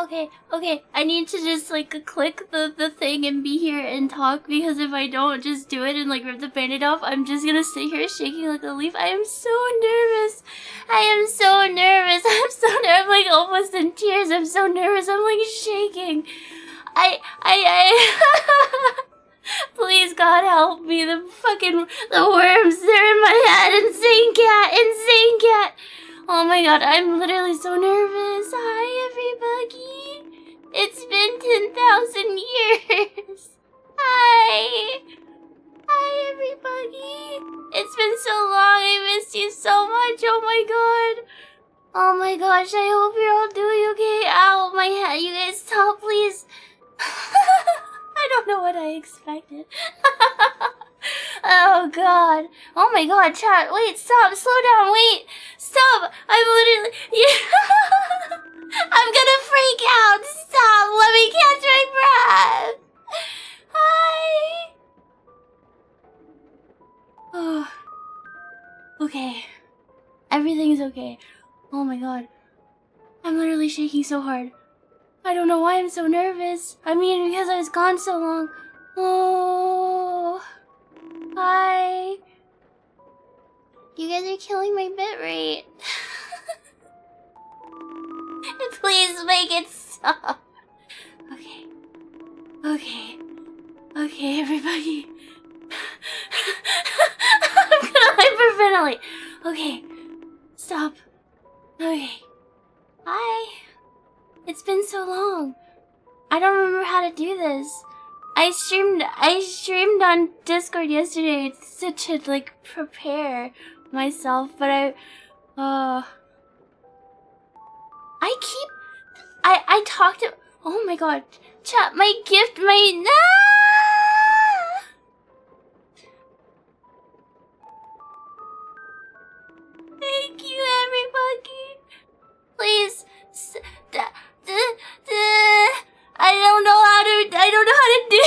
Okay, I need to just, like, click the thing and be here and talk, because if I don't just do it and, like, rip the band-aid off, I'm just gonna sit here shaking like a leaf. I am so nervous. I'm so nervous. I'm, like, almost in tears. I'm so nervous. I'm, like, shaking. Please, God, help me. The worms, they're in my head. Insane cat. Oh my God, I'm literally so nervous. Hi, everybody. It's been 10,000 years. Hi, everybody. It's been so long. I missed you so much. Oh my God. Oh my gosh, I hope you're all doing okay. Ow, my head. You guys stop, please. I don't know what I expected. Oh God. Oh my God, chat. Wait, stop. Slow down. Wait. Stop. I'm literally... I'm gonna freak out. Stop. Let me catch my breath. Hi. Oh. Okay. Everything's okay. Oh my God. I'm literally shaking so hard. I don't know why I'm so nervous. I mean, because I was gone so long. Oh. Hi. You guys are killing my bit rate. Please make it stop. Okay, everybody. I'm gonna hyperventilate. Okay. Stop. Okay. Hi. It's been so long. I don't remember how to do this. I streamed on Discord yesterday to like prepare myself, but I talked to... Oh my God. Chat, my gift, Thank you, everybody. Please. I don't know how to do...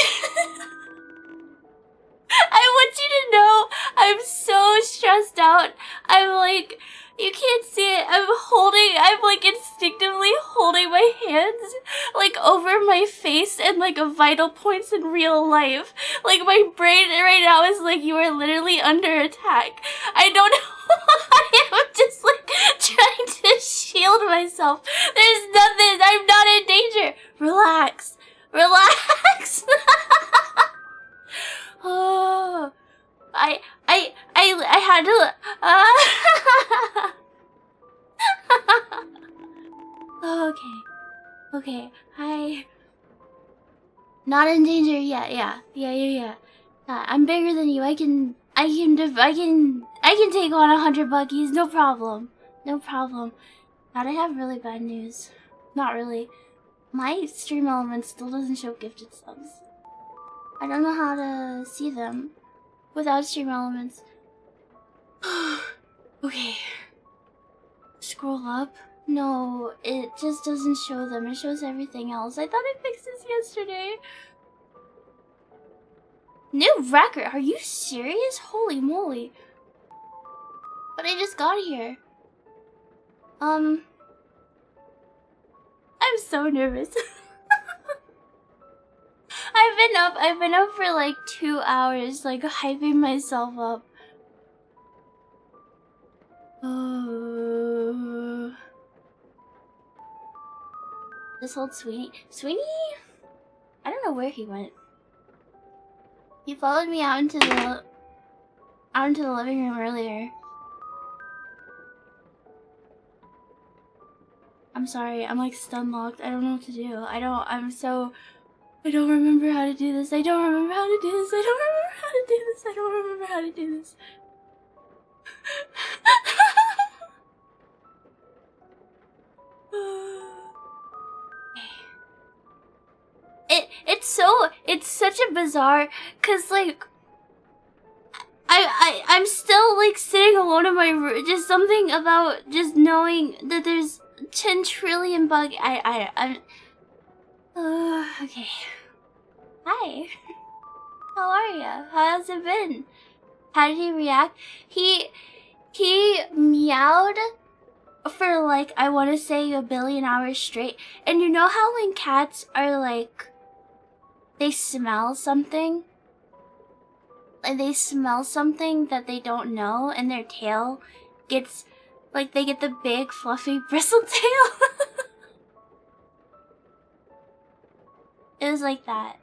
I want you to know I'm so stressed out. I'm like... You can't see it. I'm like instinctively holding my hands like over my face and like vital points in real life. Like my brain right now is like, you are literally under attack. I don't know why. I'm just like trying to shield myself. There's nothing. I'm not in danger. Relax. Oh. I had to... Okay. Not in danger yet. Yeah. I'm bigger than you. I can take on 100 buckies. No problem. Thought I have really bad news. Not really. My stream element still doesn't show gifted subs. I don't know how to see them without stream elements. Okay. Scroll up. No, it just doesn't show them. It shows everything else. I thought I fixed this yesterday. New record? Are you serious? Holy moly. But I just got here. I'm so nervous. I've been up for like 2 hours, like hyping myself up. Oh. This old Sweeney? I don't know where he went. He followed me out into the living room earlier. I'm sorry, I'm like stun locked. I don't know what to do. I don't remember how to do this. I don't remember how to do this. It's such a bizarre, cause like I'm still like sitting alone in my room. Just something about just knowing that there's 10 trillion I'm okay. Hi. How are ya? How's it been? How did he react? He meowed for like, I want to say a billion hours straight. And you know how when cats are like, they smell something? Like they smell something that they don't know, and their tail gets, like they get the big fluffy bristle tail. It was like that.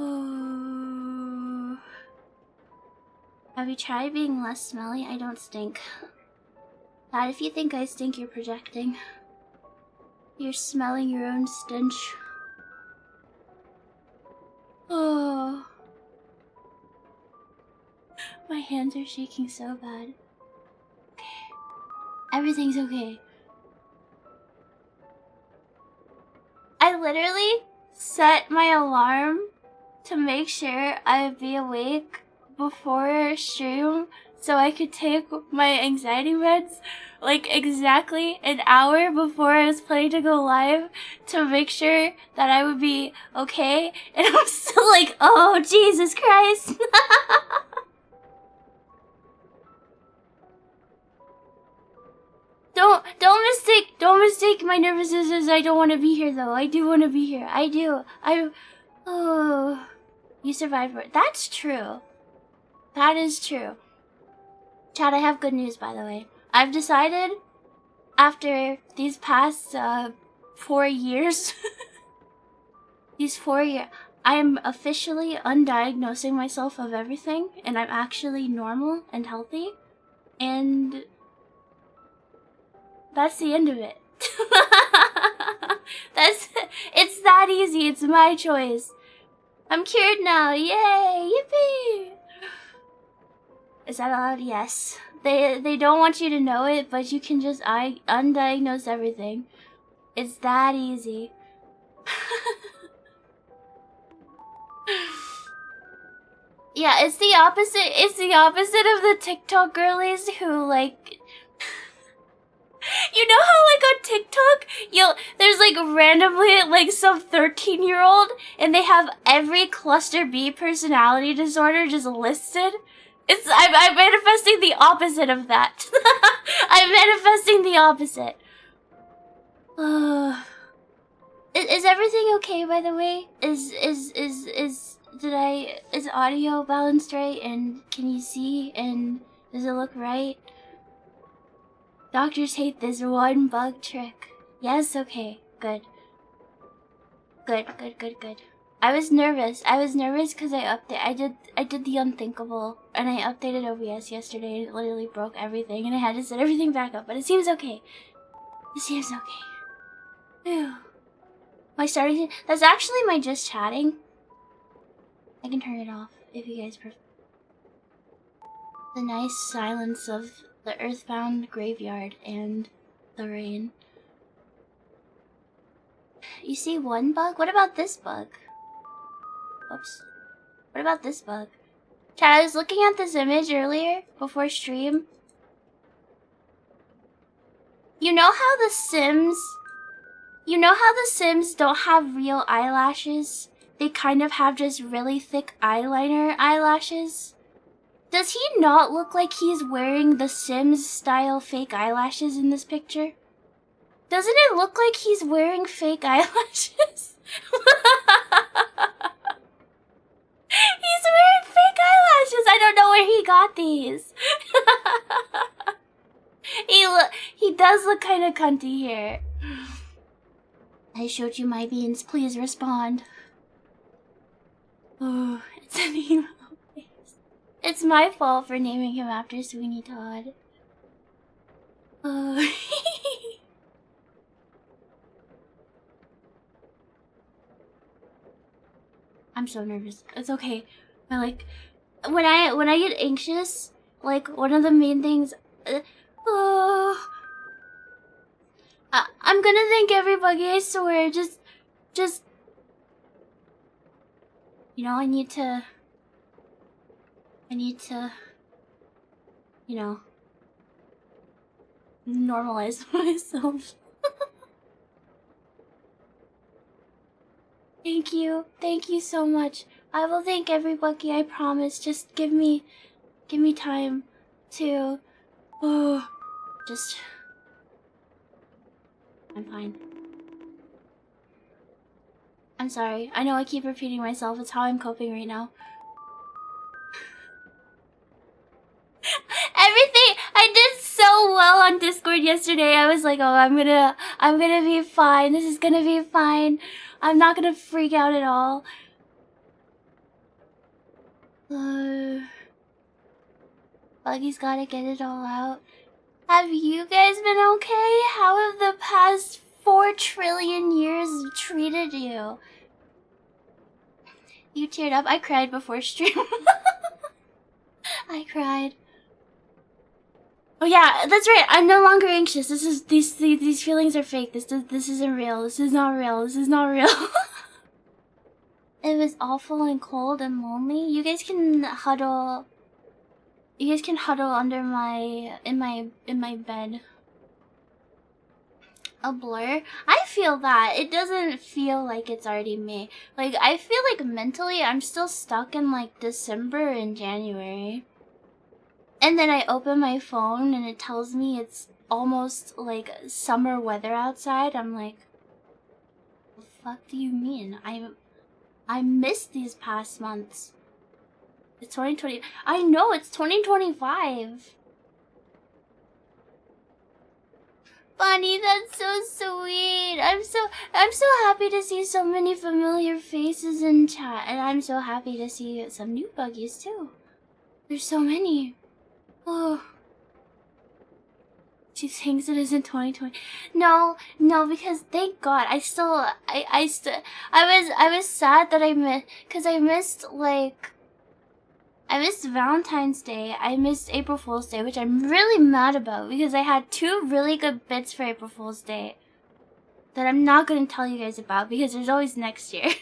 Ooh. Have you tried being less smelly? I don't stink. Dad, if you think I stink, you're projecting. You're smelling your own stench. Oh. My hands are shaking so bad. Okay. Everything's okay. I literally set my alarm to make sure I'd be awake before stream so I could take my anxiety meds like exactly an hour before I was planning to go live to make sure that I would be okay, and I'm still like, oh Jesus Christ. Don't mistake my nervousness as I don't want to be here though. I do want to be here. I do. Oh, you survived it. That's true. That is true. Chad, I have good news, by the way. I've decided, after these past 4 years, I am officially undiagnosing myself of everything, and I'm actually normal and healthy, and that's the end of it. It's that easy. It's my choice. I'm cured now. Yay! Yippee! Is that allowed? Yes. They don't want you to know it, but you can just undiagnose everything. It's that easy. Yeah, it's the opposite. It's the opposite of the TikTok girlies who like. You know how like on TikTok, there's like randomly like some 13-year-old and they have every cluster B personality disorder just listed? I'm manifesting the opposite of that. I'm manifesting the opposite. Is everything okay, by the way? Is audio balanced right, and can you see, and does it look right? Doctors hate this one bug trick. Yes, okay, good. Good. I was nervous because I did the unthinkable, and I updated OBS yesterday, and it literally broke everything, and I had to set everything back up, but it seems okay. It seems okay. Phew. My starting, that's actually my just chatting. I can turn it off if you guys prefer. The nice silence of the earthbound graveyard and the rain. You see one bug? What about this bug? Oops. What about this bug? Chad, I was looking at this image earlier before stream. You know how the Sims don't have real eyelashes? They kind of have just really thick eyeliner eyelashes. Does he not look like he's wearing the Sims style fake eyelashes in this picture? Doesn't it look like he's wearing fake eyelashes? He's wearing fake eyelashes. I don't know where he got these. He does look kind of cunty here. I showed you my beans. Please respond. Oh, it's an emo face. It's my fault for naming him after Sweeney Todd. Oh. I'm so nervous. It's okay. But like, when I get anxious, like one of the main things. I'm gonna thank everybody. I swear. Just. You know, I need to. You know, normalize myself. Thank you. Thank you so much. I will thank everybody, I promise. Just give me time to... Oh, just... I'm fine. I'm sorry. I know I keep repeating myself. It's how I'm coping right now. Everything I did so well on Discord yesterday. I was like, oh, I'm gonna be fine. This is gonna be fine. I'm not gonna freak out at all. Buggy's gotta get it all out. Have you guys been okay? How have the past 4 trillion years treated you? You teared up? I cried before stream. I cried. Oh yeah, that's right. I'm no longer anxious. These feelings are fake. This isn't real. This is not real. This is not real. It was awful and cold and lonely. You guys can huddle. You guys can huddle under in my bed. A blur? I feel that. It doesn't feel like it's already May. Like, I feel like mentally I'm still stuck in like December and January. And then I open my phone and it tells me it's almost like summer weather outside. I'm like, what the fuck do you mean? I missed these past months. It's 2020. I know, it's 2025. Bunny, that's so sweet. I'm so happy to see so many familiar faces in chat, and I'm so happy to see some new buggies too. There's so many. Oh. She thinks it isn't 2020. No, because thank God I was sad that I missed Valentine's Day. I missed April Fool's Day, which I'm really mad about because I had 2 really good bits for April Fool's Day that I'm not going to tell you guys about because there's always next year.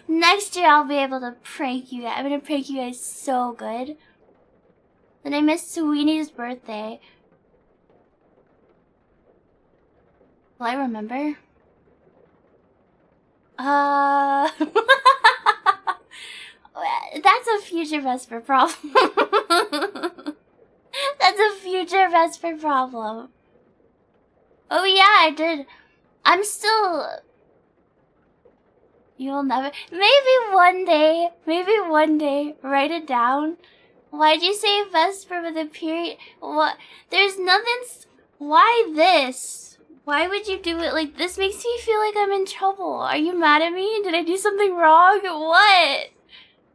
Next year I'll be able to prank you guys. I'm going to prank you guys so good. Then I missed Sweeney's birthday. Will I remember? That's a future Vesper problem. That's a future Vesper problem. Oh yeah, I did. I'm still... You'll never... Maybe one day, write it down. Why'd you say Vesper with a period? What? There's nothing... Why this? Why would you do it like this? Makes me feel like I'm in trouble. Are you mad at me? Did I do something wrong? What?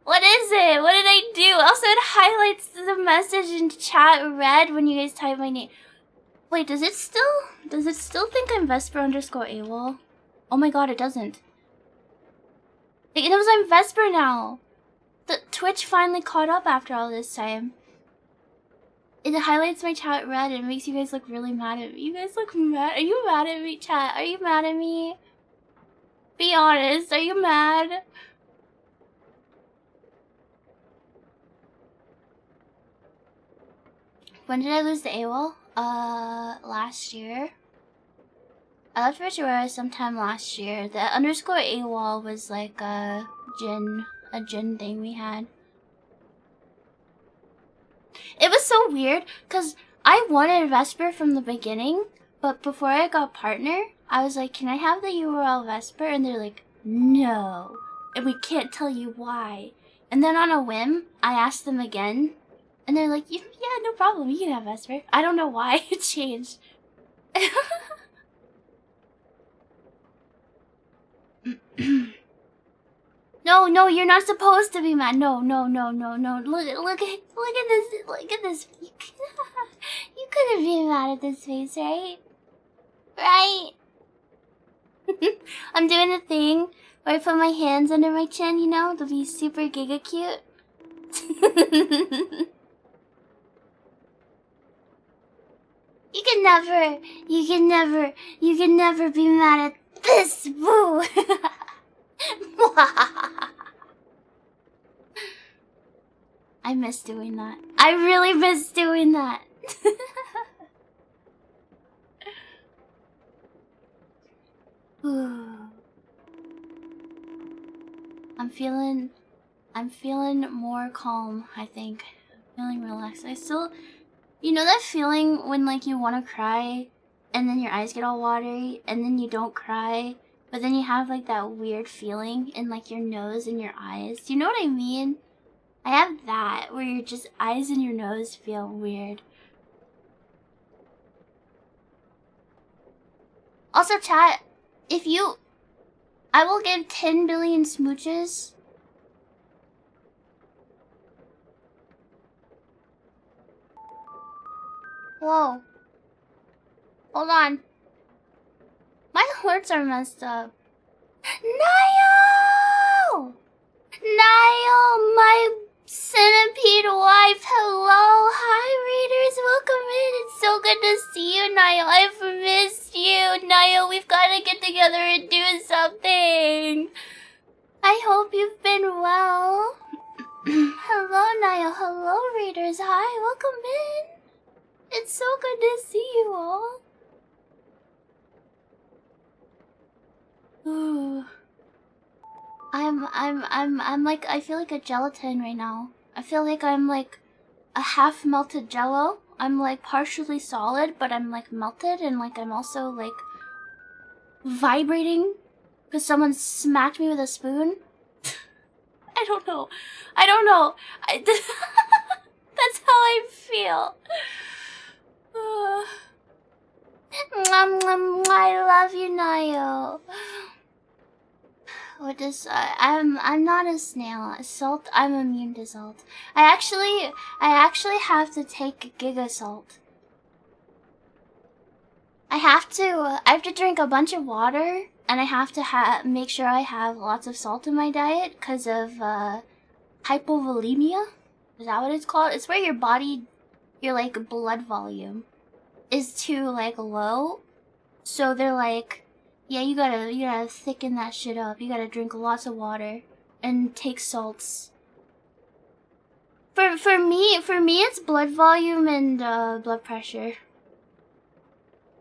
What is it? What did I do? Also, it highlights the message in chat red when you guys type my name. Wait, does it still think I'm Vesper _ AWOL? Oh my god, it doesn't. It knows I'm Vesper now. The Twitch finally caught up after all this time. It highlights my chat red and makes you guys look really mad at me. You guys look mad. Are you mad at me, chat? Are you mad at me? Be honest, are you mad? When did I lose the AWOL? Last year. I left Virtuera sometime last year. The _ AWOL was like a gin thing we had. It was so weird, because I wanted Vesper from the beginning, but before I got partner, I was like, can I have the URL Vesper? And they're like, no. And we can't tell you why. And then on a whim, I asked them again, and they're like, yeah, no problem, you can have Vesper. I don't know why it changed. No, you're not supposed to be mad. No. Look at this. You couldn't be mad at this face, right? Right? I'm doing a thing where I put my hands under my chin, you know, to be super giga cute. You can never be mad at this. Boo. I miss doing that. I really miss doing that. I'm feeling more calm, I think. I'm feeling relaxed. I still, you know that feeling when like you want to cry and then your eyes get all watery and then you don't cry, but then you have like that weird feeling in like your nose and your eyes. Do you know what I mean? I have that where your just eyes and your nose feel weird. Also, chat, I will give 10 billion smooches. Whoa. Hold on. My words are messed up. Niall! Niall, my centipede wife. Hello. Hi, readers. Welcome in. It's so good to see you, Niall. I've missed you. Niall, we've got to get together and do something. I hope you've been well. Hello, Niall. Hello, readers. Hi, welcome in. It's so good to see you all. Ooh. I'm like, I feel like a gelatin right now. I feel like I'm like a half melted jello. I'm like partially solid, but I'm like melted, and like I'm also like vibrating because someone smacked me with a spoon. I don't know. That's how I feel. I love you, Nayo. What does I'm not a snail. Salt, I'm immune to salt. I actually have to take Giga Salt. I have to drink a bunch of water, and I have to make sure I have lots of salt in my diet because of hypovolemia. Is that what it's called? It's where your like blood volume is too like low, so they're like, yeah, you gotta thicken that shit up. You gotta drink lots of water and take salts. For me it's blood volume and blood pressure.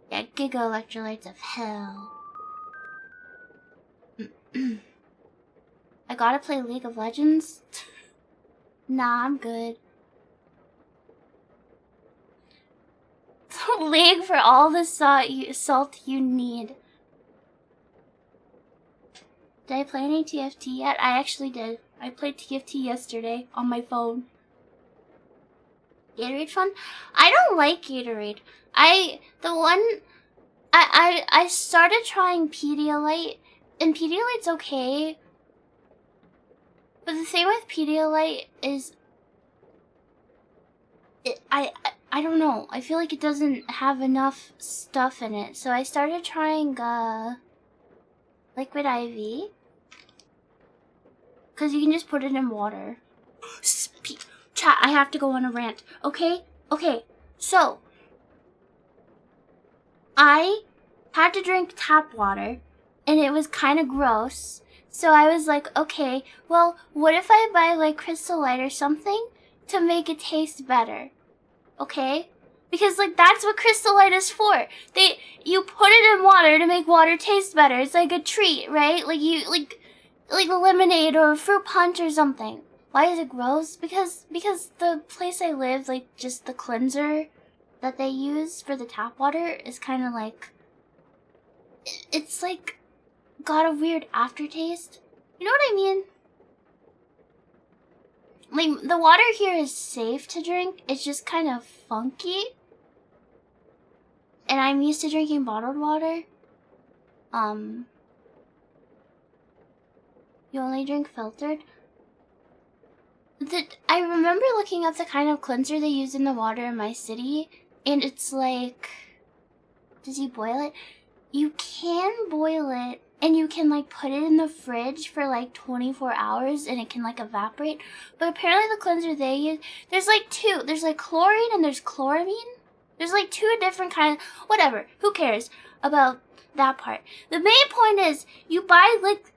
Yeah, giga electrolytes of hell. I gotta play League of Legends. Nah, I'm good. League for all the salt you need. Did I play any TFT yet? I actually did. I played TFT yesterday on my phone. Gatorade fun? I don't like Gatorade. I started trying Pedialyte, and Pedialyte's okay. But the thing with Pedialyte is I don't know. I feel like it doesn't have enough stuff in it. So I started trying Liquid IV. Cause you can just put it in water. Chat, I have to go on a rant. Okay? Okay. So I had to drink tap water, and it was kind of gross. So I was like, okay, well, what if I buy like Crystal Light or something to make it taste better? Okay? Because like that's what Crystal Light is for. You put it in water to make water taste better. It's like a treat, right? Like you like lemonade or fruit punch or something. Why is it gross? Because the place I live, like just the cleanser that they use for the tap water is kind of like, it's like got a weird aftertaste. You know what I mean? Like the water here is safe to drink. It's just kind of funky. And I'm used to drinking bottled water. You only drink filtered? I remember looking up the kind of cleanser they use in the water in my city, and it's like, does you boil it? You can boil it, and you can like put it in the fridge for like 24 hours, and it can like evaporate. But apparently the cleanser they use, there's like two. There's like chlorine and there's chloramine. There's like two different kinds. Whatever. Who cares about that part? The main point is you buy like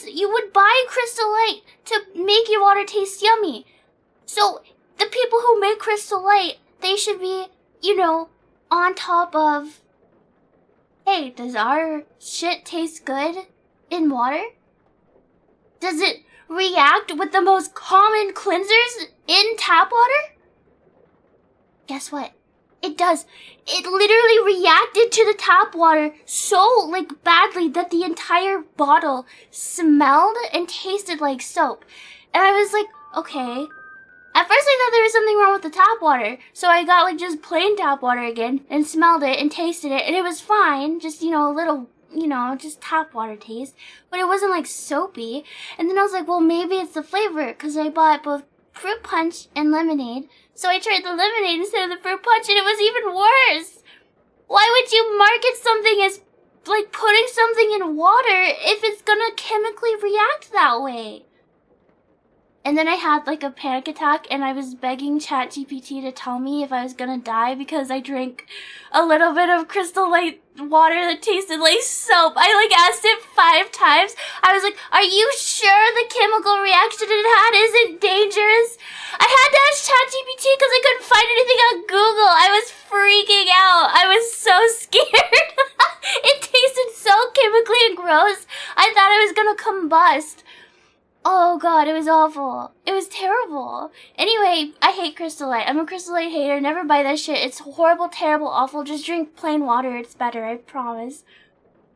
you would buy Crystal Light to make your water taste yummy. So the people who make Crystal Light, they should be, you know, on top of, hey, does our shit taste good in water? Does it react with the most common cleansers in tap water? Guess what? It does. It literally reacted to the tap water so, like, badly that the entire bottle smelled and tasted like soap. And I was like, okay. At first I thought there was something wrong with the tap water. So I got, like, just plain tap water again and smelled it and tasted it. And it was fine. Just, you know, a little, you know, just tap water taste. But it wasn't, like, soapy. And then I was like, well, maybe it's the flavor. Because I bought both fruit punch and lemonade. So I tried the lemonade instead of the fruit punch, and it was even worse. Why would you market something as, like, putting something in water if it's gonna chemically react that way? And then I had, like, a panic attack, and I was begging ChatGPT to tell me if I was gonna die because I drank a little bit of Crystal Light water that tasted like soap. I, like, asked it 5 times. I was like, are you sure the chemical reaction it had isn't dangerous? I had to ask ChatGPT because I couldn't find anything on Google. I was freaking out. I was so scared. It tasted so chemically and gross. I thought I was gonna combust. Oh god, it was awful. It was terrible. Anyway, I hate Crystal Light. I'm a Crystal Light hater. Never buy that shit. It's horrible, terrible, awful. Just drink plain water. It's better, I promise.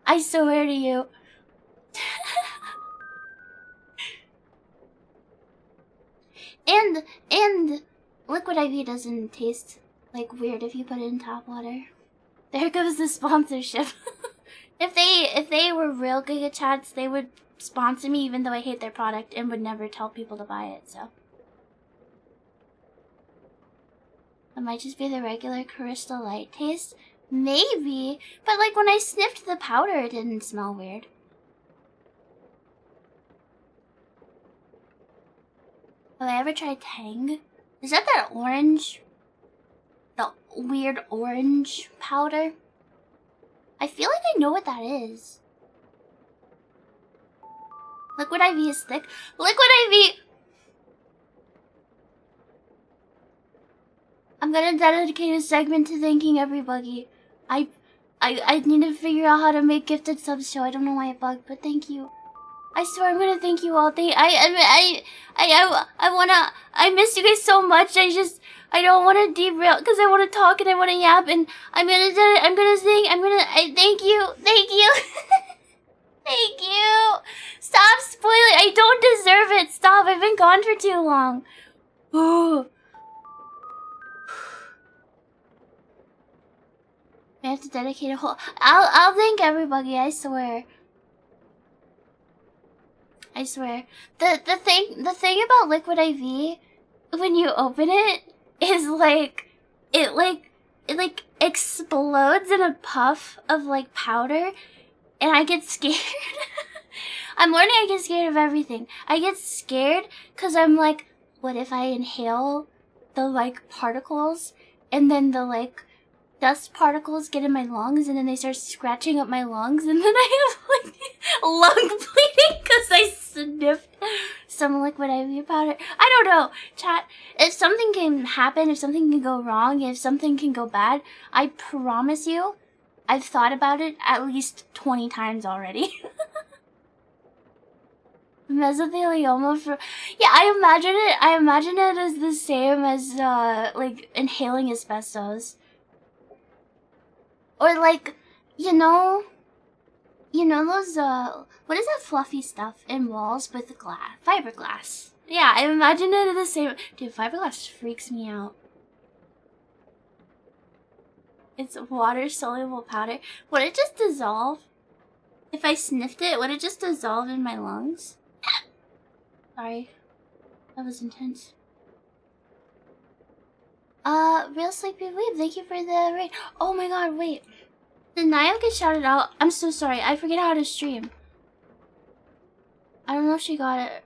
I swear to you. And Liquid IV doesn't taste, like, weird if you put it in tap water. There goes the sponsorship. If they were real Giga Chats, they would sponsor me even though I hate their product and would never tell people to buy it, so. It might just be the regular Crystal Light taste. Maybe, but like when I sniffed the powder, it didn't smell weird. Have I ever tried Tang? Is that orange? The weird orange powder? I feel like I know what that is. Liquid IV is thick. Liquid IV! I'm gonna dedicate a segment to thanking everybody. I need to figure out how to make gifted subs show. I don't know why it bugged, but thank you. I swear I'm gonna thank you all. I miss you guys so much. I don't want to derail because I want to talk and I want to yap, and I'm gonna sing. Thank you. Thank you. Stop spoiling. I don't deserve it. Stop. I've been gone for too long. Ooh. I have to dedicate a whole. I'll thank everybody. I swear. I swear. The thing about Liquid IV, when you open it, is it explodes in a puff of like powder, and I get scared. I'm learning I get scared of everything. I get scared because I'm like, what if I inhale the like particles, and then the like dust particles get in my lungs, and then they start scratching up my lungs, and then I have like lung bleeding because I sniffed some Liquid IV powder. I don't know, chat. If something can happen, if something can go wrong, if something can go bad, I promise you, I've thought about it at least 20 times already. Mesothelioma for... Yeah, I imagine it as the same as, like, inhaling asbestos. Or, like, you know those, what is that fluffy stuff in walls with the glass? Fiberglass. Yeah, I imagine it the same... Dude, fiberglass freaks me out. It's water-soluble powder. Would it just dissolve? If I sniffed it, would it just dissolve in my lungs? Sorry. That was intense. Real Sleepy Weeb, thank you for the raid. Oh my god, wait. Did Naya get shouted out? I'm so sorry. I forget how to stream. I don't know if she got it.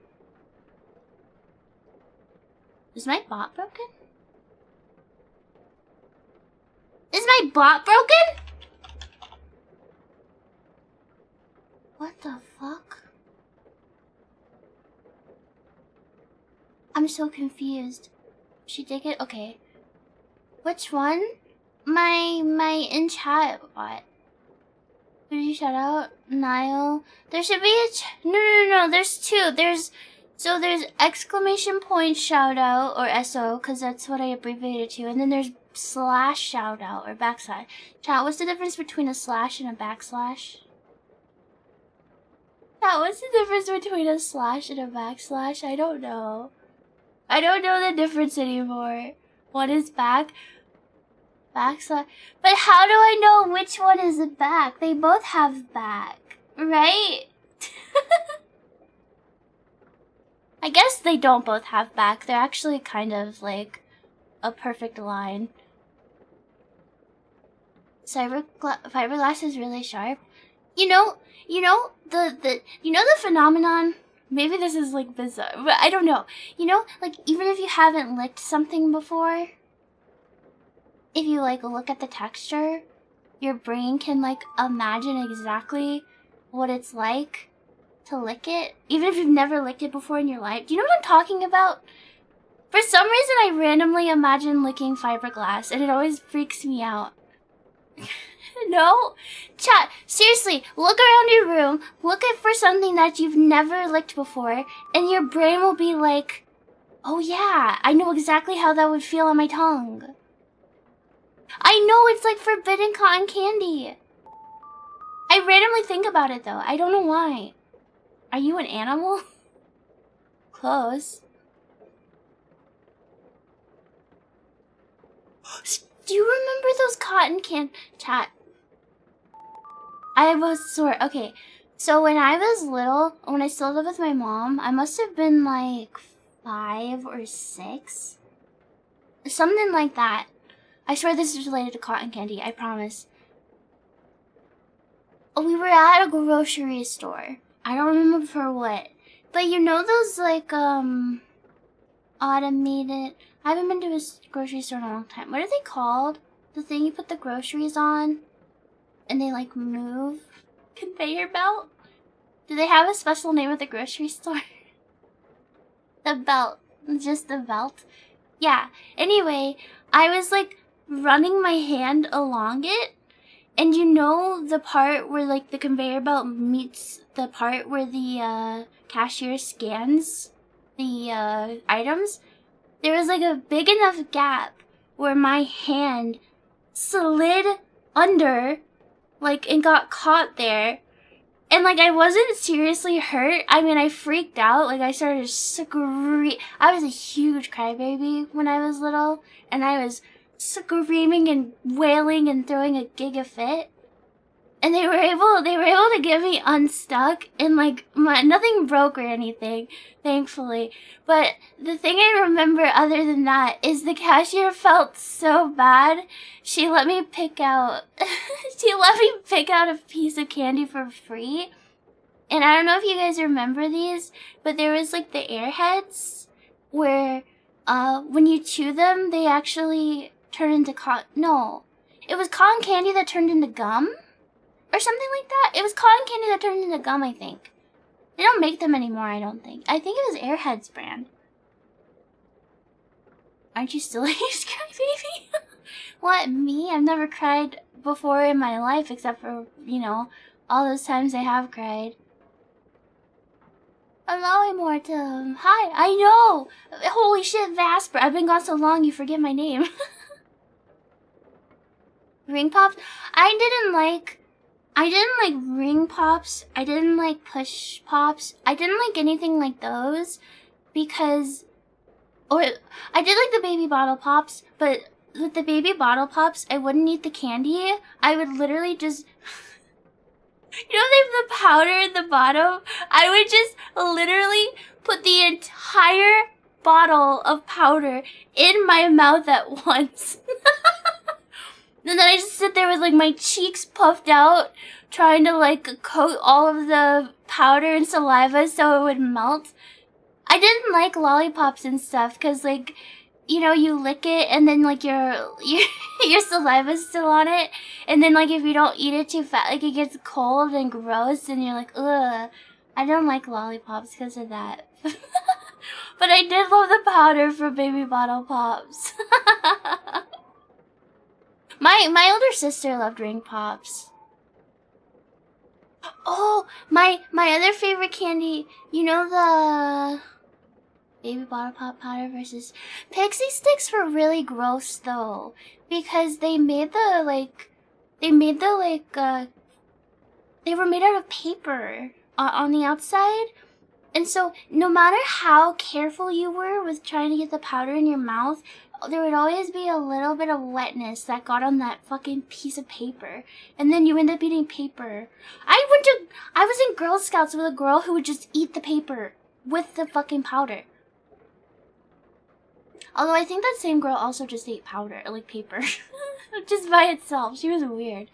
Is my bot broken? Is my bot broken? What the fuck? I'm so confused. She did it? Okay. Which one? My in chat bot. Who did you shout out? Niall. There should be a no. There's two. There's exclamation point shout out or SO because that's what I abbreviated to, and then there's slash shout out or backslash. Chat. What's the difference between a slash and a backslash? Chat. What's the difference between a slash and a backslash? I don't know. I don't know the difference anymore. One is backslash. But how do I know which one is the back? They both have back, right? I guess they don't both have back. They're actually kind of like a perfect line. Fiberglass is really sharp. You know the phenomenon. Maybe this is like bizarre, but I don't know. You know, like even if you haven't licked something before, if you like look at the texture, your brain can like imagine exactly what it's like to lick it, even if you've never licked it before in your life. Do you know what I'm talking about? For some reason, I randomly imagine licking fiberglass, and it always freaks me out. No? Chat, seriously, look around your room, look for something that you've never licked before, and your brain will be like, oh yeah, I know exactly how that would feel on my tongue. I know, it's like forbidden cotton candy. I randomly think about it though, I don't know why. Are you an animal? Close. Do you remember those cotton candy? Chat. I was sore. Okay, so when I was little, when I still lived with my mom, I must have been like 5 or 6. Something like that. I swear this is related to cotton candy, I promise. We were at a grocery store. I don't remember for what. But you know those like, automated... I haven't been to a grocery store in a long time. What are they called? The thing you put the groceries on and they like move? Conveyor belt? Do they have a special name at the grocery store? The belt. Just the belt. Yeah. Anyway, I was like running my hand along it. And you know the part where like the conveyor belt meets the part where the cashier scans the items? There was like a big enough gap where my hand slid under, like, and got caught there. And like I wasn't seriously hurt. I mean, I freaked out. Like I started screaming. I was a huge crybaby when I was little, and I was screaming and wailing and throwing a giga fit. And they were able to get me unstuck, and like nothing broke or anything, thankfully. But the thing I remember other than that is the cashier felt so bad. She let me pick out a piece of candy for free. And I don't know if you guys remember these, but there was like the Airheads where when you chew them, they actually turn into no. It was cotton candy that turned into gum? Or something like that. It was cotton candy that turned into gum, I think. They don't make them anymore, I don't think. I think it was Airhead's brand. Aren't you still a huge crybaby? What, me? I've never cried before in my life except for, you know, all those times I have cried. Hello, Immortum. Hi, I know! Holy shit, Vesper. I've been gone so long you forget my name. Ring Pops? I didn't like ring pops. I didn't like push pops. I didn't like anything like those because, or I did like the baby bottle pops, but with the baby bottle pops, I wouldn't eat the candy. I would literally just, you know, they have the powder at the bottom. I would just literally put the entire bottle of powder in my mouth at once. And then I just sit there with like my cheeks puffed out, trying to like coat all of the powder and saliva so it would melt. I didn't like lollipops and stuff because like, you know, you lick it and then like your saliva's still on it. And then like if you don't eat it too fast, like it gets cold and gross and you're like, ugh. I don't like lollipops because of that. But I did love the powder for baby bottle pops. My older sister loved ring pops. Oh, my other favorite candy, you know the baby bottle pop powder versus pixie sticks were really gross though, because they made the they were made out of paper on the outside. And so no matter how careful you were with trying to get the powder in your mouth, there would always be a little bit of wetness that got on that fucking piece of paper. And then you end up eating paper. I was in Girl Scouts with a girl who would just eat the paper with the fucking powder. Although I think that same girl also just ate powder, like paper. Just by itself. She was weird.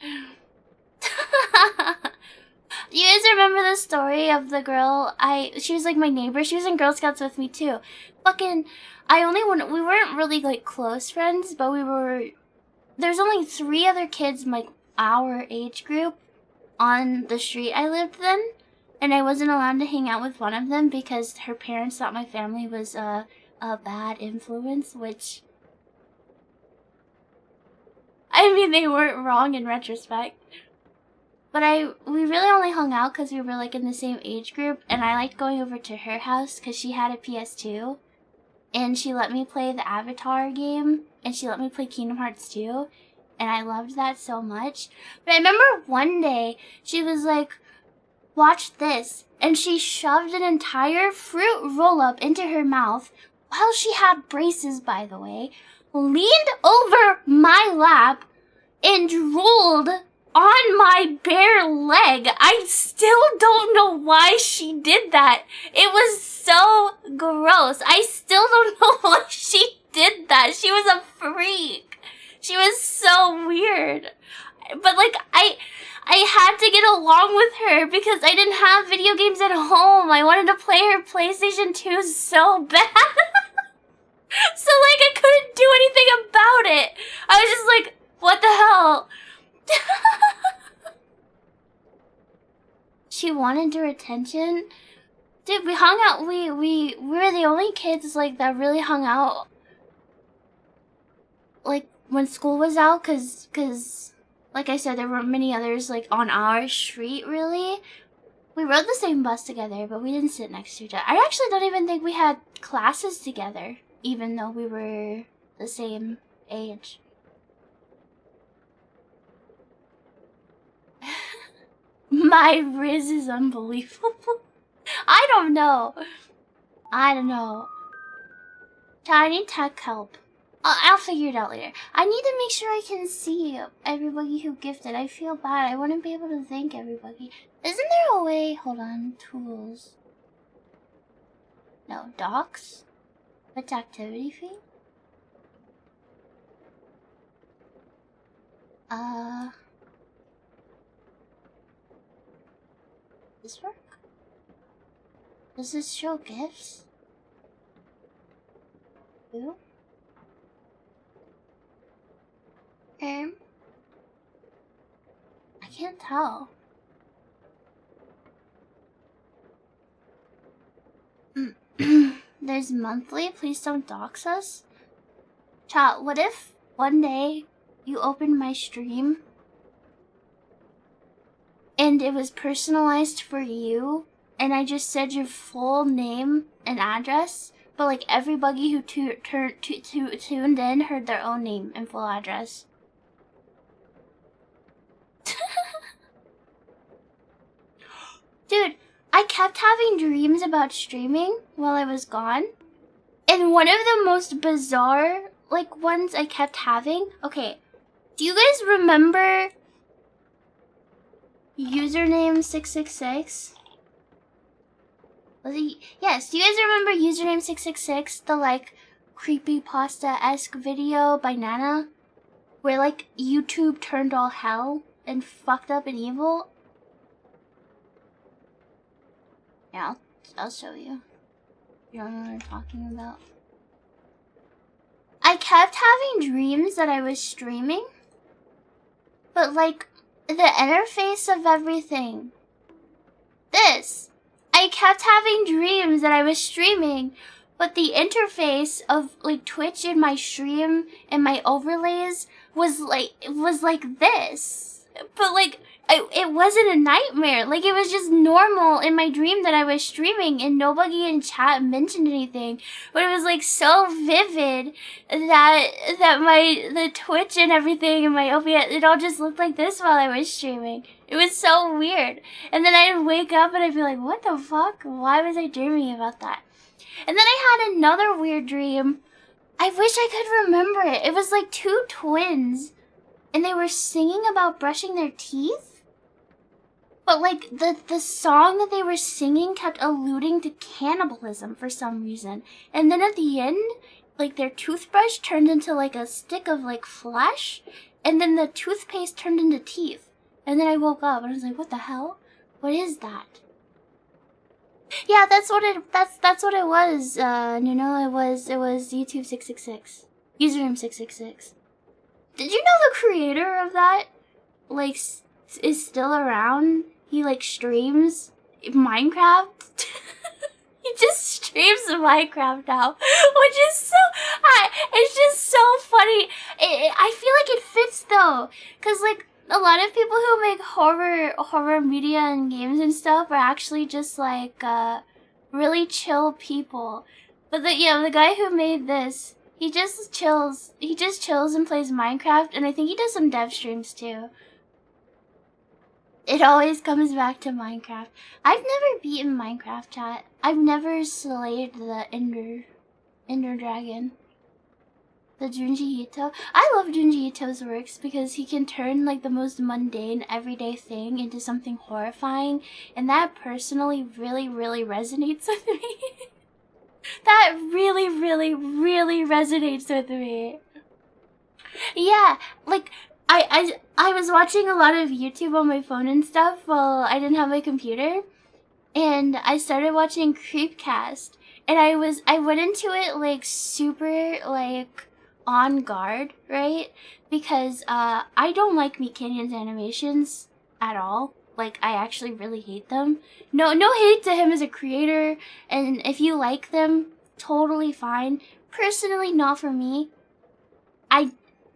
Do you guys remember the story of the girl? She was like my neighbor. She was in Girl Scouts with me too. We weren't really like close friends, but there's only 3 other kids in like our age group on the street I lived then. And I wasn't allowed to hang out with one of them because her parents thought my family was a bad influence, which, I mean, they weren't wrong in retrospect. But we really only hung out because we were like in the same age group, and I liked going over to her house because she had a PS2, and she let me play the Avatar game, and she let me play Kingdom Hearts 2, and I loved that so much. But I remember one day she was like, "Watch this," and she shoved an entire fruit roll-up into her mouth while she had braces, by the way, leaned over my lap, and drooled on my bare leg. I still don't know why she did that. It was so gross. I still don't know why she did that. She was a freak. She was so weird. But like, I had to get along with her because I didn't have video games at home. I wanted to play her PlayStation 2 so bad. So like, I couldn't do anything about it. I was just like, what the hell? She wanted her attention. Dude, we hung out. We were the only kids like that really hung out like when school was out, cause like I said, there weren't many others like on our street really. We rode the same bus together, but we didn't sit next to each other. I actually don't even think we had classes together, even though we were the same age. My Riz is unbelievable. I don't know. I need tech help. I'll figure it out later. I need to make sure I can see everybody who gifted. I feel bad. I wouldn't be able to thank everybody. Isn't there a way? Hold on. Tools. No. Docs? What's activity fee? This work? Does this show gifts? Who? I can't tell. There's monthly. Please don't dox us. Chat, what if one day you opened my stream and it was personalized for you, and I just said your full name and address, but like everybody who tuned in heard their own name and full address? Dude, I kept having dreams about streaming while I was gone, and one of the most bizarre like ones I kept having. Okay, do you guys remember username 666? Yes, do you guys remember username 666? The like creepypasta-esque video by Nana, where like YouTube turned all hell and fucked up and evil? Yeah, I'll show you. You don't know what I'm talking about. I kept having dreams that I was streaming, but like the interface of everything. I kept having dreams that I was streaming, but the interface of like Twitch in my stream and my overlays was like this. But like it wasn't a nightmare. Like, it was just normal in my dream that I was streaming and nobody in chat mentioned anything. But it was like so vivid that the Twitch and everything and my OBS, it all just looked like this while I was streaming. It was so weird. And then I'd wake up and I'd be like, what the fuck? Why was I dreaming about that? And then I had another weird dream. I wish I could remember it. It was like two twins and they were singing about brushing their teeth. But, like, the song that they were singing kept alluding to cannibalism for some reason. And then at the end, like, their toothbrush turned into, like, a stick of, like, flesh. And then the toothpaste turned into teeth. And then I woke up and I was like, what the hell? What is that? Yeah, that's what it was, you know, it was YouTube 666. Username 666. Did you know the creator of that, like, is still around? He, like, streams Minecraft. He just streams Minecraft now, which is so, it's just so funny. I feel like it fits, though, because, like, a lot of people who make horror media and games and stuff are actually just, like, really chill people. But, the guy who made this, he just chills and plays Minecraft, and I think he does some dev streams, too. It always comes back to Minecraft. I've never beaten Minecraft, chat. I've never slayed the Ender Dragon. The Junji Ito. I love Junji Ito's works because he can turn, like, the most mundane, everyday thing into something horrifying. And that personally really, really resonates with me. That really, really, really resonates with me. Yeah, like, I was watching a lot of YouTube on my phone and stuff while I didn't have my computer, and I started watching Creepcast, and I went into it like super like on guard, right? Because I don't like Meat Canyon's animations at all. Like, I actually really hate them. No hate to him as a creator, and if you like them, totally fine. Personally, not for me.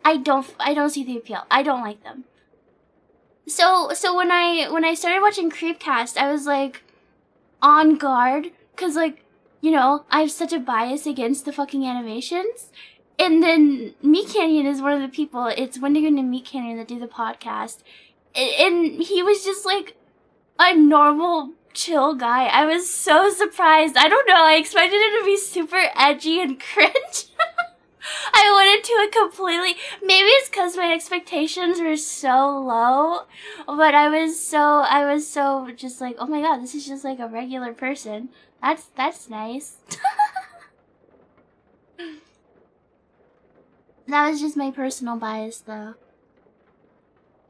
I don't see the appeal. I don't like them. So when I started watching Creepcast, I was like on guard, cause like, you know, I have such a bias against the fucking animations. And then Meat Canyon is one of the people. It's Wendigo and Meat Canyon that do the podcast, and he was just like a normal, chill guy. I was so surprised. I don't know. I expected it to be super edgy and cringe. I went into it completely. Maybe it's because my expectations were so low, but I was so just like, oh my god, this is just like a regular person. That's nice. That was just my personal bias, though.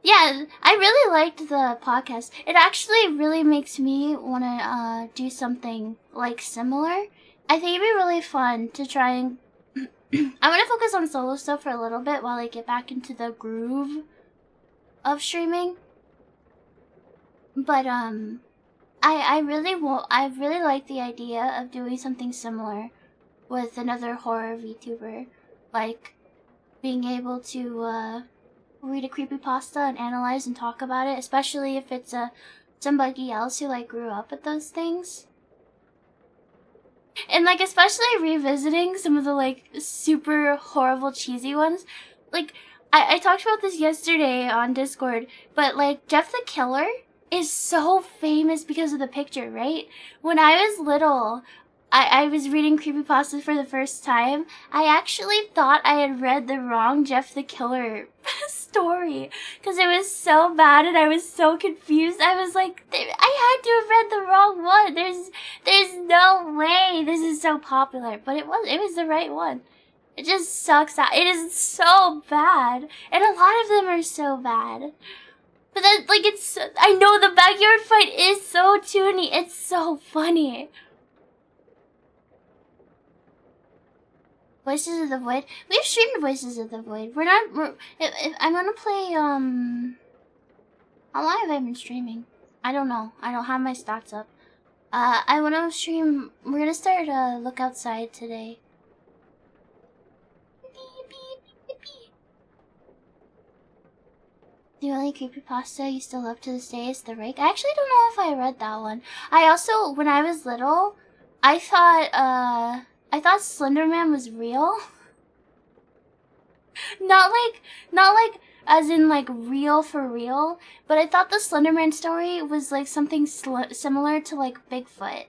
Yeah, I really liked the podcast. It actually really makes me want to do something like similar. I think it'd be really fun to try and I want to focus on solo stuff for a little bit while I get back into the groove of streaming. But I really like the idea of doing something similar with another horror VTuber, like being able to read a creepypasta and analyze and talk about it, especially if it's somebody else who like grew up with those things. And like especially revisiting some of the like super horrible cheesy ones. Like I talked about this yesterday on Discord, but like Jeff the Killer is so famous because of the picture, right? When I was little, I was reading creepypastas for the first time. I actually thought I had read the wrong Jeff the Killer story because it was so bad and I was so confused. I was like, I had to have read the wrong one. There's no way this is so popular, but it was the right one. It just sucks out. It is so bad, and a lot of them are so bad. But then, like, I know the backyard fight is so toony. It's so funny. Voices of the Void. We've streamed Voices of the Void. If I'm gonna play, how long have I been streaming? I don't know. I don't have my stats up. I wanna stream, we're gonna start, Look Outside today. The only creepypasta you still love to this day is The Rake. I actually don't know if I read that one. I also, when I was little, I thought Slender Man was real. Not like as in like real for real, but I thought the Slender Man story was like something similar to like Bigfoot.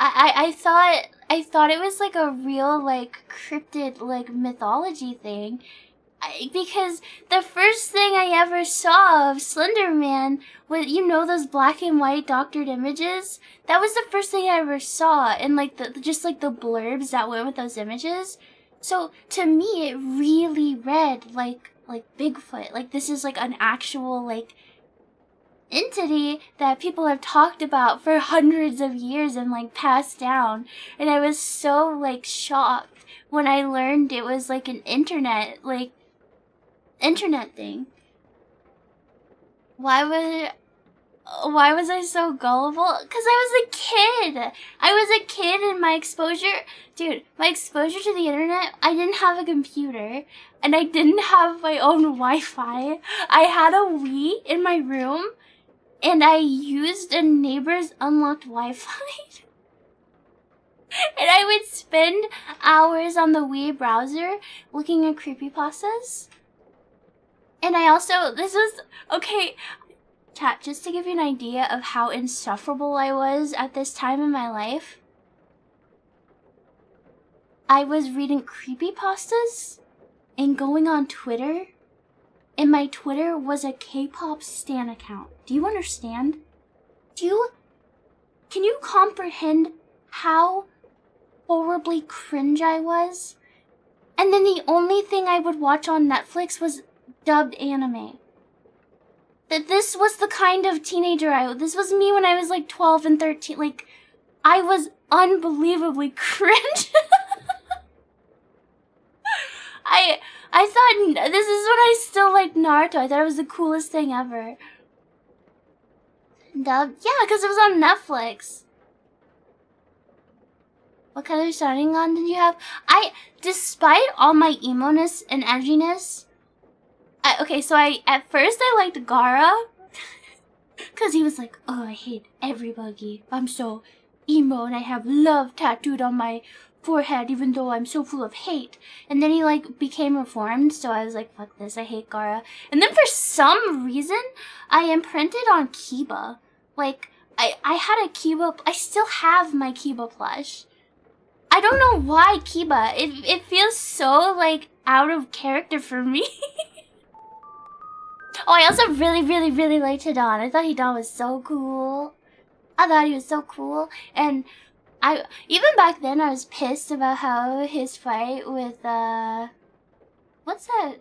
I thought it was like a real like cryptid like mythology thing. Because the first thing I ever saw of Slender Man was, you know, those black and white doctored images? That was the first thing I ever saw, and like just like the blurbs that went with those images. So to me, it really read like Bigfoot. Like this is like an actual like entity that people have talked about for hundreds of years and like passed down. And I was so like shocked when I learned it was like an internet thing. Why was I so gullible? Because I was a kid. I was a kid, and my exposure to the internet, I didn't have a computer, and I didn't have my own Wi-Fi. I had a Wii in my room, and I used a neighbor's unlocked Wi-Fi. And I would spend hours on the Wii browser looking at creepypastas. And I also, okay, chat, just to give you an idea of how insufferable I was at this time in my life. I was reading creepypastas and going on Twitter, and my Twitter was a K-pop stan account. Do you understand? Can you comprehend how horribly cringe I was? And then the only thing I would watch on Netflix was dubbed anime. That this was the kind of teenager this was me when I was like 12 and 13. Like, I was unbelievably cringe. I thought, this is when I still liked Naruto. I thought it was the coolest thing ever. Dubbed? Yeah, because it was on Netflix. What kind of shining on did you have? Despite all my emo-ness and edginess, at first I liked Gaara. Because he was like, oh, I hate everybody. I'm so emo and I have love tattooed on my forehead even though I'm so full of hate. And then he like became reformed, so I was like, fuck this, I hate Gaara. And then for some reason, I imprinted on Kiba. Like, I had a Kiba, I still have my Kiba plush. I don't know why Kiba. It feels so like out of character for me. Oh, I also really, really, really liked Hidan. I thought Hidan was so cool. I thought he was so cool. And even back then, I was pissed about how his fight with, what's that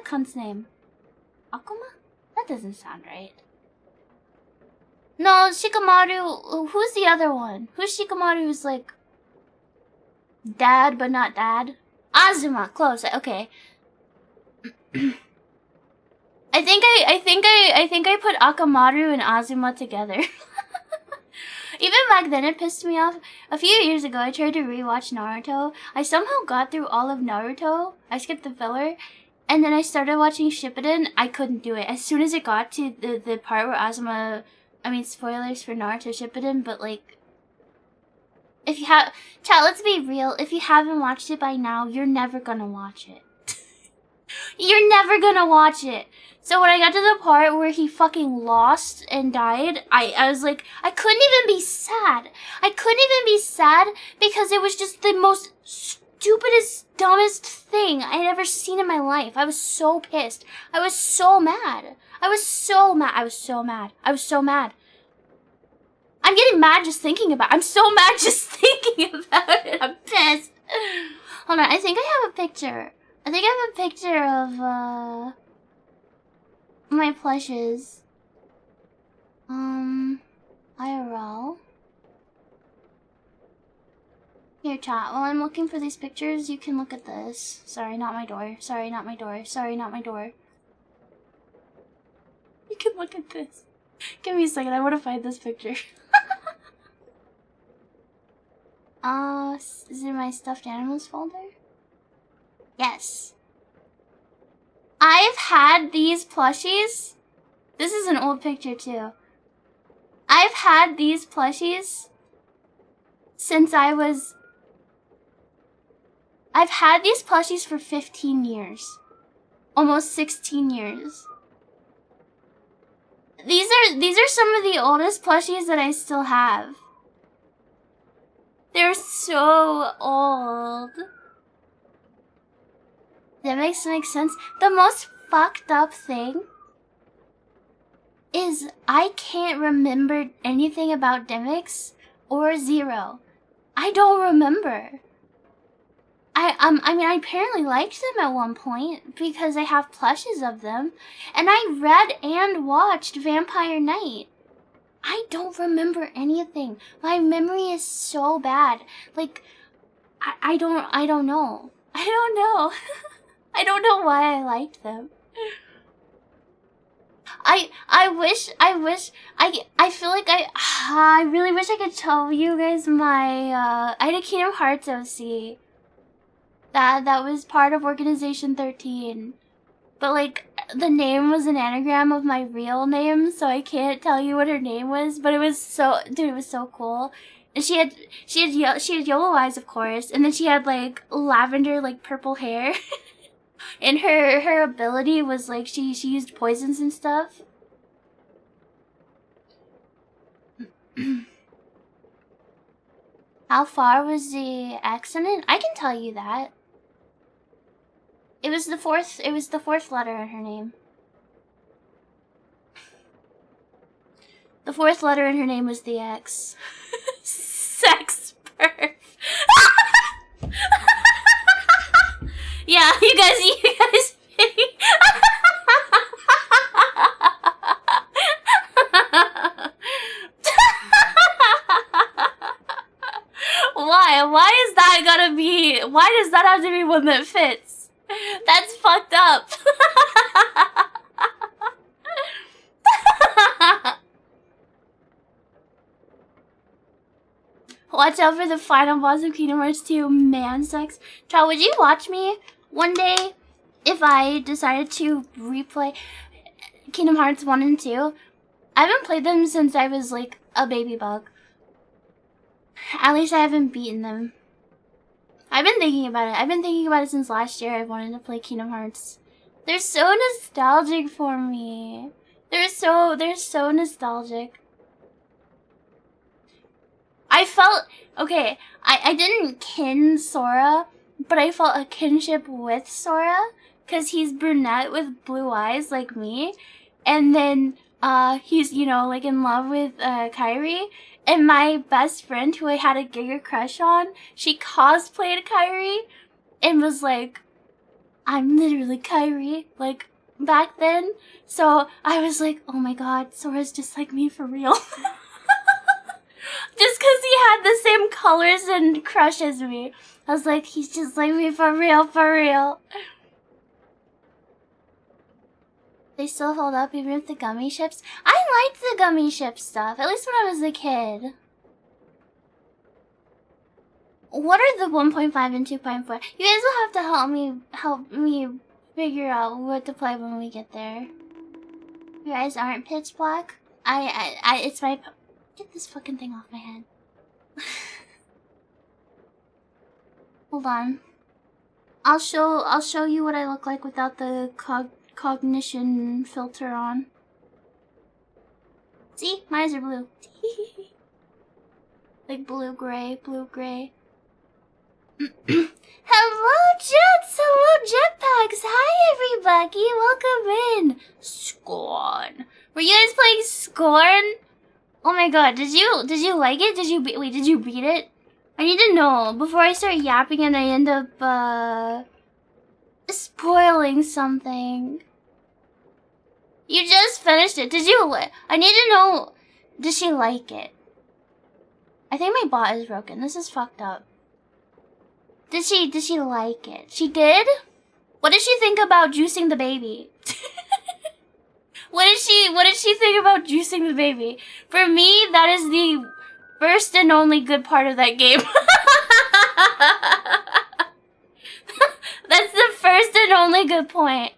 cunt's name? Akuma? That doesn't sound right. No, Shikamaru, who's the other one? Who's Shikamaru who's like, dad, but not dad? Azuma, close, okay. I think I put Akamaru and Azuma together. Even back then, it pissed me off. A few years ago, I tried to rewatch Naruto. I somehow got through all of Naruto. I skipped the filler. And then I started watching Shippuden. I couldn't do it. As soon as it got to the part where Azuma... I mean, spoilers for Naruto Shippuden, but like... If you have... Chat, let's be real. If you haven't watched it by now, you're never gonna watch it. You're never gonna watch it. So when I got to the part where he fucking lost and died, I was like, I couldn't even be sad. I couldn't even be sad because it was just the most stupidest, dumbest thing I had ever seen in my life. I was so pissed. I was so mad. I was so mad. I was so mad. I was so mad. I'm getting mad just thinking about it. I'm so mad just thinking about it. I'm pissed. Hold on, I think I have a picture. I think I have a picture of, my plushes. IRL. Here, chat. While I'm looking for these pictures, you can look at this. Sorry, not my door. Sorry, not my door. Sorry, not my door. You can look at this. Give me a second. I want to find this picture. Is it my stuffed animals folder? Yes. I've had these plushies This is an old picture too. I've had these plushies since I've had these plushies for 15 years. Almost 16 years. These are some of the oldest plushies that I still have. They're so old. That makes sense. The most fucked up thing is I can't remember anything about Demix or Zero. I don't remember. I mean, I apparently liked them at one point because I have plushes of them, and I read and watched Vampire Knight. I don't remember anything. My memory is so bad. Like, I don't know. I don't know. I don't know why I liked them. I feel like I really wish I could tell you guys my, I had a Kingdom Hearts OC. That was part of Organization 13. But, like, the name was an anagram of my real name, so I can't tell you what her name was, but it was so, dude, it was so cool. And she had yellow eyes, of course, and then she had, like, lavender, like, purple hair. And her ability was, like, she used poisons and stuff. How far was the accident? I can tell you that. It was the fourth letter in her name. The fourth letter in her name was the X. Sex perf. Yeah, you guys. Why is that gotta be? Why does that have to be one that fits? That's fucked up. Watch out for the final boss of Kingdom Hearts 2, man sex. Child, would you watch me one day if I decided to replay Kingdom Hearts 1 and 2? I haven't played them since I was like a baby bug. At least I haven't beaten them. I've been thinking about it. I've been thinking about it since last year. I wanted to play Kingdom Hearts. They're so nostalgic for me. They're so nostalgic. I felt, okay, I didn't kin Sora, but I felt a kinship with Sora, because he's brunette with blue eyes like me, and then he's, you know, like in love with Kairi, and my best friend who I had a giga crush on, she cosplayed Kairi, and was like, I'm literally Kairi, like, back then, so I was like, oh my god, Sora's just like me for real. Just because he had the same colors and crush as me. I was like, he's just like me for real, for real. They still hold up even with the gummy ships? I liked the gummy ship stuff, at least when I was a kid. What are the 1.5 and 2.4? You guys will have to help me figure out what to play when we get there. You guys aren't pitch black? It's my... Get this fucking thing off my head. Hold on. I'll show you what I look like without the cognition filter on. See? My eyes are blue. Like blue-gray, blue-gray. Hello, Jets! Hello, Jetpacks! Hi, everybody! Welcome in! Scorn. Were you guys playing Scorn? Oh my god, did you like it? Did you beat it? I need to know before I start yapping and I end up, spoiling something. You just finished it. I need to know, did she like it? I think my bot is broken. This is fucked up. Did she like it? She did? What did she think about juicing the baby? What did she think about juicing the baby? For me, that is the first and only good part of that game. That's the first and only good point.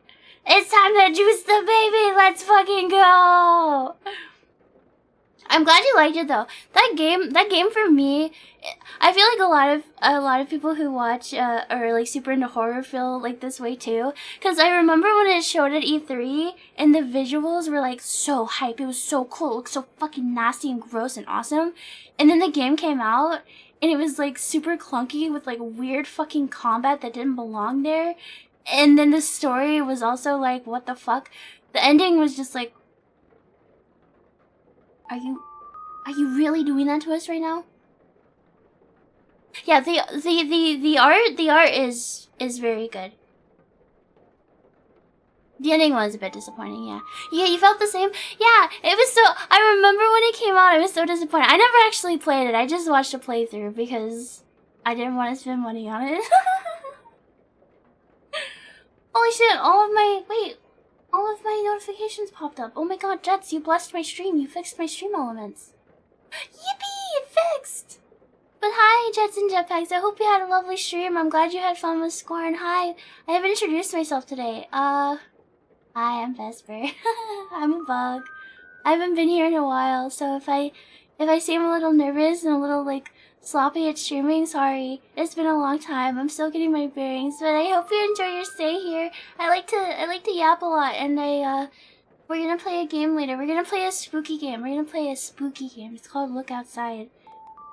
It's time to juice the baby. Let's fucking go. I'm glad you liked it though. That game for me, I feel like a lot of people who watch or like super into horror feel like this way too. Cause I remember when it showed at E3 and the visuals were like so hype. It was so cool. It looked so fucking nasty and gross and awesome. And then the game came out and it was like super clunky with like weird fucking combat that didn't belong there. And then the story was also like, what the fuck? The ending was just like, Are you really doing that to us right now? Yeah, the art is very good. The ending was a bit disappointing, yeah. Yeah, you felt the same? Yeah, it was so... I remember when it came out, I was so disappointed. I never actually played it. I just watched a playthrough because I didn't want to spend money on it. Holy shit, all of my notifications popped up. Oh my god, Jets, you blessed my stream. You fixed my stream elements. Yippee! It fixed! But hi, Jets and Jetpacks. I hope you had a lovely stream. I'm glad you had fun with Scorn. Hi. I haven't introduced myself today. Hi, I'm Vesper. I'm a bug. I haven't been here in a while, so if I seem a little nervous and a little, like, sloppy at streaming, sorry. It's been a long time. I'm still getting my bearings, but I hope you enjoy your stay here. I like to yap a lot, and we're gonna play a game later. We're gonna play a spooky game. It's called Look Outside.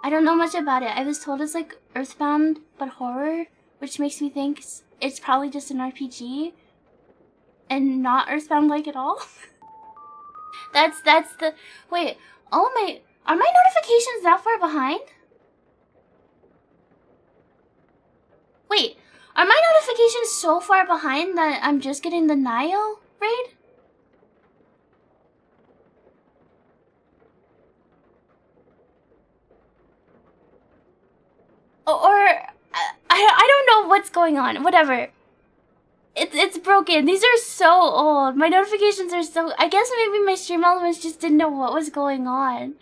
I don't know much about it. I was told it's like Earthbound, but horror, which makes me think it's probably just an RPG, and not Earthbound-like at all. That's the... Wait, are my notifications that far behind? Wait, are my notifications so far behind that I'm just getting the Nio raid? Or I don't know what's going on. Whatever. It's broken. These are so old. My notifications are so... I guess maybe my stream elements just didn't know what was going on.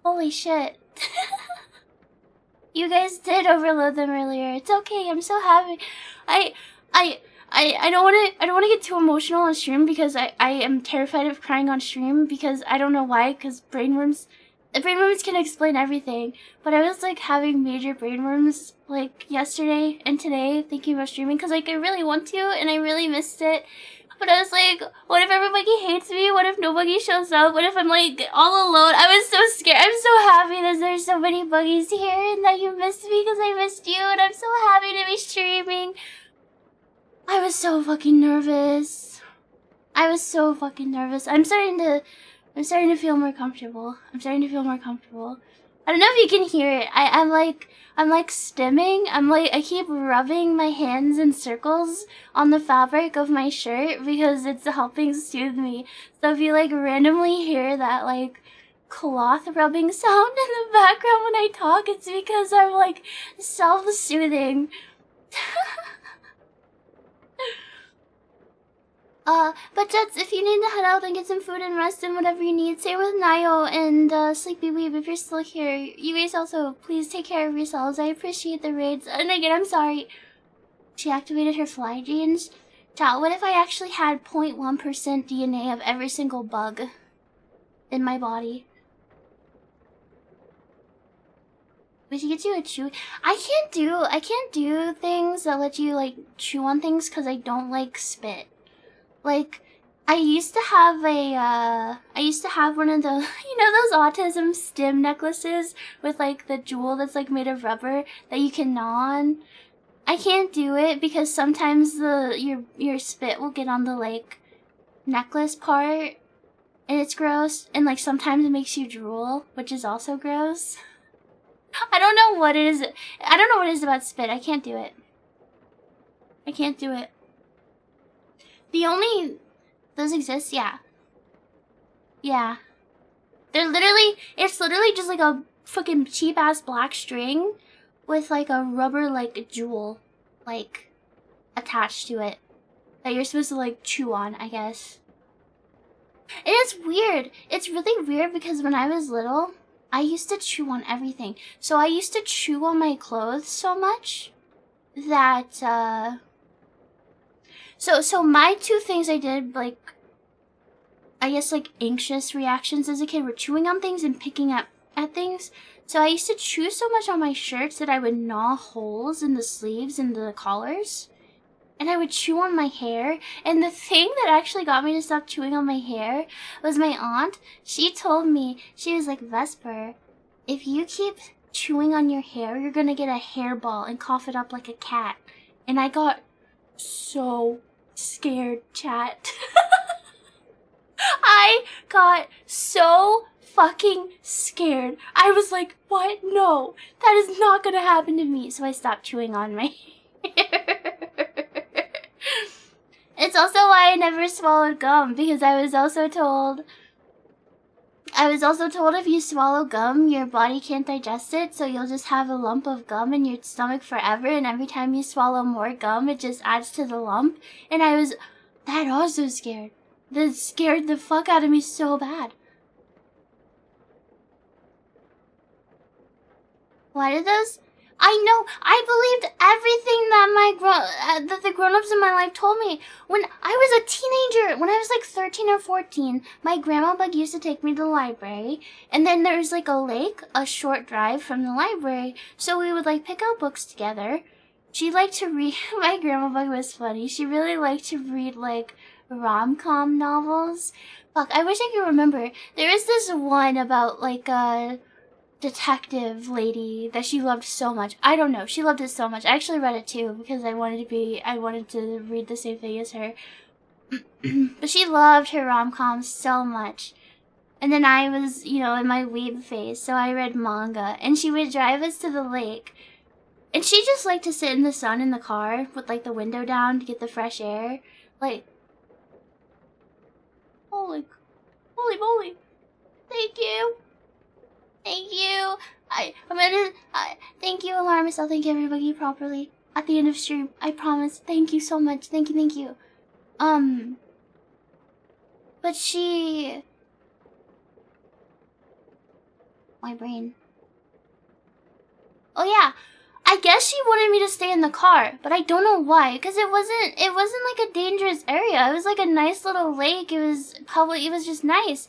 Holy shit. You guys did overload them earlier. It's okay. I'm so happy. I don't want to get too emotional on stream because I am terrified of crying on stream because I don't know why, because brainworms can explain everything. But I was like having major brainworms like yesterday and today thinking about streaming because like I really want to and I really missed it. But I was like, what if everybody hates me? What if nobody shows up? What if I'm like all alone? I was so scared. I'm so happy that there's so many buggies here and that you missed me because I missed you and I'm so happy to be streaming. I was so fucking nervous. I'm starting to feel more comfortable. I don't know if you can hear it. I'm like stimming. I keep rubbing my hands in circles on the fabric of my shirt because it's helping soothe me. So if you like randomly hear that like cloth rubbing sound in the background when I talk, it's because I'm like self-soothing. But Jets, if you need to head out and get some food and rest and whatever you need, stay with Nio and Sleepy Weeb if you're still here. You guys also, please take care of yourselves. I appreciate the raids. And again, I'm sorry. She activated her fly genes. Chat, what if I actually had 0.1% DNA of every single bug in my body? We should get you a chew. I can't do things that let you like chew on things because I don't like spit. Like, I used to have one of those, you know, those autism stim necklaces with like the jewel that's like made of rubber that you can gnaw on. I can't do it because sometimes your spit will get on the like necklace part and it's gross, and like sometimes it makes you drool, which is also gross. I don't know what it is. I don't know what it is about spit. I can't do it. Those exist, yeah. Yeah. It's literally just like a fucking cheap ass black string with like a rubber like jewel like attached to it that you're supposed to like chew on, I guess. And it's weird. It's really weird because when I was little, I used to chew on everything. So I used to chew on my clothes so much that So my two things I did, like, I guess, like, anxious reactions as a kid were chewing on things and picking up at things. So I used to chew so much on my shirts that I would gnaw holes in the sleeves and the collars. And I would chew on my hair. And the thing that actually got me to stop chewing on my hair was my aunt. She told me, she was like, Vesper, if you keep chewing on your hair, you're gonna get a hairball and cough it up like a cat. And I got so scared, chat. I got so fucking scared. I was like, what? No, that is not gonna happen to me. So I stopped chewing on my hair. It's also why I never swallowed gum, because I was also told if you swallow gum, your body can't digest it, so you'll just have a lump of gum in your stomach forever, and every time you swallow more gum, it just adds to the lump. And that also scared. That scared the fuck out of me so bad. Why did those? I know, I believed everything that the grown-ups in my life told me. When I was a teenager, when I was like 13 or 14, my grandma bug used to take me to the library, and then there was like a lake, a short drive from the library, so we would like pick out books together. She liked to read, my grandma bug was funny, she really liked to read like rom-com novels. Fuck, I wish I could remember. There is this one about like detective lady that she loved so much. I don't know. She loved it so much. I actually read it too because I wanted to read the same thing as her. But she loved her rom-coms so much. And then I was, in my weeb phase, so I read manga. And she would drive us to the lake. And she just liked to sit in the sun in the car with like the window down to get the fresh air. Like, holy moly. Thank you. Thank you. Thank you, Alarmist. I'll thank everybody properly at the end of stream. I promise. Thank you so much. Thank you. But my brain. Oh yeah. I guess she wanted me to stay in the car, but I don't know why, because it wasn't like a dangerous area. It was like a nice little lake. It was just nice.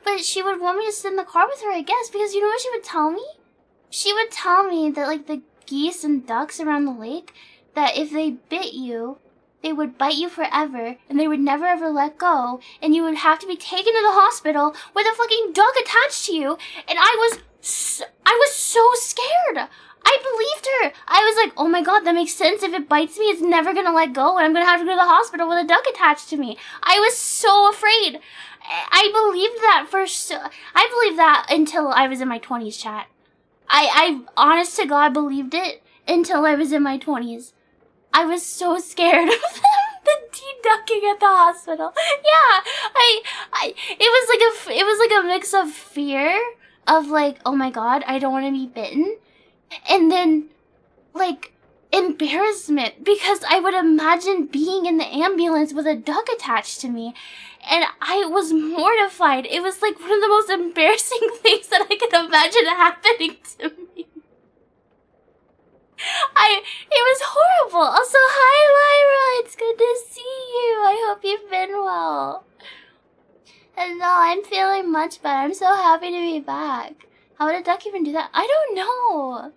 But she would want me to sit in the car with her, I guess, because you know what she would tell me? She would tell me that, like, the geese and ducks around the lake, that if they bit you, they would bite you forever, and they would never ever let go, and you would have to be taken to the hospital with a fucking duck attached to you, and I was so scared. I believed her. I was like, oh my god, that makes sense. If it bites me, it's never gonna let go, and I'm gonna have to go to the hospital with a duck attached to me. I was so afraid. I believed that until I was in my 20s, chat. I honest to God believed it until I was in my 20s. I was so scared of the de-ducking at the hospital. Yeah, it was like a mix of fear of like, oh my god, I don't want to be bitten, and then like embarrassment because I would imagine being in the ambulance with a duck attached to me. And I was mortified. It was like one of the most embarrassing things that I could imagine happening to me. It was horrible. Also, hi Lyra, it's good to see you. I hope you've been well. And no, I'm feeling much better. I'm so happy to be back. How would a duck even do that? I don't know.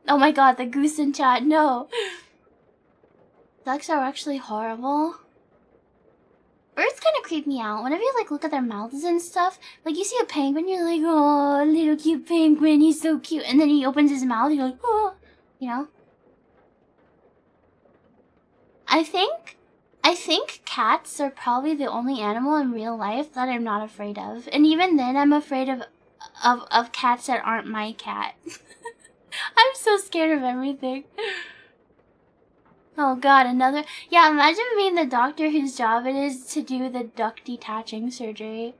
Oh my god, the goose in chat, no. Ducks are actually horrible. Birds kind of creep me out. Whenever you like look at their mouths and stuff, like you see a penguin, you're like, oh, little cute penguin, he's so cute. And then he opens his mouth, you're like, oh, you know? I think cats are probably the only animal in real life that I'm not afraid of. And even then, I'm afraid of cats that aren't my cat. I'm so scared of everything. Oh god, another... Yeah, imagine being the doctor whose job it is to do the duck detaching surgery.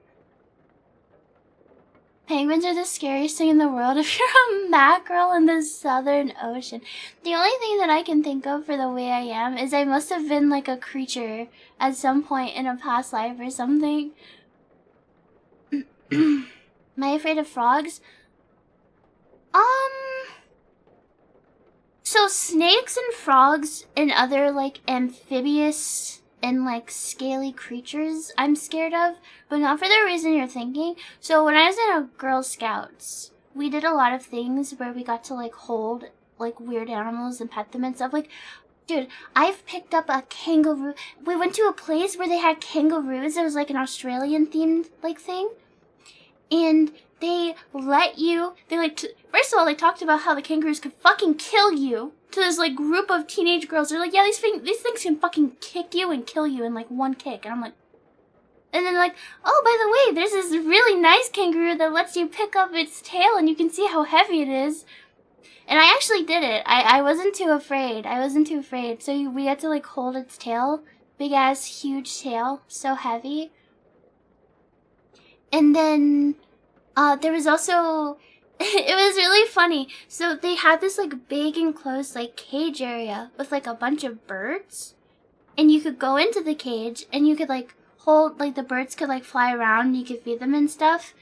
Penguins are the scariest thing in the world if you're a mackerel in the Southern Ocean. The only thing that I can think of for the way I am is I must have been like a creature at some point in a past life or something. Am I afraid of frogs? So snakes and frogs and other like amphibious and like scaly creatures I'm scared of, but not for the reason you're thinking. So when I was in a Girl Scouts, we did a lot of things where we got to like hold like weird animals and pet them and stuff. Like, dude, I've picked up a kangaroo. We went to a place where they had kangaroos. It was like an Australian themed like thing. And they let you, first of all, they talked about how the kangaroos could fucking kill you to this, like, group of teenage girls. They're like, yeah, these things can fucking kick you and kill you in, like, one kick. And I'm like, and then like, oh, by the way, there's this really nice kangaroo that lets you pick up its tail and you can see how heavy it is. And I actually did it. I wasn't too afraid. So we had to, like, hold its tail. Big-ass, huge tail. So heavy. And then, there was also, it was really funny. So they had this, like, big enclosed, like, cage area with, like, a bunch of birds. And you could go into the cage and you could, like, hold, like, the birds could, like, fly around and you could feed them and stuff.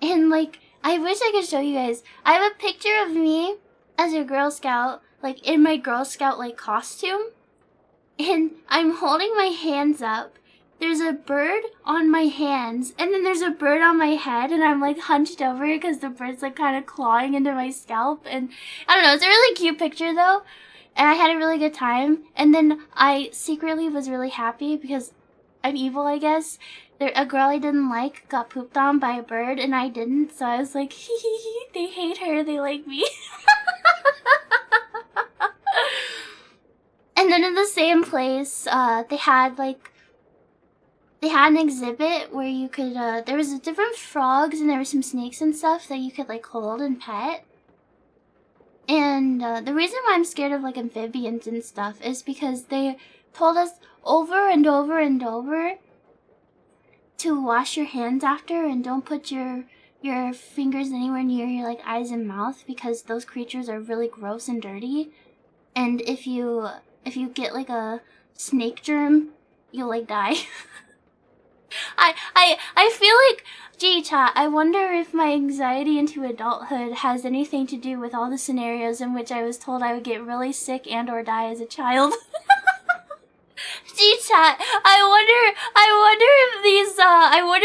And, like, I wish I could show you guys. I have a picture of me as a Girl Scout, like, in my Girl Scout, like, costume. And I'm holding my hands up. There's a bird on my hands, and then there's a bird on my head, and I'm, like, hunched over because the bird's, like, kind of clawing into my scalp, and I don't know, it's a really cute picture, though, and I had a really good time, and then I secretly was really happy because I'm evil, I guess. A girl I didn't like got pooped on by a bird, and I didn't, so I was like, hee hee hee, they hate her, they like me. And then in the same place, they had an exhibit where you could, there was different frogs and there were some snakes and stuff that you could, like, hold and pet. And, the reason why I'm scared of, like, amphibians and stuff is because they told us over and over and over to wash your hands after and don't put your fingers anywhere near your, like, eyes and mouth because those creatures are really gross and dirty. And if you get, like, a snake germ, you'll, like, die. I feel like, gee, chat, I wonder if my anxiety into adulthood has anything to do with all the scenarios in which I was told I would get really sick and or die as a child. Gee, chat, I wonder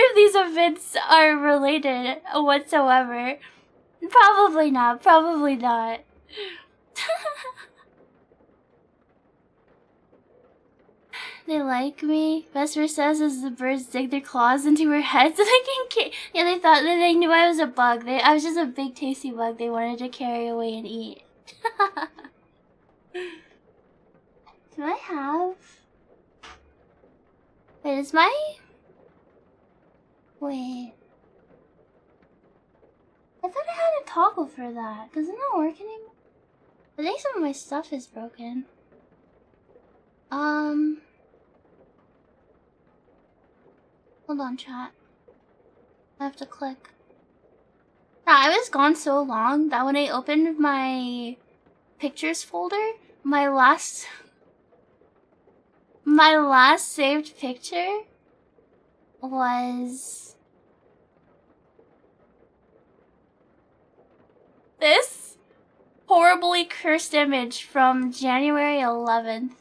if these events are related whatsoever. Probably not. They like me. Vesper says as the birds dig their claws into her head so they can yeah, they thought that they knew I was a bug. I was just a big tasty bug they wanted to carry away and eat. Do I have... Wait, is my... Wait... I thought I had a toggle for that. Does it not work anymore? I think some of my stuff is broken. Hold on, chat. I have to click. Yeah, I was gone so long that when I opened my pictures folder, my last saved picture was this horribly cursed image from January 11th.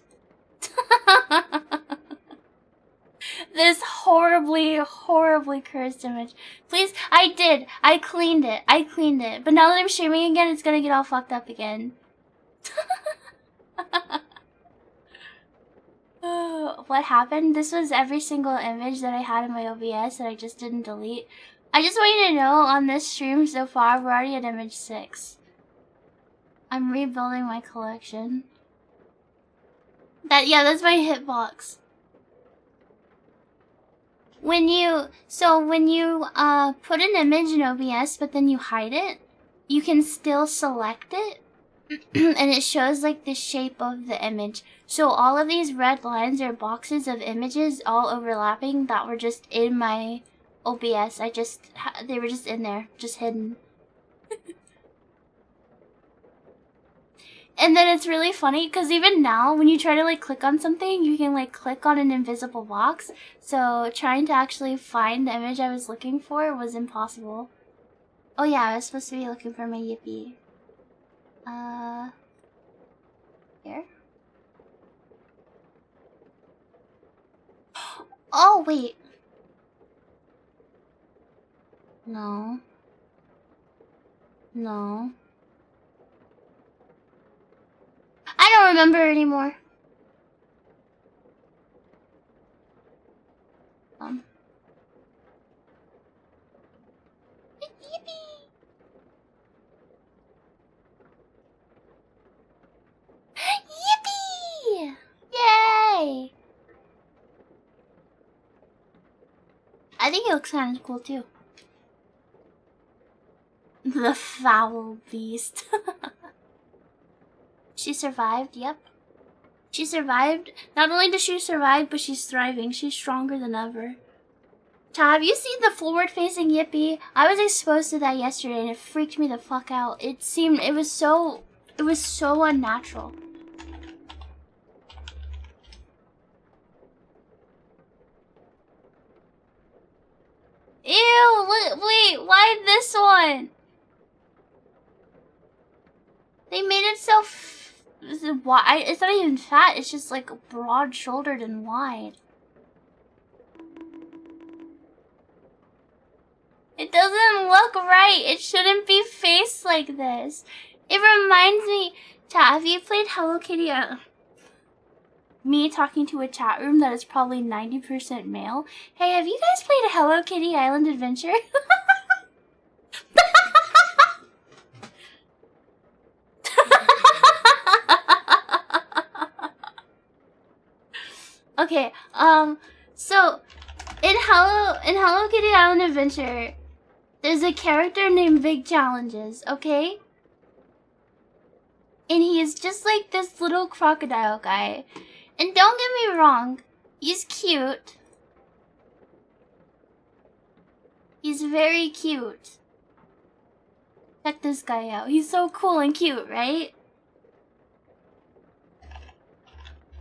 This horribly cursed image. Please, I cleaned it. But now that I'm streaming again, it's gonna get all fucked up again. What happened? This was every single image that I had in my OBS that I just didn't delete. I just want you to know, on this stream so far, we're already at image 6. I'm rebuilding my collection. That's my hitbox. When you put an image in OBS but then you hide it, you can still select it and it shows like the shape of the image. So all of these red lines are boxes of images all overlapping that were just in my OBS. They were just in there, just hidden. And then it's really funny because even now when you try to like click on something, you can like click on an invisible box. So trying to actually find the image I was looking for was impossible. Oh yeah, I was supposed to be looking for my Yippee. Here. Oh, wait. No. No. I don't remember anymore. Yippee! Yippee! Yay! I think it looks kind of cool too. The foul beast. She survived, yep. She survived. Not only does she survive, but she's thriving. She's stronger than ever. Chat, have you seen the forward-facing Yippee? I was exposed to that yesterday and it freaked me the fuck out. It was so unnatural. Ew, wait, why this one? They made it so wide. It's not even fat, it's just like broad-shouldered and wide. It doesn't look right. It shouldn't be faced like this. It reminds me, chat, have you played Hello Kitty? Me talking to a chat room that is probably 90% male. Hey, have you guys played a Hello Kitty Island Adventure? Okay, so in Hello Kitty Island Adventure, there's a character named Big Challenges, okay? And he is just like this little crocodile guy. And don't get me wrong, he's cute. He's very cute. Check this guy out. He's so cool and cute, right?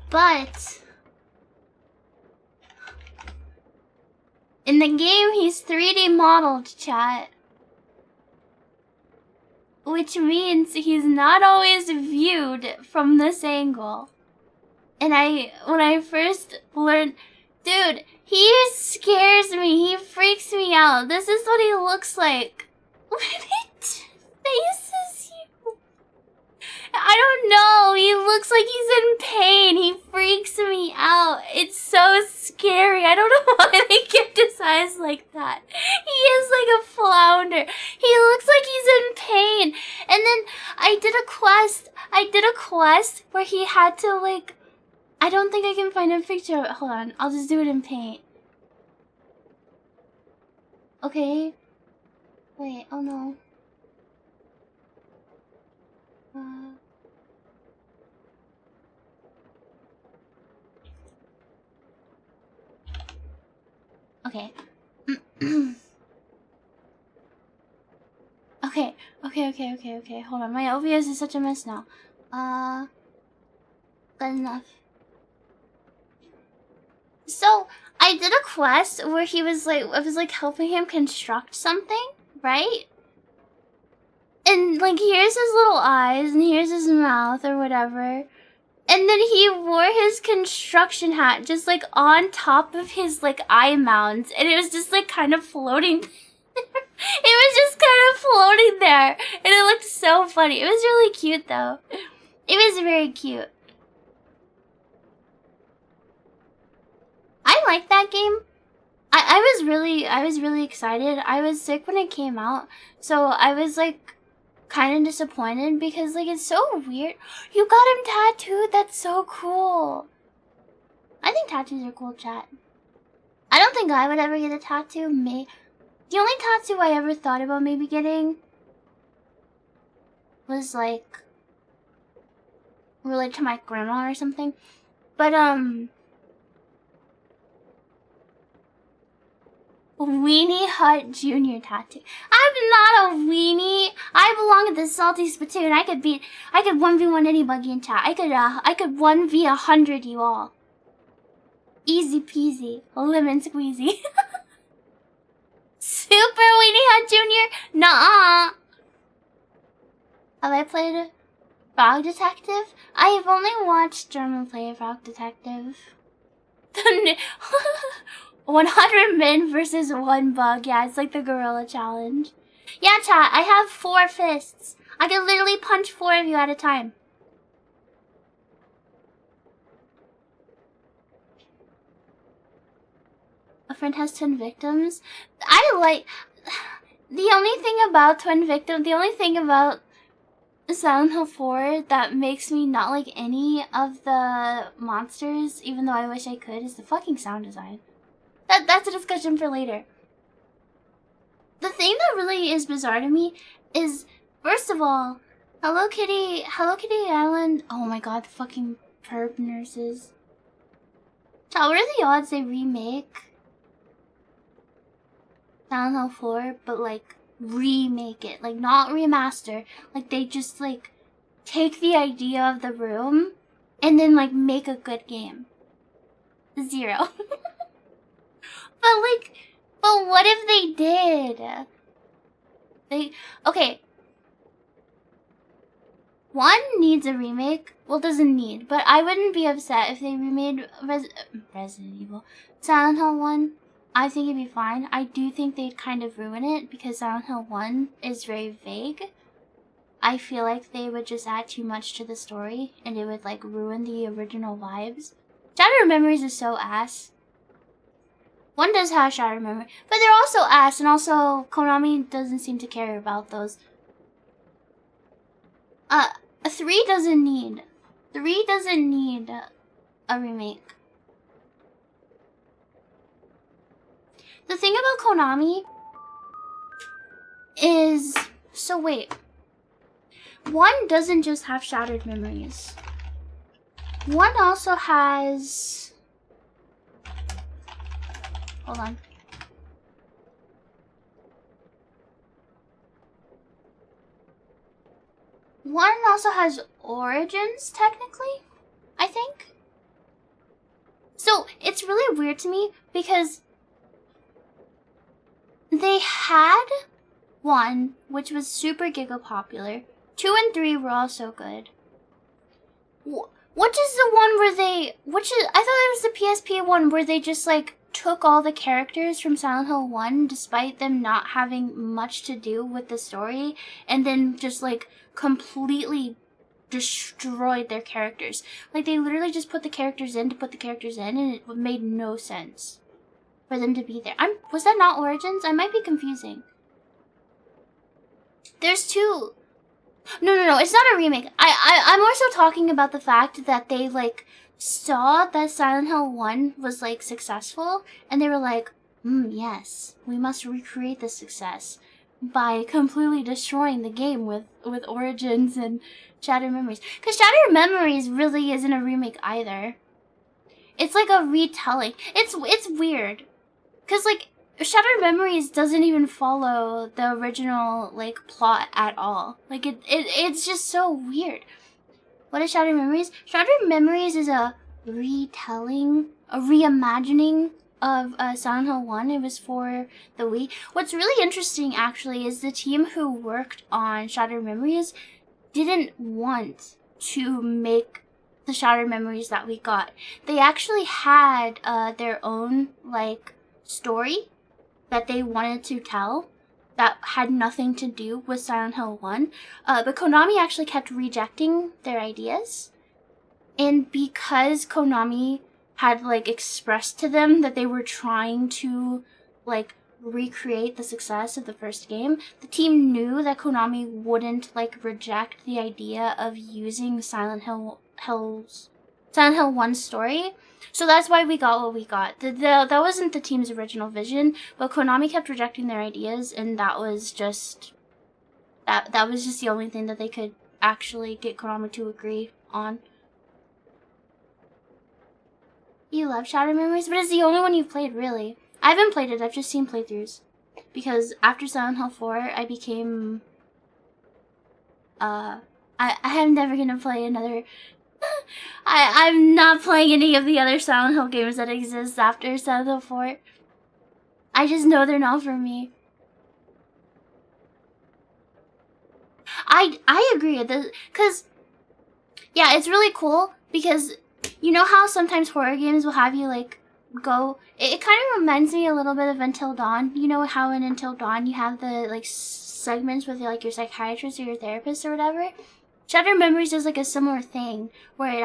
But in the game, he's 3D modeled, chat. Which means he's not always viewed from this angle. And when I first learned, dude, he scares me. He freaks me out. This is what he looks like when it faces you. I don't know. He looks like he's in pain. He freaks me out. It's so scary. I don't know why they kept his eyes like that. He is like a flounder. He looks like he's in pain. And then I did a quest where he had to like, I don't think I can find a picture of it. Hold on. I'll just do it in paint. Okay. Wait. Oh no. Okay. Okay. Hold on. My OBS is such a mess now. Good enough. So, I did a quest where I was like helping him construct something, right? And like here's his little eyes and here's his mouth or whatever. And then he wore his construction hat just like on top of his like eye mounds, and it was just like kind of floating. It was just kind of floating there, and it looked so funny. It was really cute though. It was very cute. I like that game. I was really excited. I was sick when it came out, so I was like kind of disappointed because like it's so weird. You got him tattooed. That's so cool. I think tattoos are cool, chat. I don't think I would ever get a tattoo. The only tattoo I ever thought about maybe getting was like related to my grandma or something. But Weenie Hut Jr. tattoo. I'm not a weenie. I belong at the Salty Spittoon. I could 1v1 anybody in chat. I could 1v100 you all. Easy peasy. Lemon squeezy. Super Weenie Hut Jr.? Nuh-uh. Have I played it? Frog Detective? I have only watched German play Frog Detective. 100 men versus 1 bug. Yeah, it's like the gorilla challenge. Yeah, chat, I have 4 fists. I can literally punch 4 of you at a time. A friend has twin victims. I like... The only thing about twin victim, the only thing about Silent Hill 4 that makes me not like any of the monsters, even though I wish I could, is the fucking sound design. That's a discussion for later. The thing that really is bizarre to me is, first of all, Hello Kitty Island. Oh my god, the fucking perp nurses. What are the odds they remake Silent Hill 4, but like remake it, like not remaster, like they just like take the idea of the room and then like make a good game? 0. But what if they did? Okay. 1 needs a remake. Well, doesn't need, but I wouldn't be upset if they remade Resident Evil. Silent Hill 1, I think it'd be fine. I do think they'd kind of ruin it because Silent Hill 1 is very vague. I feel like they would just add too much to the story and it would like ruin the original vibes. Shattered Memories is so ass. 1 does have Shattered Memory, but they're also ass, and also Konami doesn't seem to care about those. 3 doesn't need. 3 doesn't need a remake. The thing about Konami is... So wait. 1 doesn't just have Shattered Memories. 1 also has... Hold on. One also has Origins, technically, I think. So, it's really weird to me because they had 1, which was super giga popular. 2 and 3 were also good. Which is the one where they... I thought it was the PSP one where they just, like, took all the characters from Silent Hill 1 despite them not having much to do with the story and then just, like, completely destroyed their characters. Like, they literally just put the characters in to put the characters in and it made no sense for them to be there. Was that not Origins? I might be confusing. There's 2... No, it's not a remake. I'm also talking about the fact that they, like, saw that Silent Hill 1 was, like, successful, and they were like, yes, we must recreate this success by completely destroying the game with Origins and Shattered Memories. Because Shattered Memories really isn't a remake either. It's like a retelling. It's weird. Because, like, Shattered Memories doesn't even follow the original, like, plot at all. Like, it's just so weird. What is Shattered Memories? Shattered Memories is a retelling, a reimagining of Silent Hill 1. It was for the Wii. What's really interesting, actually, is the team who worked on Shattered Memories didn't want to make the Shattered Memories that we got. They actually had their own, like, story that they wanted to tell that had nothing to do with Silent Hill 1. But Konami actually kept rejecting their ideas. And because Konami had, like, expressed to them that they were trying to, like, recreate the success of the first game, the team knew that Konami wouldn't, like, reject the idea of using Silent Hill 1's story. So that's why we got what we got. That wasn't the team's original vision, but Konami kept rejecting their ideas, and that was just the only thing that they could actually get Konami to agree on. You love Shattered Memories, but it's the only one you've played, really. I haven't played it, I've just seen playthroughs. Because after Silent Hill 4, I became... I am never gonna play another... I'm not playing any of the other Silent Hill games that exist after Silent Hill 4. I just know they're not for me. I agree, because Yeah, it's really cool because you know how sometimes horror games will have you like go. It kind of reminds me a little bit of Until Dawn. You know how in Until Dawn you have the like segments with like your psychiatrist or your therapist or whatever. Shattered Memories is like a similar thing where it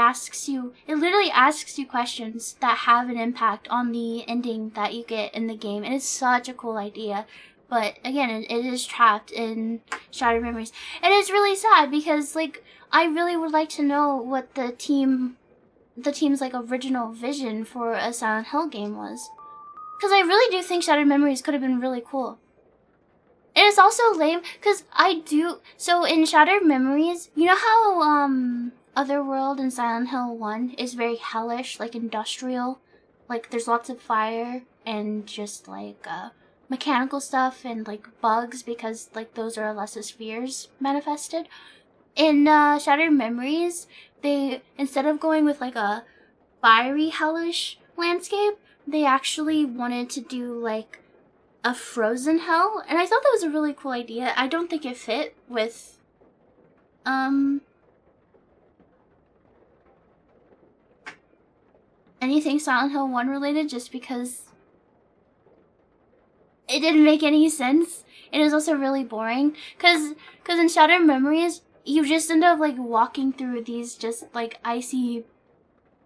literally asks you questions that have an impact on the ending that you get in the game, and it's such a cool idea. But again, it is trapped in Shattered Memories, and it's really sad because like I really would like to know what the team's like original vision for a Silent Hill game was, because I really do think Shattered Memories could have been really cool. And it's also lame, because so in Shattered Memories, you know how, Otherworld in Silent Hill 1 is very hellish, like industrial? Like, there's lots of fire, and just, like, mechanical stuff, and, like, bugs, because, like, those are Alessa's fears manifested. In, Shattered Memories, instead of going with, like, a fiery, hellish landscape, they actually wanted to do, like, a frozen hell, and I thought that was a really cool idea. I don't think it fit with anything Silent Hill 1 related, just because it didn't make any sense. It was also really boring because in Shattered Memories you just end up like walking through these just like icy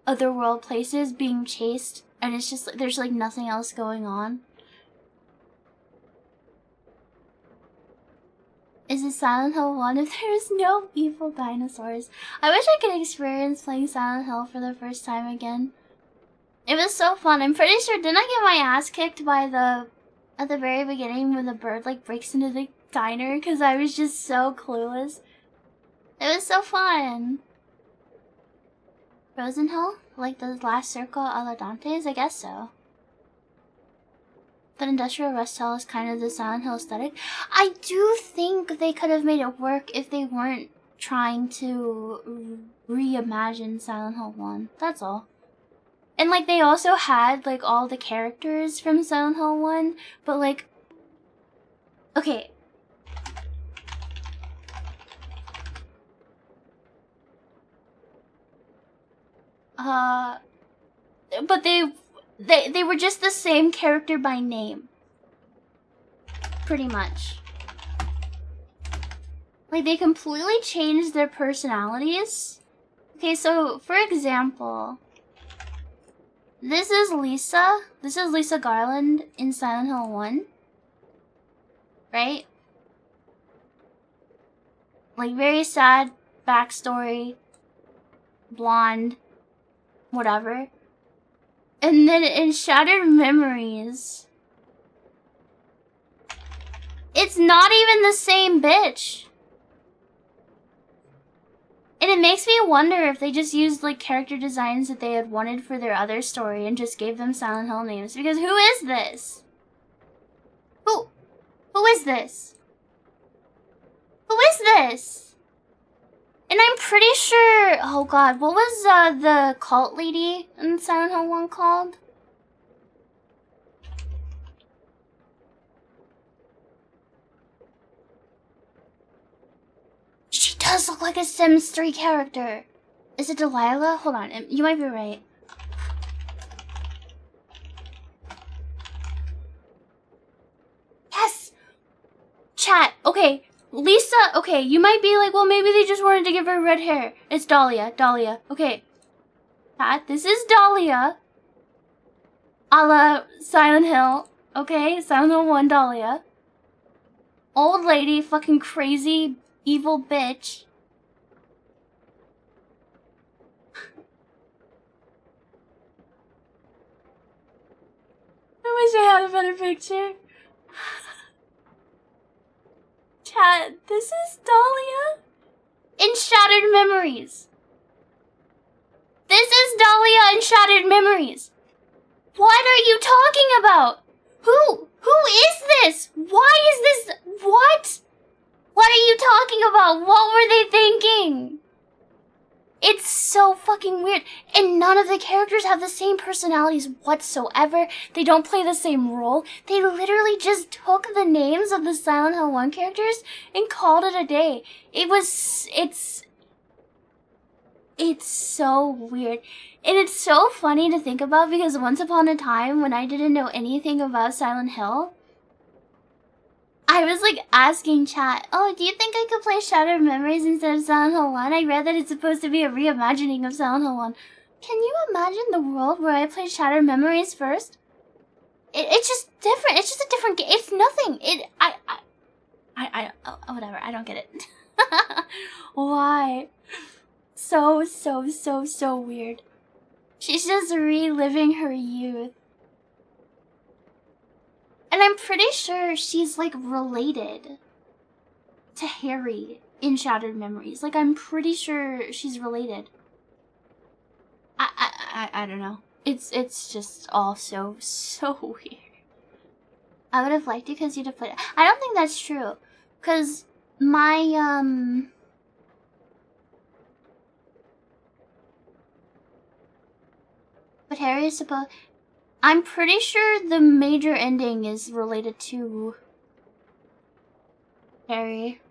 otherworld places being chased, and it's just like there's like nothing else going on. Is it Silent Hill 1 if there's no evil dinosaurs? I wish I could experience playing Silent Hill for the first time again. It was so fun. I'm pretty sure, didn't I get my ass kicked by at the very beginning when the bird like breaks into the diner because I was just so clueless. It was so fun. Frozen Hill? Like the last circle a la Dante's? I guess so. But Industrial Rust Hell is kind of the Silent Hill aesthetic. I do think they could have made it work if they weren't trying to reimagine Silent Hill 1. That's all. And like they also had like all the characters from Silent Hill 1, but like, okay. But they were just the same character by name. Pretty much. Like, they completely changed their personalities. Okay, so, for example, this is Lisa. This is Lisa Garland in Silent Hill 1. Right? Like, very sad backstory. Blonde. Whatever. And then in Shattered Memories, it's not even the same bitch. And it makes me wonder if they just used like character designs that they had wanted for their other story and just gave them Silent Hill names. Because who is this? Who is this? Who is this? And I'm pretty sure, oh god, what was the cult lady in Silent Hill 1 called? She does look like a Sims 3 character. Is it Delilah? Hold on, you might be right. Yes! Chat, okay. Lisa, okay, you might be like, well, maybe they just wanted to give her red hair. It's Dahlia, okay. Pat, this is Dahlia. A la Silent Hill, okay? Silent Hill 1 Dahlia. Old lady, fucking crazy, evil bitch. I wish I had a better picture. Chat, this is Dahlia in Shattered Memories. This is Dahlia in Shattered Memories. What are you talking about? Who is this? Why is this? What? What are you talking about? What were they thinking? It's so fucking weird. And none of the characters have the same personalities whatsoever. They don't play the same role. They literally just took the names of the Silent Hill 1 characters and called it a day. It's It's so weird. And it's so funny to think about because once upon a time when I didn't know anything about Silent Hill, I was like asking chat, oh, do you think I could play Shattered Memories instead of Silent Hill 1? I read that it's supposed to be a reimagining of Silent Hill 1. Can you imagine the world where I played Shattered Memories first? It's just different. It's just a different game. It's nothing. Whatever. I don't get it. Why? So weird. She's just reliving her youth. And I'm pretty sure she's like related to Harry in Shattered Memories. Like I'm pretty sure she's related. I don't know. It's just all so weird. I would have liked it because you'd have played it. I don't think that's true. Cause my but Harry is supposed. I'm pretty sure the major ending is related to Harry.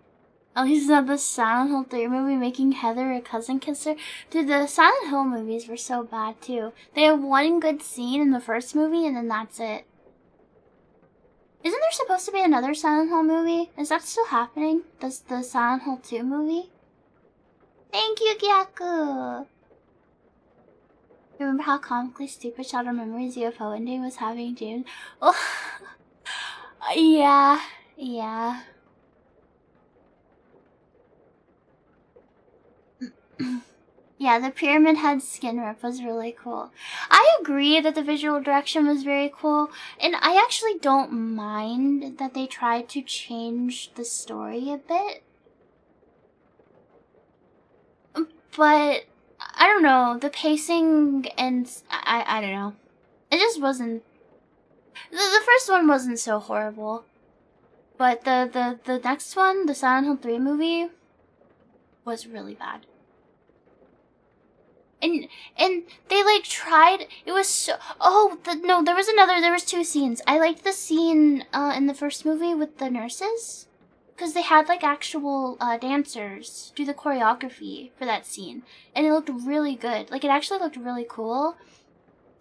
At least not the Silent Hill 3 movie making Heather a cousin kisser. Dude, the Silent Hill movies were so bad too. They have one good scene in the first movie and then that's it. Isn't there supposed to be another Silent Hill movie? Is that still happening? Does the Silent Hill 2 movie? Thank you, Gyaku! Remember how comically stupid Shattered Memories UFO ending was having James? Oh, yeah. Yeah, the Pyramid Head skin rip was really cool. I agree that the visual direction was very cool, and I actually don't mind that they tried to change the story a bit. But I don't know, the pacing and I don't know. It just wasn't. The first one wasn't so horrible, but the next one, the Silent Hill 3 movie, was really bad. And they like tried. It was so. Oh no, there was two scenes. I liked the scene in the first movie with the nurses, because they had like actual dancers do the choreography for that scene, and it looked really good. Like it actually looked really cool.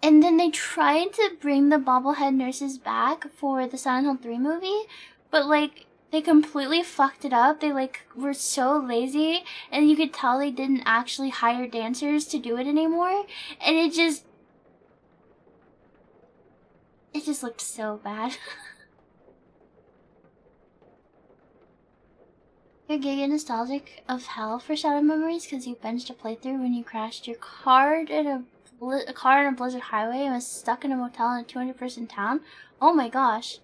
And then they tried to bring the bobblehead nurses back for the Silent Hill 3 movie, but like they completely fucked it up. They like were so lazy, and you could tell they didn't actually hire dancers to do it anymore, and it just looked so bad. You're giga nostalgic of hell for Shadow Memories because you benched a playthrough when you crashed your car in a blizzard highway and was stuck in a motel in a 200-person town. Oh my gosh.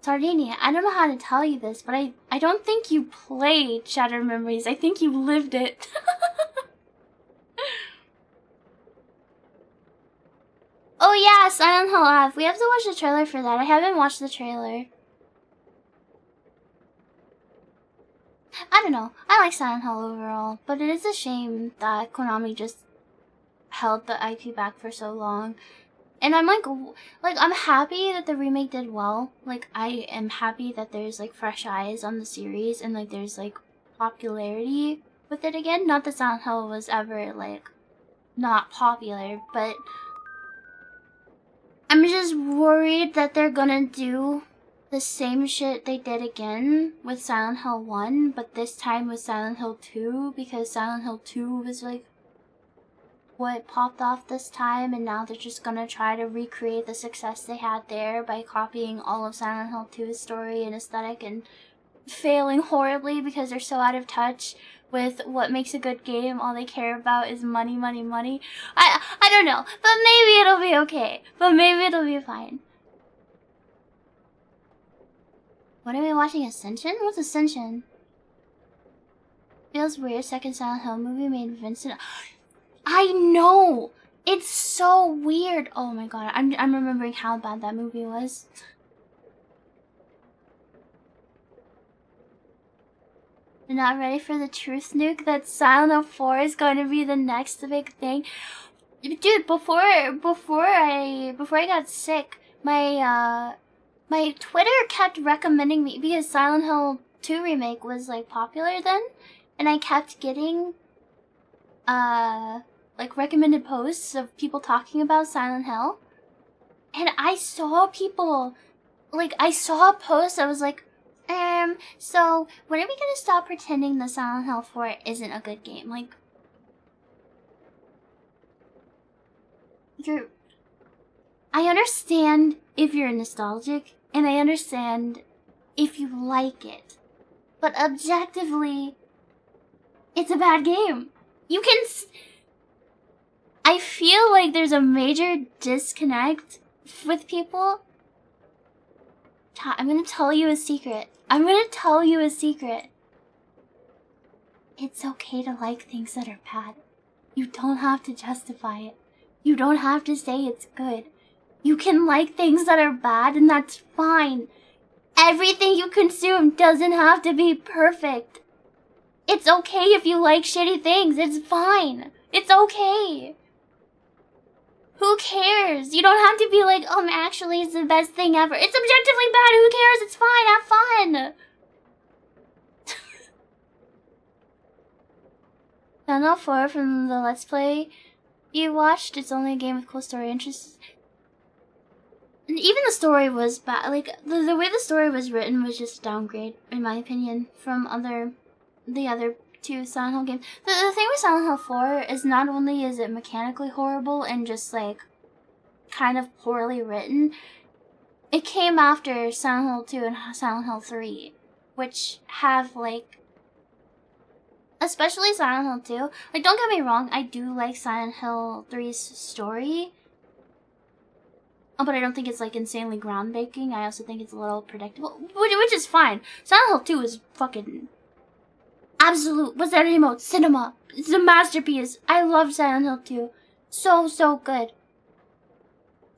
Sardinia, I don't know how to tell you this, but I don't think you played Shattered Memories. I think you lived it. Oh yeah, Silent Hill F. We have to watch the trailer for that. I haven't watched the trailer. I don't know. I like Silent Hill overall, but it is a shame that Konami just held the IP back for so long. And I'm like I'm happy that the remake did well. Like, I am happy that there's, like, fresh eyes on the series and, like, there's, like, popularity with it again. Not that Silent Hill was ever, like, not popular, but I'm just worried that they're gonna do the same shit they did again with Silent Hill 1, but this time with Silent Hill 2, because Silent Hill 2 was, like, what popped off this time, and now they're just gonna try to recreate the success they had there by copying all of Silent Hill 2's story and aesthetic and failing horribly because they're so out of touch with what makes a good game. All they care about is money. I don't know, but maybe it'll be okay. But maybe it'll be fine. What are we watching? Ascension? What's Ascension? Feels weird. Second Silent Hill movie made Vincent. I know! It's so weird. Oh my god, I'm remembering how bad that movie was. You're not ready for the truth nuke that Silent Hill 4 is going to be the next big thing. Dude, before I got sick, my Twitter kept recommending me, because Silent Hill 2 remake was like popular then, and I kept getting like recommended posts of people talking about Silent Hill. And I saw people, like, I saw a post that was like, so when are we gonna stop pretending that Silent Hill 4 isn't a good game? Like, I understand if you're nostalgic, and I understand if you like it. But objectively, it's a bad game. You can... I feel like there's a major disconnect with people. I'm gonna tell you a secret. It's okay to like things that are bad. You don't have to justify it. You don't have to say it's good. You can like things that are bad, and that's fine. Everything you consume doesn't have to be perfect. It's okay if you like shitty things. It's fine. It's okay. Who cares? You don't have to be like, actually, it's the best thing ever. It's objectively bad. Who cares? It's fine. Have fun. Final 4 from the Let's Play you watched. It's only a game with cool story interests. And even the story was bad. Like, the way the story was written was just a downgrade, in my opinion, from the other two Silent Hill games. The thing with Silent Hill 4 is not only is it mechanically horrible and just, like, kind of poorly written, it came after Silent Hill 2 and Silent Hill 3, which have, like, especially Silent Hill 2. Like, don't get me wrong, I do like Silent Hill 3's story. But I don't think it's, like, insanely groundbreaking. I also think it's a little predictable, which is fine. Silent Hill 2 is fucking absolute, what's that emote? Cinema. It's a masterpiece. I love Silent Hill 2. So good.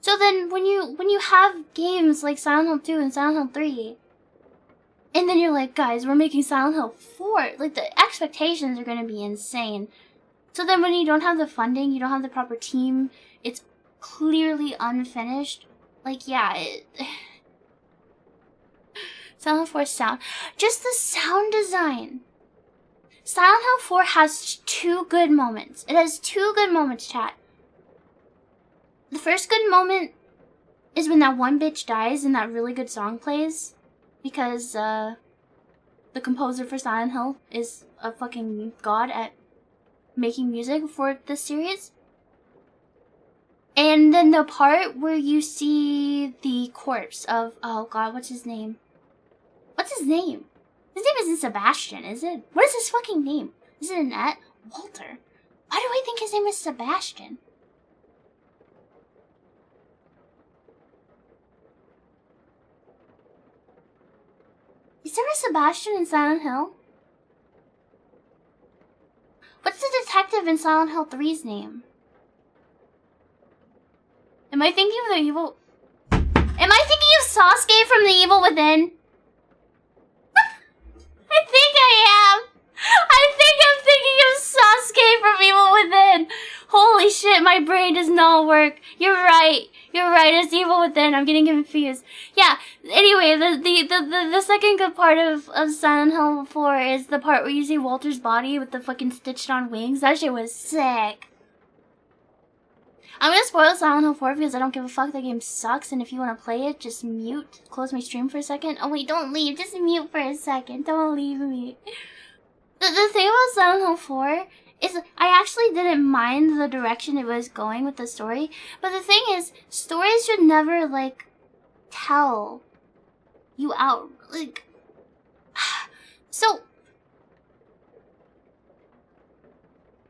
So then, when you have games like Silent Hill 2 and Silent Hill 3, and then you're like, guys, we're making Silent Hill 4, like, the expectations are gonna be insane. So then when you don't have the funding, you don't have the proper team, it's clearly unfinished. Like, yeah, Silent Hill 4 sound. Just the sound design. Silent Hill 4 has 2 good moments. It has 2 good moments, chat. The first good moment is when that one bitch dies and that really good song plays. Because, the composer for Silent Hill is a fucking god at making music for this series. And then the part where you see the corpse of, oh god, what's his name? What's his name? His name isn't Sebastian, is it? What is his fucking name? Is it Annette? Walter? Why do I think his name is Sebastian? Is there a Sebastian in Silent Hill? What's the detective in Silent Hill 3's name? Am I thinking of the evil... Am I thinking of Sasuke from The Evil Within? I think I am! I think I'm thinking of Sasuke from Evil Within! Holy shit, my brain does not work. You're right, it's Evil Within. I'm getting confused. Yeah, anyway, the second good part of Silent Hill 4 is the part where you see Walter's body with the fucking stitched on wings. That shit was sick. I'm gonna spoil Silent Hill 4 because I don't give a fuck. That game sucks, and if you want to play it, just mute. Close my stream for a second. Oh wait, don't leave. Just mute for a second. Don't leave me. The thing about Silent Hill 4 is I actually didn't mind the direction it was going with the story. But the thing is, stories should never, like, tell you out. Like, so...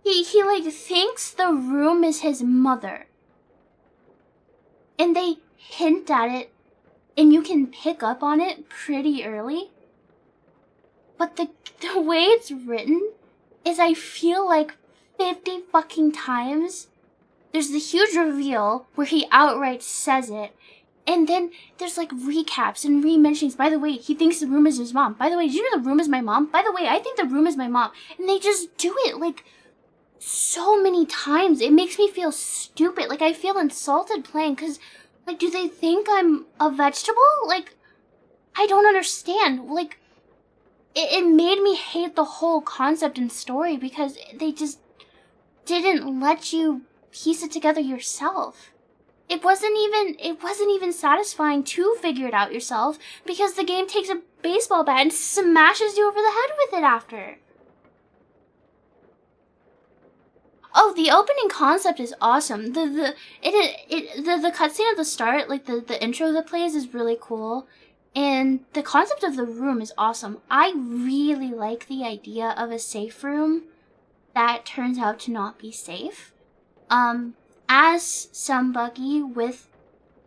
He like thinks the room is his mother. And they hint at it, and you can pick up on it pretty early. But the way it's written is I feel like 50 fucking times there's the huge reveal where he outright says it. And then there's like recaps and re-mentionings. By the way, he thinks the room is his mom. By the way, did you know the room is my mom? By the way, I think the room is my mom. And they just do it like so many times. It makes me feel stupid. Like, I feel insulted playing because, like, do they think I'm a vegetable? Like, I don't understand. Like, it made me hate the whole concept and story because they just... didn't let you piece it together yourself. It wasn't even satisfying to figure it out yourself, because the game takes a baseball bat and smashes you over the head with it after. Oh, the opening concept is awesome. The cutscene at the start, like the intro that plays, is really cool. And the concept of the room is awesome. I really like the idea of a safe room that turns out to not be safe. As somebody with,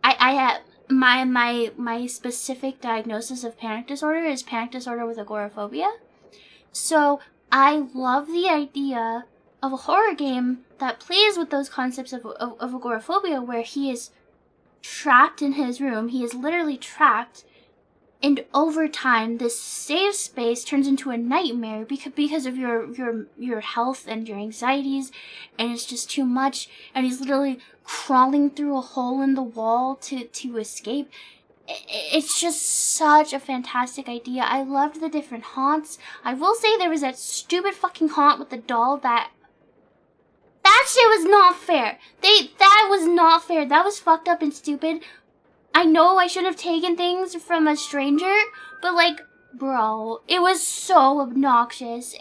I have my specific diagnosis of panic disorder is panic disorder with agoraphobia. So I love the idea of a horror game that plays with those concepts of agoraphobia, where he is trapped in his room. He is literally trapped, and over time, this safe space turns into a nightmare because of your health and your anxieties, and it's just too much. And he's literally crawling through a hole in the wall to escape. It's just such a fantastic idea. I loved the different haunts. I will say there was that stupid fucking haunt with the doll that shit was not fair. That was not fair. That was fucked up and stupid. I know I shouldn't have taken things from a stranger, but like, bro, it was so obnoxious.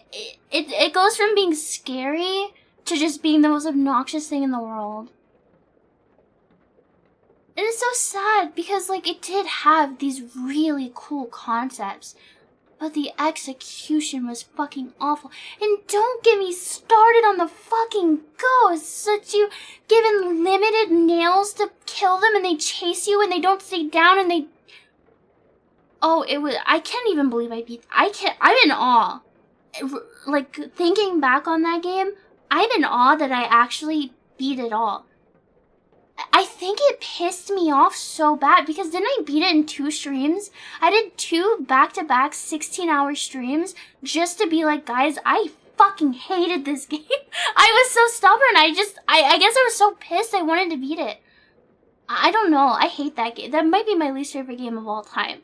It goes from being scary to just being the most obnoxious thing in the world. And it's so sad because, like, it did have these really cool concepts, but the execution was fucking awful. And don't get me started on the fucking ghosts that you given limited nails to kill them, and they chase you and they don't stay down, and they... Oh, I can't even believe I'm in awe. Like, thinking back on that game, I'm in awe that I actually beat it all. I think it pissed me off so bad because didn't I beat it in 2 streams? I did 2 back-to-back 16-hour streams just to be like, guys, I fucking hated this game. I was so stubborn. I guess I was so pissed I wanted to beat it. I don't know. I hate that game. That might be my least favorite game of all time.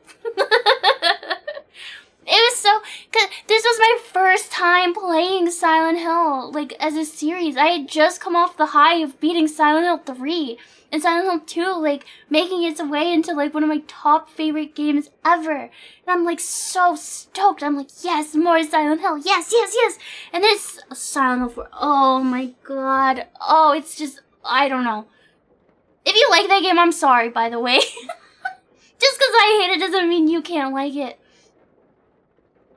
It was so... Cause this was my first time playing Silent Hill, like, as a series. I had just come off the high of beating Silent Hill 3. And Silent Hill 2, like, making its way into, like, one of my top favorite games ever. And I'm, like, so stoked. I'm like, yes, more Silent Hill. Yes, yes, yes. And then it's Silent Hill 4. Oh, my God. Oh, it's just... I don't know. If you like that game, I'm sorry, by the way. Just because I hate it doesn't mean you can't like it.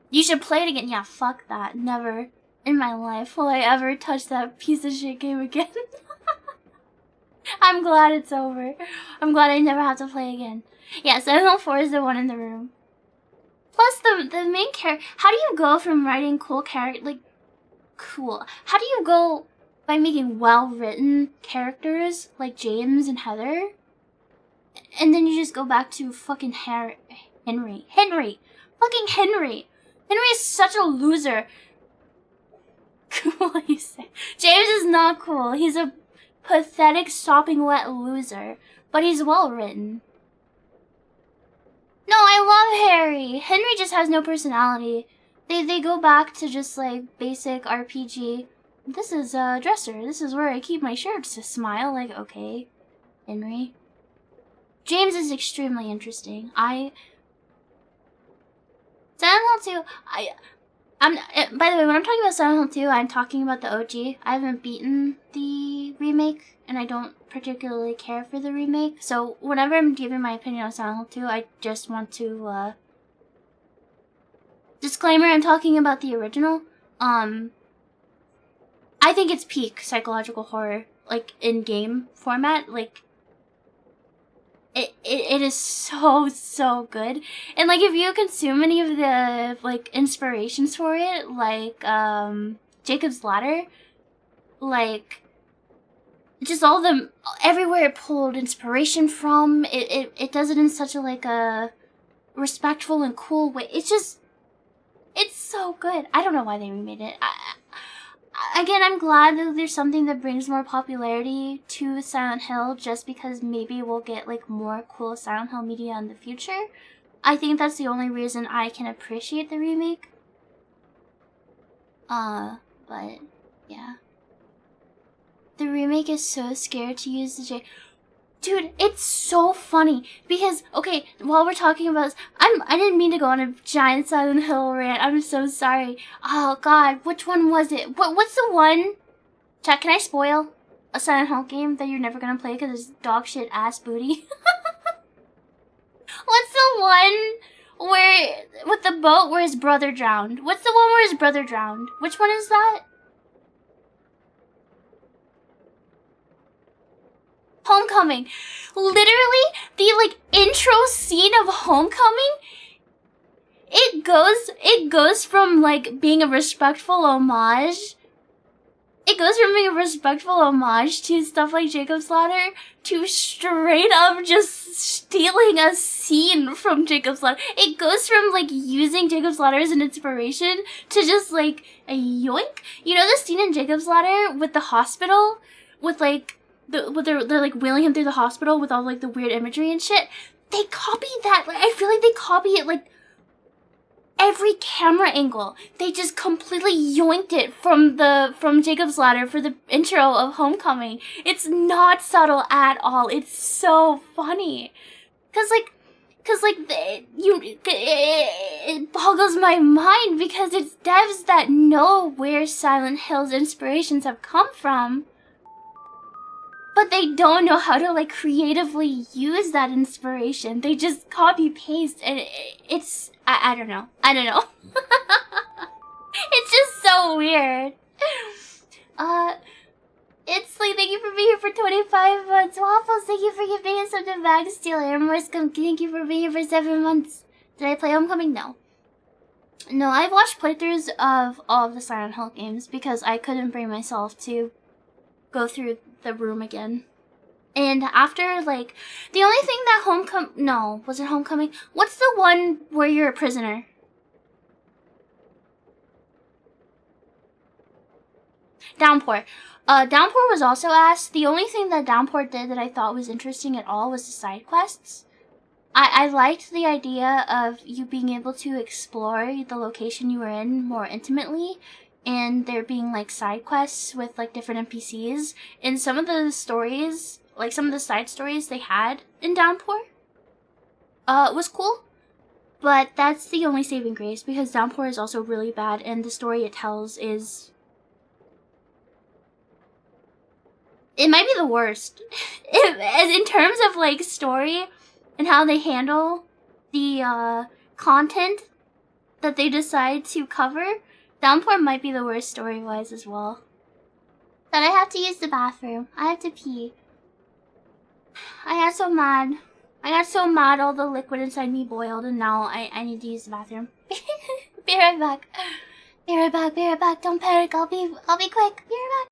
You should play it again. Yeah, fuck that. Never in my life will I ever touch that piece of shit game again. I'm glad it's over. I'm glad I never have to play again. Yeah, Silent Hill 4 is the one in the room. Plus, the main character... How do you go from writing cool character... Like, cool. How do you go by making well-written characters like James and Heather? And then you just go back to fucking Henry. Fucking Henry. Henry is such a loser. What do you say? James is not cool. He's a pathetic, sopping wet loser. But he's well written. No, I love Harry. Henry just has no personality. They go back to just like basic RPG. This is a dresser. This is where I keep my shirts to smile. Like, okay, Henry. James is extremely interesting. Silent Hill 2, by the way, when I'm talking about Silent Hill 2, I'm talking about the OG. I haven't beaten the remake, and I don't particularly care for the remake. So whenever I'm giving my opinion on Silent Hill 2, I just want to, disclaimer, I'm talking about the original. I think it's peak psychological horror, like, in game format, like, It is so good. And like if you consume any of the like inspirations for it, like Jacob's Ladder, like just all them everywhere it pulled inspiration from, it does it in such a like a respectful and cool way. It's so good. I don't know why they remade it. Again, I'm glad that there's something that brings more popularity to Silent Hill just because maybe we'll get like more cool Silent Hill media in the future. I think that's the only reason I can appreciate the remake. But yeah. The remake is so scared to use the J. Dude, it's so funny because, okay, while we're talking about this, I didn't mean to go on a giant Silent Hill rant. I'm so sorry. Oh God, which one was it? What's the one? Chat, can I spoil a Silent Hill game that you're never gonna play because it's dog shit ass booty? What's the one where with the boat where his brother drowned? What's the one where his brother drowned? Which one is that? Homecoming. Literally, the like intro scene of Homecoming, it goes from like being a respectful homage. It goes from being a respectful homage to stuff like Jacob's Ladder to straight up just stealing a scene from Jacob's Ladder. It goes from like using Jacob's Ladder as an inspiration to just like a yoink. You know the scene in Jacob's Ladder with the hospital with like they're like wheeling him through the hospital with all like the weird imagery and shit. They copied that. Like I feel like they copy it like every camera angle. They just completely yoinked it from Jacob's Ladder for the intro of Homecoming. It's not subtle at all. It's so funny. Cause it boggles my mind because it's devs that know where Silent Hill's inspirations have come from. But they don't know how to like creatively use that inspiration. They just copy paste and it's I don't know. I don't know. It's just so weird. It's like thank you for being here for 25 months. Waffles, thank you for giving us something back. Steal Amorous, thank you for being here for 7 months. Did I play Homecoming? No. No, I've watched playthroughs of all of the Silent Hill games because I couldn't bring myself to go through the room again. And after, like, the only thing that was it Homecoming? What's the one where you're a prisoner? Downpour. Downpour was also asked. The only thing that Downpour did that I thought was interesting at all was the side quests. I liked the idea of you being able to explore the location you were in more intimately, and there being like side quests with like different NPCs. And some of the stories, like some of the side stories they had in Downpour, was cool. But that's the only saving grace because Downpour is also really bad, and the story it tells is, it might be the worst. In terms of like story and how they handle the content that they decide to cover, Downpour might be the worst story-wise as well. But I have to use the bathroom. I have to pee. I got so mad. All the liquid inside me boiled, and now I need to use the bathroom. Be right back. Be right back. Don't panic. I'll be quick. Be right back.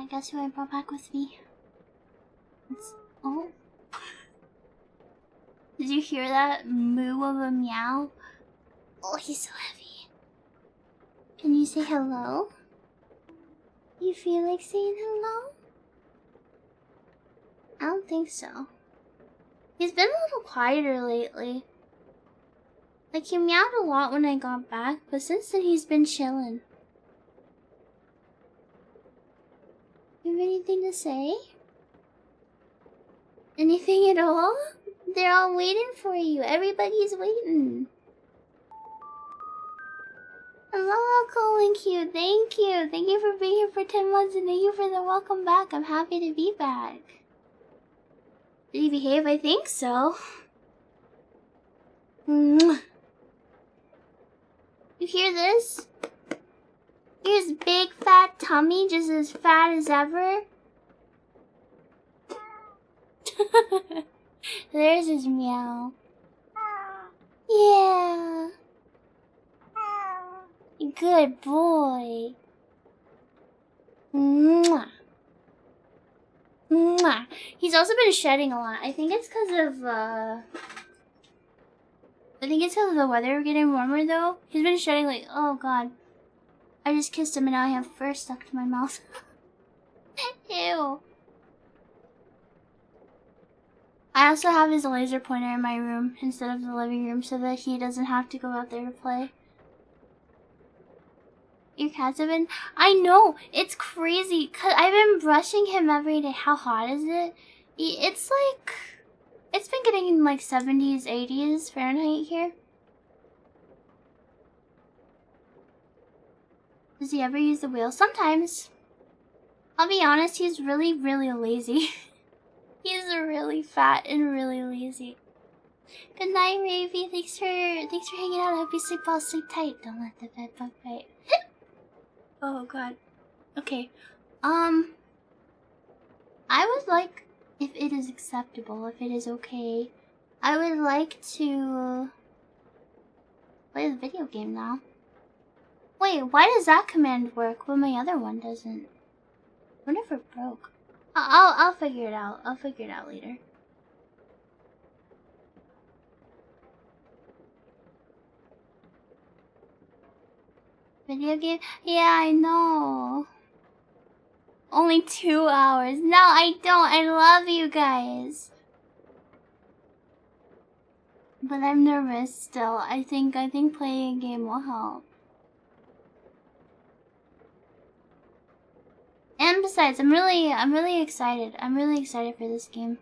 guess who I brought back with me? Oh. Did you hear that moo of a meow? Oh, he's so heavy. Can you say hello? You feel like saying hello? I don't think so. He's been a little quieter lately. Like, he meowed a lot when I got back, but since then he's been chilling. You have anything to say? Anything at all? They're all waiting for you. Everybody's waiting. Hello, calling you. Thank you. Thank you for being here for 10 months and thank you for the welcome back. I'm happy to be back. Did he behave? I think so. Mwah. You hear this? Here's big fat tummy, just as fat as ever. There's his meow. Yeah. Good boy. Mwah. Mwah. He's also been shedding a lot. I think it's because of the weather getting warmer though. He's been shedding like, oh god. I just kissed him and now I have fur stuck to my mouth. Ew. I also have his laser pointer in my room instead of the living room so that he doesn't have to go out there to play. Your cats have been... I know! It's crazy! Cause I've been brushing him every day. How hot is it? It's like... It's been getting in like 70s, 80s Fahrenheit here. Does he ever use the wheel? Sometimes. I'll be honest, he's really, really lazy. He's really fat and really lazy. Good night, Ravy. Thanks for hanging out. I hope you sleep well. Sleep tight. Don't let the bed bug bite. Oh god. Okay. I would like, if it is acceptable, if it is okay, I would like to play the video game now. Wait, why does that command work when my other one doesn't? I wonder if it broke. I'll figure it out. I'll figure it out later. Video game? Yeah, I know. Only 2 hours. No, I don't. I love you guys. But I'm nervous still. I think playing a game will help. And besides, I'm really excited. I'm really excited for this game.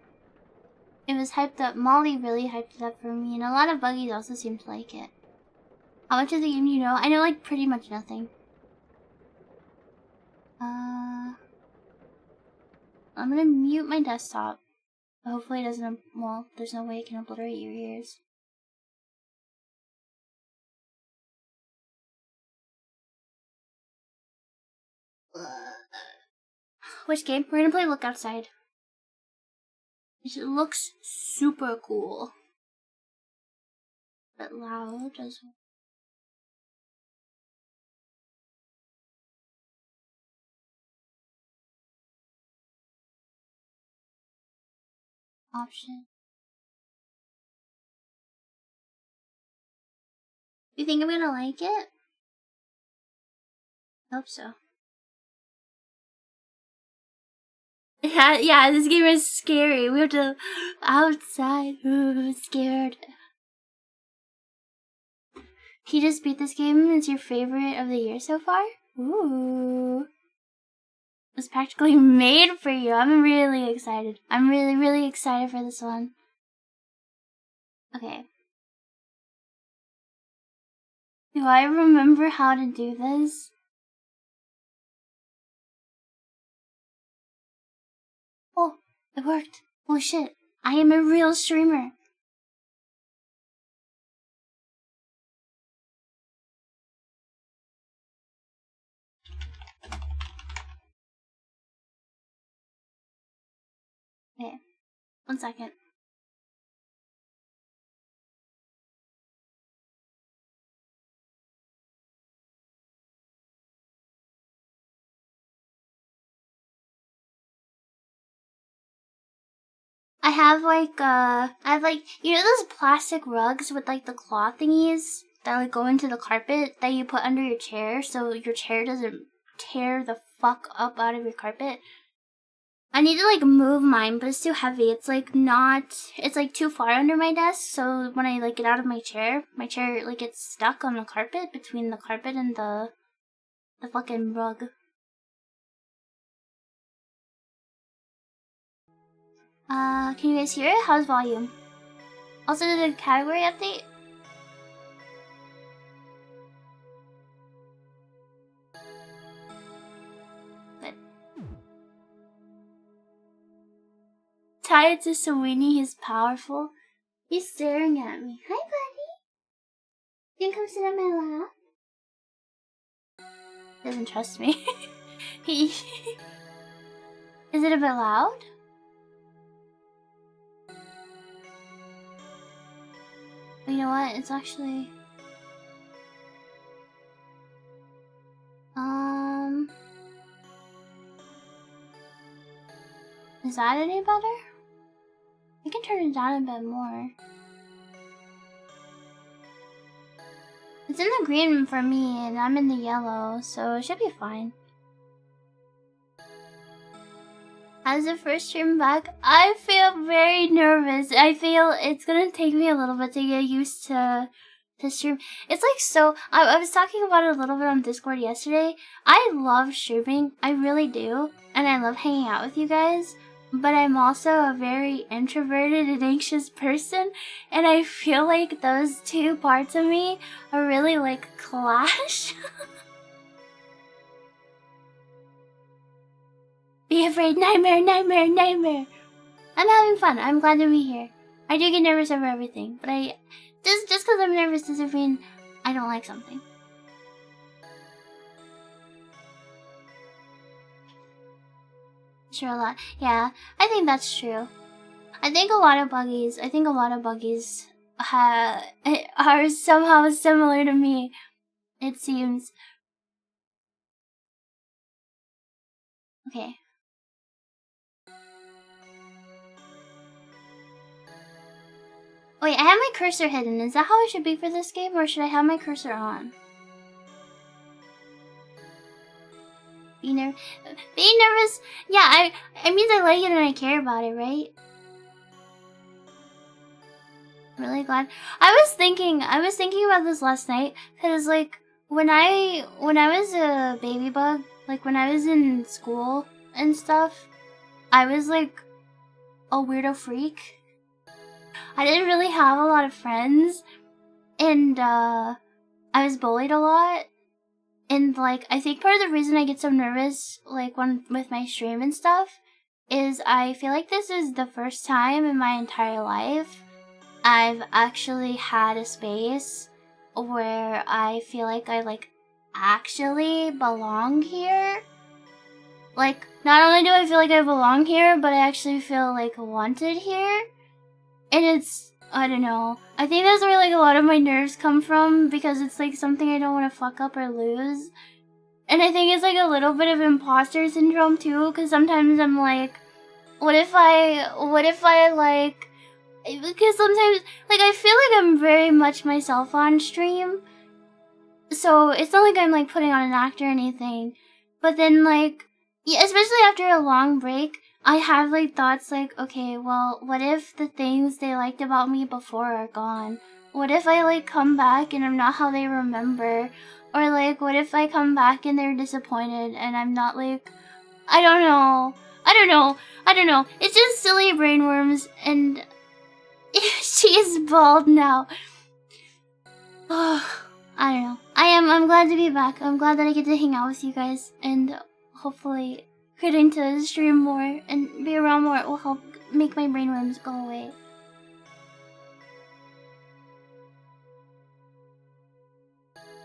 It was hyped up. Molly really hyped it up for me, and a lot of buggies also seem to like it. How much of the game do you know? I know like pretty much nothing. I'm gonna mute my desktop. Hopefully it doesn't, well, there's no way it can obliterate your ears. Which game? We're gonna play Look Outside. It looks super cool. But loud as well. Option. You think I'm gonna like it? I hope so. Yeah, this game is scary. We have to outside. Ooh, scared. He just beat this game. It's your favorite of the year so far? Ooh. It was practically made for you. I'm really excited. I'm really excited for this one. Okay. Do I remember how to do this? Oh, it worked. Oh shit. I am a real streamer. Okay. 1 second. I have like you know those plastic rugs with like the claw thingies that like go into the carpet that you put under your chair so your chair doesn't tear the fuck up out of your carpet. I need to like move mine, but it's too heavy. It's like too far under my desk, so when I like get out of my chair like gets stuck on the carpet between the carpet and the fucking rug. Can you guys hear it? How's volume? Also, did a category update? Good. Tied to Sawini, he's powerful. He's staring at me. Hi, buddy. You can come sit on my lap. Doesn't trust me. Is it a bit loud? You know what? It's actually... Is that any better? I can turn it down a bit more. It's in the green for me, and I'm in the yellow, so it should be fine. How's the first stream back? I feel very nervous. I feel it's gonna take me a little bit to get used to stream. It's like so. I was talking about it a little bit on Discord yesterday. I love streaming. I really do, and I love hanging out with you guys. But I'm also a very introverted and anxious person, and I feel like those two parts of me are really like clash. Be afraid, nightmare, nightmare, nightmare. I'm having fun. I'm glad to be here. I do get nervous over everything, but just because I'm nervous doesn't mean I don't like something. Sure, a lot. Yeah, I think that's true. I think a lot of buggies are somehow similar to me. It seems. Okay. Wait, I have my cursor hidden. Is that how it should be for this game, or should I have my cursor on? Being nervous? Yeah, it means I like it and I care about it, right? Really glad. I was thinking about this last night, cause like when I was a baby bug, like when I was in school and stuff, I was like a weirdo freak. I didn't really have a lot of friends, and I was bullied a lot. And like I think part of the reason I get so nervous like when with my stream and stuff is I feel like this is the first time in my entire life I've actually had a space where I feel like I like actually belong here. Like not only do I feel like I belong here, but I actually feel like wanted here. And it's, I don't know. I think that's where like a lot of my nerves come from because it's like something I don't want to fuck up or lose. And I think it's like a little bit of imposter syndrome too, because sometimes I'm like, what if I like, because sometimes like I feel like I'm very much myself on stream. So it's not like I'm like putting on an act or anything. But then like, yeah, especially after a long break, I have like thoughts like, okay, well, what if the things they liked about me before are gone? What if I like come back and I'm not how they remember? Or like, what if I come back and they're disappointed and I'm not like, I don't know. It's just silly brainworms and she's bald now. Oh, I don't know. I'm glad to be back. I'm glad that I get to hang out with you guys and hopefully getting to stream more and be around more will help make my brainworms go away.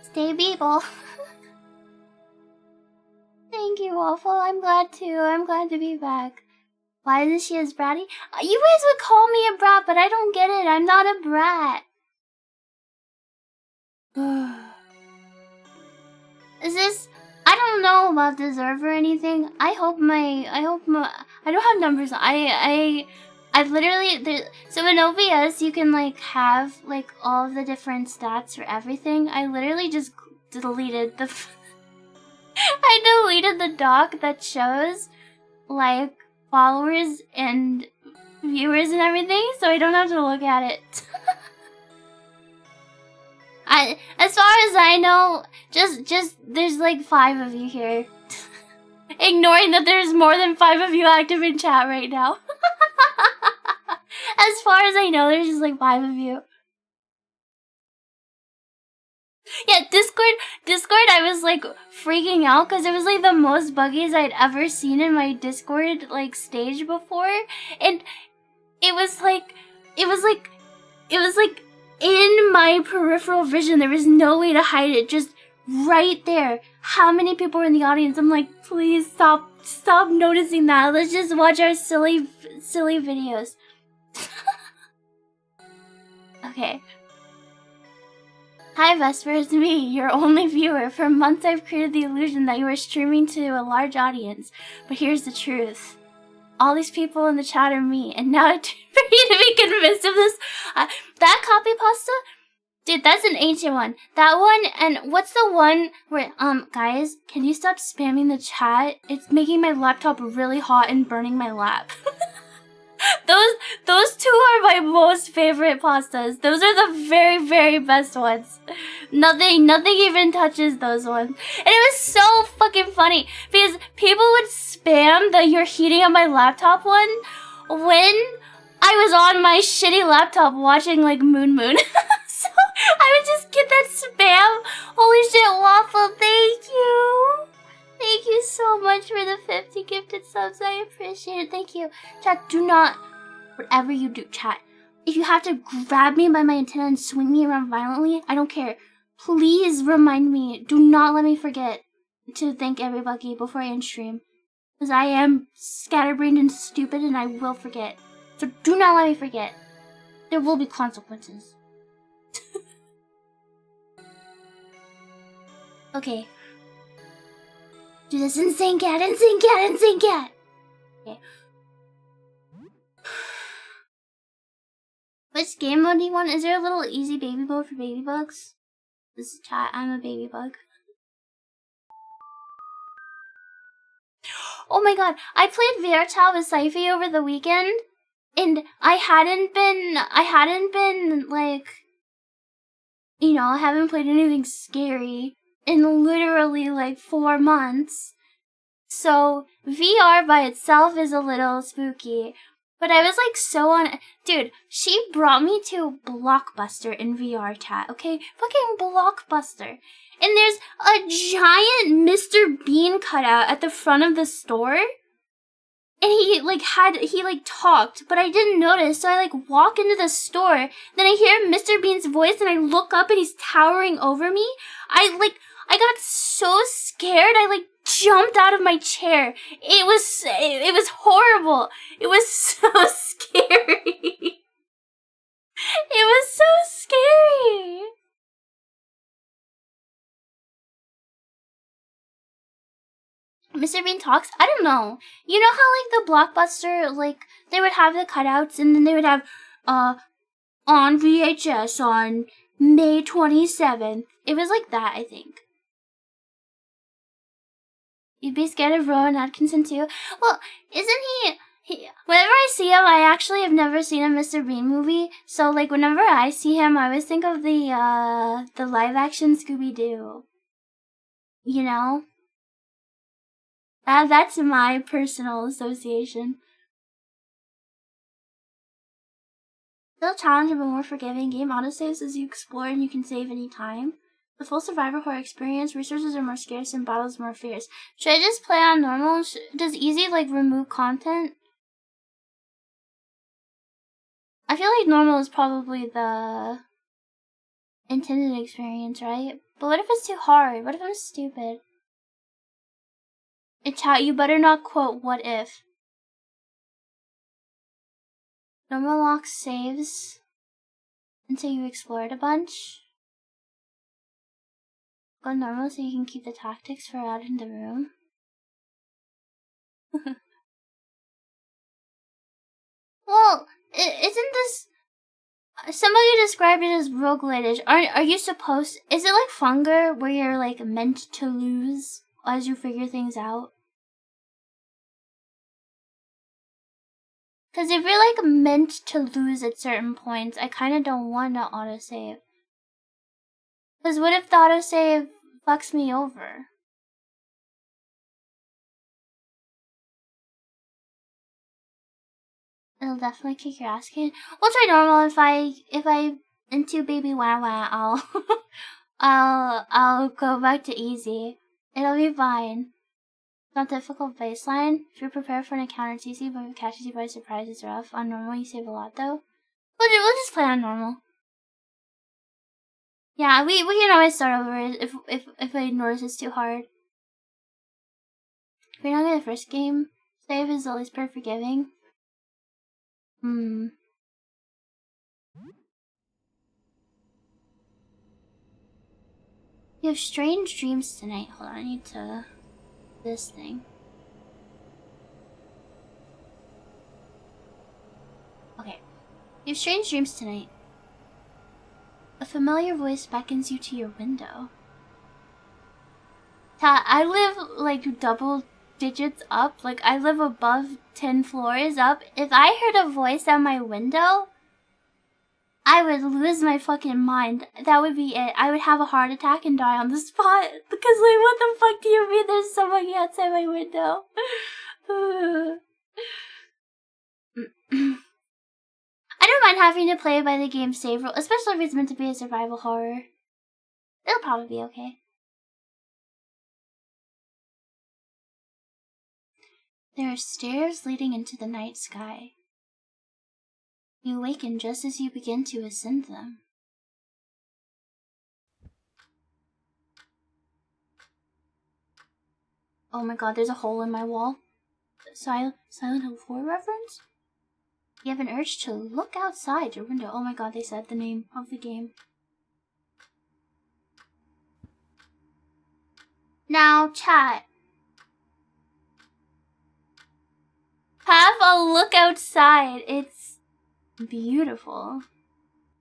Stay people. Thank you, Waffle. I'm glad too. I'm glad to be back. Why isn't she as bratty? You guys would call me a brat, but I don't get it. I'm not a brat. Is this... I don't know about deserve or anything. I don't have numbers. I I literally, so in OBS you can like have like all of the different stats for everything. I literally just deleted the I deleted the doc that shows like followers and viewers and everything, so I don't have to look at it. As far as I know, just there's like 5 of you here. Ignoring that there's more than 5 of you active in chat right now. As far as I know, there's just like 5 of you. Yeah, Discord, I was like freaking out because it was like the most buggies I'd ever seen in my Discord like stage before, and it was like in my peripheral vision. There was no way to hide it, just right there. How many people were in the audience? I'm like, please stop noticing that. Let's just watch our silly videos. Okay. Hi Vesper, it's me, your only viewer. For months I've created the illusion that you are streaming to a large audience. But here's the truth. All these people in the chat are me, and now it's for you to be convinced of this. That copy pasta? Dude, that's an ancient one. That one, and what's the one where, guys, can you stop spamming the chat? It's making my laptop really hot and burning my lap. Those 2 are my most favorite pastas. Those are the very, very best ones. Nothing even touches those ones. And it was so fucking funny because people would spam the "you're heating up my laptop" one when I was on my shitty laptop watching like Moon. So I would just get that spam. Holy shit, Waffle, thank you. Thank you so much for the 50 gifted subs. I appreciate it. Thank you. Chat, do not, whatever you do, chat, if you have to grab me by my antenna and swing me around violently, I don't care. Please remind me. Do not let me forget to thank everybody before I end stream. Because I am scatterbrained and stupid and I will forget. So do not let me forget. There will be consequences. Okay. Do this insane cat. Okay. Which game mode do you want? Is there a little easy baby mode for baby bugs? This is chat. I'm a baby bug. Oh my god, I played VR Chat with Syfy over the weekend, and I hadn't been like, you know, I haven't played anything scary in literally like 4 months. So VR by itself is a little spooky, but I was like so on. Dude, she brought me to Blockbuster in VR Chat, okay? Fucking Blockbuster. And there's a giant Mr. Bean cutout at the front of the store. And he talked, but I didn't notice, so I like walk into the store, then I hear Mr. Bean's voice and I look up and he's towering over me. I got so scared, I like jumped out of my chair. It was horrible. It was so scary. It was so scary. Mr. Bean talks? I don't know. You know how like the Blockbuster, like they would have the cutouts and then they would have on VHS on May 27th. It was like that, I think. You'd be scared of Rowan Atkinson too? Well, isn't he whenever I see him, I actually have never seen a Mr. Bean movie. So like whenever I see him, I always think of the live action Scooby-Doo. You know? That's my personal association. Still challenging but more forgiving. Game autosaves as you explore and you can save any time. The full survivor horror experience, resources are more scarce and battles more fierce. Should I just play on normal? Does easy like remove content? I feel like normal is probably the intended experience, right? But what if it's too hard? What if I'm stupid? Chat, you better not quote "what if." Normal lock saves until you explored a bunch. Go normal so you can keep the tactics for out in the room. Well, isn't this... Somebody described it as roguelite-ish. Are you supposed... Is it like Funga, where you're, like, meant to lose as you figure things out? Because if you're, like, meant to lose at certain points, I kind of don't want to autosave. Because what if the autosave fucks me over? It'll definitely kick your ass, kid. We'll try normal. If I into baby wah, I'll go back to easy. It'll be fine. Not difficult baseline. If you're prepared for an encounter, it's easy, but if it catches you by surprise, it's rough. On normal, you save a lot, though. We'll just play on normal. Yeah, we can always start over if I notice it's too hard. If you're not good at the first game, save is always pretty forgiving. You have strange dreams tonight. Hold on, I need to... this thing. Okay. You have strange dreams tonight. A familiar voice beckons you to your window. I live, like, double digits up. Like, I live above 10 floors up. If I heard a voice at my window, I would lose my fucking mind. That would be it. I would have a heart attack and die on the spot. Because, like, what the fuck do you mean there's somebody outside my window? I don't mind having to play by the game save rule, especially if it's meant to be a survival horror. It'll probably be okay. There are stairs leading into the night sky. You awaken just as you begin to ascend them. Oh my god, there's a hole in my wall. Silent Hill 4 reference? You have an urge to look outside your window. Oh my god, they said the name of the game. Now, chat. Have a look outside. It's beautiful.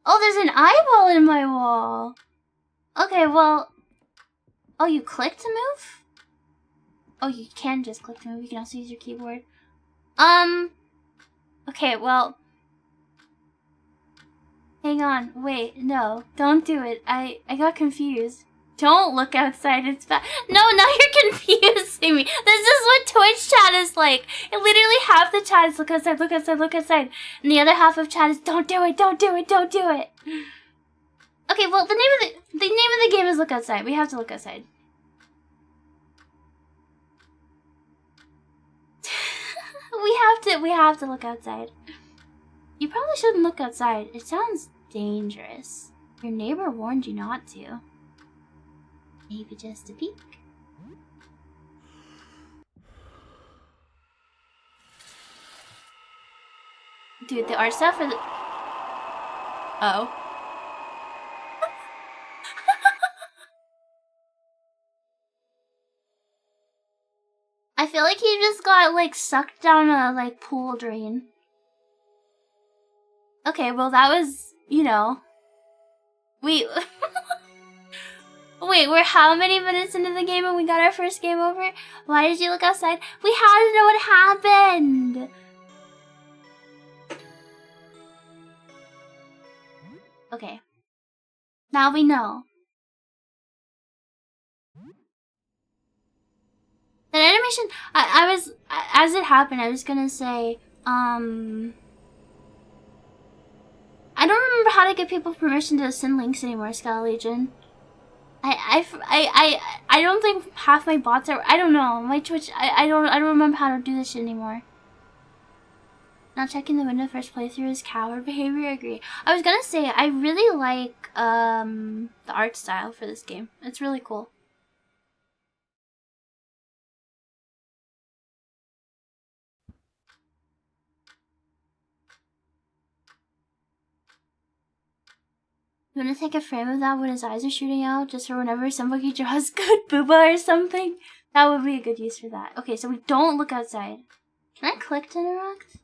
Oh, there's an eyeball in my wall. Okay, well... Oh, you click to move? Oh, you can just click to move. You can also use your keyboard. Okay, well... Hang on. Wait, no. Don't do it. I got confused. Don't look outside, it's bad. No, now you're confusing me. This is what Twitch chat is like. It literally half the chat is look outside, look outside, look outside. And the other half of chat is don't do it, don't do it, don't do it. Okay, well the name of the game is look outside. We have to look outside. we have to look outside. You probably shouldn't look outside. It sounds dangerous. Your neighbor warned you not to. Maybe just a peek. Dude, the art stuff for the... Oh. I feel like he just got, like, sucked down a, like, pool drain. Okay, well that was, you know... Wait, we're how many minutes into the game and we got our first game over? Why did you look outside? We had to know what happened! Okay. Now we know. That animation, I was, as it happened, I was gonna say, I don't remember how to get people permission to send links anymore, Scala Legion. I don't think half my bots are, I don't know, my Twitch, I don't remember how to do this shit anymore. Not checking the window first playthrough is coward behavior, I agree. I was gonna say, I really like, the art style for this game. It's really cool. You wanna take a frame of that when his eyes are shooting out, just for whenever somebody draws good booba or something? That would be a good use for that. Okay, so we don't look outside. Can I click to interact?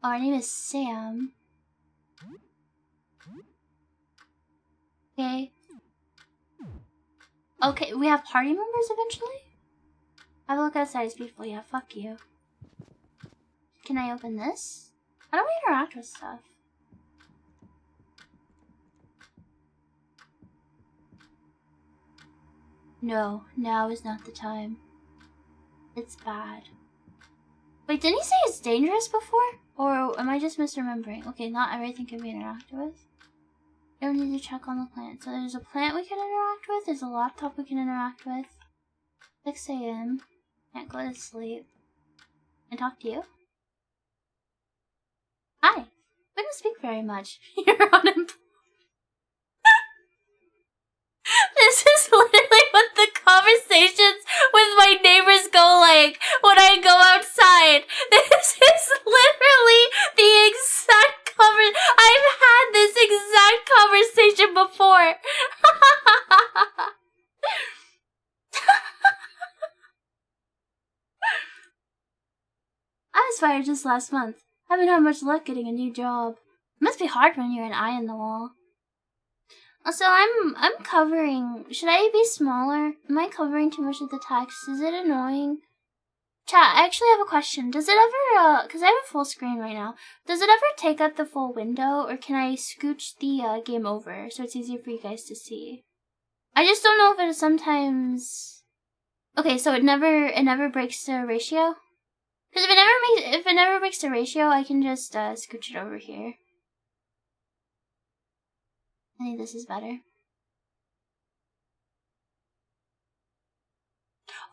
Oh, our name is Sam. Okay. Okay, we have party members eventually? Have a look outside, it's beautiful. Yeah, fuck you. Can I open this? How do I interact with stuff? No, now is not the time. It's bad. Wait, didn't he say it's dangerous before? Or am I just misremembering? Okay, not everything can be interacted with. You don't need to check on the plant. So there's a plant we can interact with. There's a laptop we can interact with. 6 a.m. Can't go to sleep. Can I talk to you? Hi. We don't speak very much. You're unemployed. This is literally what the conversations with my neighbors go like when I go outside. This is literally the exact I've had this exact conversation before. I was fired just last month. Haven't had much luck getting a new job. It must be hard when you're an eye in the wall. Also, I'm covering. Should I be smaller? Am I covering too much of the text? Is it annoying? Chat, I actually have a question. Does it ever, because I have a full screen right now, does it ever take up the full window, or can I scooch the game over so it's easier for you guys to see? I just don't know if it sometimes. Okay, so it never breaks the ratio. Because if it never breaks the ratio, I can just scooch it over here. I think this is better.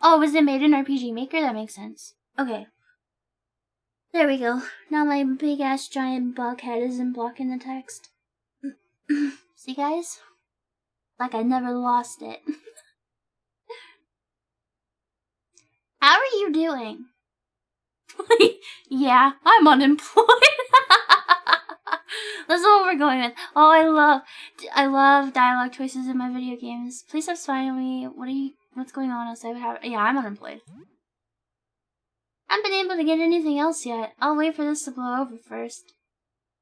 Oh, was it made in RPG Maker? That makes sense. Okay. There we go. Now my big ass giant bug head isn't blocking the text. See, guys? Like I never lost it. How are you doing? Yeah, I'm unemployed. That's what we're going with. Oh, I love dialogue choices in my video games. Please stop spying on me. What's going on outside? Yeah, I'm unemployed. I haven't been able to get anything else yet. I'll wait for this to blow over first.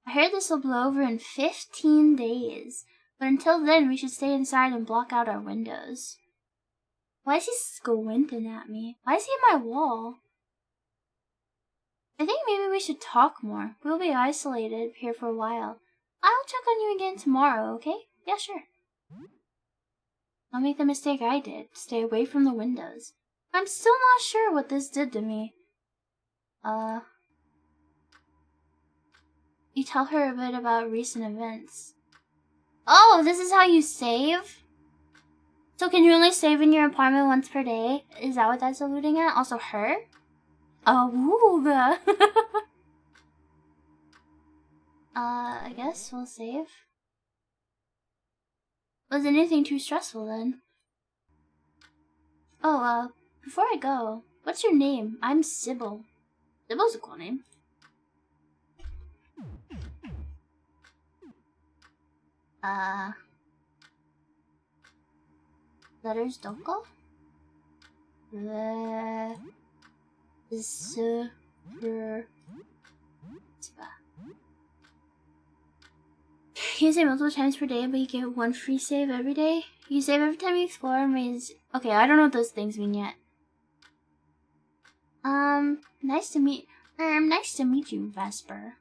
I heard this will blow over in 15 days. But until then, we should stay inside and block out our windows. Why is he squinting at me? Why is he in my wall? I think maybe we should talk more. We'll be isolated here for a while. I'll check on you again tomorrow, okay? Yeah, sure. Don't make the mistake I did. Stay away from the windows. I'm still not sure what this did to me. You tell her a bit about recent events. Oh, this is how you save? So can you only save in your apartment once per day? Is that what that's alluding at? Also her? Oh, I guess we'll save. Was anything too stressful then? Oh, before I go, what's your name? I'm Sybil. Sybil's a cool name. Letters don't go? You save multiple times per day, but you get one free save every day. You save every time you explore and raise. Okay, I don't know what those things mean yet. Nice to meet you, Vesper.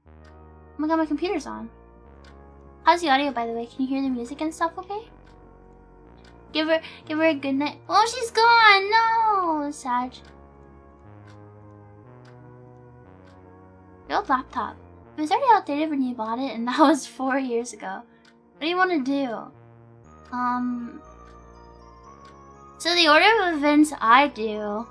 Oh my god, my computer's on. How's the audio, by the way? Can you hear the music and stuff okay? Give her a good night. Oh, she's gone! No! Sad. Your old laptop. It was already outdated when you bought it, and that was 4 years ago. What do you want to do? So the order of events I do.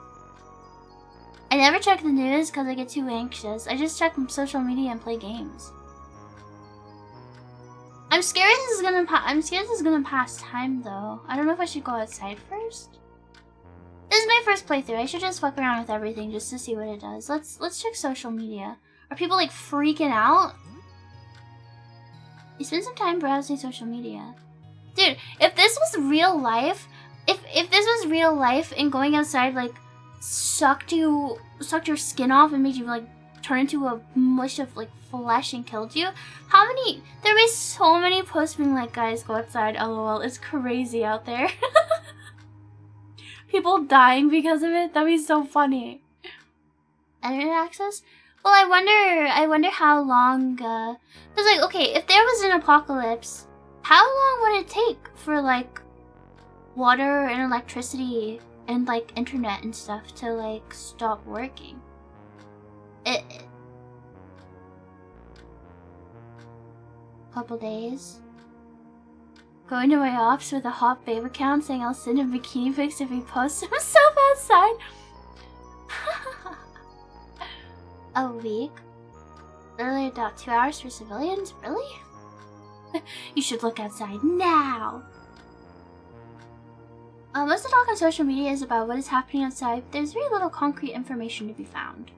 I never check the news because I get too anxious. I just check social media and play games. I'm scared this is gonna pass time though. I don't know if I should go outside first. This is my first playthrough. I should just fuck around with everything just to see what it does. Let's check social media. Are people like freaking out? You spend some time browsing social media. Dude, if this was real life, if this was real life and going outside like sucked your skin off and made you like turned into a mush of like flesh and killed you. How many? There be so many posts being like, guys, go outside. LOL, it's crazy out there. People dying because of it. That'd be so funny. Internet access? Well, I wonder how long. Cause like, okay, if there was an apocalypse, how long would it take for like water and electricity and like internet and stuff to like stop working? Couple days. Going to my ops with a hot babe account saying I'll send him bikini pics if he posts himself outside. A week? Literally about 2 hours for civilians? Really? You should look outside now. Most of the talk on social media is about what is happening outside, but there's very little concrete information to be found.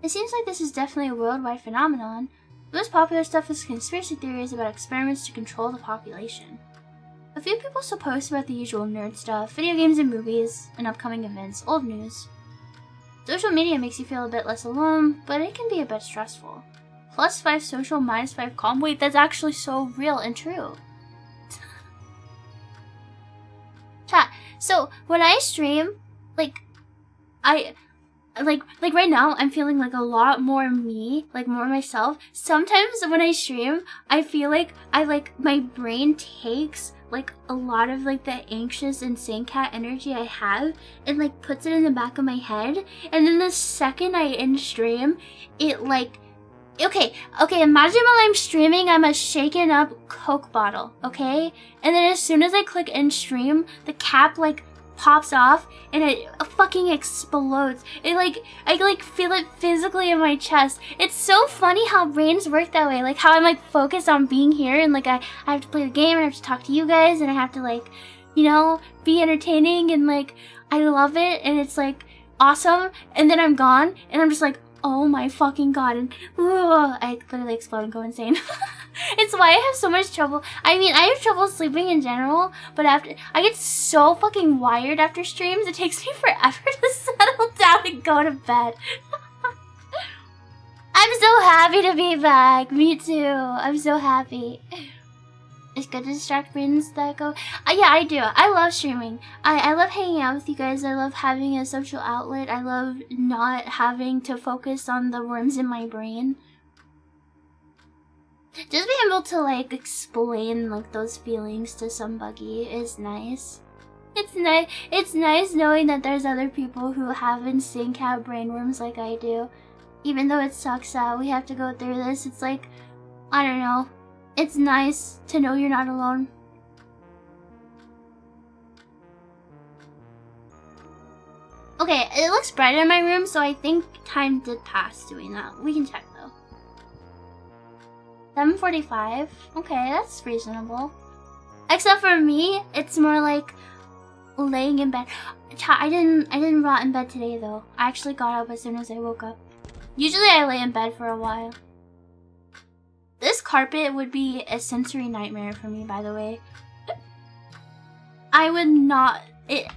It seems like this is definitely a worldwide phenomenon. The most popular stuff is conspiracy theories about experiments to control the population. A few people still post about the usual nerd stuff, video games and movies, and upcoming events, old news. Social media makes you feel a bit less alone, but it can be a bit stressful. +5 social, -5 calm. Wait, that's actually so real and true. Chat. So when I stream, like right now, I'm feeling like a lot more me, like more myself. Sometimes when I stream, I feel like my brain takes like a lot of like the anxious insane cat energy I have and like puts it in the back of my head, and then the second I end stream, it like okay, imagine while I'm streaming, I'm a shaken up Coke bottle, okay? And then as soon as I click end stream, the cap like pops off and it fucking explodes. It like, I like feel it physically in my chest. It's so funny how brains work that way. Like how I'm like focused on being here and like I have to play the game and I have to talk to you guys and I have to like, you know, be entertaining and like, I love it and it's like awesome. And then I'm gone and I'm just like, oh my fucking god, and I literally explode and go insane. It's why I have so much trouble. I mean, I have trouble sleeping in general, but after I get so fucking wired after streams, it takes me forever to settle down and go to bed. I'm so happy to be back. Me too. I'm so happy. It's good to distract brains that go. Yeah, I do. I love streaming. I love hanging out with you guys. I love having a social outlet. I love not having to focus on the worms in my brain. Just being able to like explain like those feelings to somebody is nice. It's nice knowing that there's other people who have insane cat brainworms like I do. Even though it sucks that we have to go through this, it's like, I don't know. It's nice to know you're not alone. Okay, it looks bright in my room, so I think time did pass doing that. We can check though. 7:45. Okay, that's reasonable. Except for me, it's more like laying in bed. I didn't rot in bed today though. I actually got up as soon as I woke up. Usually I lay in bed for a while. This carpet would be a sensory nightmare for me, by the way. I would not. It's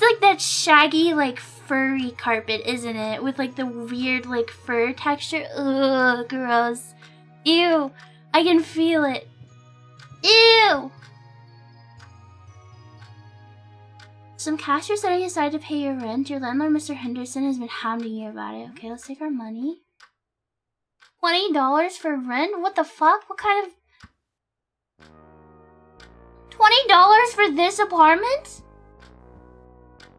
like that shaggy, like furry carpet, isn't it? With like the weird, like fur texture. Ugh, gross. Ew. I can feel it. Ew. Some cash you're setting aside to pay your rent. Your landlord, Mr. Henderson, has been hounding you about it. Okay, let's take our money. $20 for rent? What the fuck? What kind of... $20 for this apartment?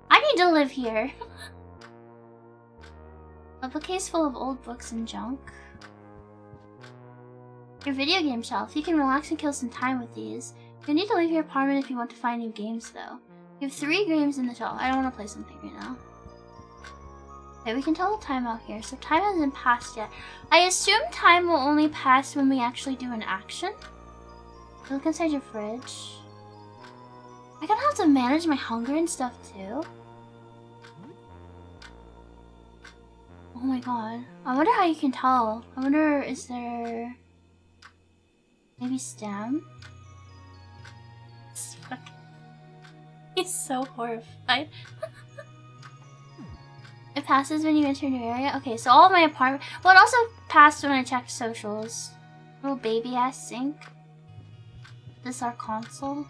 I need to live here. A bookcase full of old books and junk. Your video game shelf. You can relax and kill some time with these. You'll need to leave your apartment if you want to find new games, though. You have 3 games in the shelf. I don't want to play something right now. Okay, we can tell the time out here, so time hasn't passed yet. I assume time will only pass when we actually do an action. Look inside your fridge. I'm gonna have to manage my hunger and stuff too. Oh my god. I wonder how you can tell. I wonder, is there... maybe stem? He's so horrified. It passes when you enter a new area? Okay, so all of my apartment... Well, it also passed when I checked socials. Little baby-ass sink. This is our console.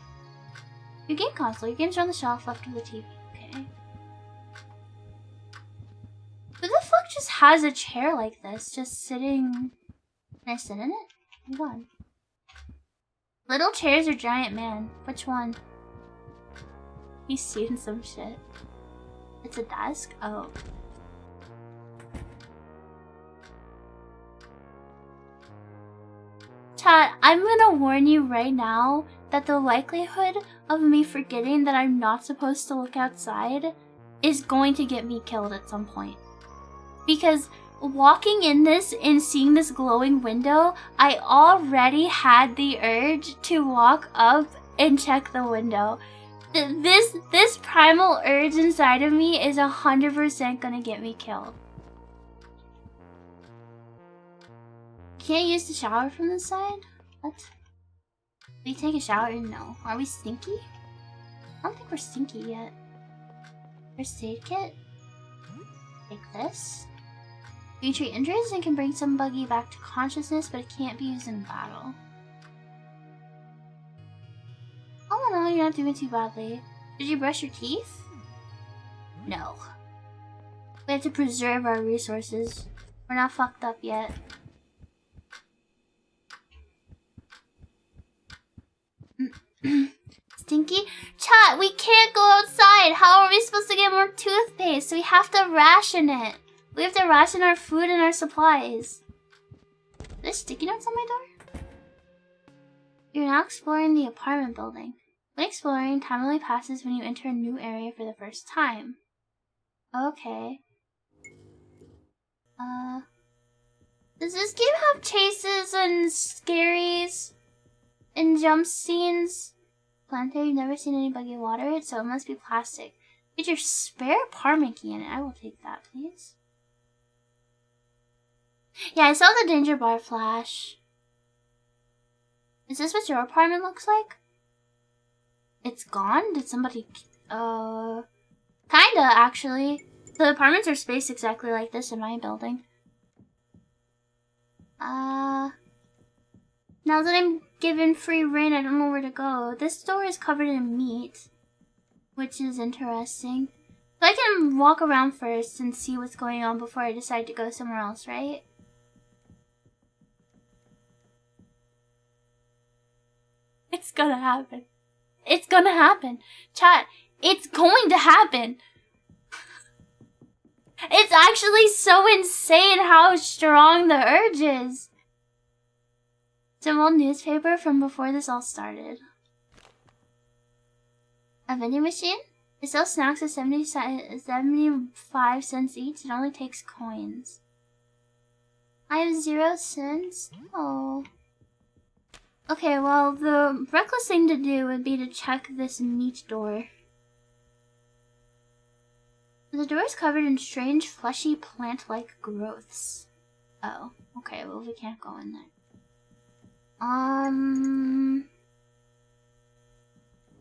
Your game console. Your game's on the shelf left of the TV. Okay. Who the fuck just has a chair like this? Just sitting... Can I sit in it? Hold on. Little chairs or giant man? Which one? He's seen some shit. It's a desk? Oh. Chat, I'm gonna warn you right now that the likelihood of me forgetting that I'm not supposed to look outside is going to get me killed at some point. Because walking in this and seeing this glowing window, I already had the urge to walk up and check the window. This primal urge inside of me is 100% gonna get me killed. Can't use the shower from this side? What? We take a shower? No. Are we stinky? I don't think we're stinky yet. First aid kit? Take this. You treat injuries and can bring some buggy back to consciousness, but it can't be used in battle. Oh no, you're not doing too badly. Did you brush your teeth? No. We have to preserve our resources. We're not fucked up yet. Stinky? Chat, we can't go outside! How are we supposed to get more toothpaste? We have to ration it. We have to ration our food and our supplies. There's sticky notes on my door? You're now exploring the apartment building. When exploring, time only passes when you enter a new area for the first time. Okay. Does this game have chases and scaries and jump scenes? Planter, you've never seen anybody water it, so it must be plastic. Get your spare apartment key in it. I will take that, please. Yeah, I saw the danger bar flash. Is this what your apartment looks like? It's gone? Did somebody... Kinda, actually. The apartments are spaced exactly like this in my building. Now that I'm given free reign, I don't know where to go. This door is covered in meat, which is interesting. So I can walk around first and see what's going on before I decide to go somewhere else, right? It's gonna happen. It's gonna happen. Chat, it's going to happen. It's actually so insane how strong the urge is. It's an old newspaper from before this all started. A vending machine? It sells snacks at 75 cents each. It only takes coins. I have 0 cents? Oh. Okay, well, the reckless thing to do would be to check this meat door. The door is covered in strange, fleshy, plant-like growths. Oh, okay, well, we can't go in there.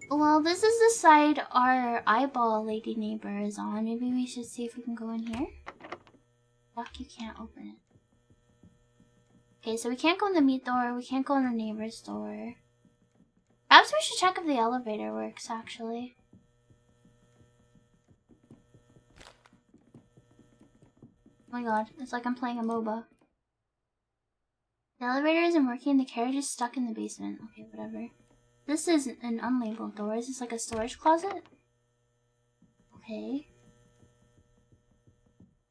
Well, this is the side our eyeball lady neighbor is on. Maybe we should see if we can go in here. Fuck, you can't open it. Okay, so we can't go in the meat door. We can't go in the neighbor's door. Perhaps we should check if the elevator works, actually. Oh my god, it's like I'm playing a MOBA. The elevator isn't working, the carriage is stuck in the basement. Okay, whatever. This is an unlabeled door. Is this like a storage closet? Okay.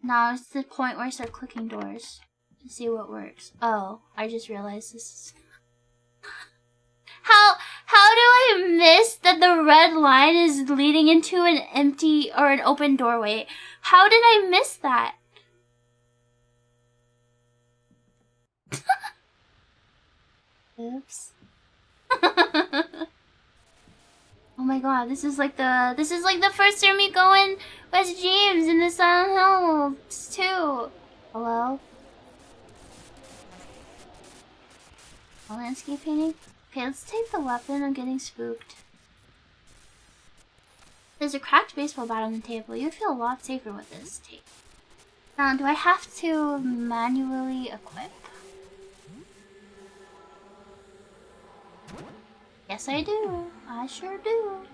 Now it's the point where I start clicking doors to see what works. Oh, I just realized this is... How do I miss that the red line is leading into an empty or an open doorway? How did I miss that? Oops. Oh my god, this is like the first time we go in West James in the Silent Hills 2. Hello? A landscape painting? Okay, let's take the weapon. I'm getting spooked. There's a cracked baseball bat on the table. You'd feel a lot safer with this tape. Now, do I have to manually equip? Yes, I do. I sure do.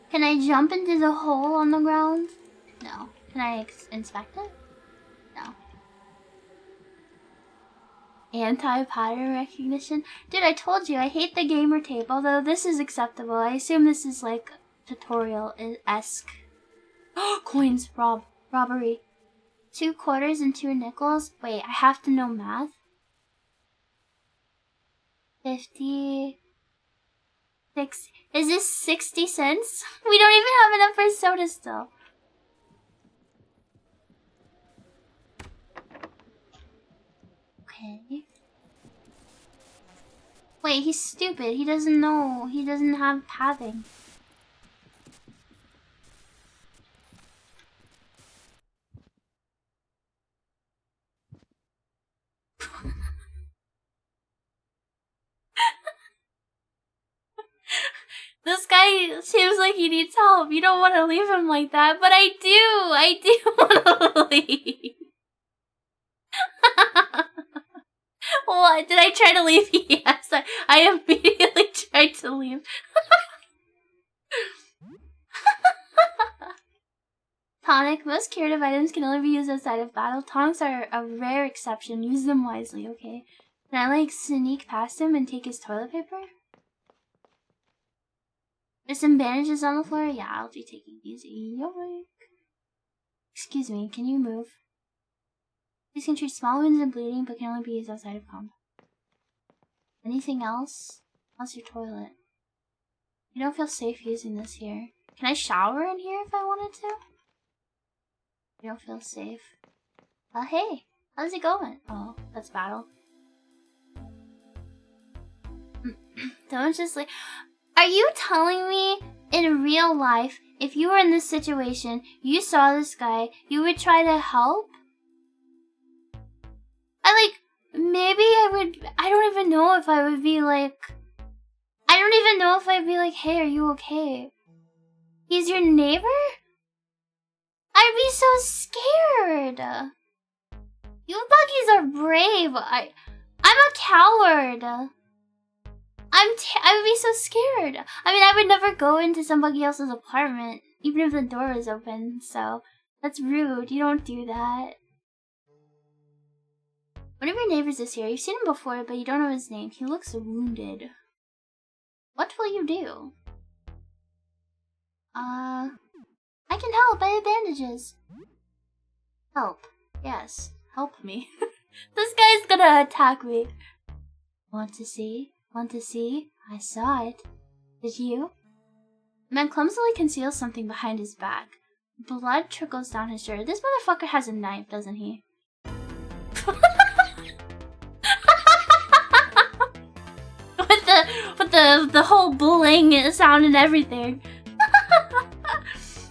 Can I jump into the hole on the ground? No. Can I inspect it? No. Anti-pattern recognition? Dude, I told you, I hate the gamer tape, although this is acceptable. I assume this is like tutorial-esque. Coins, robbery. 2 quarters and 2 nickels? Wait, I have to know math? 50... 6... Is this 60 cents? We don't even have enough for soda still. Okay. Wait, he's stupid. He doesn't know. He doesn't have pathing. This guy seems like he needs help. You don't want to leave him like that, but I do. I do want to leave. What? Did I try to leave? Yes, I immediately tried to leave. Tonic. Most curative items can only be used outside of battle. Tonics are a rare exception. Use them wisely, okay? Can I, like, sneak past him and take his toilet paper? There's some bandages on the floor? Yeah, I'll be taking these. Yoink. Excuse me, can you move? These can treat small wounds and bleeding, but can only be used outside of combat. Anything else? How's your toilet? You don't feel safe using this here. Can I shower in here if I wanted to? You don't feel safe. Hey, how's it going? Oh, that's battle. Don't just like... Are you telling me in real life, if you were in this situation, you saw this guy, you would try to help? I don't even know if I would be like... I don't even know if I'd be like, hey, are you okay? He's your neighbor? I'd be so scared. You buggies are brave. I'm a coward. I would be so scared. I mean, I would never go into somebody else's apartment, even if the door was open, so that's rude. You don't do that. One of your neighbors is here. You've seen him before, but you don't know his name. He looks wounded. What will you do? I can help. I have bandages. Help. Yes. Help me. This guy's gonna attack me. Want to see? Want to see? I saw it. Did you? The man clumsily conceals something behind his back. Blood trickles down his shirt. This motherfucker has a knife, doesn't he? with the whole bling sound and everything.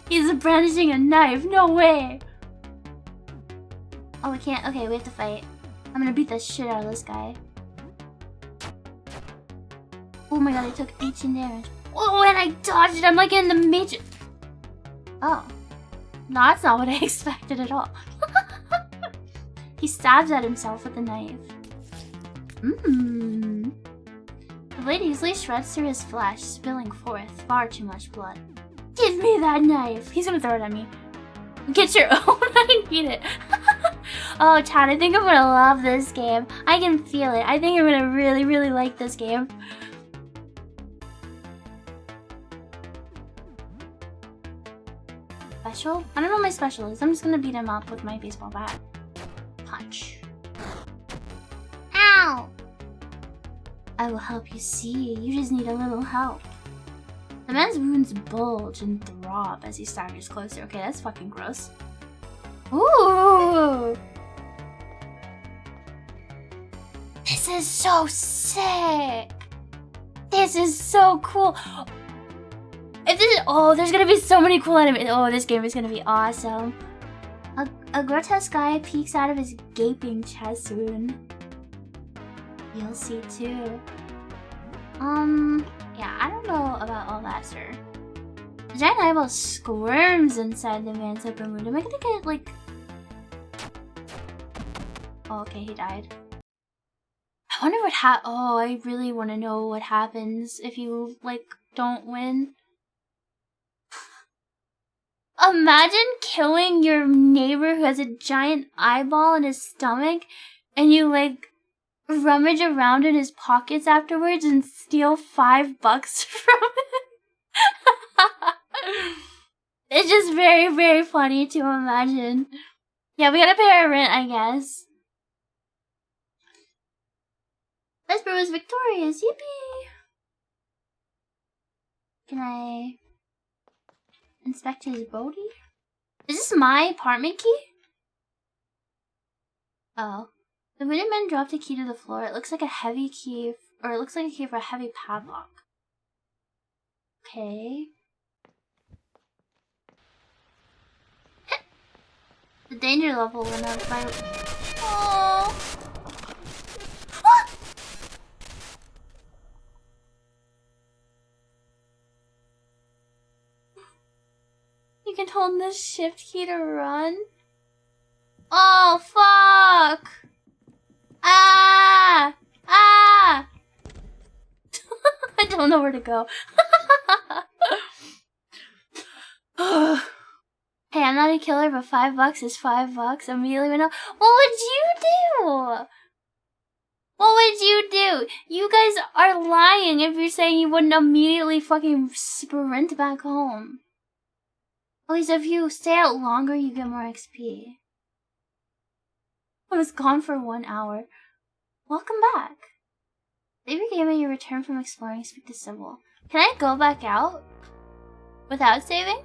He's brandishing a knife. No way. Oh, we can't. Okay, we have to fight. I'm gonna beat the shit out of this guy. Oh my god, I took 18 damage. Oh, and I dodged it. I'm like in the major. Oh. No, that's not what I expected at all. He stabs at himself with a knife. Mmm. The blade easily shreds through his flesh, spilling forth far too much blood. Give me that knife! He's gonna throw it at me. Get your own, I need it. Oh, Chad, I think I'm gonna love this game. I can feel it. I think I'm gonna really, really like this game. Special? I don't know what my special is. I'm just gonna beat him up with my baseball bat. Punch. Ow! I will help you see. You just need a little help. The man's wounds bulge and throb as he staggers closer. Okay, that's fucking gross. Ooh! This is so sick! This is so cool! If this is, oh, there's gonna be so many cool enemies. Oh, this game is gonna be awesome. A grotesque guy peeks out of his gaping chest wound. You'll see too. Yeah, I don't know about all that, sir. The giant eyeball squirms inside the man's upper moon. Am I gonna get like... Oh, okay, he died. I wonder what oh, I really want to know what happens if you, like, don't win. Imagine killing your neighbor who has a giant eyeball in his stomach and you, like, rummage around in his pockets afterwards and steal $5 from him. It's just very, very funny to imagine. Yeah, we gotta pay our rent, I guess. Vesper was victorious, yippee! Can I inspect his body? Is this my apartment key? Oh. The wooden man dropped a key to the floor. It looks like a heavy key, or it looks like a key for a heavy padlock. Okay. The danger level went up by... Oh. You can hold the shift key to run? Oh, fuck! Ah! Ah! I don't know where to go. Hey, I'm not a killer, but $5 is $5. Immediately went out. What would you do? What would you do? You guys are lying if you're saying you wouldn't immediately fucking sprint back home. At least if you stay out longer, you get more XP. I was gone for 1 hour. Welcome back. Save your game and you return from exploring. Speak to Sybil. Can I go back out without saving?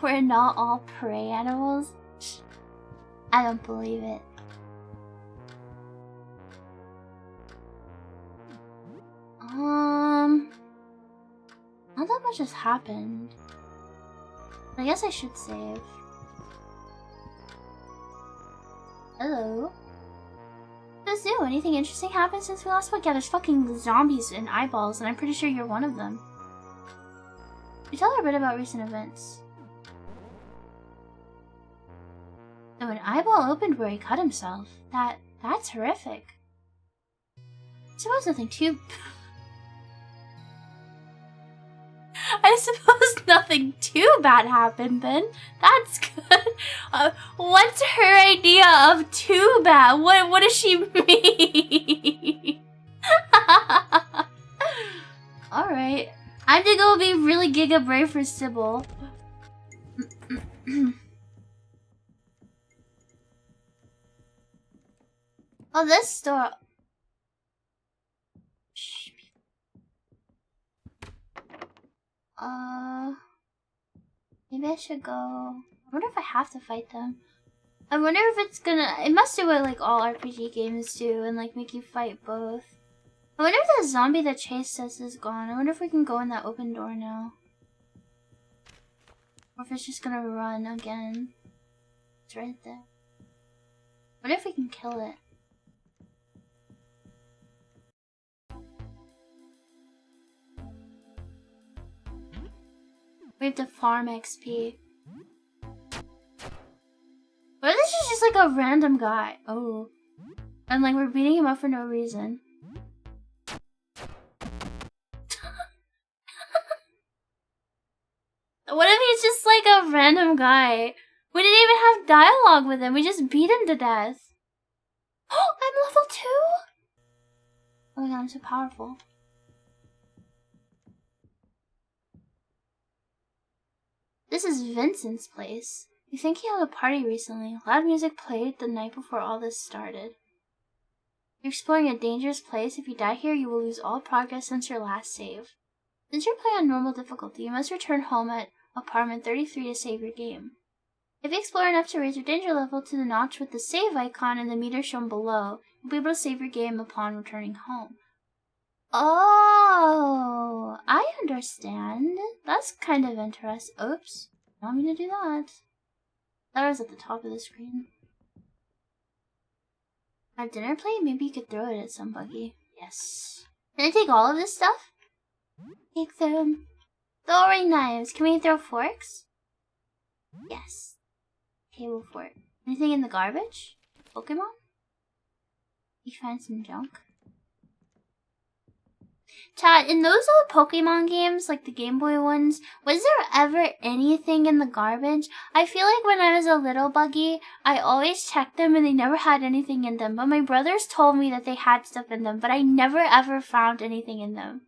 We're not all prey animals? I don't believe it. Not that much has happened. I guess I should save. Hello? Who's new? Anything interesting happened since we last spoke? Yeah, there's fucking zombies and eyeballs, and I'm pretty sure you're one of them. You tell her a bit about recent events. So an eyeball opened where he cut himself. That's horrific. I suppose nothing too... I suppose nothing too bad happened then. That's good. What's her idea of too bad? What does she mean? Alright. I have to go be really giga brave for Sybil. Oh, this store... Maybe I should go... I wonder if I have to fight them. I wonder if it's gonna... It must do what, like, all RPG games do and, like, make you fight both. I wonder if that zombie that chased us is gone. I wonder if we can go in that open door now. Or if it's just gonna run again. It's right there. I wonder if we can kill it. We have to farm XP. What if this is just like a random guy? Oh. And like we're beating him up for no reason. What if he's just like a random guy? We didn't even have dialogue with him. We just beat him to death. Oh, I'm level 2? Oh my god, I'm so powerful. This is Vincent's place. You think he had a party recently. Loud music played the night before all this started. You're exploring a dangerous place. If you die here, you will lose all progress since your last save. Since you're playing on normal difficulty, you must return home at apartment 33 to save your game. If you explore enough to raise your danger level to the notch with the save icon and the meter shown below, you'll be able to save your game upon returning home. Oh, I understand. That's kind of interesting. Oops, I don't mean to do that. That was at the top of the screen. Our dinner plate? Maybe you could throw it at somebody. Yes. Can I take all of this stuff? Take them. Throwing knives. Can we throw forks? Yes. Table fork. Anything in the garbage? Pokemon? You find some junk? Chat, in those old Pokemon games, like the Game Boy ones, was there ever anything in the garbage? I feel like when I was a little buggy, I always checked them and they never had anything in them. But my brothers told me that they had stuff in them, but I never ever found anything in them.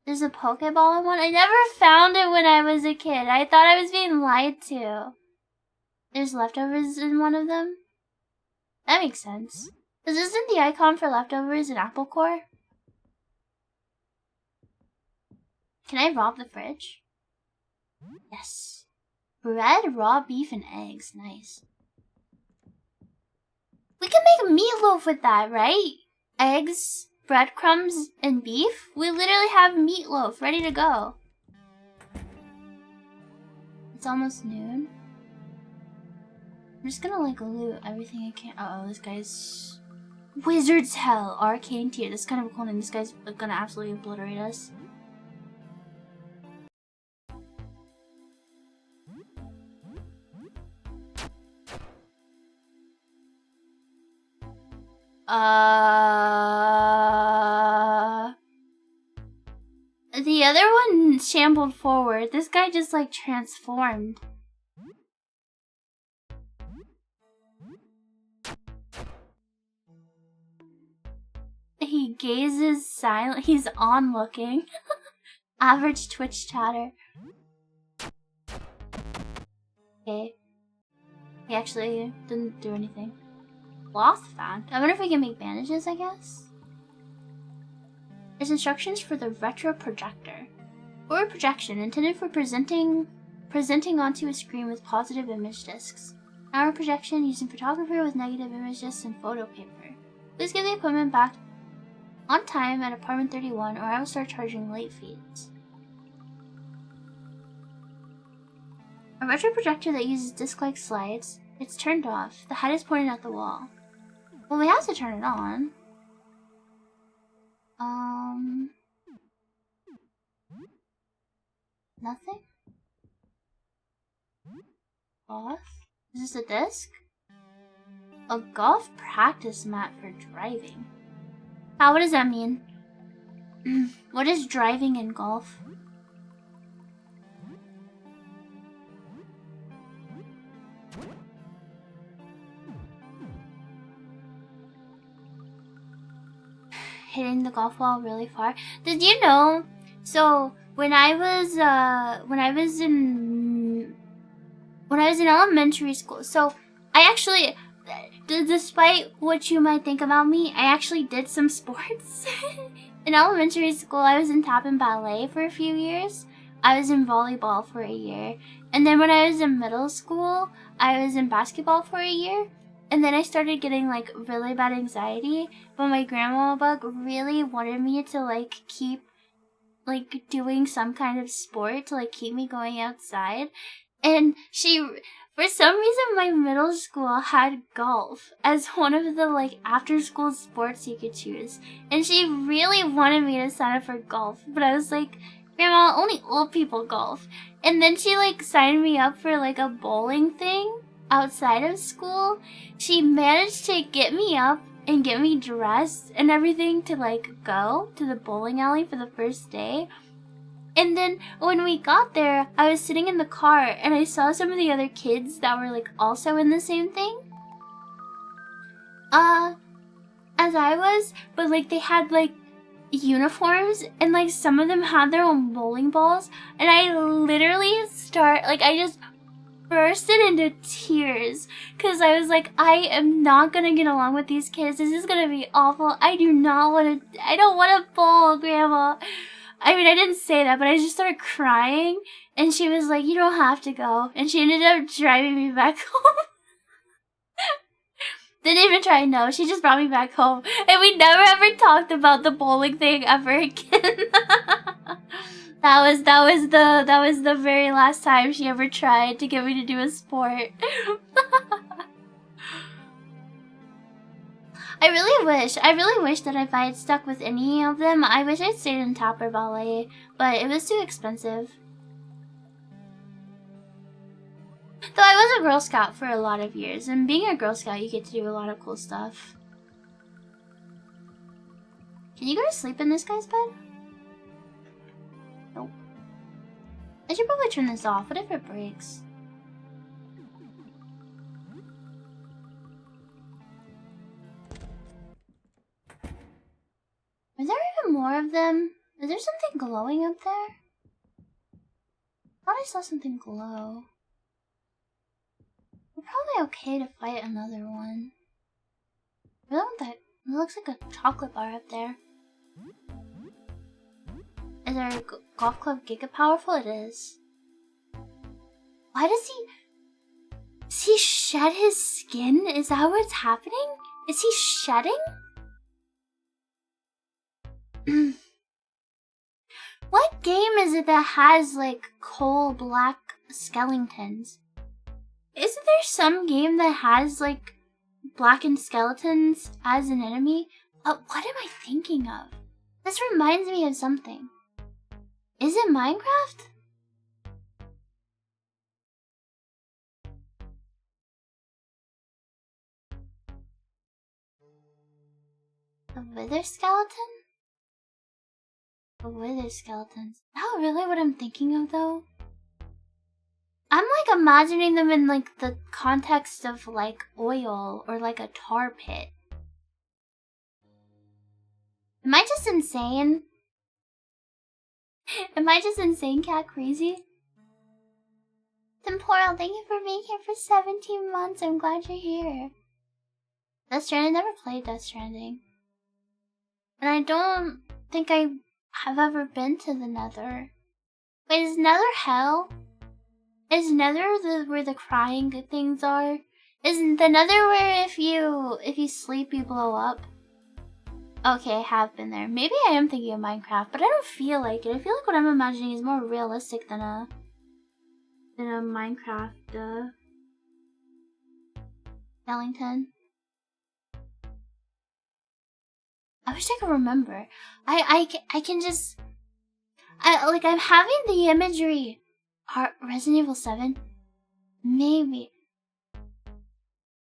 There's a Pokeball in one? I never found it when I was a kid. I thought I was being lied to. There's leftovers in one of them? That makes sense. Isn't the icon for leftovers an apple core? Can I rob the fridge? Yes. Bread, raw beef, and eggs. Nice. We can make a meatloaf with that, right? Eggs, breadcrumbs, and beef? We literally have meatloaf ready to go. It's almost noon. I'm just gonna like loot everything I can. Uh-oh, this guy's... Wizard's Hell, Arcane Tier. That's kind of a cool name. This guy's gonna absolutely obliterate us. The other one shambled forward. This guy just like transformed. He gazes silent. He's on-looking. Average Twitch chatter. Okay. He actually didn't do anything. Cloth found. I wonder if we can make bandages, I guess? There's instructions for the retro projector. Forward projection, intended for presenting onto a screen with positive image discs. Our projection using photographer with negative image discs and photo paper. Please give the equipment back on time at apartment 31 or I will start charging late fees. A retro projector that uses disc-like slides. It's turned off. The head is pointed at the wall. Well, we have to turn it on. Nothing? Golf? Is this a disc? A golf practice mat for driving. What does that mean? What is driving in golf? Hitting the golf ball really far. Did you know? So when I was in elementary school, so I actually, despite what you might think about me, I actually did some sports. In elementary school, I was in tap and ballet for a few years. I was in volleyball for a year. And then when I was in middle school, I was in basketball for a year. And then I started getting like really bad anxiety. But my grandma bug really wanted me to like keep like doing some kind of sport to like keep me going outside. And she, for some reason, my middle school had golf as one of the like after school sports you could choose. And she really wanted me to sign up for golf. But I was like, Grandma, only old people golf. And then she like signed me up for like a bowling thing outside of school. She managed to get me up and get me dressed and everything to like go to the bowling alley for the first day. And then when we got there, I was sitting in the car and I saw some of the other kids that were like also in the same thing. As I was, but like they had like uniforms and like some of them had their own bowling balls. And I literally I just bursted into tears because I was like, I am not gonna get along with these kids. This is gonna be awful. I don't want to bowl, Grandma. I mean, I didn't say that, but I just started crying, and she was like, you don't have to go, and she ended up driving me back home. Didn't even try, no, she just brought me back home, and we never ever talked about the bowling thing ever again. That was the very last time she ever tried to get me to do a sport. I really wish that if I had stuck with any of them, I wish I'd stayed in tap or ballet, but it was too expensive. Though I was a Girl Scout for a lot of years, and being a Girl Scout, you get to do a lot of cool stuff. Can you go to sleep in this guy's bed? Nope. I should probably turn this off. What if it breaks? Is there even more of them? Is there something glowing up there? I thought I saw something glow. We're probably okay to fight another one. I really want that. It looks like a chocolate bar up there. Is there a golf club giga powerful? It is. Why does he... Does he shed his skin? Is that what's happening? Is he shedding? What game is it that has like coal black skeletons? Isn't there some game that has like blackened skeletons as an enemy? What am I thinking of? This reminds me of something. Is it Minecraft? The wither skeleton? The wither skeletons. Not really what I'm thinking of though. I'm like imagining them in like the context of like oil or like a tar pit. Am I just insane? Am I just insane cat crazy? Temporal, thank you for being here for 17 months. I'm glad you're here. Death Stranding, I never played Death Stranding. And I don't think I have ever been to the Nether. Wait, is Nether hell? Is Nether where the crying things are? Is the Nether where if you sleep you blow up? Okay, I have been there. Maybe I am thinking of Minecraft, but I don't feel like it. I feel like what I'm imagining is more realistic than a Minecraft Ellington. I wish I could remember. I can just I'm having the imagery. Resident Evil 7? Maybe.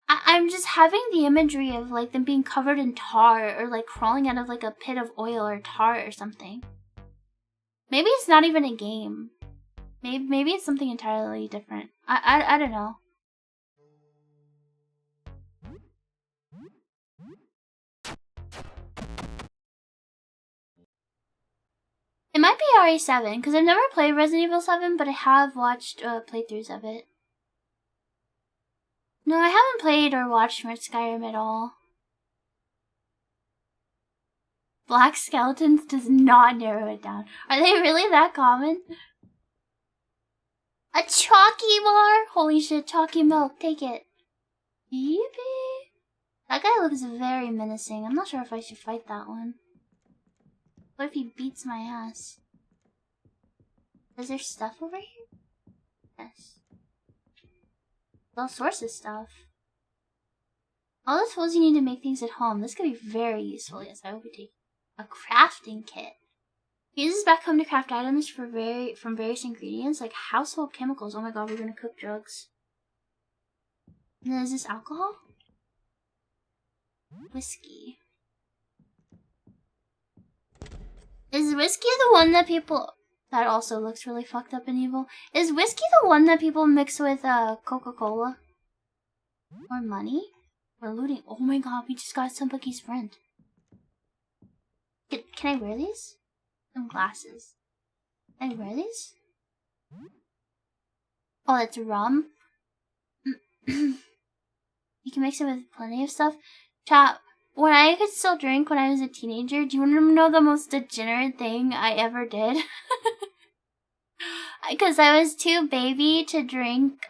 I'm just having the imagery of like them being covered in tar or like crawling out of like a pit of oil or tar or something. Maybe it's not even a game. Maybe it's something entirely different. I don't know. It might be RE7 because I've never played Resident Evil 7, but I have watched playthroughs of it. No, I haven't played or watched much Skyrim at all. Black skeletons does not narrow it down. Are they really that common? A chalky bar? Holy shit, chalky milk, take it. Yippee. That guy looks very menacing. I'm not sure if I should fight that one. What if he beats my ass? Is there stuff over here? Yes. All sorts of stuff. All the tools you need to make things at home. This could be very useful. Yes, I will be taking a crafting kit. Uses back home to craft items from various ingredients like household chemicals. Oh my god, we're gonna cook drugs. And then is this alcohol? Whiskey. Is whiskey the one that people... That also looks really fucked up and evil. Is whiskey the one that people mix with Coca-Cola? Or money? Or looting? Oh my god, we just got Somebody's friend. Can I wear these? Some glasses. Can I wear these? Oh, that's rum? You can mix it with plenty of stuff. Chat, when I could still drink when I was a teenager, do you want to know the most degenerate thing I ever did? Because I was too baby to drink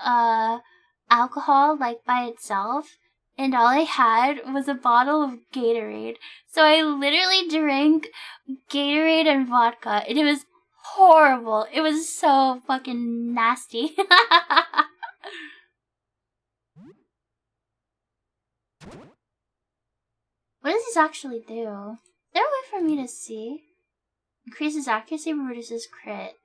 alcohol like by itself, and all I had was a bottle of Gatorade. So I literally drank Gatorade and vodka, and it was horrible. It was so fucking nasty. these actually do? They're a way for me to see. Increases accuracy, reduces crit.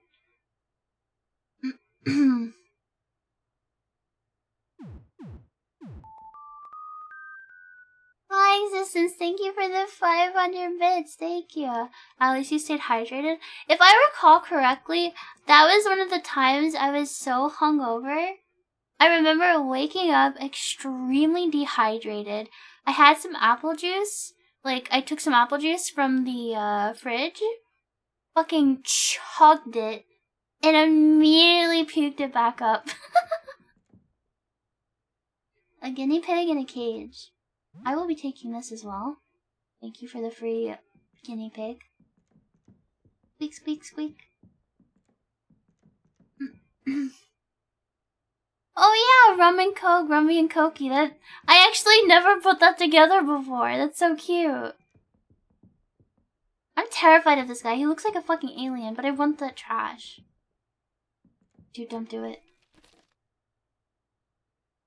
My existence, thank you for the 500 bits, thank you. At least you stayed hydrated. If I recall correctly, that was one of the times I was so hungover. I remember waking up extremely dehydrated. I had some apple juice. Like, I took some apple juice from the fridge, fucking chugged it, and immediately puked it back up. A guinea pig in a cage. I will be taking this as well. Thank you for the free guinea pig. Squeak, squeak, squeak. Oh yeah, rum and coke, rummy and cokey. That I actually never put that together before. That's so cute. I'm terrified of this guy. He looks like a fucking alien, but I want the trash. Dude, don't do it.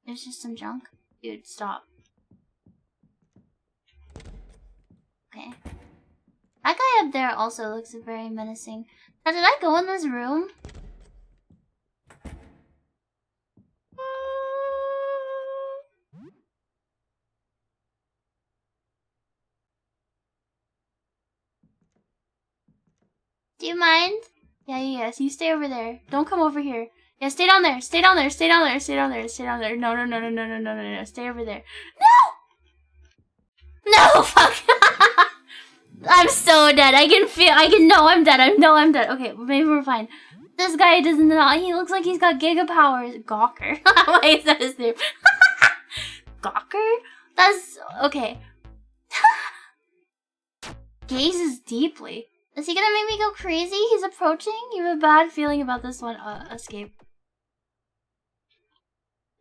There's just some junk. Dude, stop. Okay. That guy up there also looks very menacing. Now, did I go in this room? Do you mind? Yeah, yes. You stay over there. Don't come over here. Yeah, stay down there. Stay down there. Stay down there. Stay down there. Stay down there. No, no, no, no, no, no, no, no, no. Stay over there. No! No, fuck. I'm so dead. I can know I'm dead. I know I'm dead. Okay, maybe we're fine. This guy doesn't know. He looks like he's got giga powers. Gawker. Why is that his name? Gawker? That's... okay. Gazes deeply. Is he gonna make me go crazy? He's approaching? You have a bad feeling about this one. Escape.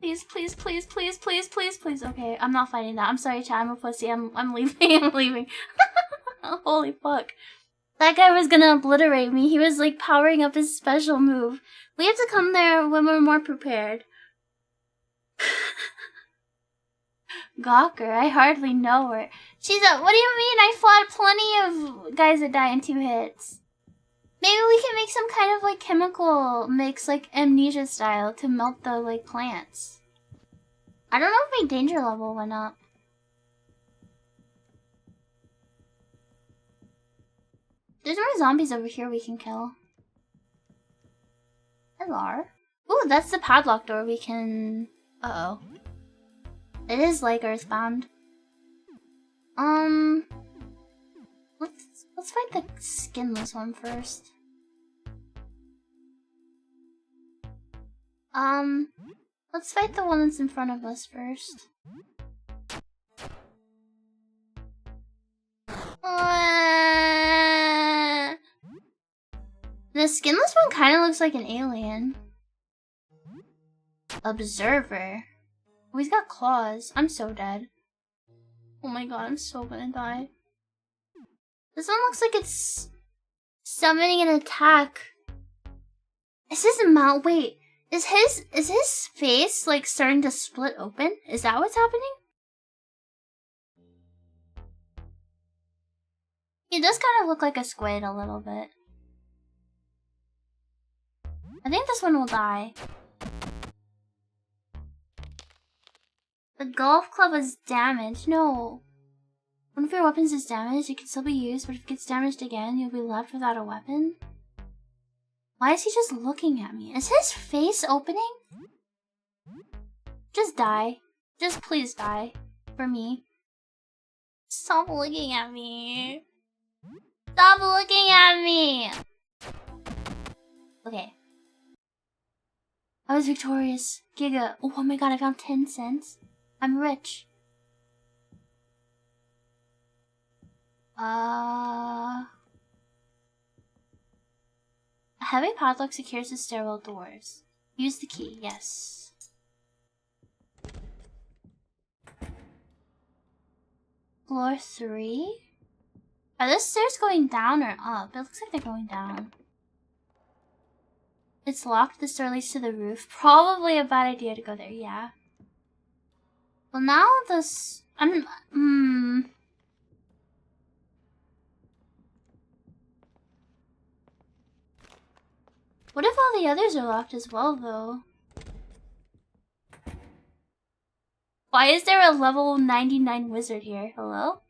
Please, please, please, please, please, please, please. Okay, I'm not fighting that. I'm sorry, chat. I'm a pussy. I'm leaving. I'm leaving. Holy fuck. That guy was gonna obliterate me. He was like powering up his special move. We have to come there when we're more prepared. Gawker, I hardly know her. She's a- what do you mean? I fought plenty of guys that die in 2 hits. Maybe we can make some kind of like chemical mix, like amnesia style, to melt the like plants. I don't know if my danger level went up. There's more zombies over here we can kill. Hello. Ooh, that's the padlock door we can... Uh-oh. It is like Earthbound. Let's fight the skinless one first. Let's fight the one that's in front of us first. The skinless one kind of looks like an alien. Observer. Oh, he's got claws. I'm so dead. Oh my god, I'm so gonna die. This one looks like it's summoning an attack. Is his mouth? Wait, is his face like starting to split open? Is that what's happening? He does kind of look like a squid a little bit. I think this one will die. The golf club is damaged. No. One of your weapons is damaged. It can still be used, but if it gets damaged again, you'll be left without a weapon. Why is he just looking at me? Is his face opening? Just die. Just please die. For me. Stop looking at me. Stop looking at me! Okay. I was victorious. Giga. Oh my god, I found 10 cents. I'm rich. A heavy padlock secures the stairwell doors. Use the key, yes. Floor 3? Are the stairs going down or up? It looks like they're going down. It's locked. The door leads to the roof. Probably a bad idea to go there, yeah. Well, now this... What if all the others are locked as well, though? Why is there a level 99 wizard here? Hello?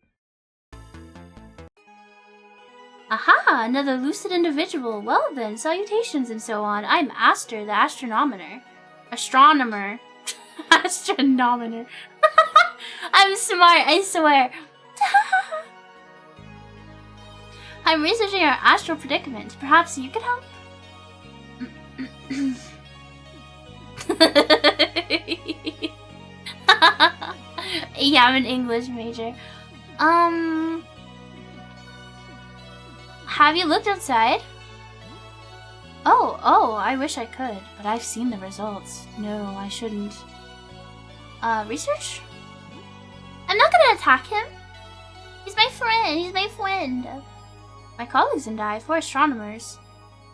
Aha! Another lucid individual. Well then, salutations and so on. I'm Aster, the astronomer. Astronomer. Astronomer. I'm smart, I swear. I'm researching our astral predicament. Perhaps you could help? Yeah, I'm an English major. Have you looked outside? Oh, I wish I could, but I've seen the results. No, I shouldn't. Research? I'm not gonna attack him. He's my friend, My colleagues and I, 4 astronomers,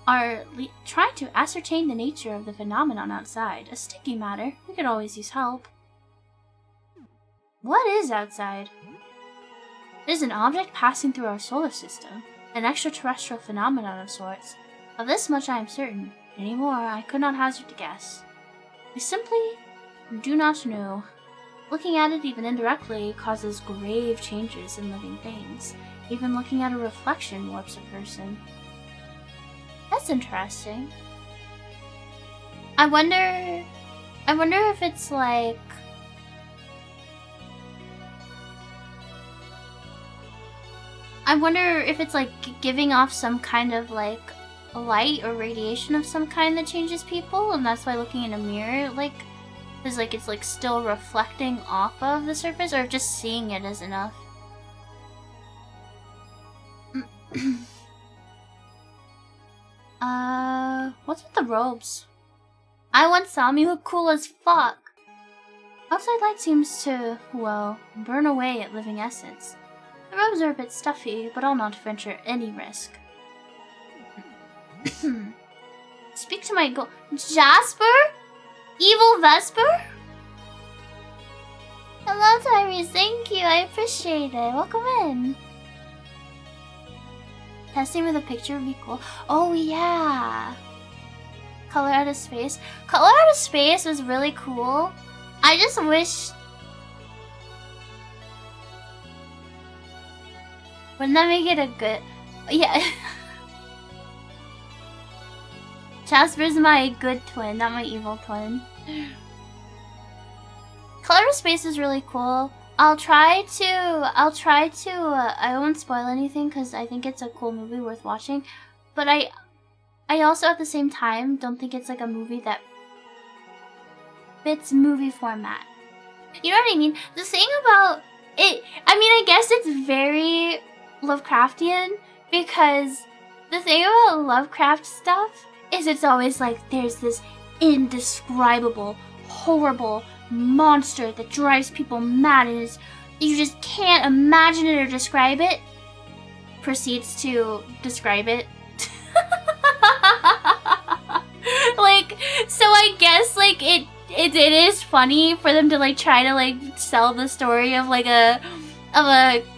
are trying to ascertain the nature of the phenomenon outside. A sticky matter. We could always use help. What is outside? It is an object passing through our solar system. An extraterrestrial phenomenon of sorts. Of this much I am certain. Any more, I could not hazard to guess. I simply do not know. Looking at it even indirectly causes grave changes in living things. Even looking at a reflection warps a person. That's interesting. I wonder if it's like... giving off some kind of like light or radiation of some kind that changes people, and that's why looking in a mirror is like it's like still reflecting off of the surface, or just seeing it is enough. What's with the robes? I once saw me look cool as fuck. Outside light seems to, well, burn away at living essence. The robes are a bit stuffy, but I'll not venture any risk. Speak to my Jasper? Evil Vesper? Hello, Tyrese. Thank you. I appreciate it. Welcome in. Testing with a picture would be cool. Oh, yeah. Color out of space. Color out of space was really cool. I just wish... Wouldn't that make it a good... Yeah. Jasper's my good twin, not my evil twin. Color of Space is really cool. I won't spoil anything because I think it's a cool movie worth watching. But I also at the same time don't think it's like a movie that fits movie format. You know what I mean? The thing about it, I mean, I guess it's very Lovecraftian, because the thing about Lovecraft stuff is it's always like there's this indescribable, horrible monster that drives people mad and you just can't imagine it or describe it. Proceeds to describe it. Like, so I guess like it is funny for them to like try to like sell the story of like a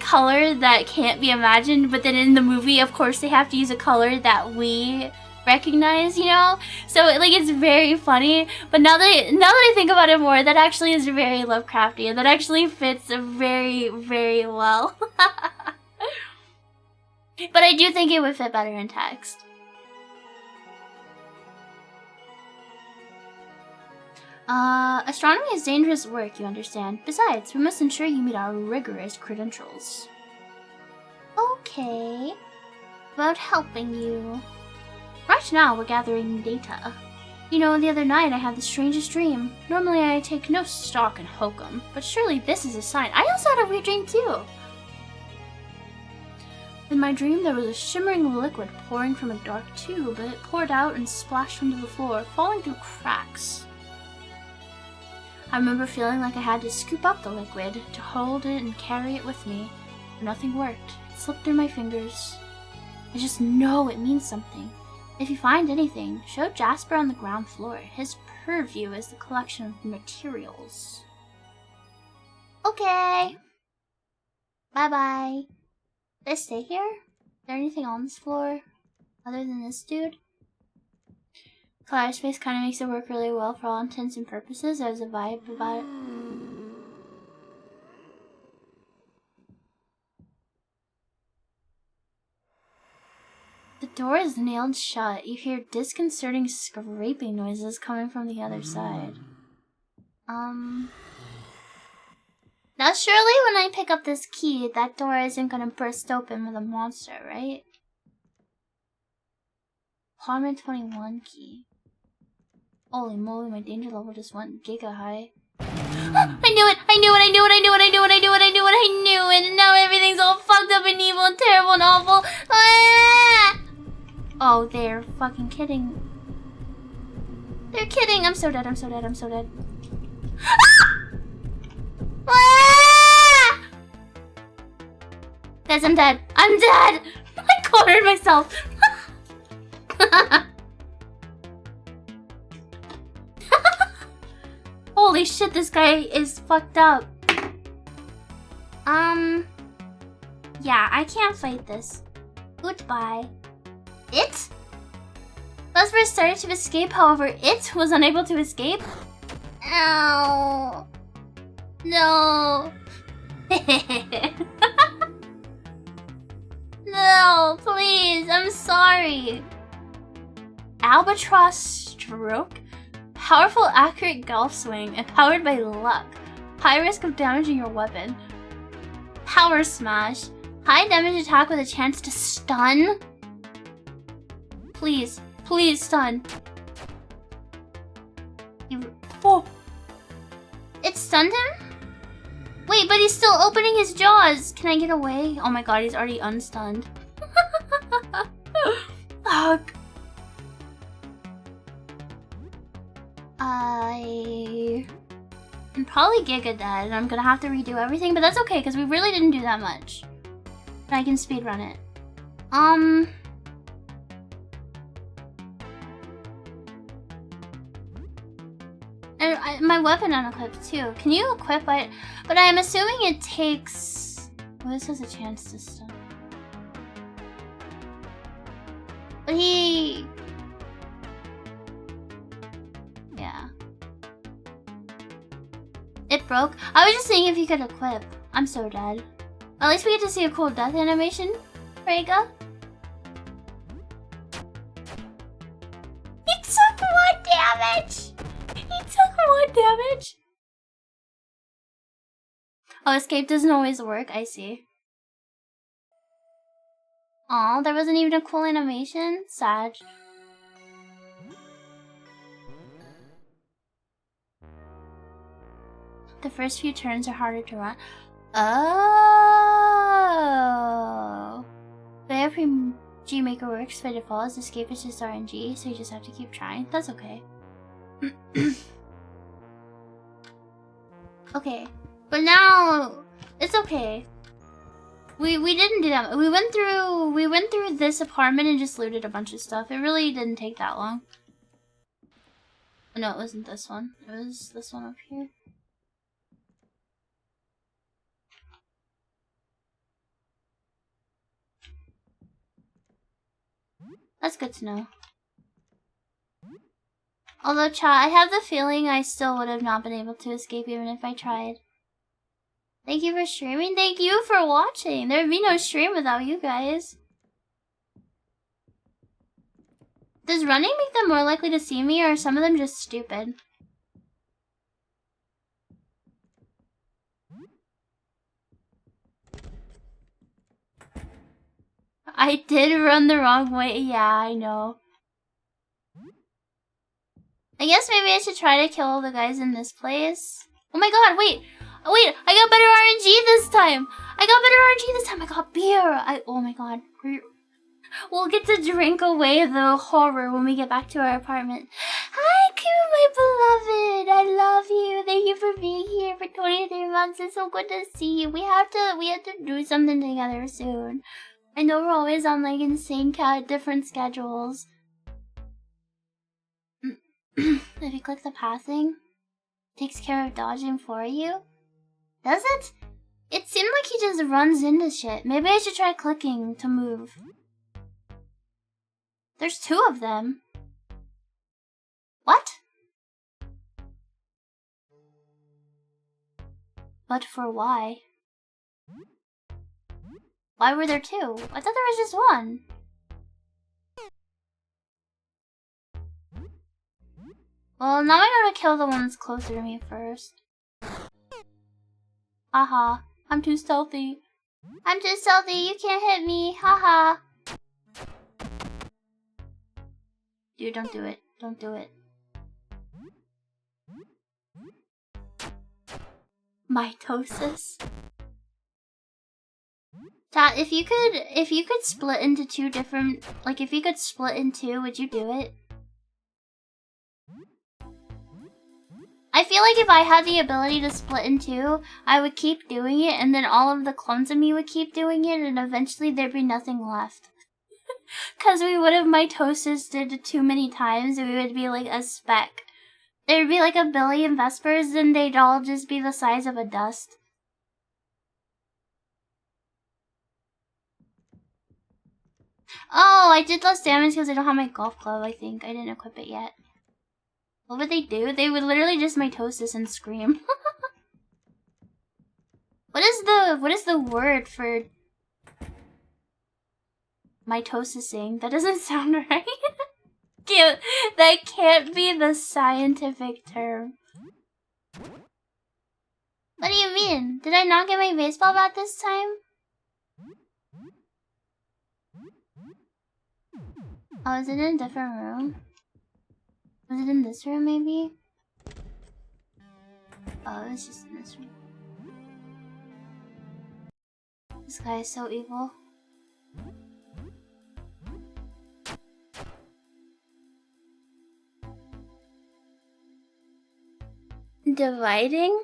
color that can't be imagined, but then in the movie, of course, they have to use a color that we recognize, you know? So like it's very funny, but now that I think about it more, that actually is very Lovecraftian. That actually fits very, very well. But I do think it would fit better in text. Astronomy is dangerous work, you understand. Besides, we must ensure you meet our rigorous credentials. Okay. About helping you. Right now, we're gathering data. You know, the other night I had the strangest dream. Normally I take no stock in hokum, but surely this is a sign. I also had a weird dream too. In my dream, there was a shimmering liquid pouring from a dark tube, and it poured out and splashed onto the floor, falling through cracks. I remember feeling like I had to scoop up the liquid to hold it and carry it with me, but nothing worked. It slipped through my fingers. I just know it means something. If you find anything, show Jasper on the ground floor. His purview is the collection of materials. Okay. Bye-bye. Did I stay here? Is there anything on this floor other than this dude? Color space kind of makes it work really well for all intents and purposes. There's a vibe about it. The door is nailed shut. You hear disconcerting scraping noises coming from the other side. Now surely when I pick up this key, that door isn't gonna burst open with a monster, right? Apartment 21 key. Holy moly, my danger level just went giga high. I knew it! I knew it! I knew it! I knew it! I knew it! I knew it! I knew it! I knew it! And now everything's all fucked up and evil and terrible and awful. Ah! Oh, they're fucking kidding. They're kidding! I'm so dead, I'm so dead, I'm so dead. Ah! Guys, I'm dead. I'm dead! I cornered myself. Holy shit, this guy is fucked up. Yeah, I can't fight this. Goodbye. It? Vespers started to escape, however, it was unable to escape. Ow. No. No, please, I'm sorry. Albatross stroke? Powerful, accurate golf swing, empowered by luck. High risk of damaging your weapon. Power smash. High damage attack with a chance to stun. Please, please stun. Oh! It stunned him? Wait, but he's still opening his jaws. Can I get away? Oh my god, he's already unstunned. Fuck. I'm probably giga dead and I'm gonna have to redo everything, but that's okay because we really didn't do that much. And I can speedrun it. And my weapon unequipped too. Can you equip it? But I'm assuming it takes... Well, this has a chance to stun. But he... Yeah. It broke? I was just saying if you could equip. I'm so dead. At least we get to see a cool death animation, Rhaegar. He took 1 damage! He took 1 damage! Oh, escape doesn't always work, I see. Aw, there wasn't even a cool animation? Sad. The first few turns are harder to run. Oh. The RPG Maker works by default as escape is just RNG, so you just have to keep trying. That's okay. Okay. But now it's okay. We didn't do that. We went through this apartment and just looted a bunch of stuff. It really didn't take that long. No, it wasn't this one. It was this one up here. That's good to know. Although, chat, I have the feeling I still would have not been able to escape even if I tried. Thank you for streaming. Thank you for watching. There'd be no stream without you guys. Does running make them more likely to see me, or are some of them just stupid? I did run the wrong way. Yeah, I know. I guess maybe I should try to kill all the guys in this place. Oh my god, wait! Wait, I got better RNG this time! I got better RNG this time! I got beer! Oh my god. We'll get to drink away the horror when we get back to our apartment. Hi, Q, my beloved! I love you! Thank you for being here for 23 months. It's so good to see you. We have to do something together soon. I know we're always on like insane different schedules. If you click the pathing, it takes care of dodging for you. Does it? It seemed like he just runs into shit. Maybe I should try clicking to move. There's 2 of them. What? But for why? Why were there two? I thought there was just one. Well, now I gotta kill the one that's closer to me first. Haha, I'm too stealthy. I'm too stealthy, you can't hit me, haha. Dude, don't do it. Don't do it. Mitosis. Chat, if you could split into two different, like if you could split in two, would you do it? I feel like if I had the ability to split in two, I would keep doing it, and then all of the clones of me would keep doing it, and eventually there'd be nothing left. Cause we would have mitosis did too many times, and we would be like a speck. There'd be like a billion Vespers, and they'd all just be the size of a dust. Oh, I did less damage because I don't have my golf club, I think. I didn't equip it yet. What would they do? They would literally just mitosis and scream. What is the word for mitosising? That doesn't sound right. That can't be the scientific term. What do you mean? Did I not get my baseball bat this time? Oh, is it in a different room? Was it in this room, maybe? Oh, it was just in this room. This guy is so evil. Dividing?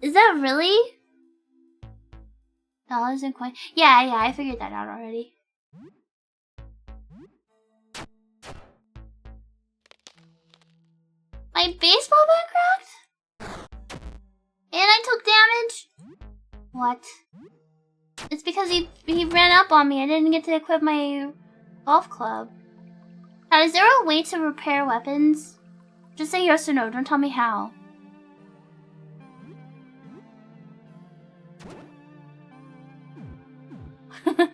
Is that really? Dollars and coins? Yeah, I figured that out already. My baseball bat cracked? And I took damage? What? It's because he ran up on me. I didn't get to equip my golf club. Now, is there a way to repair weapons? Just say yes or no. Don't tell me how.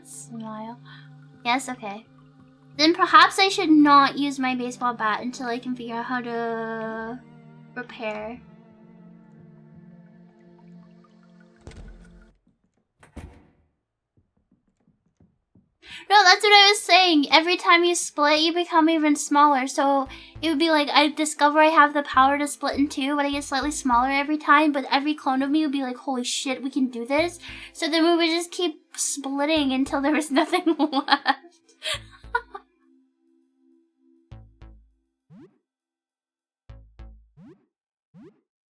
Smile. Yes, okay. Then perhaps I should not use my baseball bat until I can figure out how to repair. No, that's what I was saying. Every time you split, you become even smaller. So it would be like, I discover I have the power to split in two, but I get slightly smaller every time. But every clone of me would be like, holy shit, we can do this. So then we would just keep splitting until there was nothing left.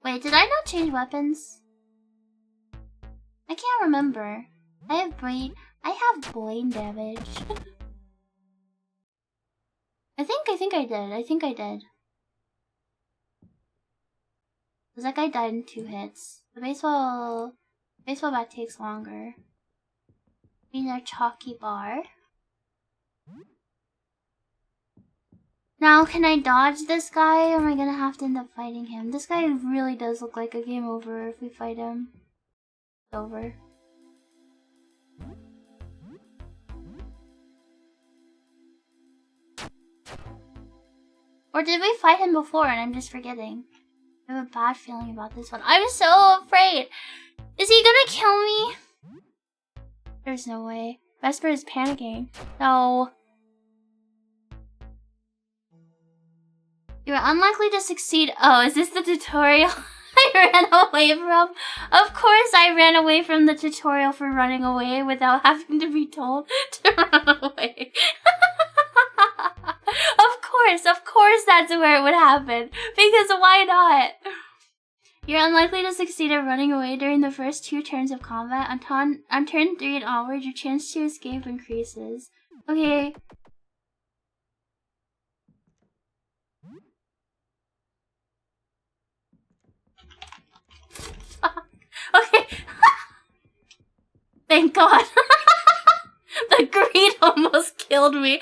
Wait, did I not change weapons? I can't remember. I have brain damage. I think I did. Cause that guy died in 2 hits. The baseball bat takes longer. Be their chalky bar. Now, can I dodge this guy, or am I gonna have to end up fighting him? This guy really does look like a game over if we fight him. It's over. Or did we fight him before and I'm just forgetting? I have a bad feeling about this one. I'm so afraid! Is he gonna kill me? There's no way. Vesper is panicking. No. You're unlikely to succeed. Oh, is this the tutorial I ran away from? Of course I ran away from the tutorial for running away without having to be told to run away. Of course that's where it would happen. Because why not? You're unlikely to succeed at running away during the first 2 turns of combat. On turn 3 and onward, your chance to escape increases. Okay. Okay. Thank God. The greed almost killed me.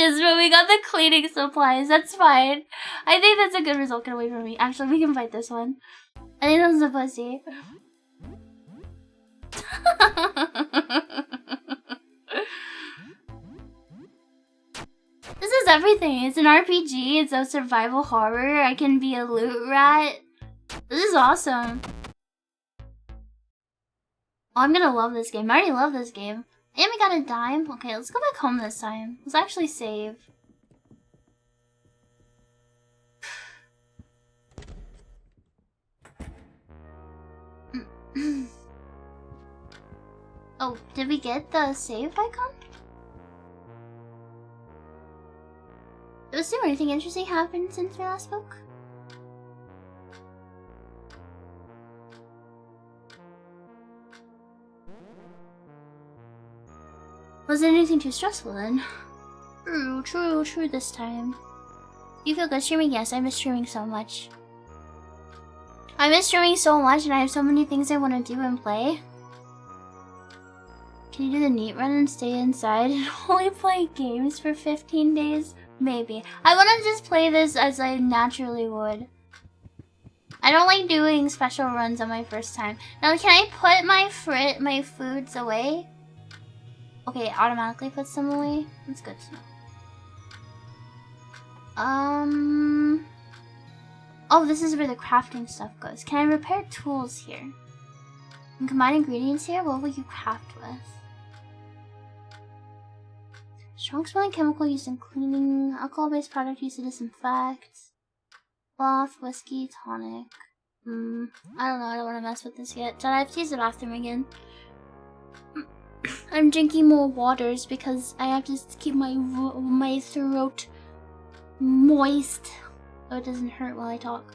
sponges, but we got the cleaning supplies. That's fine. I think that's a good result. Get away from me. Actually, we can fight this one. I think that's a pussy. This is everything. It's an RPG. It's a survival horror. I can be a loot rat. This is awesome. Oh, I'm gonna love this game. I already love this game. And we got a dime. Okay, let's go back home this time. Let's actually save. Oh, did we get the save icon? Was there anything interesting happened since we last spoke? Was there anything too stressful then? True this time. You feel good streaming? Yes, I miss streaming so much. I miss streaming so much and I have so many things I want to do and play. Can you do the neat run and stay inside and only play games for 15 days? Maybe. I want to just play this as I naturally would. I don't like doing special runs on my first time. Now, can I put my foods away? Okay, it automatically puts them away. That's good to know. Oh, this is where the crafting stuff goes. Can I repair tools here? And combine ingredients here? What will you craft with? Strong smelling chemical used in cleaning. Alcohol-based product used to disinfect. Cloth, whiskey, tonic. I don't know. I don't want to mess with this yet. Did I have to use the bathroom again? I'm drinking more waters because I have to keep my throat moist so it doesn't hurt while I talk.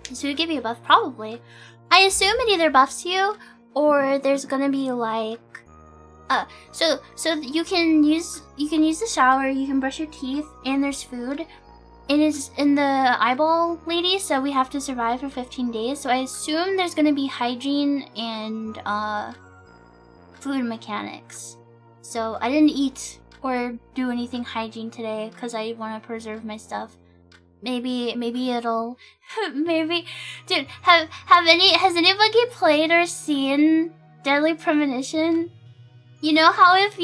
Does food give you a buff? Probably. I assume it either buffs you or there's gonna be like so you can use the shower, you can brush your teeth, and there's food. It is in the eyeball lady, so we have to survive for 15 days. So I assume there's gonna be hygiene and food mechanics. So I didn't eat or do anything hygiene today because I want to preserve my stuff. Maybe it'll maybe. Dude, has anybody played or seen Deadly Premonition? You know how if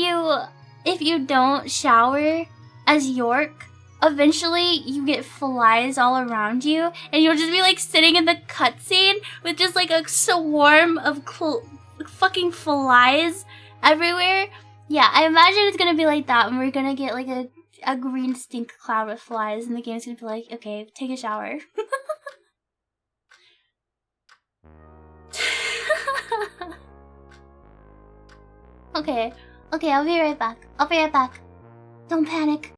you don't shower as York, eventually you get flies all around you, and you'll just be like sitting in the cutscene with just like a swarm of fucking flies everywhere. Yeah, I imagine it's gonna be like that, and we're gonna get like a green stink cloud with flies, and the game's gonna be like, okay, take a shower. Okay, I'll be right back. Don't panic.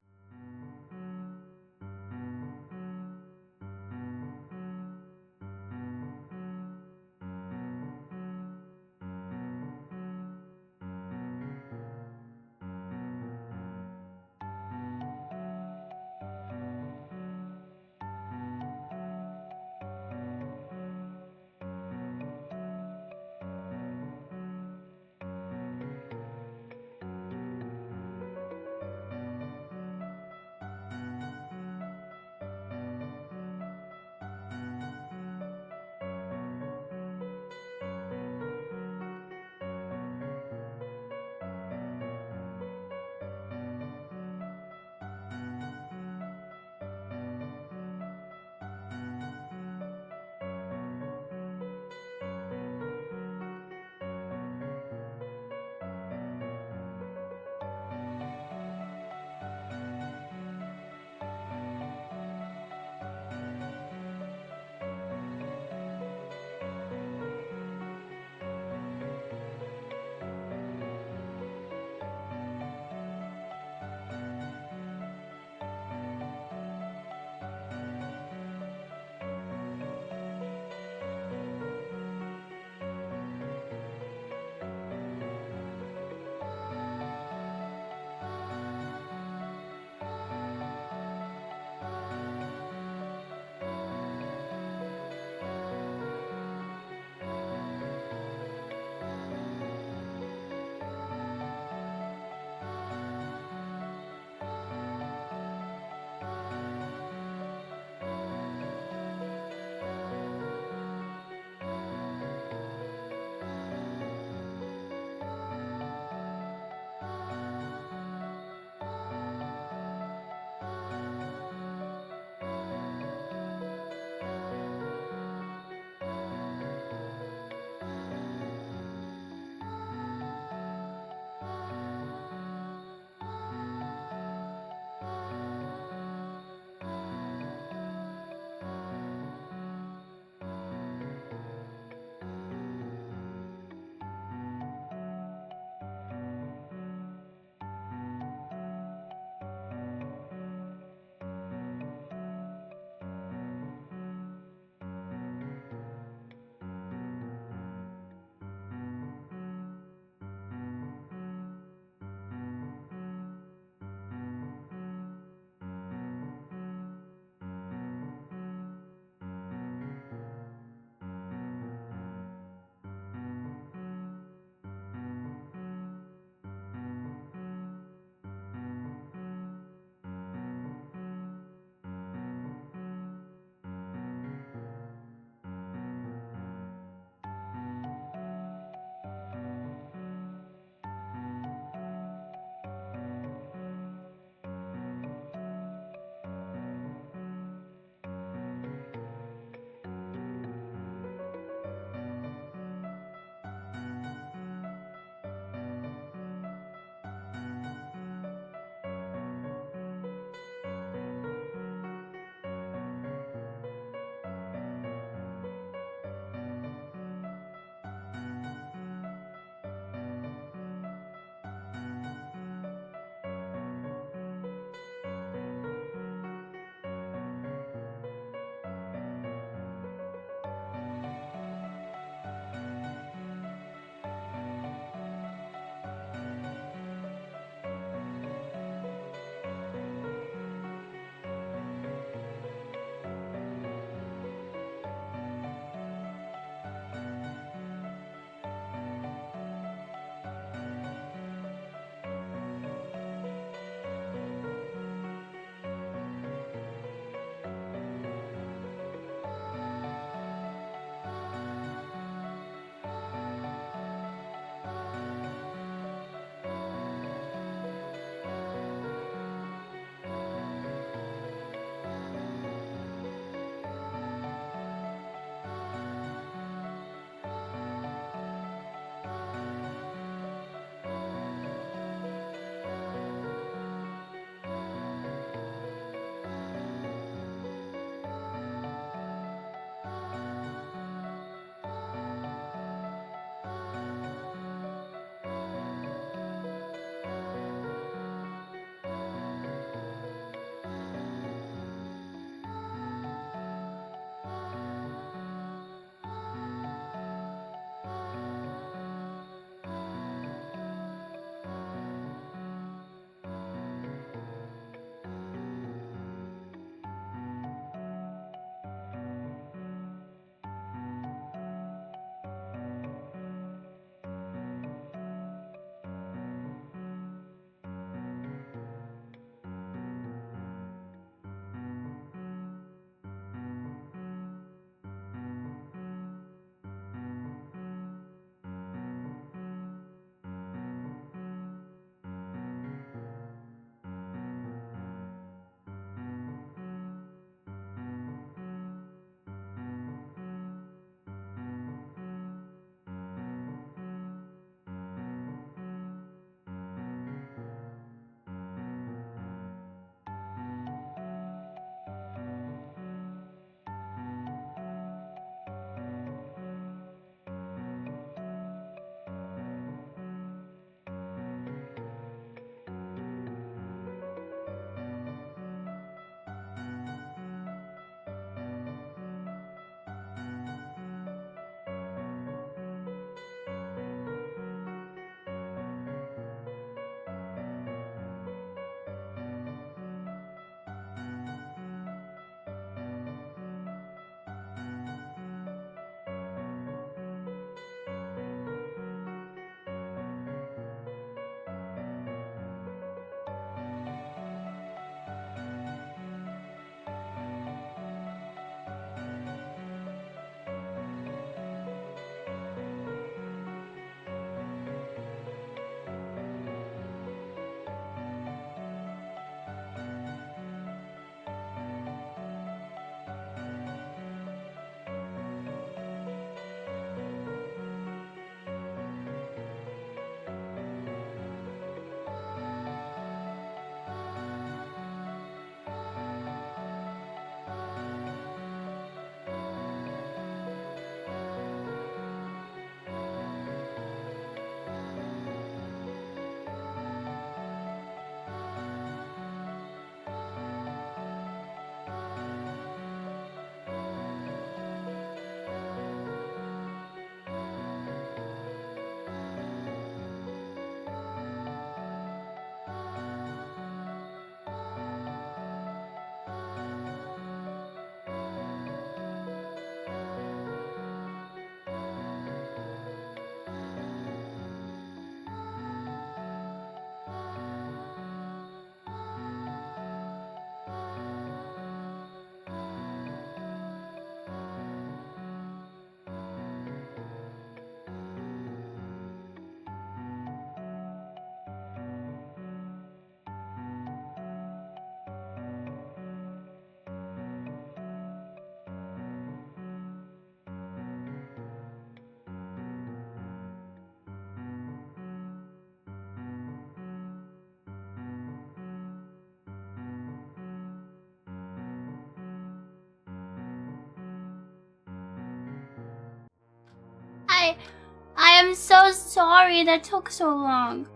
I am so sorry that took so long.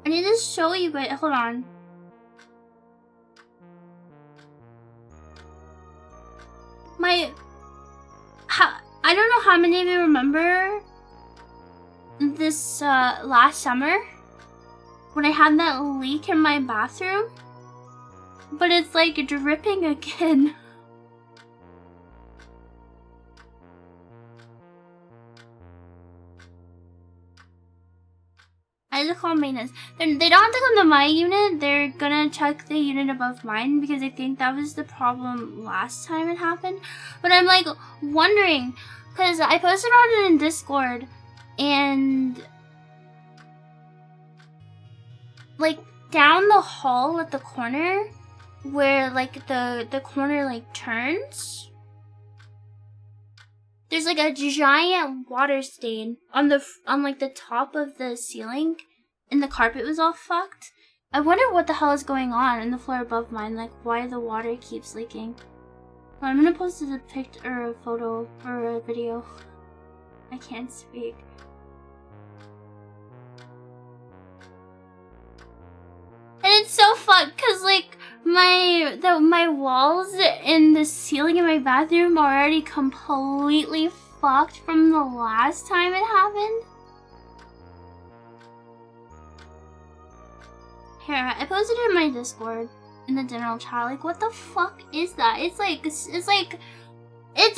I need to show you guys. Hold on. I don't know how many of you remember this last summer when I had that leak in my bathroom, but it's like dripping again. I just call maintenance. They don't have to come to my unit. They're gonna check the unit above mine because I think that was the problem last time it happened. But I'm like wondering, because I posted on it in Discord, and like down the hall at the corner where like the corner like turns, there's like a giant water stain on like the top of the ceiling, and the carpet was all fucked. I wonder what the hell is going on in the floor above mine, like why the water keeps leaking. Well, I'm gonna post a picture or a photo or a video. I can't speak. And it's so fucked because like my walls and the ceiling in my bathroom are already completely fucked from the last time it happened. Here, I posted it in my Discord in the general chat. Like, what the fuck is that? It's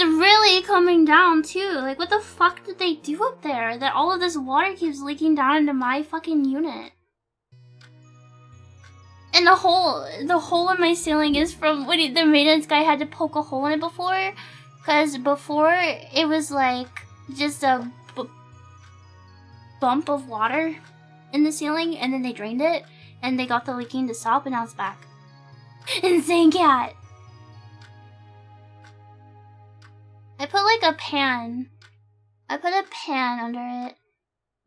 really coming down too. Like, what the fuck did they do up there that all of this water keeps leaking down into my fucking unit? And the hole in my ceiling is from when the maintenance guy had to poke a hole in it before. Because before, it was like just a bump of water in the ceiling, and then they drained it, and they got the leaking to stop, and now it's back. Insane cat! I put like a pan. I put a pan under it.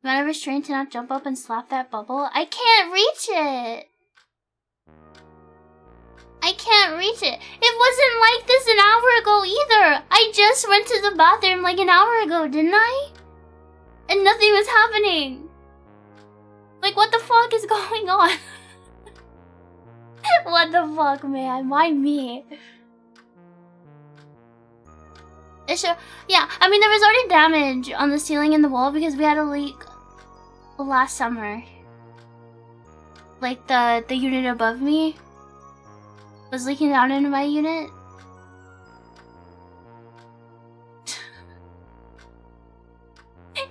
You want a restraint to not jump up and slap that bubble? I can't reach it! I can't reach it. It wasn't like this an hour ago either. I just went to the bathroom like an hour ago, didn't I? And nothing was happening. Like, what the fuck is going on? What the fuck, man? Why me? Yeah, I mean, there was already damage on the ceiling and the wall because we had a leak last summer. Like, the unit above me was leaking down into my unit.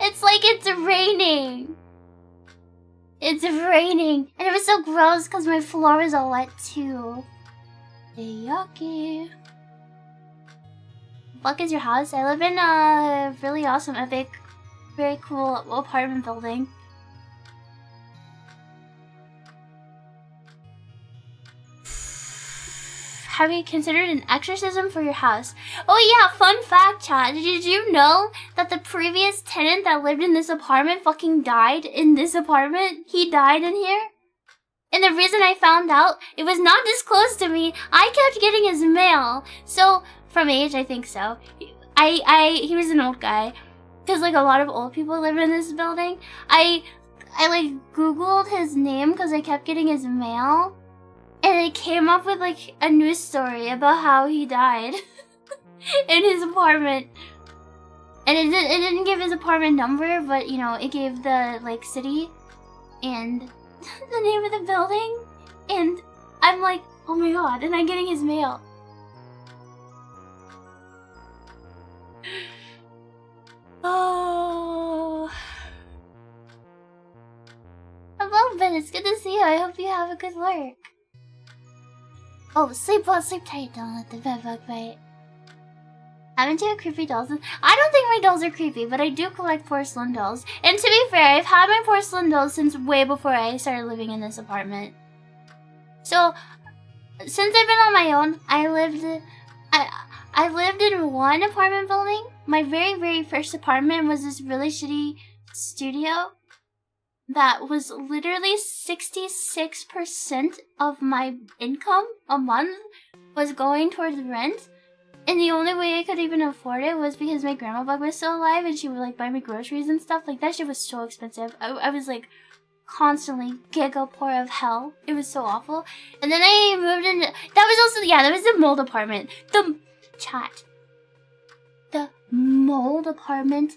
It's like it's raining. It's raining. And it was so gross because my floor was all wet too. Yucky. Fuck is your house? I live in a really awesome, epic, very cool apartment building. Have you considered an exorcism for your house? Oh yeah, fun fact, chat. Did you know that the previous tenant that lived in this apartment fucking died in this apartment? He died in here? And the reason I found out, it was not disclosed to me. I kept getting his mail. So, from age, I think so. He was an old guy. Because like a lot of old people live in this building. I like Googled his name because I kept getting his mail. And it came up with like a news story about how he died in his apartment. And it didn't give his apartment number, but you know, it gave the like city and the name of the building. And I'm like, oh my god, and I'm getting his mail. Oh. Hello, Ben. It's good to see you. I hope you have a good work. Oh, sleep well, sleep tight. Don't let the bed bug bite. Haven't you had creepy dolls? I don't think my dolls are creepy, but I do collect porcelain dolls. And to be fair, I've had my porcelain dolls since way before I started living in this apartment. So, since I've been on my own, I lived in one apartment building. My very first apartment was this really shitty studio that was literally 66% of my income a month was going towards rent. And the only way I could even afford it was because my grandma bug was still alive and she would like buy me groceries and stuff. Like that shit was so expensive. I was like constantly giga poor of hell. It was so awful. And then I moved into that was also that was the mold apartment. The mold apartment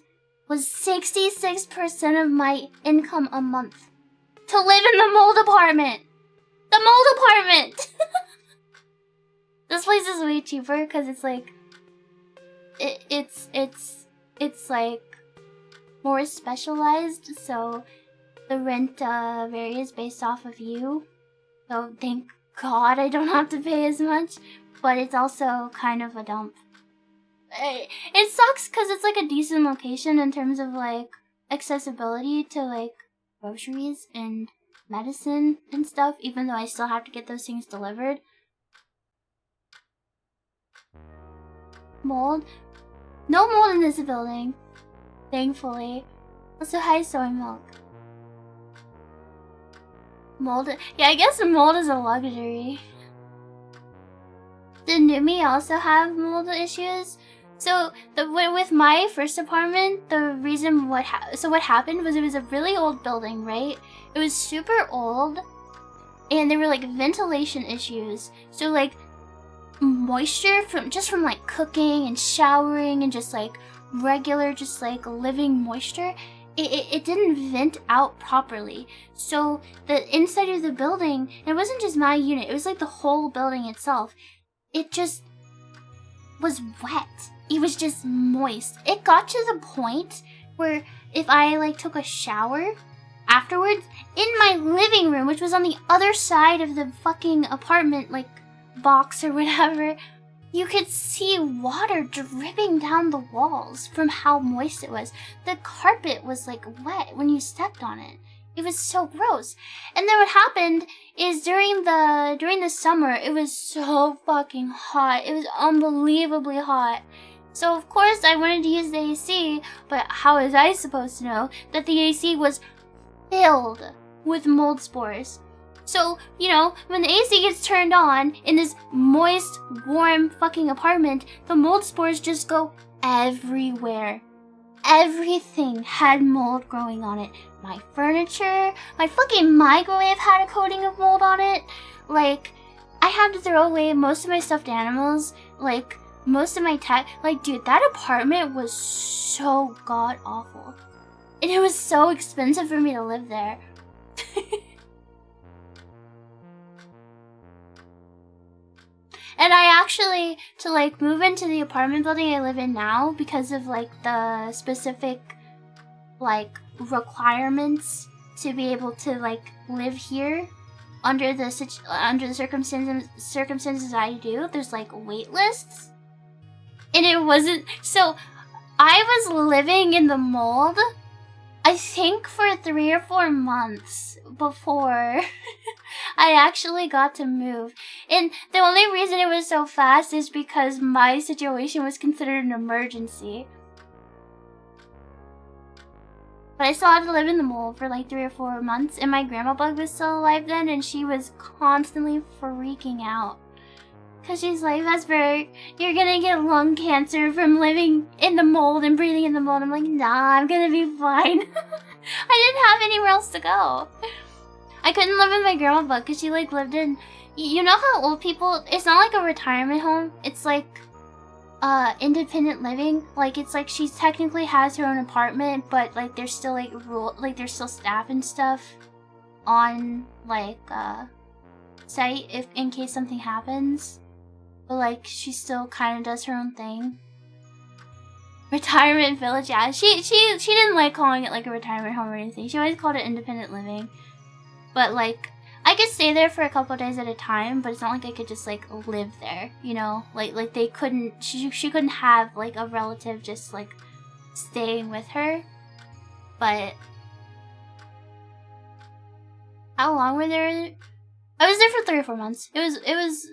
was 66% of my income a month to live in the mold apartment. The mold apartment. This place is way cheaper because it's like it's like more specialized, so the rent varies based off of you. So thank God I don't have to pay as much, but it's also kind of a dump. It sucks because it's like a decent location in terms of like accessibility to like groceries and medicine and stuff, even though I still have to get those things delivered. Mold? No mold in this building, thankfully. Also, hi, soy milk. Mold? Yeah, I guess mold is a luxury. Did Numi also have mold issues? So with my first apartment, the reason what happened was it was a really old building, right? It was super old, and there were like ventilation issues. So like moisture from like cooking and showering and just like regular just like living moisture, it didn't vent out properly. So the inside of the building, it wasn't just my unit, it was like the whole building itself. It just was wet. It was just moist. It got to the point where if I like took a shower afterwards in my living room, which was on the other side of the fucking apartment like box or whatever, you could see water dripping down the walls from how moist it was. The carpet was like wet when you stepped on it. It was so gross. And then what happened is during the summer, it was so fucking hot. It was unbelievably hot. So of course I wanted to use the AC, but how was I supposed to know that the AC was filled with mold spores? So, you know, when the AC gets turned on in this moist, warm fucking apartment, the mold spores just go everywhere. Everything had mold growing on it. My furniture, my fucking microwave had a coating of mold on it. Like, I had to throw away most of my stuffed animals, like, most of my tech. Like, dude, that apartment was so god awful. And it was so expensive for me to live there. And I actually, to like move into the apartment building I live in now, because of like the specific like requirements to be able to like live here under the circumstances I do, there's like wait lists. And it wasn't, so I was living in the mold, I think for 3 or 4 months before I actually got to move. And the only reason it was so fast is because my situation was considered an emergency. But I still had to live in the mold for like 3 or 4 months, and my grandma bug was still alive then, and she was constantly freaking out. Cause she's like, Vesper, you're gonna get lung cancer from living in the mold and breathing in the mold. I'm like, nah, I'm gonna be fine. I didn't have anywhere else to go. I couldn't live with my grandma bug because she like lived in, you know how old people, it's not like a retirement home, it's like independent living. Like it's like she technically has her own apartment, but like there's still like there's still staff and stuff on like site if in case something happens. But like she still kind of does her own thing. Retirement village, yeah. She didn't like calling it like a retirement home or anything. She always called it independent living. But like I could stay there for a couple days at a time, but it's not like I could just like live there, you know? Like they couldn't, she couldn't have like a relative just like staying with her. But how long were there? I was there for 3 or 4 months. That was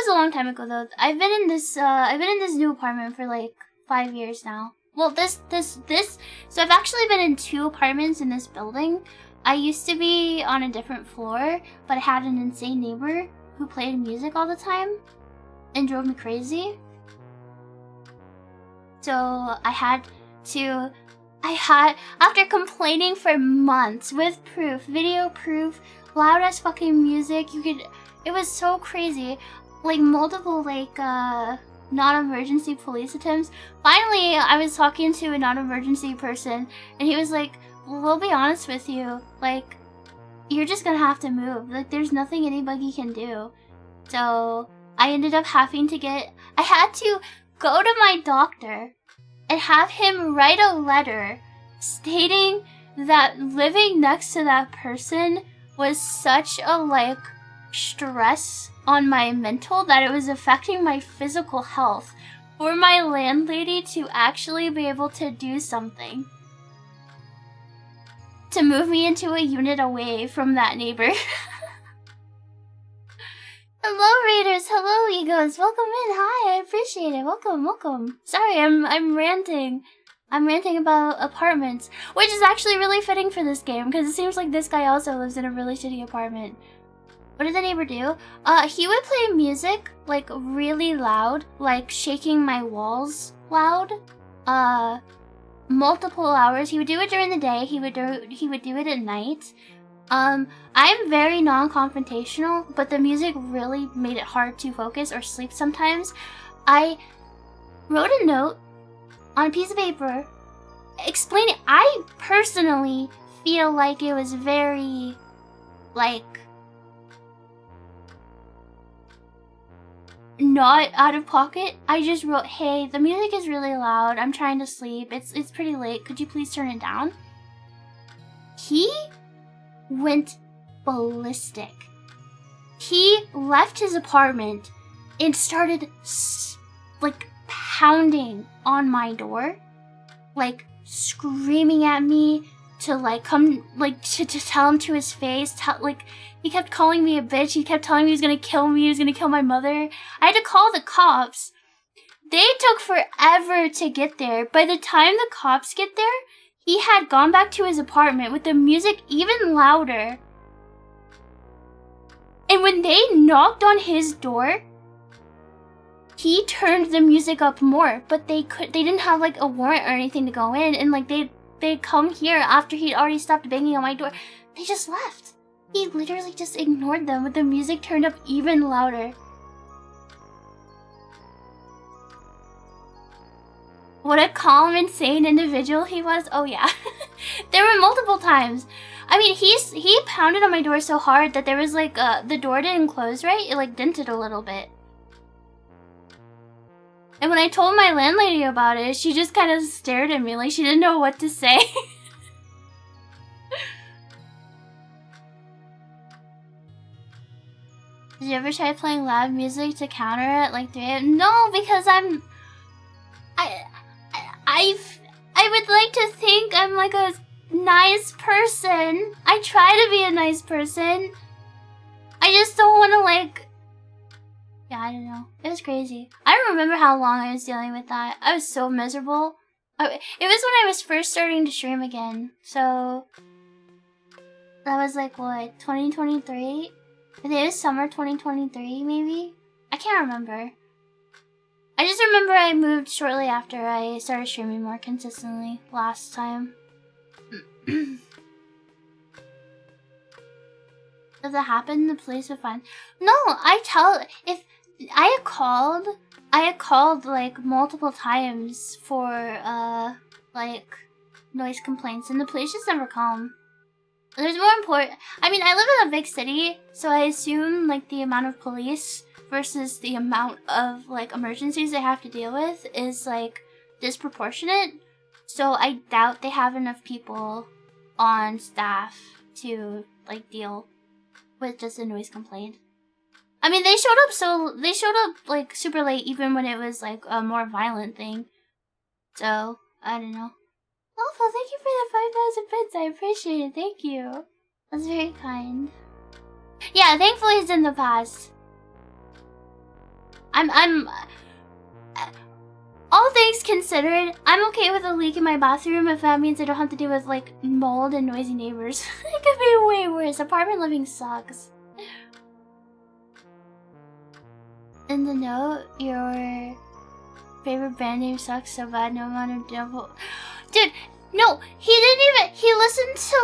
a long time ago though. I've been in this new apartment for like 5 years now. Well, so I've actually been in 2 apartments in this building. I used to be on a different floor, but I had an insane neighbor who played music all the time and drove me crazy. So after complaining for months with proof, video proof, loud as fucking music, it was so crazy. Like multiple non-emergency police attempts. Finally, I was talking to a non-emergency person and he was like, well, we'll be honest with you, like, you're just gonna have to move. Like, there's nothing anybody can do. So I ended up having to I had to go to my doctor and have him write a letter stating that living next to that person was such a stress on my mental that it was affecting my physical health for my landlady to actually be able to do something to move me into a unit away from that neighbor. Hello Raiders, hello Egos, welcome in, hi, I appreciate it, welcome. Sorry, I'm ranting. I'm ranting about apartments, which is actually really fitting for this game, because it seems like this guy also lives in a really shitty apartment. What did the neighbor do? He would play music, really loud, shaking my walls loud. Multiple hours. He would do it during the day, he would do it at night. I'm very non-confrontational, but the music really made it hard to focus or sleep sometimes. I wrote a note on a piece of paper explaining I personally feel like it was very, not out of pocket. I just wrote, hey, the music is really loud, I'm trying to sleep, it's pretty late, could you please turn it down? He went ballistic. He left his apartment and started pounding on my door, screaming at me to come, to tell him to his face. He kept calling me a bitch. He kept telling me he was gonna kill me. He was gonna kill my mother. I had to call the cops. They took forever to get there. By the time the cops get there, he had gone back to his apartment with the music even louder. And when they knocked on his door, he turned the music up more, but they didn't have a warrant or anything to go in, and they'd come here after he'd already stopped banging on my door. They just left. He literally just ignored them with the music turned up even louder. What a calm, insane individual he was. Oh yeah. There were multiple times. I mean, he pounded on my door so hard that there was the door didn't close right. It dented a little bit. And when I told my landlady about it, she just kind of stared at me like she didn't know what to say. Did you ever try playing loud music to counter it 3 a.m.? No, because I would like to think I'm a nice person. I try to be a nice person. I just don't want to yeah, I don't know. It was crazy. I don't remember how long I was dealing with that. I was so miserable. It was when I was first starting to stream again. So that was what, 2023? I think it was summer 2023 maybe? I can't remember. I just remember I moved shortly after I started streaming more consistently last time. If that happened, the police would find. No, if I had called multiple times for noise complaints, and the police just never come. There's more important. I mean, I live in a big city, so I assume the amount of police versus the amount of emergencies they have to deal with is disproportionate. So I doubt they have enough people on staff to deal with just a noise complaint. I mean, they showed up super late even when it was a more violent thing. So, I don't know. Alpha, thank you for the 5,000 bits. I appreciate it. Thank you. That's very kind. Yeah, thankfully it's in the past. All things considered, I'm okay with a leak in my bathroom if that means I don't have to deal with mold and noisy neighbors. It could be way worse. Apartment living sucks. In the note, your favorite band name sucks so bad, no amount of devil. Dude, no, he didn't even, he listened to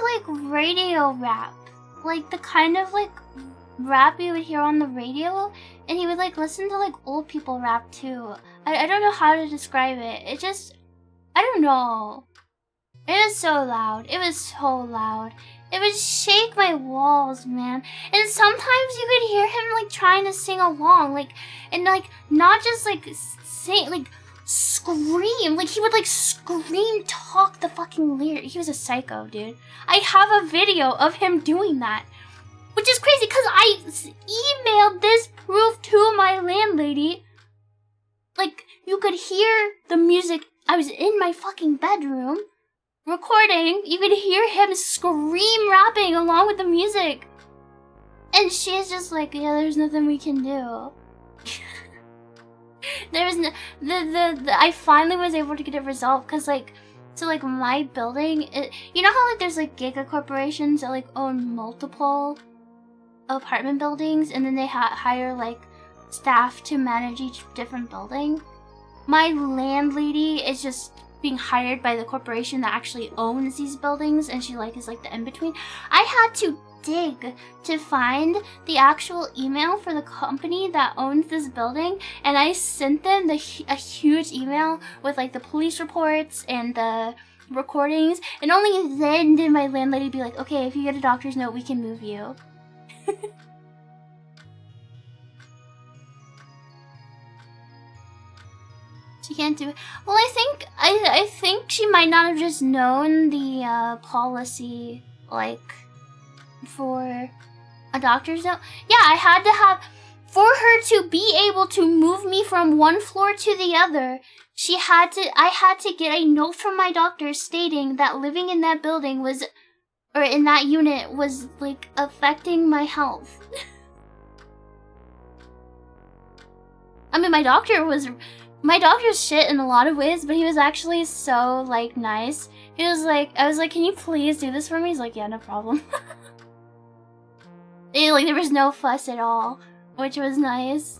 like radio rap. Like the kind of like rap you would hear on the radio, and he would like listen to like old people rap too. I don't know how to describe it. It just, I don't know. It was so loud. It was so loud. It would shake my walls, man. And sometimes you could hear him like trying to sing along, like, and like not just like sing, like scream. Like he would like scream, talk the fucking lyric. He was a psycho, dude. I have a video of him doing that, which is crazy because I emailed this proof to my landlady. Like you could hear the music. I was in my fucking bedroom recording. You could hear him scream rapping along with the music. And she's just like, yeah, there's nothing we can do. There's no, I finally was able to get it resolved because like, so like my building, you know how like there's like giga corporations that like own multiple apartment buildings and then they hire like staff to manage each different building? My landlady is just being hired by the corporation that actually owns these buildings, and she like is like the in-between. I had to dig to find the actual email for the company that owns this building, and I sent them a huge email with like the police reports and the recordings, and only then did my landlady be like, okay, if you get a doctor's note, we can move you. She can't do it. Well, I think she might not have just known the policy, like, for a doctor's note. Yeah, I had to have, for her to be able to move me from one floor to the other, I had to get a note from my doctor stating that living in that building was, or in that unit was, like, affecting my health. I mean, my doctor's shit in a lot of ways, but he was actually so, like, nice. He was like, I was like, can you please do this for me? He's like, yeah, no problem. And, like, there was no fuss at all, which was nice.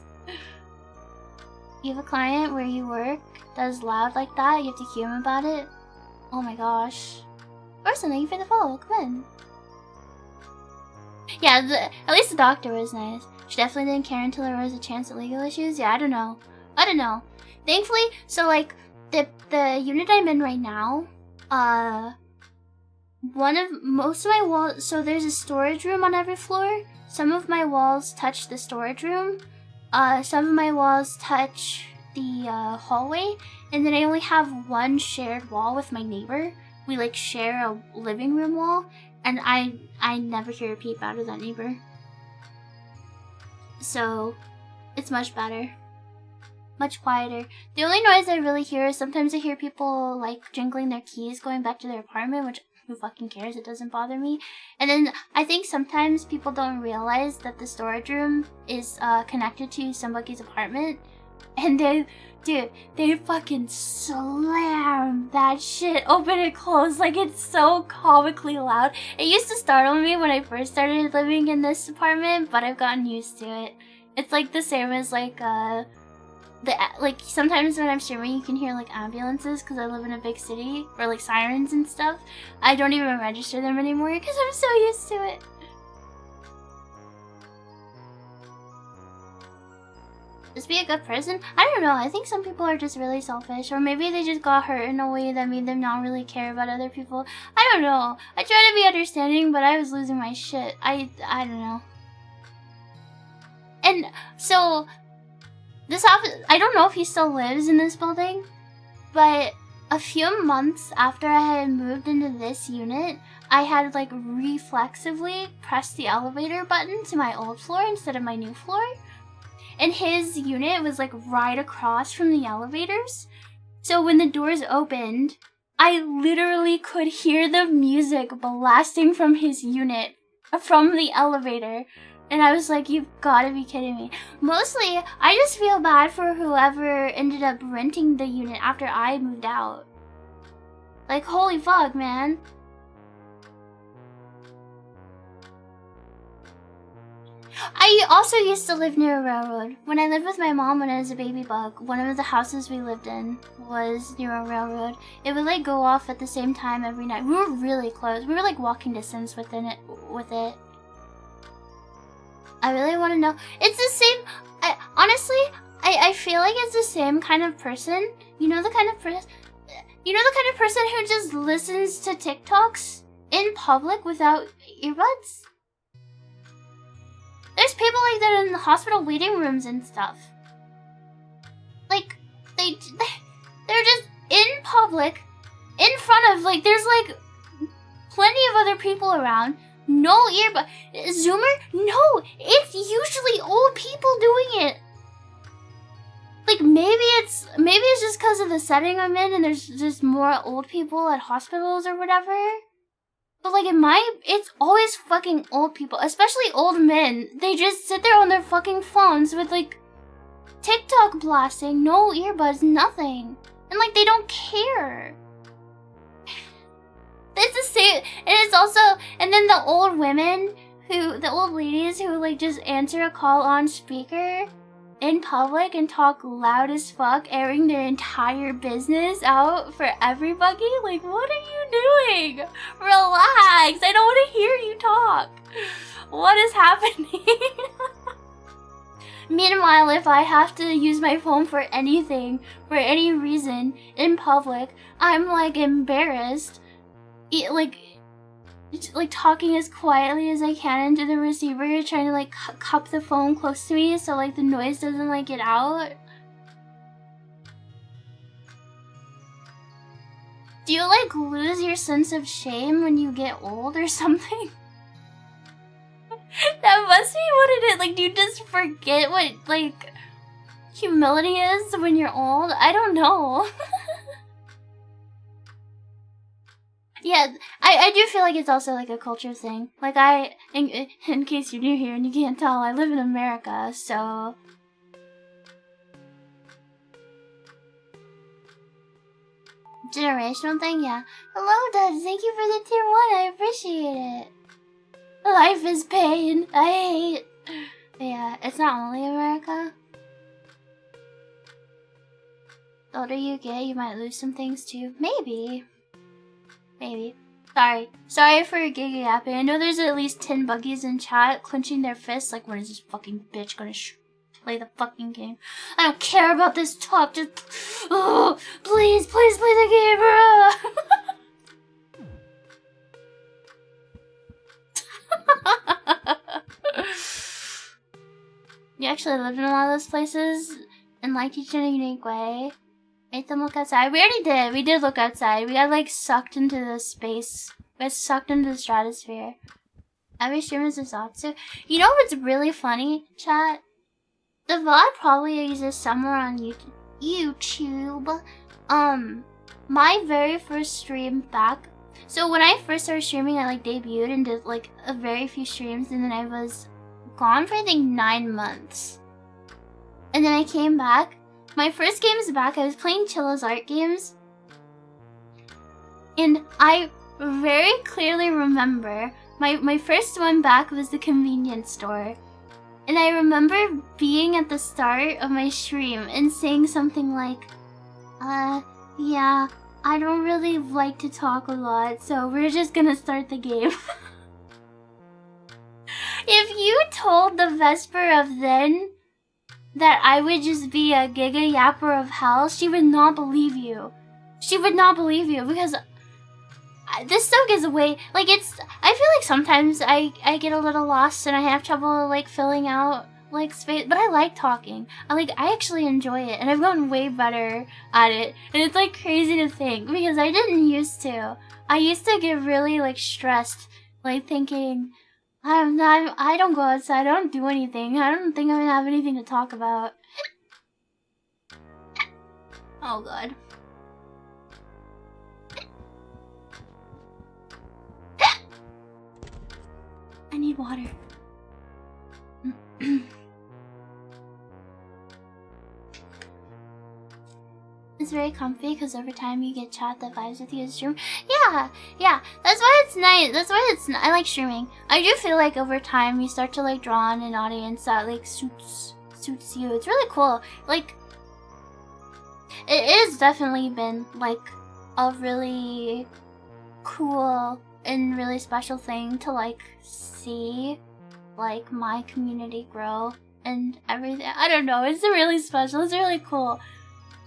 You have a client where you work that is loud like that, you have to cue him about it? Oh my gosh. Person, thank you for the follow, come in. Yeah, at least the doctor was nice. She definitely didn't care until there was a chance at legal issues. Yeah, I don't know. Thankfully, so like the unit I'm in right now, most of my walls, so there's a storage room on every floor. Some of my walls touch the storage room. Some of my walls touch the hallway, and then I only have one shared wall with my neighbor. We like share a living room wall, and I never hear a peep out of that neighbor. So it's much better. Much quieter. The only noise I really hear is sometimes I hear people like jingling their keys going back to their apartment, which who fucking cares? It doesn't bother me. And then I think sometimes people don't realize that the storage room is connected to somebody's apartment, and they fucking slam that shit open and close like it's so comically loud. It used to startle me when I first started living in this apartment, but I've gotten used to it. It's like the same as like like sometimes when I'm streaming you can hear like ambulances because I live in a big city, or like sirens and stuff. I don't even register them anymore because I'm so used to it. Just be a good person? I don't know, I think some people are just really selfish, or maybe they just got hurt in a way that made them not really care about other people. I don't know. I try to be understanding, but I was losing my shit. I don't know. And so this office, I don't know if he still lives in this building, but a few months after I had moved into this unit, I had like reflexively pressed the elevator button to my old floor instead of my new floor. And his unit was like right across from the elevators. So when the doors opened, I literally could hear the music blasting from his unit, from the elevator. And I was like, you've gotta be kidding me. Mostly, I just feel bad for whoever ended up renting the unit after I moved out. Like, holy fuck, man. I also used to live near a railroad. When I lived with my mom when I was a baby bug, one of the houses we lived in was near a railroad. It would like go off at the same time every night. We were really close. We were like walking distance with it. I really want to know. It's the same. Honestly, I feel like it's the same kind of person. You know the kind of person who just listens to TikToks in public without earbuds? There's people like that in the hospital waiting rooms and stuff. Like, they're just in public, in front of, like, there's like plenty of other people around. No earbud. Zoomer? No, it's usually old people doing it. Like, maybe it's just because of the setting I'm in and there's just more old people at hospitals or whatever. But like it's always fucking old people, especially old men. They just sit there on their fucking phones with like TikTok blasting, no earbuds, nothing. And like they don't care. It's the same, and it's also, and then the old ladies who like just answer a call on speaker in public and talk loud as fuck, airing their entire business out for everybody. Like, what are you doing? Relax. I don't want to hear you talk. What is happening? Meanwhile, if I have to use my phone for anything, for any reason, in public, I'm like embarrassed. Like talking as quietly as I can into the receiver, trying to like cup the phone close to me so like the noise doesn't like get out. Do you like lose your sense of shame when you get old or something? That must be what it is. Like, do you just forget what like humility is when you're old? I don't know. Yeah, I do feel like it's also like a culture thing. Like in case you're new here and you can't tell, I live in America, so... Generational thing, yeah. Hello, Dad, thank you for the tier 1, I appreciate it. Life is pain, I hate... Yeah, it's not only America. The older you get, you might lose some things too. Maybe. Sorry for giga yapping. I know there's at least 10 buggies in chat clenching their fists like, when is this fucking bitch gonna play the fucking game? I don't care about this talk, just... Oh, please play the game, bro! You actually lived in a lot of those places and liked each in a unique way. Made them look outside. We already did. We did look outside. We got like sucked into the space. We got sucked into the stratosphere. Every stream is a Zatsu. You know what's really funny, chat? The VOD probably exists somewhere on YouTube. My very first stream back. So when I first started streaming, I like debuted and did like a very few streams, and then I was gone for I think 9 months. And then I came back. My first games back, I was playing Chilla's art games. And I very clearly remember my first one back was the convenience store. And I remember being at the start of my stream and saying something like, yeah, I don't really like to talk a lot, so we're just gonna start the game. If you told the Vesper of then that I would just be a giga yapper of hell, she would not believe you. She would not believe you because this stuff gets away. Like I feel like sometimes I get a little lost and I have trouble like filling out like space, but I like talking. I actually enjoy it, and I've gotten way better at it. And it's like crazy to think because I didn't used to. I used to get really like stressed, like thinking, I don't go outside, I don't do anything. I don't think I'm gonna have anything to talk about. Oh god. I need water. is very comfy because over time you get chat that vibes with you as stream. Yeah, yeah. That's why it's nice. That's why I like streaming. I do feel like over time you start to like draw on an audience that like suits you. It's really cool. Like, it has definitely been like a really cool and really special thing to like see like my community grow and everything. I don't know, it's really special, it's really cool.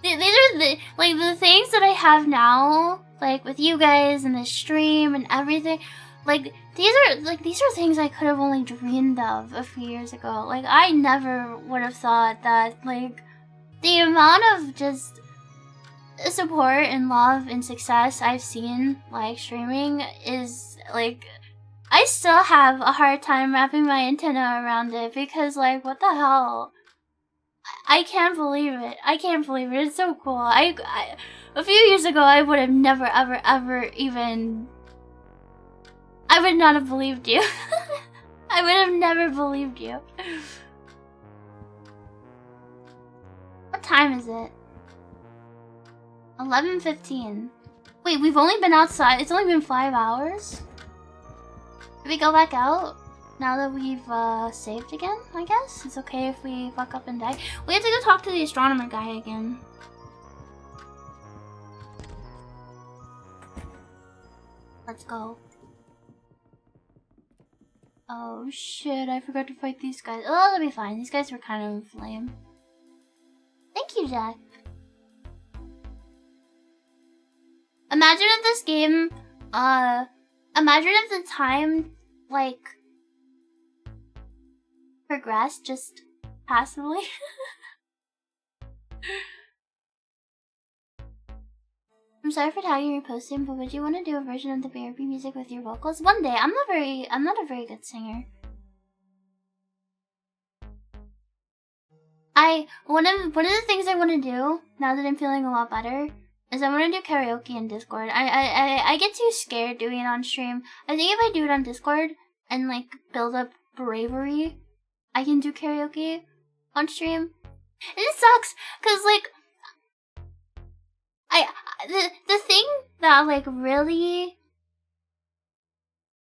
These are the things that I have now, like with you guys and the stream and everything. Like these are things I could have only dreamed of a few years ago. Like I never would have thought that like the amount of just support and love and success I've seen like streaming is like, I still have a hard time wrapping my antenna around it because like what the hell? I can't believe it. I can't believe it. It's so cool. I a few years ago I would have never ever even, I would not have believed you. I would have never believed you. What time is it? 11:15. Wait, we've only been outside. It's only been 5 hours? Did we go back out? Now that we've saved again, I guess? It's okay if we fuck up and die. We have to go talk to the astronomer guy again. Let's go. Oh shit, I forgot to fight these guys. Oh, that'll be fine. These guys were kind of lame. Thank you, Jack. Imagine if this game, imagine if the time, like, progressed just passively. I'm sorry for tagging your posting, but would you want to do a version of the BRB music with your vocals? One day. I'm not a very good singer. One of the things I want to do, now that I'm feeling a lot better, is I want to do karaoke in Discord. I get too scared doing it on stream. I think if I do it on Discord and like build up bravery, I can do karaoke on stream. And it sucks, cause like the thing that like really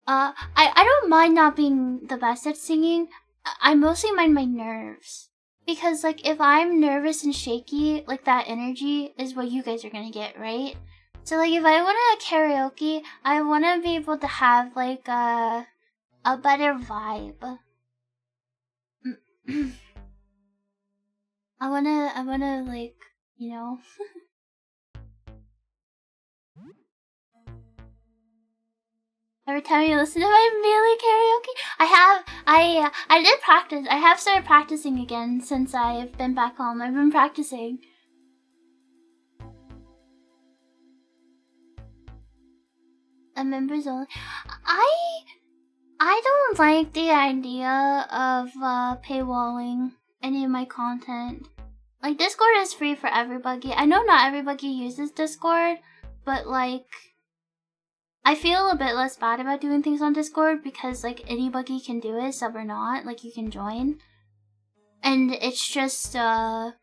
I don't mind not being the best at singing. I mostly mind my nerves. Because, like, if I'm nervous and shaky, like, that energy is what you guys are gonna get, right? So, like, if I want to karaoke, I want to be able to have, like, a better vibe. I wanna, like, you know... Every time you listen to my Melee karaoke, I did practice. I have started practicing again since I've been back home. I've been practicing. A members only. I don't like the idea of paywalling any of my content. Like, Discord is free for everybody. I know not everybody uses Discord, but like, I feel a bit less bad about doing things on Discord because like anybody can do it, sub or not, like you can join. And it's just a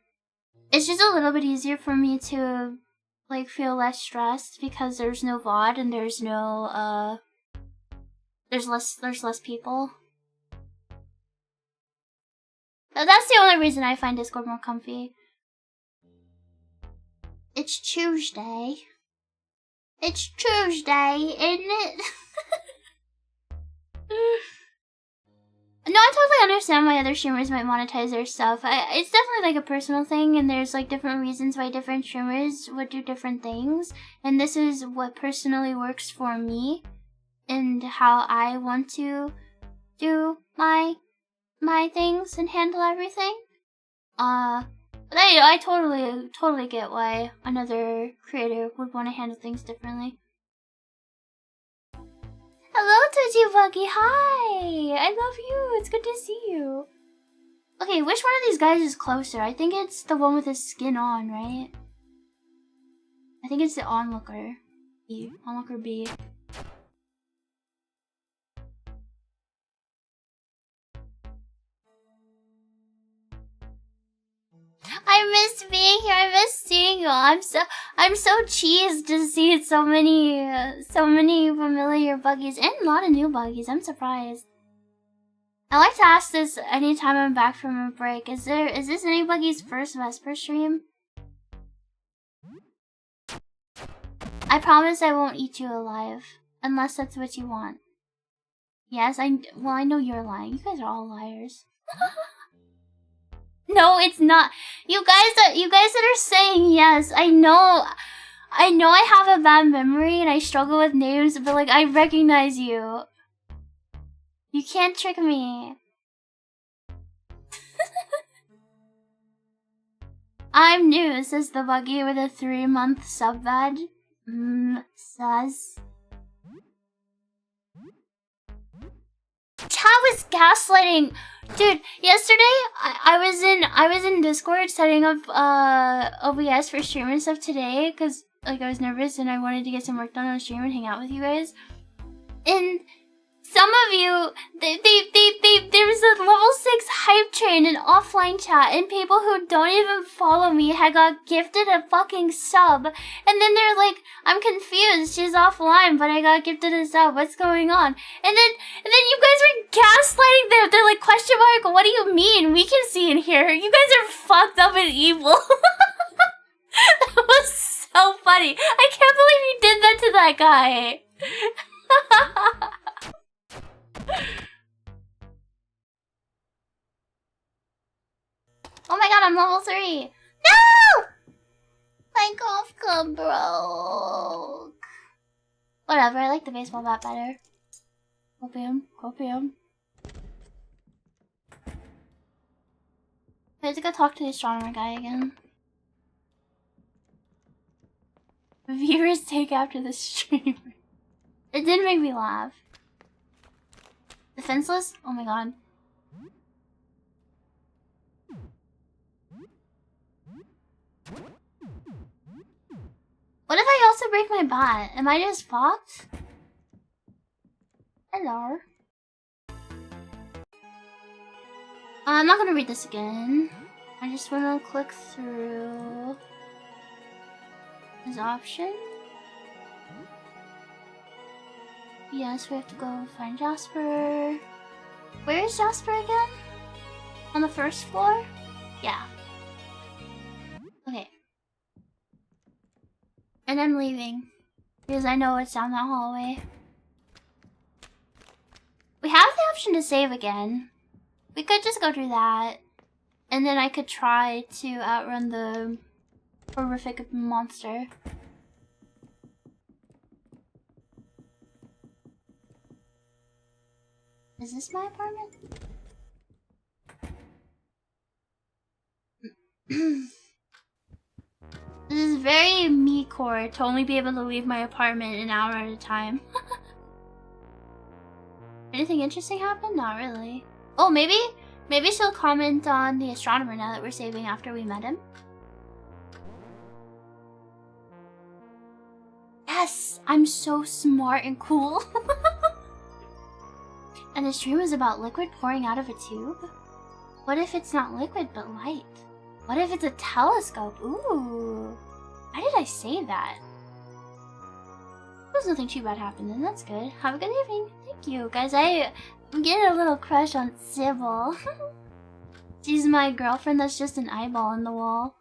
little bit easier for me to like feel less stressed because there's no VOD and there's no there's less people. That's the only reason I find Discord more comfy. It's Tuesday. It's Tuesday, isn't it? No, I totally understand why other streamers might monetize their stuff. It's definitely like a personal thing, and there's like different reasons why different streamers would do different things. And this is what personally works for me, and how I want to do my things and handle everything. But I totally get why another creator would want to handle things differently. Hello, Toji Buggy. Hi! I love you. It's good to see you. Okay, which one of these guys is closer? I think it's the one with his skin on, right? I think it's the onlooker. Onlooker B. I I miss being here. I miss seeing you. I'm so cheesed to see so many familiar buggies and a lot of new buggies. I'm surprised. I like to ask this anytime I'm back from a break. Is this anybody's first Vesper stream? I promise I won't eat you alive. Unless that's what you want. Yes, I know you're lying. You guys are all liars. No, it's not. You guys that are saying yes, I know I have a bad memory and I struggle with names, but like I recognize you. You can't trick me. I'm new, says the buggy with a 3-month sub badge. Sus. Chat was gaslighting. Dude, yesterday I was in Discord setting up OBS for stream and stuff today because like I was nervous and I wanted to get some work done on stream and hang out with you guys. And some of you, there was a level 6 hype train in offline chat, and people who don't even follow me had got gifted a fucking sub. And then they're like, I'm confused, she's offline, but I got gifted a sub, what's going on? And then you guys were gaslighting them. They're like, question mark, what do you mean? We can see and hear. You guys are fucked up and evil. That was so funny. I can't believe you did that to that guy. Oh my god, I'm level 3. No! My golf club broke. Whatever, I like the baseball bat better. Copium. I have to go talk to the astronomer guy again. Viewers take after the streamer. It did make me laugh. Defenseless? Oh my god. What if I also break my bat? Am I just fucked? Hello. I'm not gonna read this again. I just wanna click through his option. Yes, we have to go find Jasper. Where is Jasper again? On the first floor? Yeah. Okay. And I'm leaving. Because I know it's down that hallway. We have the option to save again. We could just go do that. And then I could try to outrun the horrific monster. Is this my apartment? This is very me-core to only be able to leave my apartment an hour at a time. Anything interesting happen? Not really. Oh, maybe she'll comment on the astronomer now that we're saving after we met him. Yes! I'm so smart and cool. And the stream is about liquid pouring out of a tube? What if it's not liquid but light? What if it's a telescope? Ooh. Why did I say that? There's nothing too bad happened then, that's good. Have a good evening. Thank you. Guys, I'm getting a little crush on Sybil. She's my girlfriend that's just an eyeball in the wall.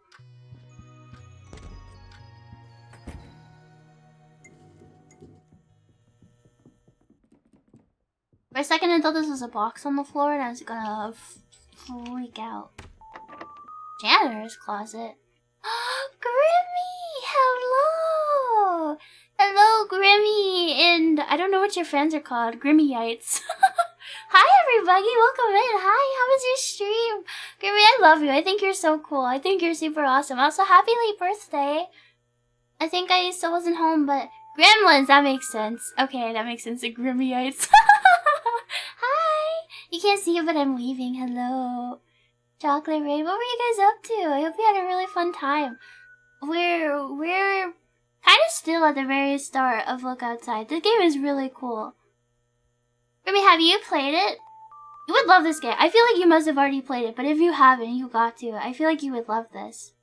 For a second I thought this was a box on the floor and I was gonna freak out. Janitor's closet. Grimmy! Hello! Hello, Grimmy! And I don't know what your friends are called. Grimmyites. Hi, everybody! Welcome in! Hi, how was your stream? Grimmy, I love you. I think you're so cool. I think you're super awesome. Also, happy late birthday! I think I still wasn't home, but... Gremlins! That makes sense. Okay, that makes sense. The Grimmyites. Hi! You can't see it, but I'm leaving. Hello. Chocolate Rain, what were you guys up to? I hope you had a really fun time. We're kind of still at the very start of Look Outside. This game is really cool. Ruby, have you played it? You would love this game. I feel like you must have already played it, but if you haven't, you got to. I feel like you would love this.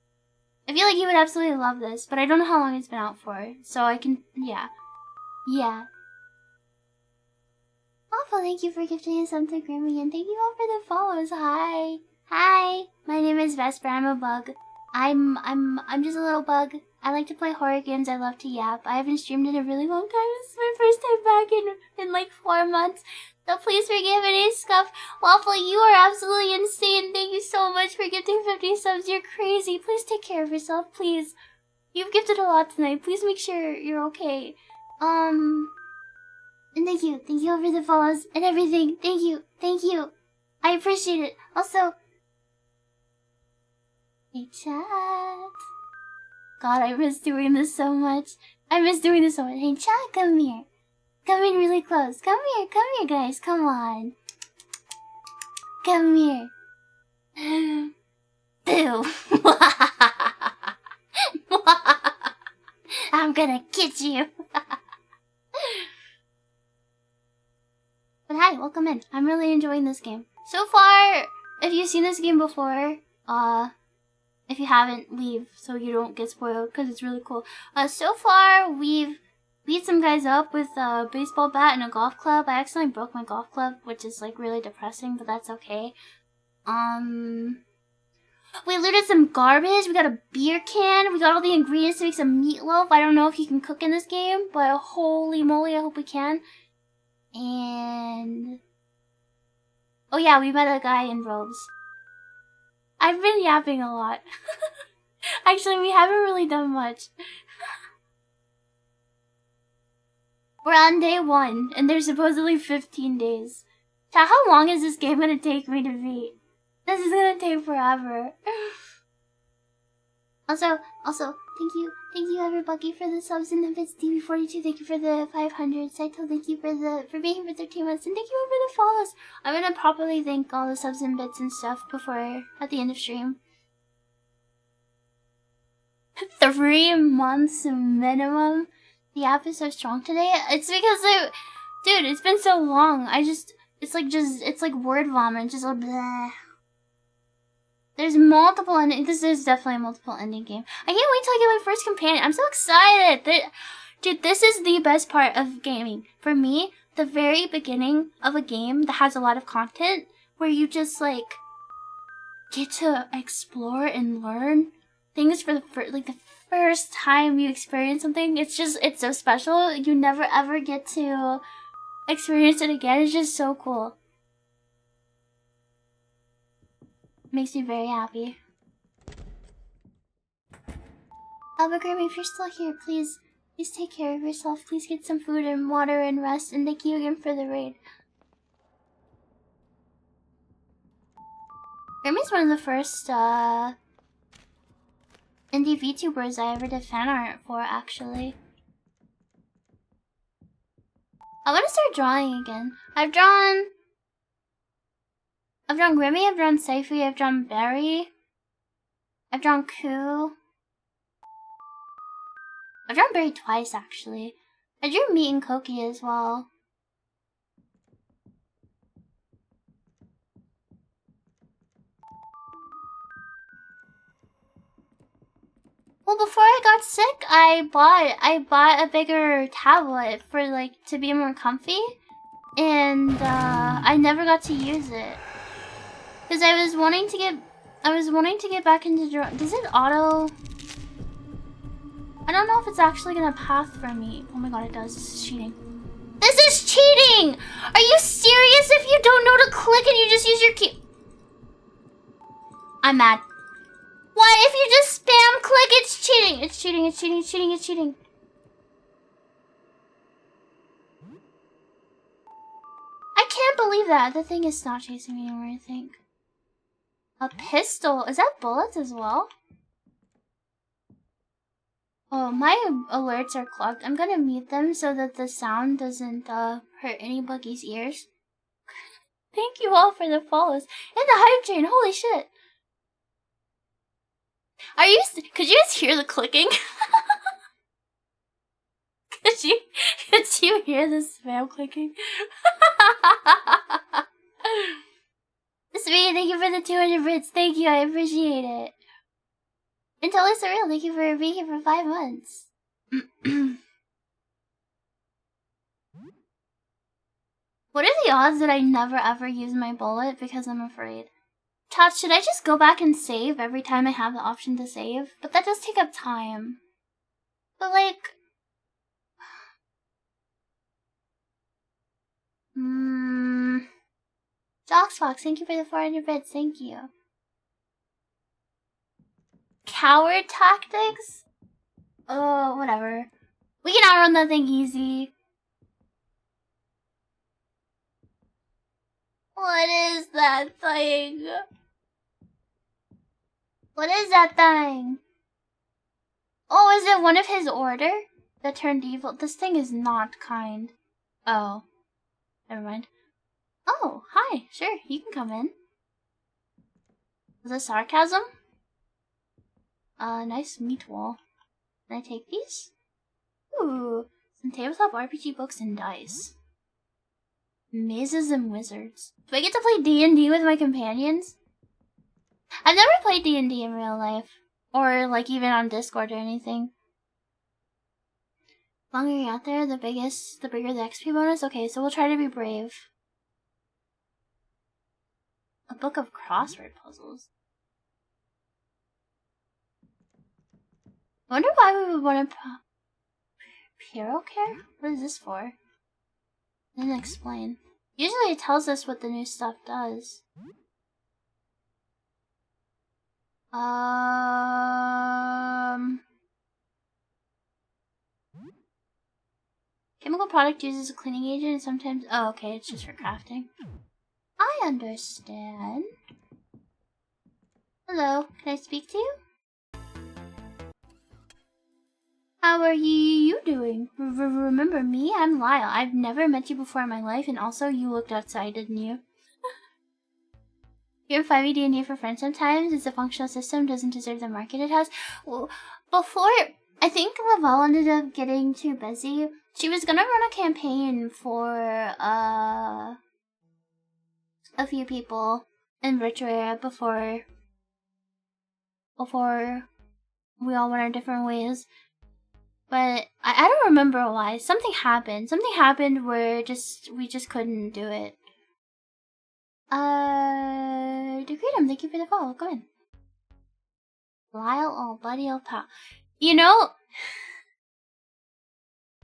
I feel like you would absolutely love this, but I don't know how long it's been out for, so I can, yeah. Yeah. Awful, thank you for gifting us something, Grammy, and thank you all for the follows. Hi. Hi. My name is Vesper. I'm a bug. I'm just a little bug. I like to play horror games. I love to yap. I haven't streamed in a really long time. This is my first time back in like 4 months. So please forgive any scuff. Waffle, you are absolutely insane. Thank you so much for gifting 50 subs. You're crazy. Please take care of yourself, please. You've gifted a lot tonight. Please make sure you're okay. And thank you all for the follows and everything. Thank you. I appreciate it. Also, hey chat. God, I miss doing this so much. Hey chat, come here. Come in really close. Come here, guys. Come on. Come here. Boo. I'm gonna get you. But hi, welcome in. I'm really enjoying this game. So far, if you've seen this game before, if you haven't, leave so you don't get spoiled, because it's really cool. So far, we've beat some guys up with a baseball bat and a golf club. I accidentally broke my golf club, which is like really depressing, but that's okay. We looted some garbage. We got a beer can. We got all the ingredients to make some meatloaf. I don't know if you can cook in this game, but holy moly, I hope we can. And oh yeah, we met a guy in robes. I've been yapping a lot. Actually, we haven't really done much. We're on day 1, and there's supposedly 15 days. So how long is this game gonna take me to beat? This is gonna take forever. Also, thank you everybody for the subs and the bits. TV42, thank you for the 500. Saito, thank you for being here for 13 months, and thank you all for the follows. I'm gonna properly thank all the subs and bits and stuff before at the end of stream. 3 months minimum. The app is so strong today. It's because dude, it's been so long. It's like word vomit. Just like bleh. There's multiple endings. This is definitely a multiple ending game. I can't wait till I get my first companion. I'm so excited. Dude, this is the best part of gaming. For me, the very beginning of a game that has a lot of content, where you just like get to explore and learn things for the first time you experience something. It's so special. You never ever get to experience it again. It's just so cool. Makes me very happy. Grammy, if you're still here, please take care of yourself. Please get some food and water and rest, and thank you again for the raid. Grammy's one of the first indie VTubers I ever did fan art for, actually. I want to start drawing again. I've drawn Grimmy, I've drawn Saifi, I've drawn Barry, I've drawn Koo. I've drawn Barry twice, actually. I drew Meat and Koki as well. Well, before I got sick, I bought a bigger tablet for like to be more comfy, and I never got to use it. Because I was wanting to get back into drawing. Does it auto? I don't know if it's actually gonna path for me. Oh my god, it does. This is cheating. This is cheating! Are you serious? If you don't know to click and you just use your key. I'm mad. What if you just spam click? It's cheating. It's cheating. It's cheating. It's cheating. It's cheating. I can't believe that. The thing is not chasing me anymore, I think. A pistol? Is that bullets as well? Oh, my alerts are clogged. I'm gonna mute them so that the sound doesn't hurt anybody's ears. Thank you all for the follows. And the hype train, holy shit. Could you guys hear the clicking? Could you hear the spam clicking? Sweet, thank you for the 200 bits. Thank you, I appreciate it. And totally surreal, thank you for being here for 5 months. What are the odds that I never ever use my bullet because I'm afraid? Chat, should I just go back and save every time I have the option to save? But that does take up time. But like... Joxfox, thank you for the 400 bits, thank you. Coward tactics? Oh, whatever. We can outrun that thing easy. What is that thing? What is that thing? Oh, is it one of his order that turned evil? This thing is not kind. Oh. Never mind. Oh, hi. Sure, you can come in. Was it sarcasm? Nice meat wall. Can I take these? Ooh, some tabletop RPG books and dice. Mazes and wizards. Do I get to play D&D with my companions? I've never played D&D in real life. Or, like, even on Discord or anything. The longer you're out there, the bigger the XP bonus? Okay, so we'll try to be brave. A book of crossword puzzles. I wonder why we would want to... Hero care? What is this for? Didn't explain. Usually it tells us what the new stuff does. Chemical product used as a cleaning agent and sometimes... Oh, okay, it's just for crafting. I understand. Hello, can I speak to you? How are you doing? Remember me? I'm Lyle. I've never met you before in my life, and also you looked outside, didn't you? You're 5e D&D for friends sometimes. It's a functional system, doesn't deserve the market it has. Well, before, I think Lavelle ended up getting too busy. She was gonna run a campaign for, a few people in Virtuaria before we all went our different ways. But I don't remember why. Something happened. Something happened where we just couldn't do it. Decretum, thank you for the follow. Go ahead. Lyle, oh buddy, old pal. You know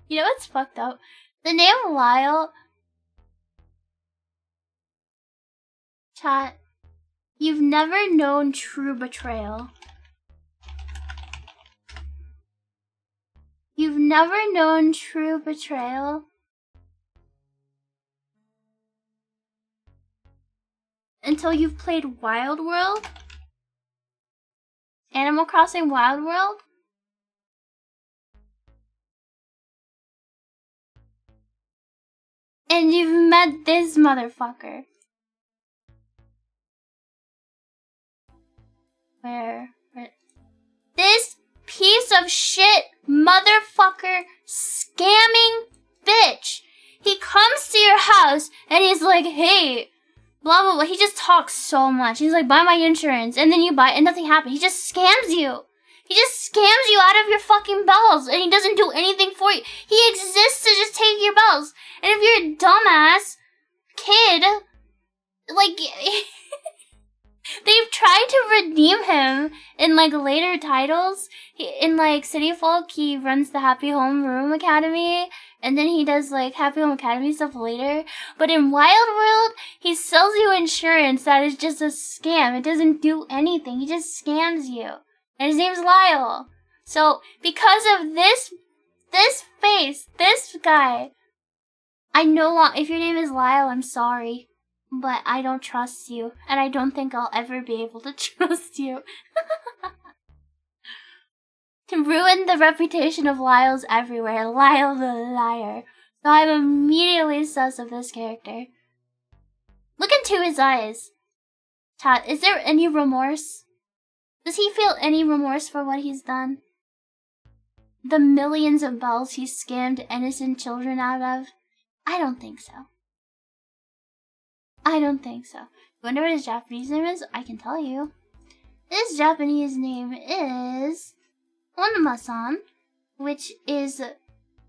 what's fucked up? The name Lyle. Chat. You've never known true betrayal. You've never known true betrayal until you've played Wild World? Animal Crossing Wild World? And you've met this motherfucker. Where? This piece of shit motherfucker scamming bitch. He comes to your house and he's like, hey, blah blah blah. He just talks so much. He's like, buy my insurance, and then you buy it and nothing happens. He just scams you. He just scams you out of your fucking bells, and he doesn't do anything for you. He exists to just take your bells. And if you're a dumbass kid, like they've tried to redeem him in like later titles. In like City Folk, he runs the Happy Home Room Academy, and then he does like Happy Home Academy stuff later. But in Wild World, he sells you insurance that is just a scam. It doesn't do anything. He just scams you. And his name's Lyle. So because of this face, this guy, I no longer. If your name is Lyle, I'm sorry. But I don't trust you, and I don't think I'll ever be able to trust you. To ruin the reputation of Lyle's everywhere, Lyle the liar. So I'm immediately sus of this character. Look into his eyes. Chat, is there any remorse? Does he feel any remorse for what he's done? The millions of bells he scammed innocent children out of? I don't think so. I don't think so. Wonder what his Japanese name is? I can tell you. His Japanese name is Honma-san, which is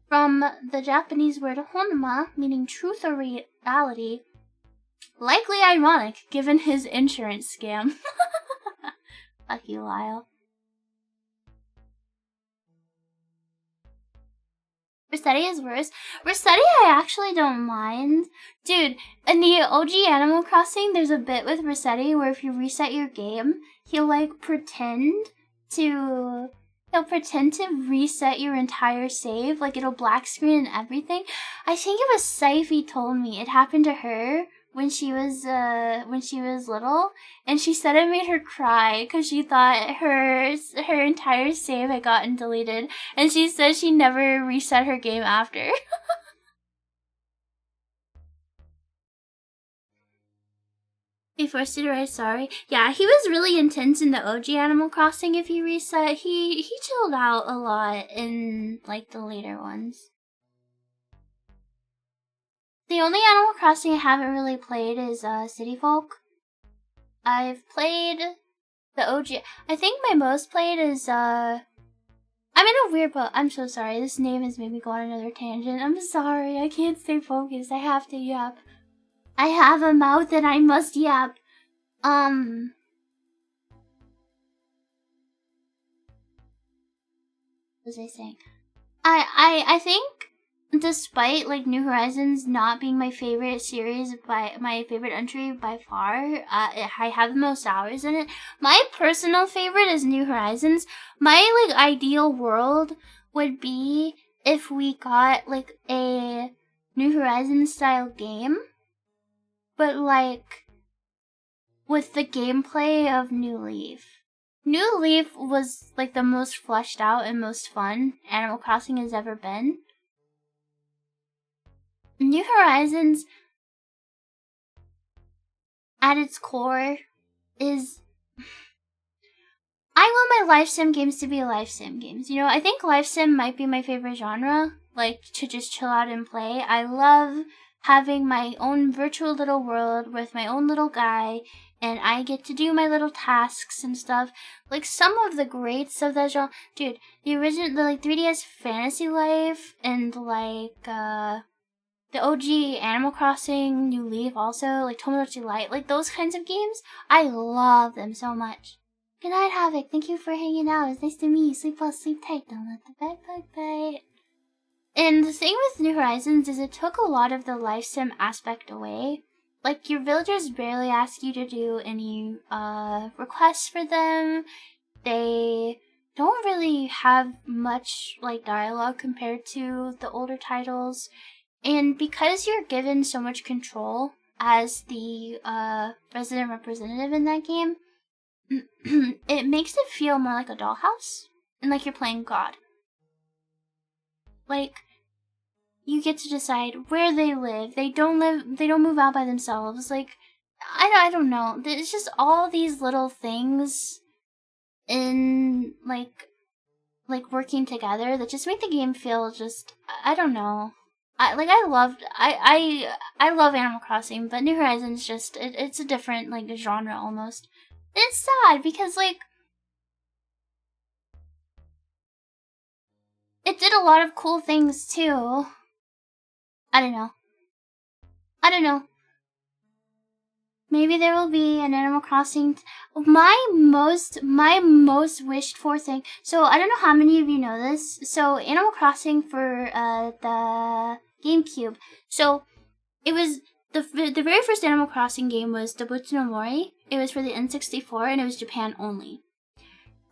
from the Japanese word honma, meaning truth or reality. Likely ironic, given his insurance scam. Fuck you, Lyle. Rossetti is worse. Rossetti I actually don't mind. Dude, in the OG Animal Crossing, there's a bit with Rossetti where if you reset your game, he'll pretend to reset your entire save. Like, it'll black screen and everything. I think it was Saifi told me it happened to her when she was little, and she said it made her cry because she thought her entire save had gotten deleted, and she said she never reset her game after. He forced you to write sorry. Yeah, he was really intense in the OG Animal Crossing. If you reset, he chilled out a lot in the later ones. The only Animal Crossing I haven't really played is City Folk. I've played the OG. I think my most played is I'm in a weird boat. I'm so sorry. This name has made me go on another tangent. I'm sorry. I can't stay focused. I have to yap. I have a mouth and I must yap. What was I saying? I think, despite New Horizons not being my favorite series, by my favorite entry by far, I have the most hours in it. My personal favorite is New Horizons. My ideal world would be if we got a New Horizons style game, but with the gameplay of New Leaf. New Leaf was the most fleshed out and most fun Animal Crossing has ever been. New Horizons, at its core, is... I want my life sim games to be life sim games. You know, I think life sim might be my favorite genre, to just chill out and play. I love having my own virtual little world with my own little guy, and I get to do my little tasks and stuff. Some of the greats of that genre... Dude, the original, the 3DS Fantasy Life, and the OG Animal Crossing, New Leaf also, Tomodachi Light, those kinds of games, I love them so much. Good night, Havoc. Thank you for hanging out. It's nice to meet you. Sleep well, sleep tight. Don't let the bed bite. And the thing with New Horizons is it took a lot of the life sim aspect away. Your villagers barely ask you to do any requests for them. They don't really have much dialogue compared to the older titles. And because you're given so much control as the resident representative in that game, it makes it feel more like a dollhouse and you're playing God. You get to decide where they live. They don't move out by themselves. I don't know. It's just all these little things in working together that just make the game feel just, I don't know. I love Animal Crossing, but New Horizons just it's a different genre almost. It's sad because it did a lot of cool things too. I don't know. Maybe there will be an Animal Crossing. My most wished for thing. So I don't know how many of you know this. So Animal Crossing for the GameCube. So it was the very first Animal Crossing game was Dobutsu no Mori. It was for the N64 and it was Japan only.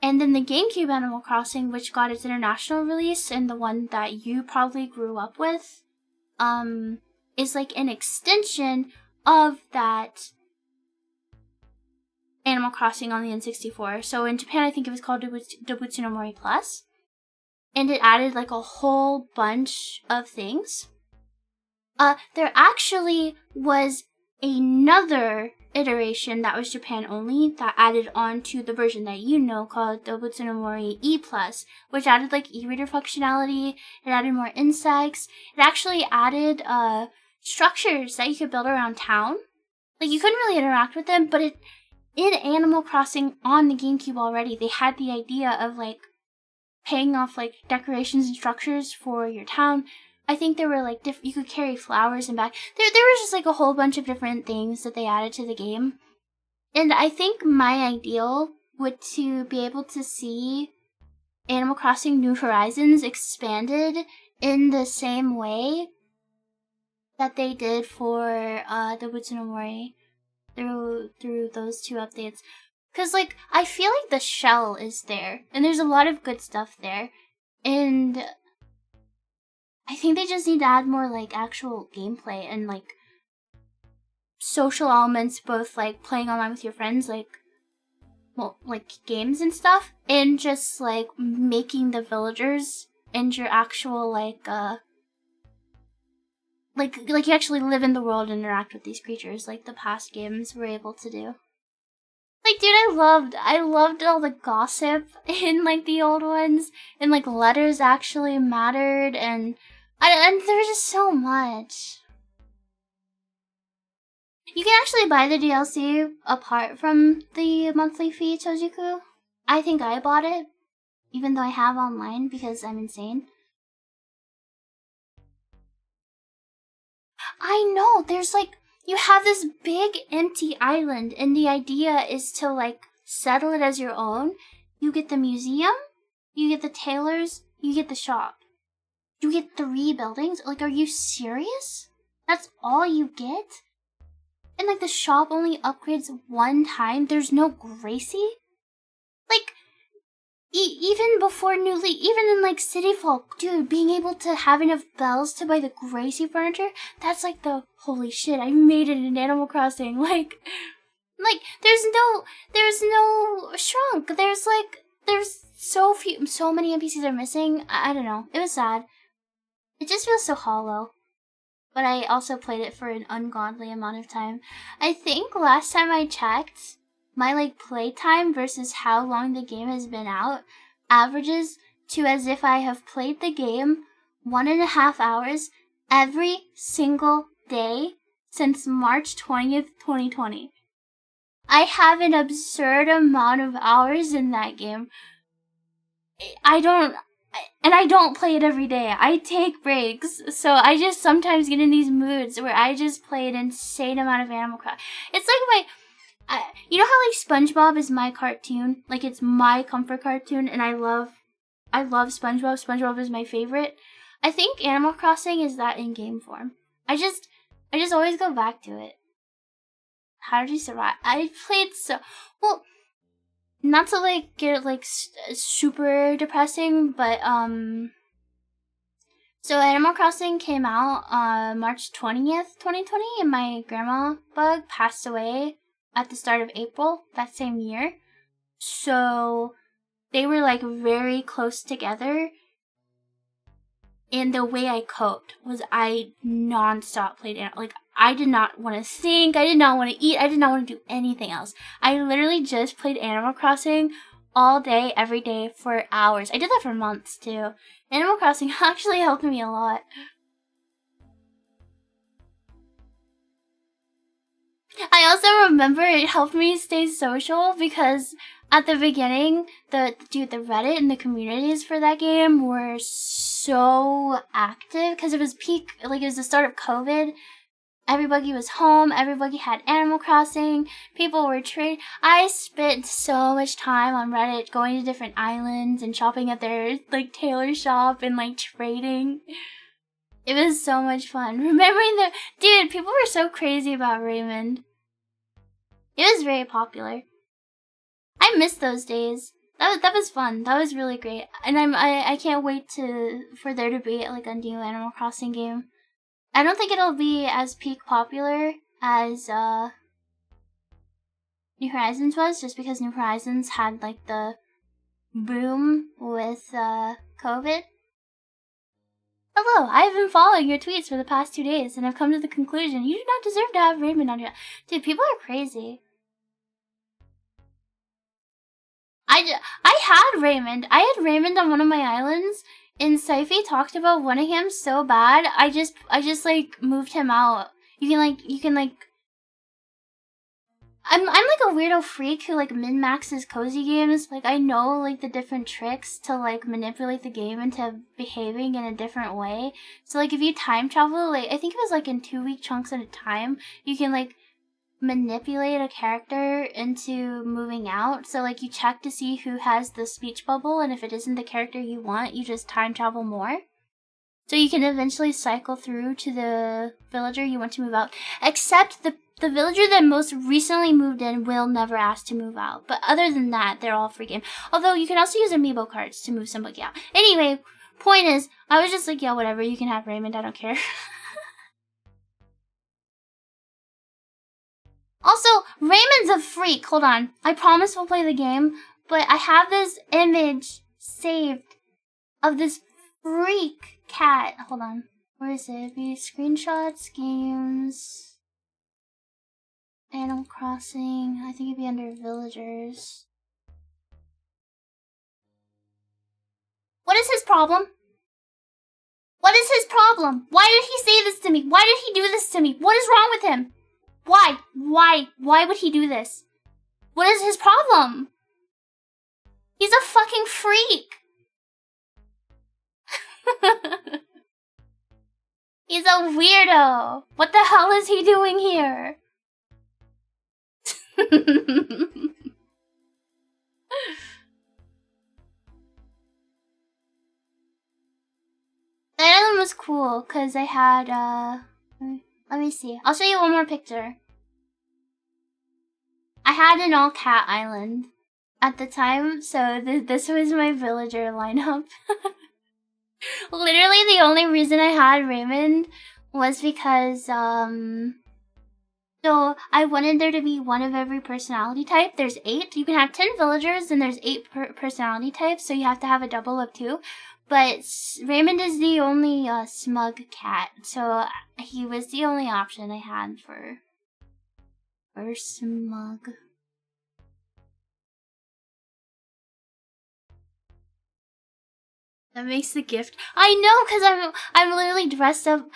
And then the GameCube Animal Crossing, which got its international release and the one that you probably grew up with, is an extension of that Animal Crossing on the N64. So in Japan, I think it was called Dobutsu no Mori Plus. And it added a whole bunch of things. There actually was another iteration that was Japan only that added on to the version that you know called Dobutsu no Mori E+, which added e-reader functionality. It added more insects. It actually added structures that you could build around town. like, you couldn't really interact with them, but in Animal Crossing on the GameCube already, they had the idea of, like, paying off, like, decorations and structures for your town. I think there were, like, you could carry flowers and back. There was just, like, a whole bunch of different things that they added to the game. And I think my ideal would to be able to see Animal Crossing New Horizons expanded in the same way that they did for the Woods and Omori through those two updates. Because, like, I feel like the shell is there, and there's a lot of good stuff there. And I think they just need to add more, like, actual gameplay and, like, social elements, both, like, playing online with your friends, like, well, like, games and stuff, and just, like, making the villagers and your actual, like you actually live in the world and interact with these creatures, like the past games were able to do. Like, dude, I loved all the gossip in, like, the old ones, and, like, letters actually mattered, and there was just so much. You can actually buy the DLC apart from the monthly fee, Chojiku. I think I bought it, even though I have online because I'm insane. I know, there's, like, you have this big empty island, and the idea is to, like, settle it as your own. You get the museum, you get the tailors, you get the shop. You get 3 buildings? Like, are you serious? That's all you get? And, like, the shop only upgrades 1 time? There's no Gracie? Like, even before even in, like, City Folk, dude, being able to have enough bells to buy the Gracie furniture, that's, like, the, holy shit, I made it in Animal Crossing. Like, there's no shrunk. There's so many NPCs are missing. I don't know. It was sad. It just feels so hollow. But I also played it for an ungodly amount of time. I think last time I checked, my, like, playtime versus how long the game has been out averages to as if I have played the game 1.5 hours every single day since March 20th, 2020. I have an absurd amount of hours in that game. I don't play it every day. I take breaks. So I just sometimes get in these moods where I just play an insane amount of Animal Crossing. It's like you know how, like, SpongeBob is my cartoon? Like, it's my comfort cartoon, and I love SpongeBob. SpongeBob is my favorite. I think Animal Crossing is that in game form. I just always go back to it. How did you survive? I played well, not to, like, get, like, super depressing, but so Animal Crossing came out March 20th, 2020, and my grandma bug passed away at the start of April that same year. So they were, like, very close together. And the way I coped was I nonstop played it. Like, I did not want to think, I did not want to eat, I did not want to do anything else. I literally just played Animal Crossing all day, every day for hours. I did that for months too. Animal Crossing actually helped me a lot. I also remember it helped me stay social because at the beginning, the Reddit and the communities for that game were so active because it was peak, like, it was the start of COVID. Everybody was home, everybody had Animal Crossing, people were trading. I spent so much time on Reddit going to different islands and shopping at their, like, tailor shop and, like, trading. It was so much fun. Remembering dude, people were so crazy about Raymond. It was very popular. I miss those days. That was fun. That was really great. And I can't wait for there to be, like, a new Animal Crossing game. I don't think it'll be as peak popular as New Horizons was, just because New Horizons had, like, the boom with COVID. Hello, I've been following your tweets for the past 2 days, and I've come to the conclusion you do not deserve to have Raymond on your... Dude, people are crazy. I had Raymond. I had Raymond on one of my islands, and Syfy talked about wanting him so bad. I just like moved him out. You can I'm like a weirdo freak who like min-maxes cozy games. Like I know like the different tricks to like manipulate the game into behaving in a different way. So like if you time travel, like I think it was like in 2-week chunks at a time, you can like manipulate a character into moving out. So like you check to see who has the speech bubble, and if it isn't the character you want, you just time travel more. So you can eventually cycle through to the villager you want to move out. Except the villager that most recently moved in will never ask to move out. But other than that, they're all free game. Although you can also use amiibo cards to move somebody out. Anyway, point is, I was just like, yeah, whatever, you can have Raymond, I don't care. Also, Raymond's a freak. Hold on. I promise we'll play the game, but I have this image saved of this freak cat. Hold on. Where is it? It'd be screenshots, games, Animal Crossing. I think it'd be under villagers. What is his problem? What is his problem? Why did he say this to me? Why did he do this to me? What is wrong with him? Why? Why would he do this? What is his problem? He's a fucking freak. He's a weirdo. What the hell is he doing here? That island was cool because I had, let me see. I'll show you one more picture. I had an all-cat island at the time, so this was my villager lineup. Literally the only reason I had Raymond was because, so I wanted there to be one of every personality type. There's 8. You can have 10 villagers, and there's 8 personality types, so you have to have a double of 2. But Raymond is the only smug cat, so he was the only option I had for smug. That makes the gift. I know, because I'm literally dressed up.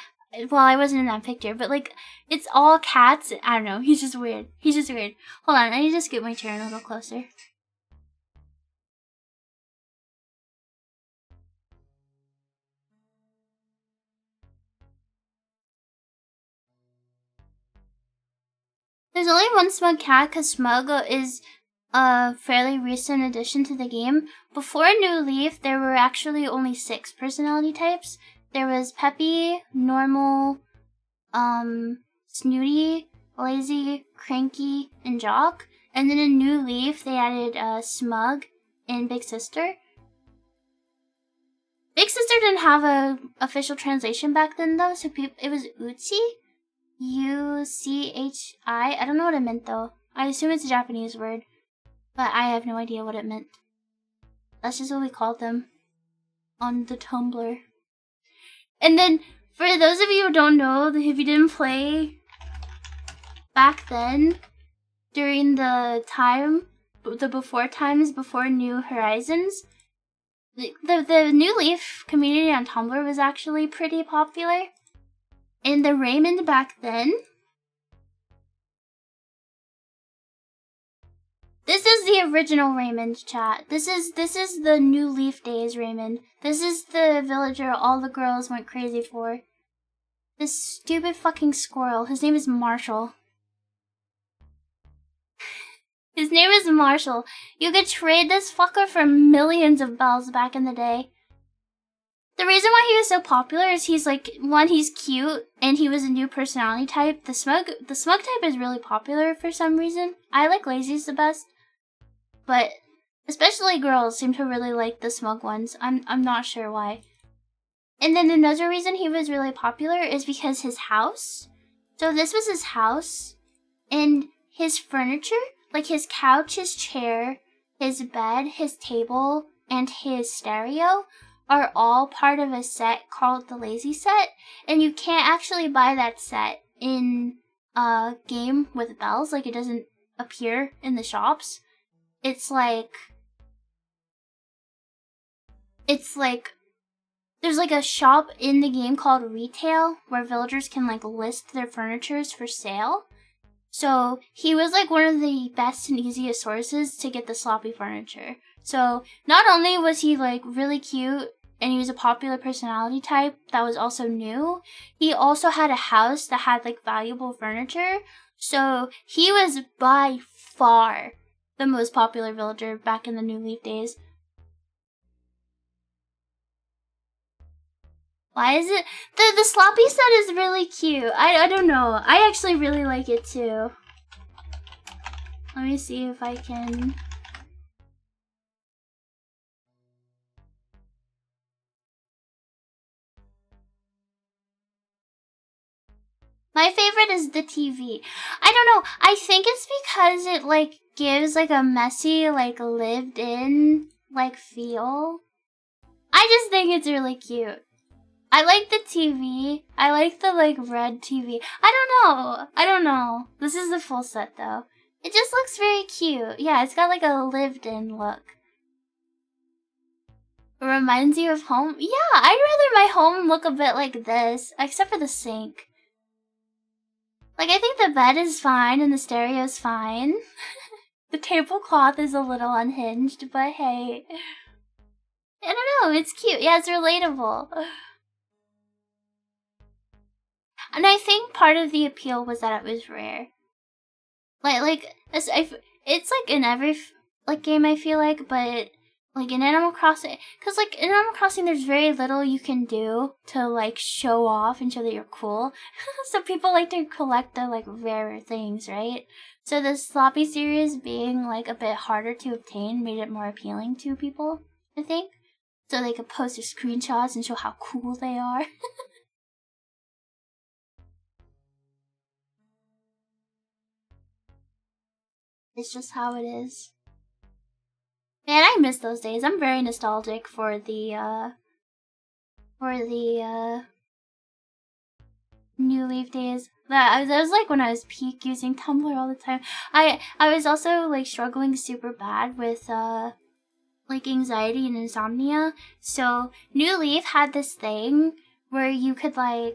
Well, I wasn't in that picture, but like it's all cats. I don't know. He's just weird. He's just weird. Hold on, I need to scoot my chair a little closer. There's only one smug cat because Smug is a fairly recent addition to the game. Before New Leaf, there were actually only 6 personality types. There was Peppy, Normal, Snooty, Lazy, Cranky, and Jock. And then in New Leaf, they added Smug and Big Sister. Big Sister didn't have a official translation back then though, so it was Uchi. U-C-H-I. I don't know what it meant though. I assume it's a Japanese word, but I have no idea what it meant. That's just what we called them on the Tumblr. And then, for those of you who don't know, if you didn't play back then, during the before times, before New Horizons, the New Leaf community on Tumblr was actually pretty popular. And the Raymond back then, this is the original Raymond, chat. This is the New Leaf days Raymond. This is the villager all the girls went crazy for. This stupid fucking squirrel. His name is Marshall. His name is Marshall. You could trade this fucker for millions of bells back in the day. The reason why he was so popular is he's like, one, he's cute, and he was a new personality type. The smug type is really popular for some reason. I like Lazy's the best, but especially girls seem to really like the smug ones. I'm not sure why. And then another reason he was really popular is because his house. So this was his house, and his furniture, like his couch, his chair, his bed, his table, and his stereo are all part of a set called the Lazy Set, and you can't actually buy that set in a game with bells. Like, it doesn't appear in the shops. It's like there's like a shop in the game called Retail where villagers can like list their furnitures for sale. So he was like one of the best and easiest sources to get the sloppy furniture. So not only was he like really cute and he was a popular personality type that was also new, he also had a house that had like valuable furniture. So he was by far the most popular villager back in the New Leaf days. Why is it the sloppy set is really cute? I don't know. I actually really like it too. Let me see if I can. My favorite is the TV. I don't know. I think it's because it like gives like a messy, like lived in like feel. I just think it's really cute. I like the TV. I like the like red TV. I don't know. This is the full set though. It just looks very cute. Yeah, it's got like a lived in look. It reminds you of home. Yeah, I'd rather my home look a bit like this, except for the sink. Like, I think the bed is fine and the stereo's fine. The tablecloth is a little unhinged, but hey. I don't know, it's cute. Yeah, it's relatable. And I think part of the appeal was that it was rare. It's like in every like game I feel like, but like in Animal Crossing, because like in Animal Crossing there's very little you can do to like show off and show that you're cool. So people like to collect the like rarer things, right? So the sloppy series being like a bit harder to obtain made it more appealing to people, I think. So they could post their screenshots and show how cool they are. It's just how it is. Man, I miss those days. I'm very nostalgic for the New Leaf days. That was like when I was peak using Tumblr all the time. I was also like struggling super bad with like anxiety and insomnia. So New Leaf had this thing where you could go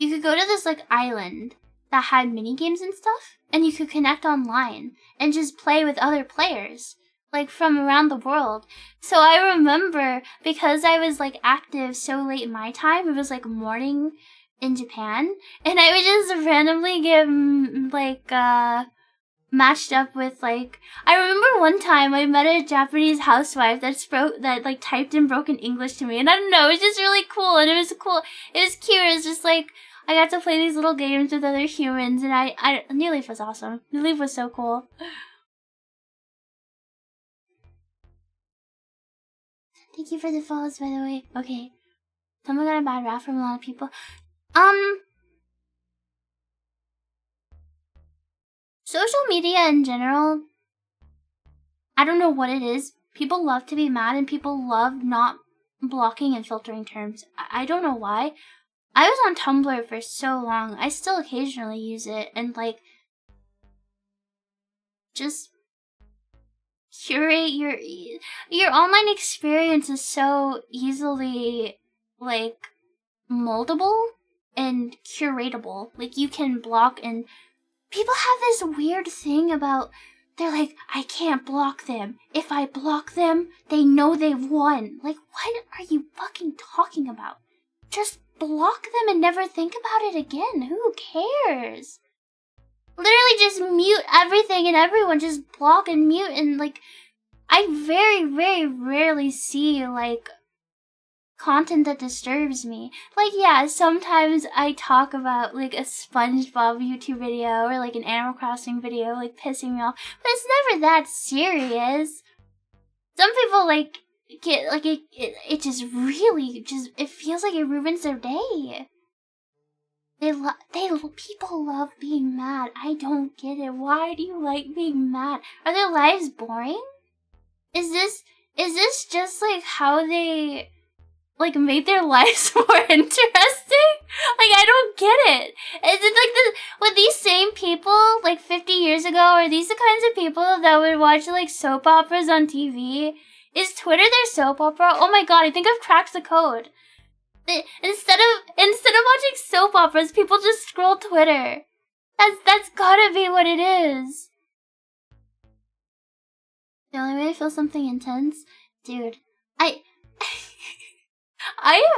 to this like island that had mini games and stuff, and you could connect online and just play with other players, like from around the world. So I remember, because I was like active so late in my time, it was like morning in Japan, and I would just randomly get like matched up with like, I remember one time I met a Japanese housewife that like typed in broken English to me, and I don't know, it was just really cool, and it was cool, it was cute, it was just like I got to play these little games with other humans, and New Leaf was awesome. New Leaf was so cool. Thank you for the follows, by the way. Okay. Someone got a bad rap from a lot of people. Social media in general, I don't know what it is. People love to be mad, and people love not blocking and filtering terms. I don't know why. I was on Tumblr for so long. I still occasionally use it, and like just curate your online experience is so easily like moldable and curatable. Like you can block, and people have this weird thing about, they're like, I can't block them. If I block them, they know they've won. Like, what are you fucking talking about? Just block them and never think about it again. Who cares? Literally just mute everything and everyone. Just block and mute, and like, I very, very rarely see like content that disturbs me. Like, yeah, sometimes I talk about like a SpongeBob YouTube video or like an Animal Crossing video like pissing me off, but it's never that serious. Some people like get like it just really just, it feels like it ruins their day. People love being mad. I don't get it. Why do you like being mad? Are their lives boring? Is this just like how they like made their lives more interesting? Like, I don't get it. Is it like with these same people like 50 years ago? Are these the kinds of people that would watch like soap operas on TV? Is Twitter their soap opera? Oh my god, I think I've cracked the code. Instead of watching soap operas, people just scroll Twitter. That's gotta be what it is. The only way I feel something intense, dude, I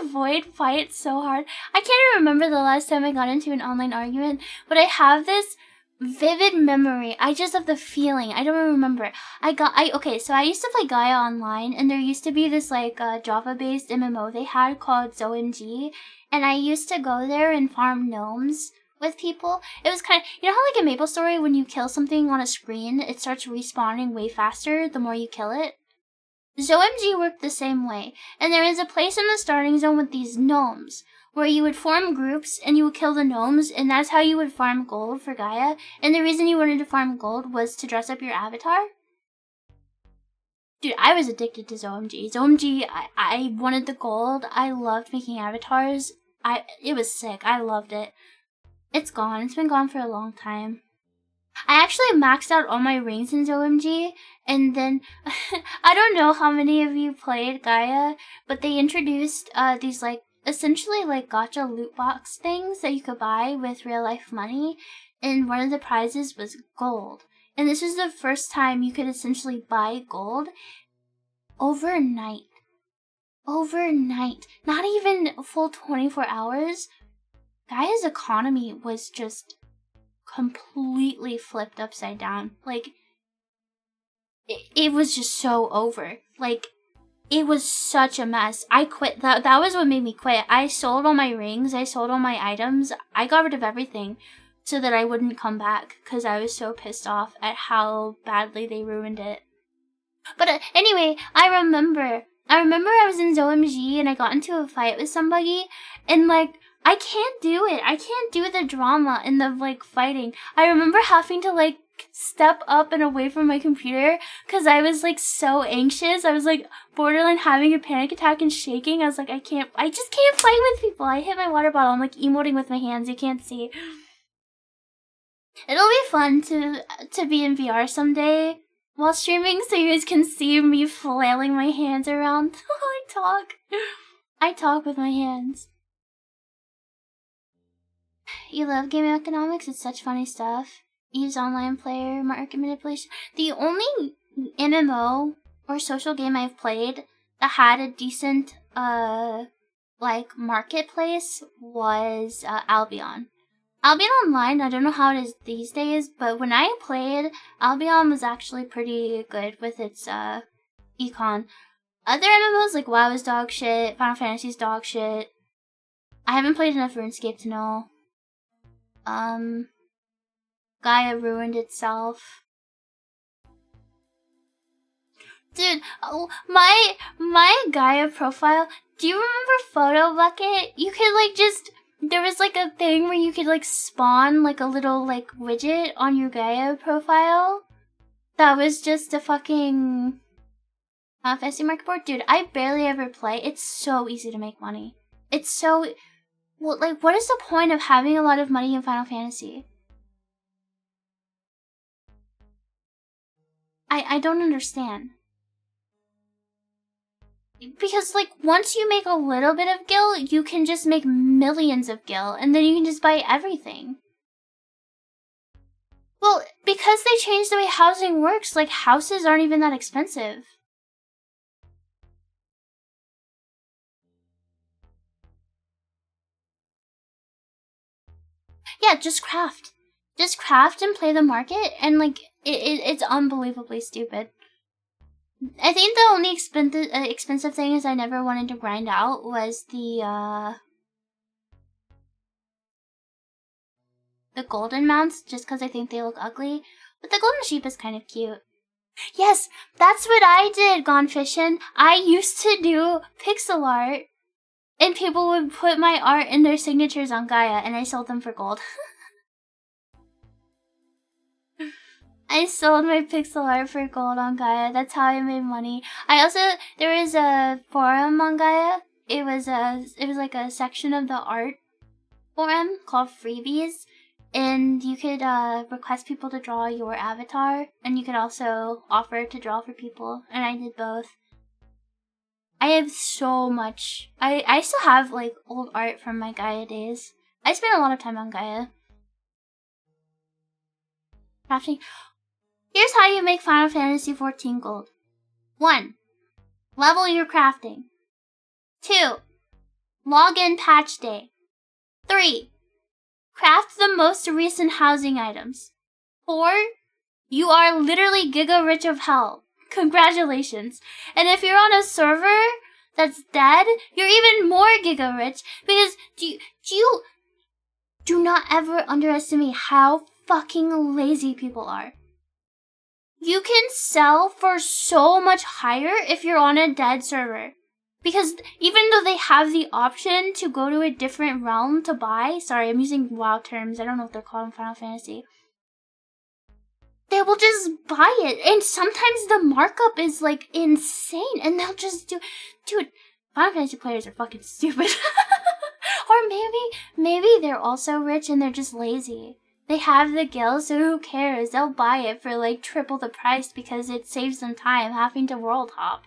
avoid fights so hard. I can't even remember the last time I got into an online argument, but I have this vivid memory. I just have the feeling. I don't remember. Okay, so I used to play Gaia online, and there used to be this like Java-based MMO they had called ZOMG, and I used to go there and farm gnomes with people. It was kind of, you know how like in MapleStory when you kill something on a screen, it starts respawning way faster the more you kill it? ZOMG worked the same way, and there is a place in the starting zone with these gnomes, where you would form groups and you would kill the gnomes, and that's how you would farm gold for Gaia. And the reason you wanted to farm gold was to dress up your avatar. Dude, I was addicted to ZOMG. ZOMG, I wanted the gold. I loved making avatars. It was sick. I loved it. It's gone. It's been gone for a long time. I actually maxed out all my rings in ZOMG, and then I don't know how many of you played Gaia, but they introduced these like essentially like gacha loot box things that you could buy with real life money, and one of the prizes was gold. And this was the first time you could essentially buy gold overnight. Overnight. Not even a full 24 hours. Gaia's economy was just completely flipped upside down. Like, it was just so over. Like, it was such a mess. I quit. That was what made me quit. I sold all my rings. I sold all my items. I got rid of everything so that I wouldn't come back because I was so pissed off at how badly they ruined it. But anyway, I remember I was in ZOMG and I got into a fight with somebody, and like, I can't do it. I can't do the drama and the like fighting. I remember having to like step up and away from my computer because I was like so anxious. I was like borderline having a panic attack and shaking. I was like, I just can't fight with people. I hit my water bottle. I'm like emoting with my hands. You can't see. It'll be fun to be in VR someday while streaming so you guys can see me flailing my hands around. I talk with my hands. You love game economics? It's such funny stuff. Eve's online player, market manipulation. The only MMO or social game I've played that had a decent, like, marketplace was Albion. Albion Online, I don't know how it is these days, but when I played, Albion was actually pretty good with its, econ. Other MMOs, like WoW is dog shit, Final Fantasy's dog shit. I haven't played enough RuneScape to know. Gaia ruined itself. Dude, oh, my Gaia profile, do you remember Photo Bucket? You could like just, there was like a thing where you could like spawn like a little like widget on your Gaia profile. That was just a fucking fantasy market board. Dude, I barely ever play. It's so easy to make money. It's so, well, like, what is the point of having a lot of money in Final Fantasy? I don't understand. Because, like, once you make a little bit of gil, you can just make millions of gil, and then you can just buy everything. Well, because they changed the way housing works, like, houses aren't even that expensive. Yeah, just craft. Just craft and play the market, and, like, it's unbelievably stupid. I think the only expensive thing is I never wanted to grind out was the golden mounts, just because I think they look ugly. But the golden sheep is kind of cute. Yes, that's what I did, Gone Fishing. I used to do pixel art, and people would put my art in their signatures on Gaia, and I sold them for gold. I sold my pixel art for gold on Gaia. That's how I made money. There was a forum on Gaia. It was like a section of the art forum called Freebies, and you could request people to draw your avatar, and you could also offer to draw for people, and I did both. I have so much. I still have like old art from my Gaia days. I spent a lot of time on Gaia. Crafting. Here's how you make Final Fantasy XIV gold. 1. Level your crafting. 2. Log in patch day. 3. Craft the most recent housing items. 4. You are literally giga rich of hell. Congratulations. And if you're on a server that's dead, you're even more giga rich because do not ever underestimate how fucking lazy people are. You can sell for so much higher if you're on a dead server. Because even though they have the option to go to a different realm to buy, sorry, I'm using WoW terms, I don't know if they're called in Final Fantasy. They will just buy it, and sometimes the markup is like insane, and they'll just dude, Final Fantasy players are fucking stupid. Or maybe they're also rich and they're just lazy. They have the gil, so who cares? They'll buy it for like triple the price because it saves them time having to world hop.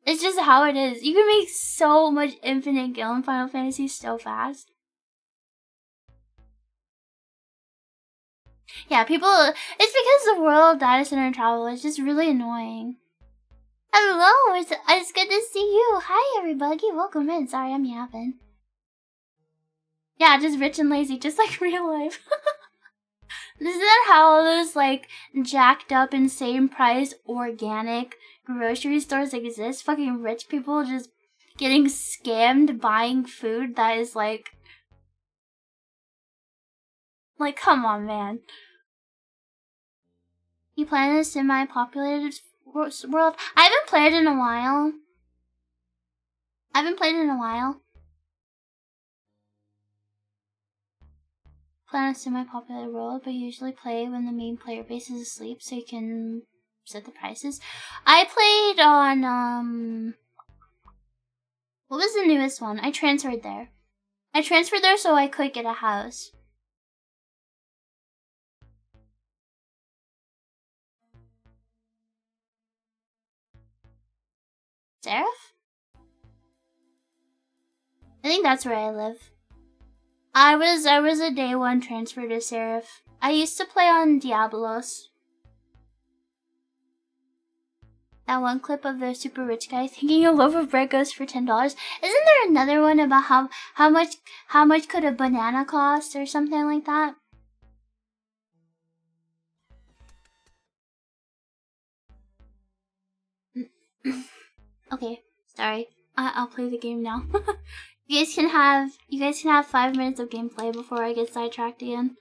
It's just how it is. You can make so much infinite gil in Final Fantasy so fast. Yeah, people, it's because the world data center travel is just really annoying. Hello, it's good to see you. Hi, everybody. Welcome in. Sorry, I'm yapping. Yeah, just rich and lazy, just like real life. Isn't that how all those, like, jacked up, insane price, organic grocery stores exist? Fucking rich people just getting scammed buying food that is, like, come on, man. You plan a semi-populated world? I haven't played in a while. Plan a semi-populated world, but usually play when the main player base is asleep so you can set the prices. I played on, what was the newest one? I transferred there. So I could get a house. Seraph? I think that's where I live. I was a day one transfer to Seraph. I used to play on Diablos. That one clip of the super rich guy thinking a loaf of bread goes for $10. Isn't there another one about how much could a banana cost or something like that? Okay, sorry. I'll play the game now. You guys can have 5 minutes of gameplay before I get sidetracked again.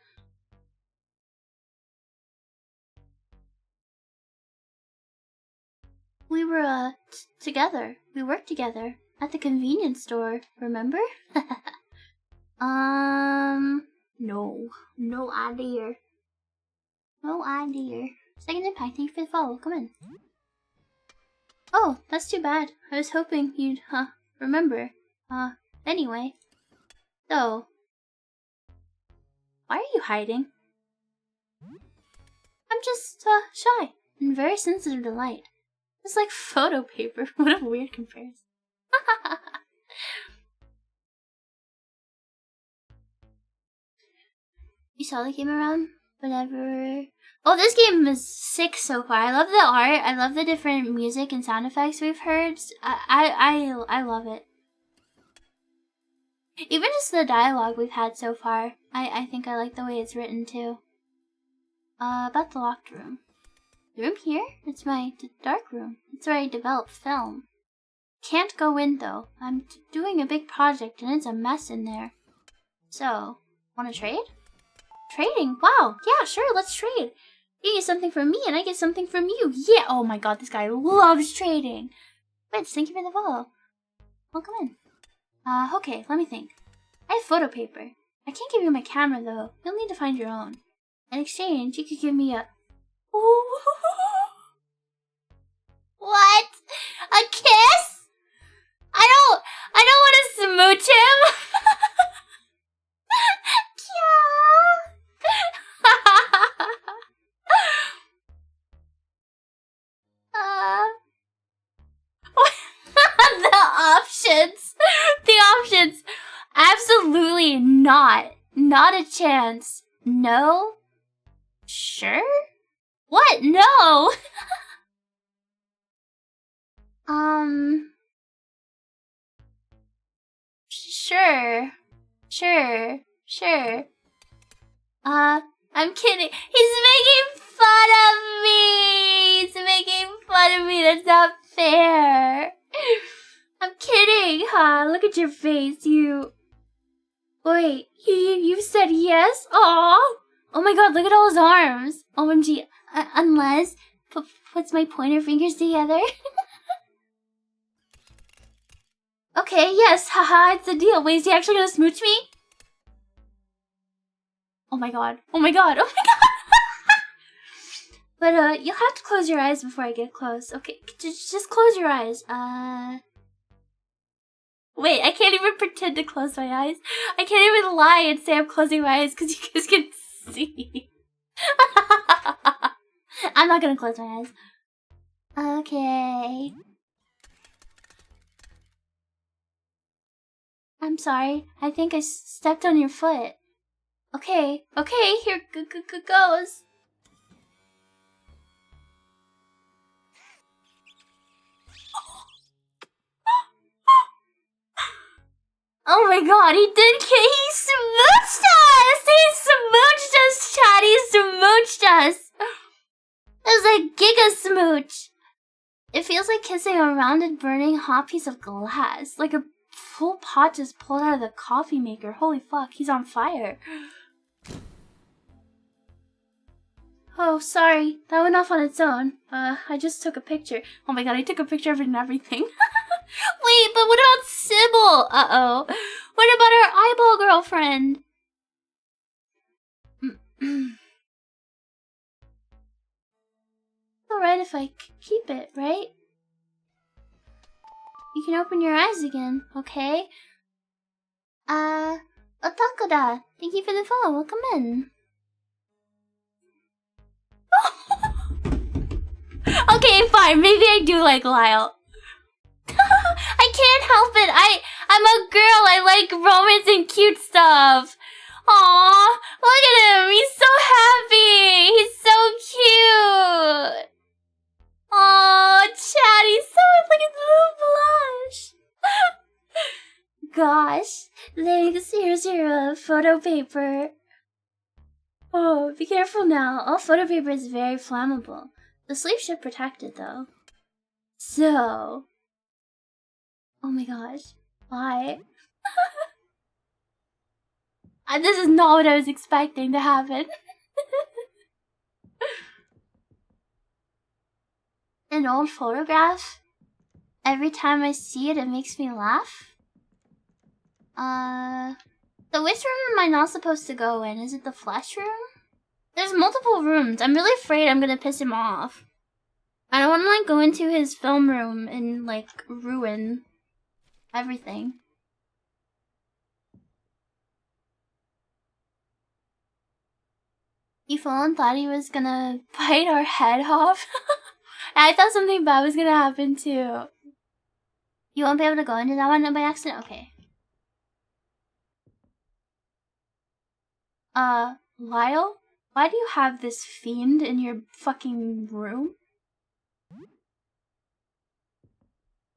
We were together. We worked together at the convenience store. Remember? No idea. Second impact. Thank you for the follow. Come in. Oh, that's too bad. I was hoping you'd remember. Anyway. So, why are you hiding? I'm just shy and very sensitive to light. It's like photo paper. What a weird comparison. You saw the game around? Whatever. Oh, this game is sick so far. I love the art. I love the different music and sound effects we've heard. I love it. Even just the dialogue we've had so far. I think I like the way it's written too. About the locked room. The room here? It's my dark room. It's where I develop film. Can't go in though. I'm doing a big project and it's a mess in there. So, wanna trade? Trading? Wow. Yeah, sure, let's trade. You get something from me and I get something from you. Yeah. Oh my god, this guy loves trading. Wait, thank you for the follow. Welcome in. Okay, let me think. I have photo paper. I can't give you my camera though. You'll need to find your own. In exchange, you could give me a... What? A kiss? I don't want to smooch him. Absolutely not. Not a chance. No? Sure? What? No! Sure. Sure. Sure. I'm kidding. He's making fun of me! He's making fun of me. That's not fair. I'm kidding, huh? Look at your face. Wait, you said yes? Aw! Oh my god, look at all his arms. OMG. Unless... puts my pointer fingers together. Okay, yes, haha, it's a deal. Wait, is he actually gonna smooch me? Oh my god. Oh my god. Oh my god. But, you'll have to close your eyes before I get close. Okay, just close your eyes. Wait, I can't even pretend to close my eyes. I can't even lie and say I'm closing my eyes because you guys can see. I'm not gonna close my eyes. Okay. I'm sorry. I think I stepped on your foot. Okay, here goes. Oh my god, he smooched us! He smooched us, chat! He smooched us! It was a giga smooch! It feels like kissing a rounded, burning, hot piece of glass. Like a full pot just pulled out of the coffee maker. Holy fuck, he's on fire. Oh, sorry. That went off on its own. I just took a picture. Oh my god, I took a picture of it and everything. Wait, but what about Sybil? Uh-oh. What about our eyeball girlfriend? Alright if I keep it, right? You can open your eyes again, okay? Otaku-da. Thank you for the follow. Welcome in. Okay, fine. Maybe I do like Lyle. I can't help it. I'm a girl. I like romance and cute stuff. Aw, look at him. He's so happy. He's so cute. Aw, Chad, he's so... Look at the little blush. Gosh. Thanks. Here's your photo paper. Oh, be careful now. All photo paper is very flammable. The sleeve should protect it, though. So... Oh my gosh. Why? This is not what I was expecting to happen. An old photograph? Every time I see it, it makes me laugh? So which room am I not supposed to go in? Is it the flesh room? There's multiple rooms. I'm really afraid I'm gonna piss him off. I don't wanna, like, go into his film room and, like, ruin everything. He full on thought he was gonna bite our head off. I thought something bad was gonna happen too. You won't be able to go into that one by accident? Okay. Lyle? Why do you have this fiend in your fucking room?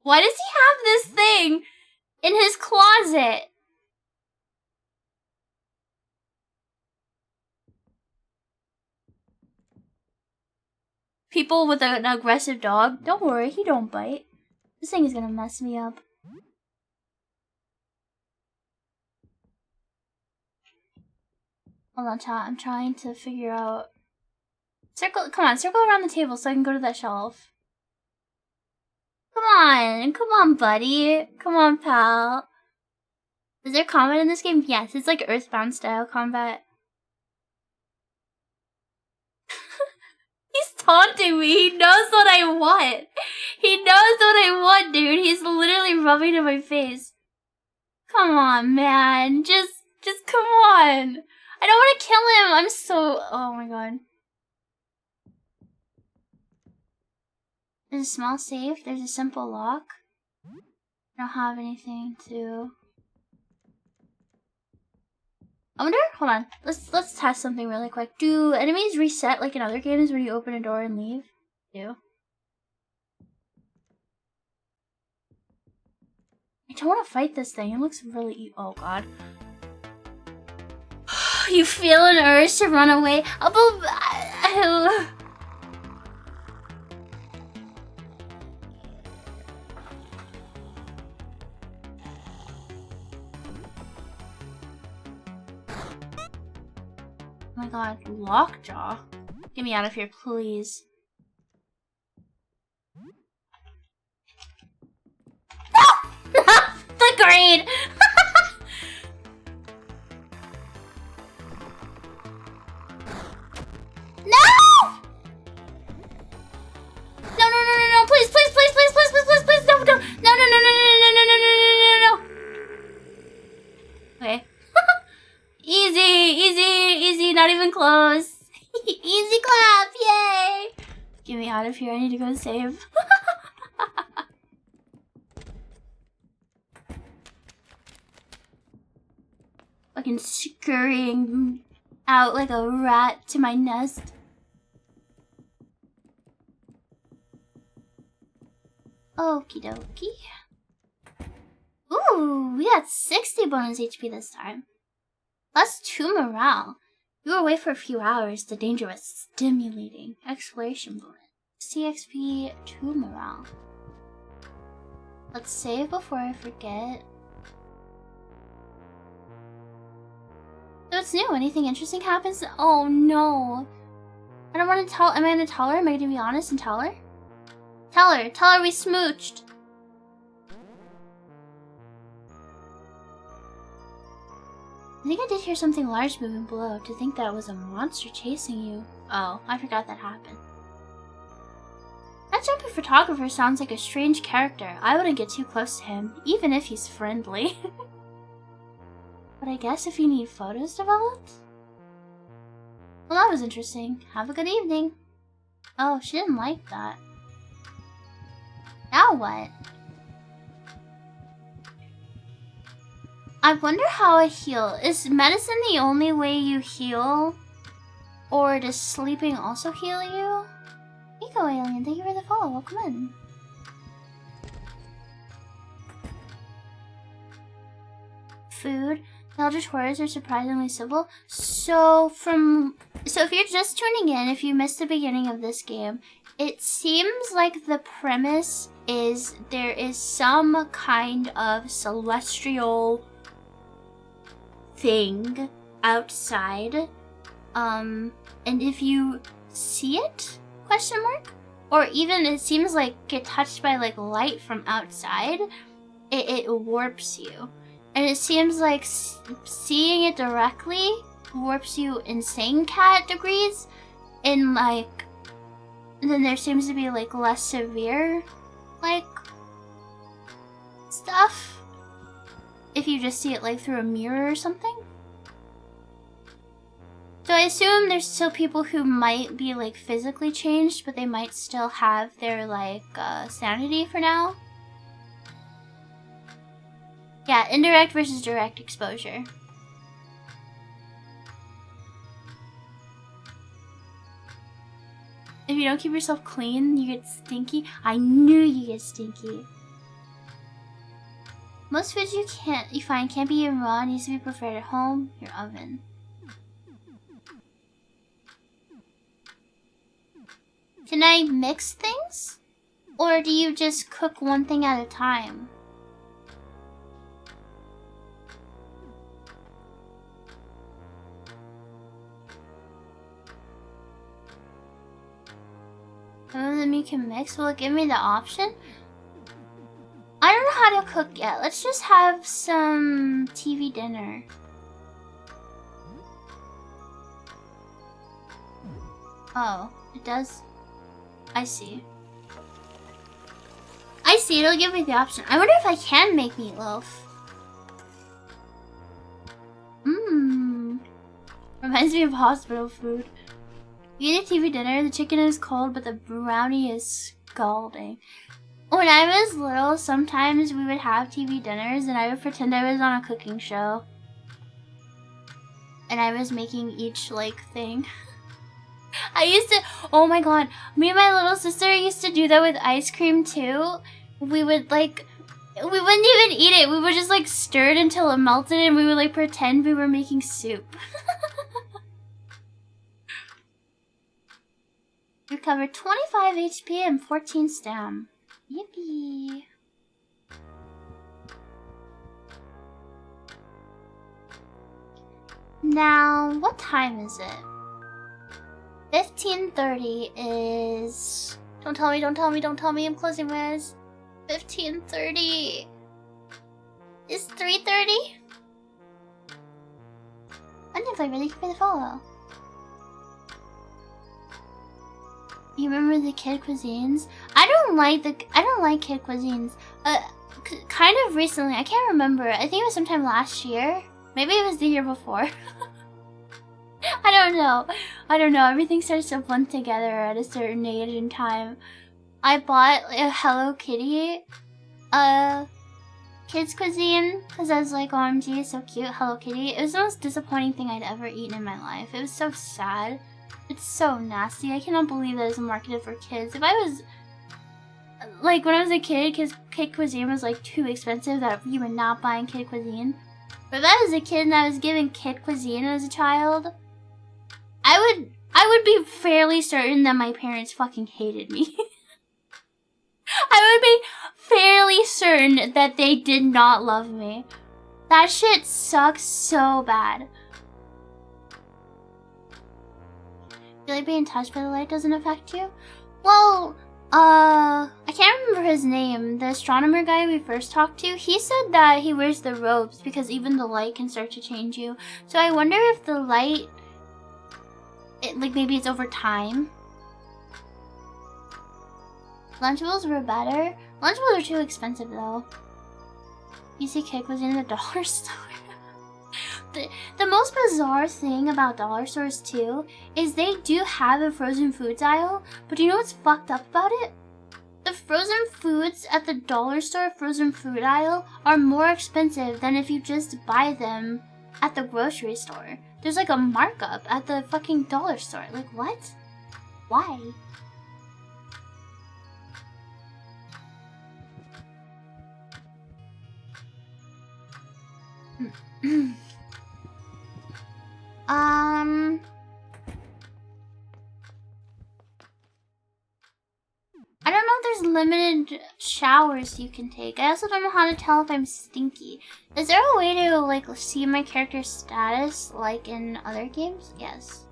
Why does he have this thing in his closet? People with an aggressive dog? Don't worry, he don't bite. This thing is gonna mess me up. Hold on, chat. I'm trying to figure out... Come on, circle around the table so I can go to that shelf. Come on, buddy. Come on, pal. Is there combat in this game? Yes, it's like Earthbound style combat. He's taunting me. He knows what I want. He knows what I want, dude. He's literally rubbing in my face. Come on, man. Just come on. I don't want to kill him. I'm so... Oh my god. There's a small safe. There's a simple lock. I don't have anything to... I wonder, hold on. Let's test something really quick. Do enemies reset like in other games when you open a door and leave? Do. I don't want to fight this thing. It looks really oh god. You feel an urge to run away. Oh my god, lockjaw. Get me out of here, please. No! The green! No! No, please, no, no. Okay. Easy, not even close. Easy clap, yay! Get me out of here, I need to go save. Fucking scurrying out like a rat to my nest. Okie dokie. Ooh, we got 60 bonus HP this time. Plus 2 morale. You were away for a few hours. The danger was stimulating. Exploration bonus. CXP 2 morale. Let's save before I forget. So it's new. Anything interesting happens? Oh no. I don't want to tell. Am I going to tell her? Am I going to be honest and tell her? Tell her we smooched. I think I did hear something large moving below. To think that was a monster chasing you. Oh, I forgot that happened. That jumpy photographer sounds like a strange character. I wouldn't get too close to him, even if he's friendly. But I guess if you need photos developed? Well, that was interesting. Have a good evening. Oh, she didn't like that. Now what? I wonder how I heal. Is medicine the only way you heal? Or does sleeping also heal you? Eco Alien, thank you for the follow. Welcome in. Food. The Elder Tours are surprisingly simple. So if you're just tuning in, if you missed the beginning of this game, it seems like the premise is there is some kind of celestial thing outside. And if you see it, question mark, or even it seems like get touched by like light from outside, it warps you. And it seems like seeing it directly warps you insane cat degrees, and like then there seems to be like less severe like stuff if you just see it like through a mirror or something. So I assume there's still people who might be like physically changed, but they might still have their like sanity for now. Yeah, indirect versus direct exposure. If you don't keep yourself clean, you get stinky. I knew you get stinky. Most foods you find can't be eaten raw. It needs to be prepared at home, your oven. Can I mix things? Or do you just cook one thing at a time? Some of them you can mix. Will it give me the option? I don't know how to cook yet. Let's just have some TV dinner. Oh, it does. I see. I see, it'll give me the option. I wonder if I can make meatloaf. Mmm. Reminds me of hospital food. You eat a TV dinner, the chicken is cold, but the brownie is scalding. When I was little, sometimes we would have TV dinners and I would pretend I was on a cooking show. and I was making each like thing. I used to, oh my god, me and my little sister used to do that with ice cream too. We would like, we wouldn't even eat it. We would just like stir it until it melted and we would like pretend we were making soup. Recovered 25 HP and 14 stam. Yippee. Now, what time is it? 15:30 is... Don't tell me, don't tell me, don't tell me, I'm closing my eyes. 15:30 is 3:30? I didn't play really for the follow. You remember the kid cuisines? I don't like kid cuisines. Kind of recently, I can't remember. I think it was sometime last year. Maybe it was the year before. I don't know. Everything starts to blend together at a certain age and time. I bought a Hello Kitty, kids cuisine, because I was like, OMG, it's so cute, Hello Kitty. It was the most disappointing thing I'd ever eaten in my life. It was so sad. It's so nasty. I cannot believe that it's marketed for kids. If I was, like, when I was a kid, because kid cuisine was, like, too expensive that you were not buying kid cuisine. But if I was a kid and I was given kid cuisine as a child, I would be fairly certain that my parents fucking hated me. I would be fairly certain that they did not love me. That shit sucks so bad. Feel like being touched by the light doesn't affect you? Well, I can't remember his name. The astronomer guy we first talked to, he said that he wears the robes because even the light can start to change you. So I wonder if the light, like maybe it's over time. Lunchables were better. Lunchables are too expensive though. You see cake was in the dollar store. The most bizarre thing about dollar stores too is they do have a frozen foods aisle, but you know what's fucked up about it? The frozen foods at the dollar store frozen food aisle are more expensive than if you just buy them at the grocery store. There's like a markup at the fucking dollar store. Like what? Why? I don't know if there's limited showers you can take. I also don't know how to tell if I'm stinky. Is there a way to like see my character's status like in other games? Yes.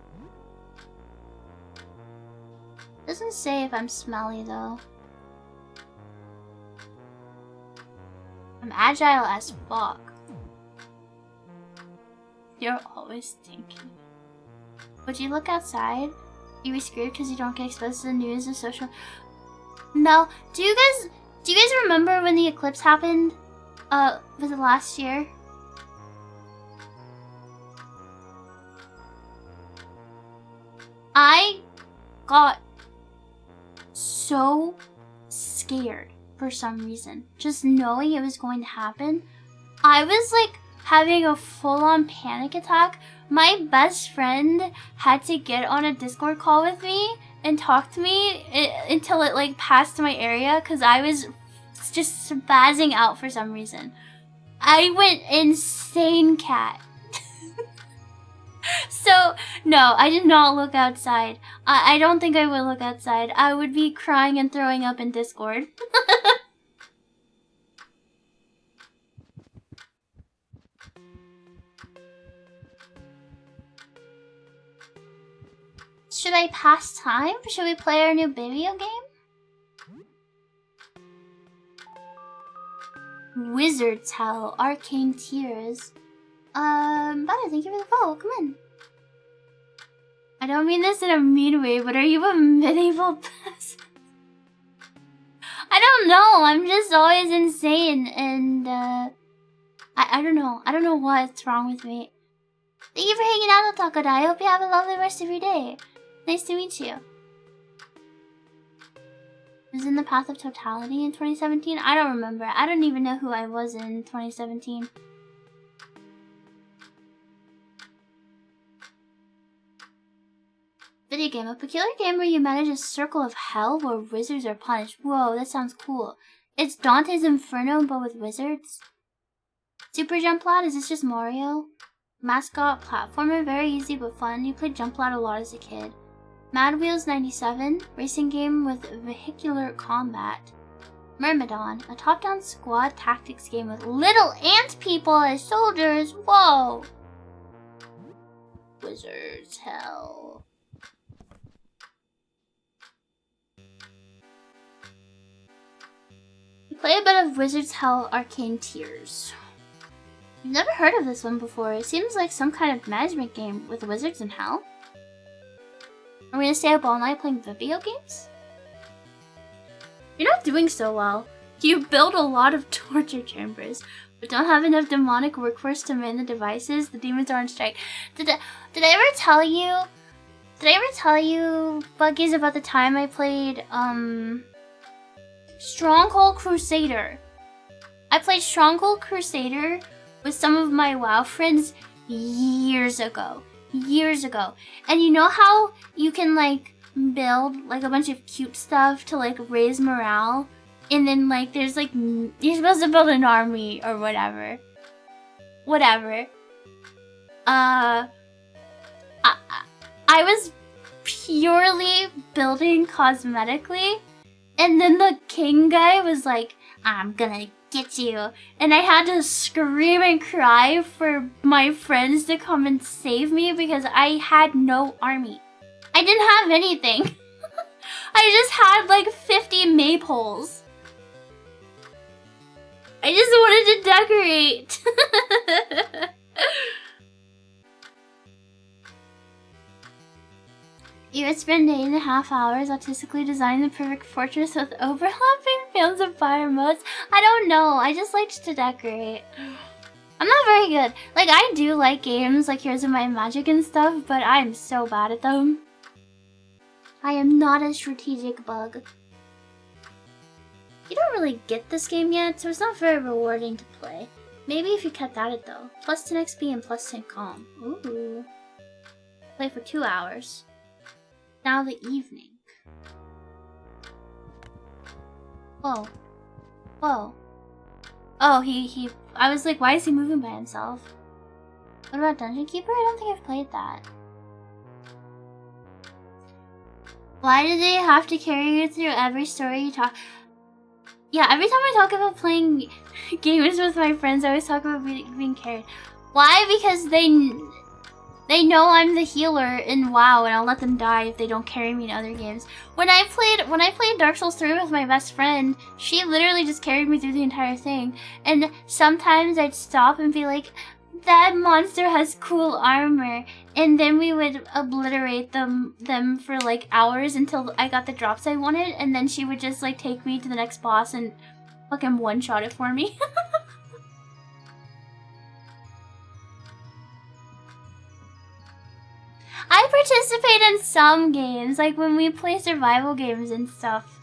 Doesn't say if I'm smelly though. I'm agile as fuck. You're always stinky. Would you look outside? You be screwed because you don't get exposed to the news and social. No. Do you guys remember when the eclipse happened? Was it last year? I got so scared for some reason. Just knowing it was going to happen. I was like having a full-on panic attack. My best friend had to get on a Discord call with me and talk to me until it like passed my area because I was just spazzing out for some reason. I went insane, cat. So, no, I did not look outside. I don't think I would look outside. I would be crying and throwing up in Discord. Should I pass time? Should we play our new video game? Wizard's Hell, Arcane Tears. Bada, thank you for the follow, come in. I don't mean this in a mean way, but are you a medieval peasant? I don't know, I'm just always insane, and, I don't know. I don't know what's wrong with me. Thank you for hanging out, Otakada. I hope you have a lovely rest of your day. Nice to meet you. Was in the path of totality in 2017? I don't remember. I don't even know who I was in 2017. game. A peculiar game where you manage a circle of hell where wizards are punished. Whoa, that sounds cool. It's Dante's Inferno, but with wizards. Super Jump Lad, is this just Mario? Mascot platformer, very easy but fun. You played Jump Lad a lot as a kid. Mad Wheels 97, racing game with vehicular combat. Myrmidon, a top-down squad tactics game with little ant people as soldiers. Whoa! Wizards Hell. You play a bit of Wizards Hell Arcane Tears. I've never heard of this one before. It seems like some kind of management game with wizards in hell. Are we gonna stay up all night playing video games? You're not doing so well. You build a lot of torture chambers, but don't have enough demonic workforce to man the devices. The demons are on strike. Did I ever tell you? Did I ever tell you, Buggies, about the time I played Stronghold Crusader? I played Stronghold Crusader with some of my WoW friends years ago. And you know how you can like build like a bunch of cute stuff to like raise morale? And then like there's like, you're supposed to build an army or whatever. I was purely building cosmetically. And then the king guy was like, I'm gonna get you. And I had to scream and cry for my friends to come and save me because I had no army. I didn't have anything. I just had like 50 maypoles. I just wanted to decorate. You would spend 8.5 hours artistically designing the perfect fortress with overlapping fields of fire modes. I don't know, I just liked to decorate. I'm not very good. Like, I do like games like Heroes of Might and Magic and stuff, but I'm so bad at them. I am not a strategic bug. You don't really get this game yet, so it's not very rewarding to play. Maybe if you kept at it though. Plus 10 XP and plus 10 calm. Ooh. Play for 2 hours. Now the evening. Whoa. Whoa. Oh, I was like, why is he moving by himself? What about Dungeon Keeper? I don't think I've played that. Why do they have to carry you through every story you talk? Yeah, every time I talk about playing games with my friends, I always talk about being carried. Why? Because they know I'm the healer in WoW, and I'll let them die if they don't carry me in other games. When I played Dark Souls 3 with my best friend, she literally just carried me through the entire thing. And sometimes I'd stop and be like, that monster has cool armor, and then we would obliterate them for like hours until I got the drops I wanted, and then she would just like take me to the next boss and fucking one-shot it for me. I participate in some games, like when we play survival games and stuff,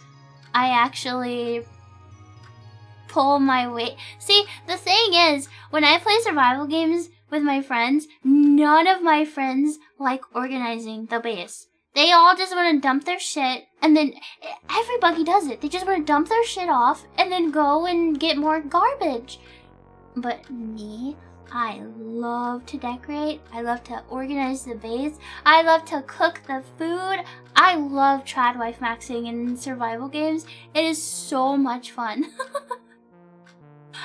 I actually pull my weight. See, the thing is, when I play survival games with my friends, none of my friends like organizing the base. They all just want to dump their shit, and then everybody does it. They just want to dump their shit off and then go and get more garbage. But me, I love to decorate. I love to organize the base. I love to cook the food. I love tradwife maxing in survival games. It is so much fun.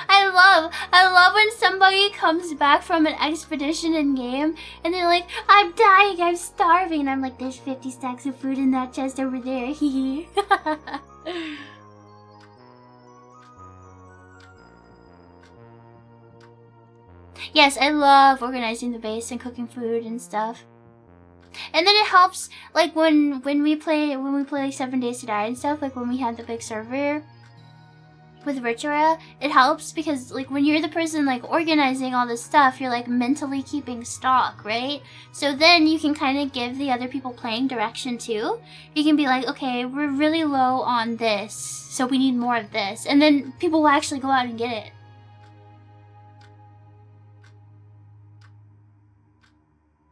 I love when somebody comes back from an expedition in game and they're like, I'm dying, I'm starving. And I'm like, there's 50 stacks of food in that chest over there. Yes, I love organizing the base and cooking food and stuff. And then it helps, like when we play like 7 Days to Die and stuff, like when we had the big server with Virtua, it helps because like when you're the person like organizing all this stuff, you're like mentally keeping stock, right? So then you can kind of give the other people playing direction too. You can be like, okay, we're really low on this, so we need more of this. And then people will actually go out and get it.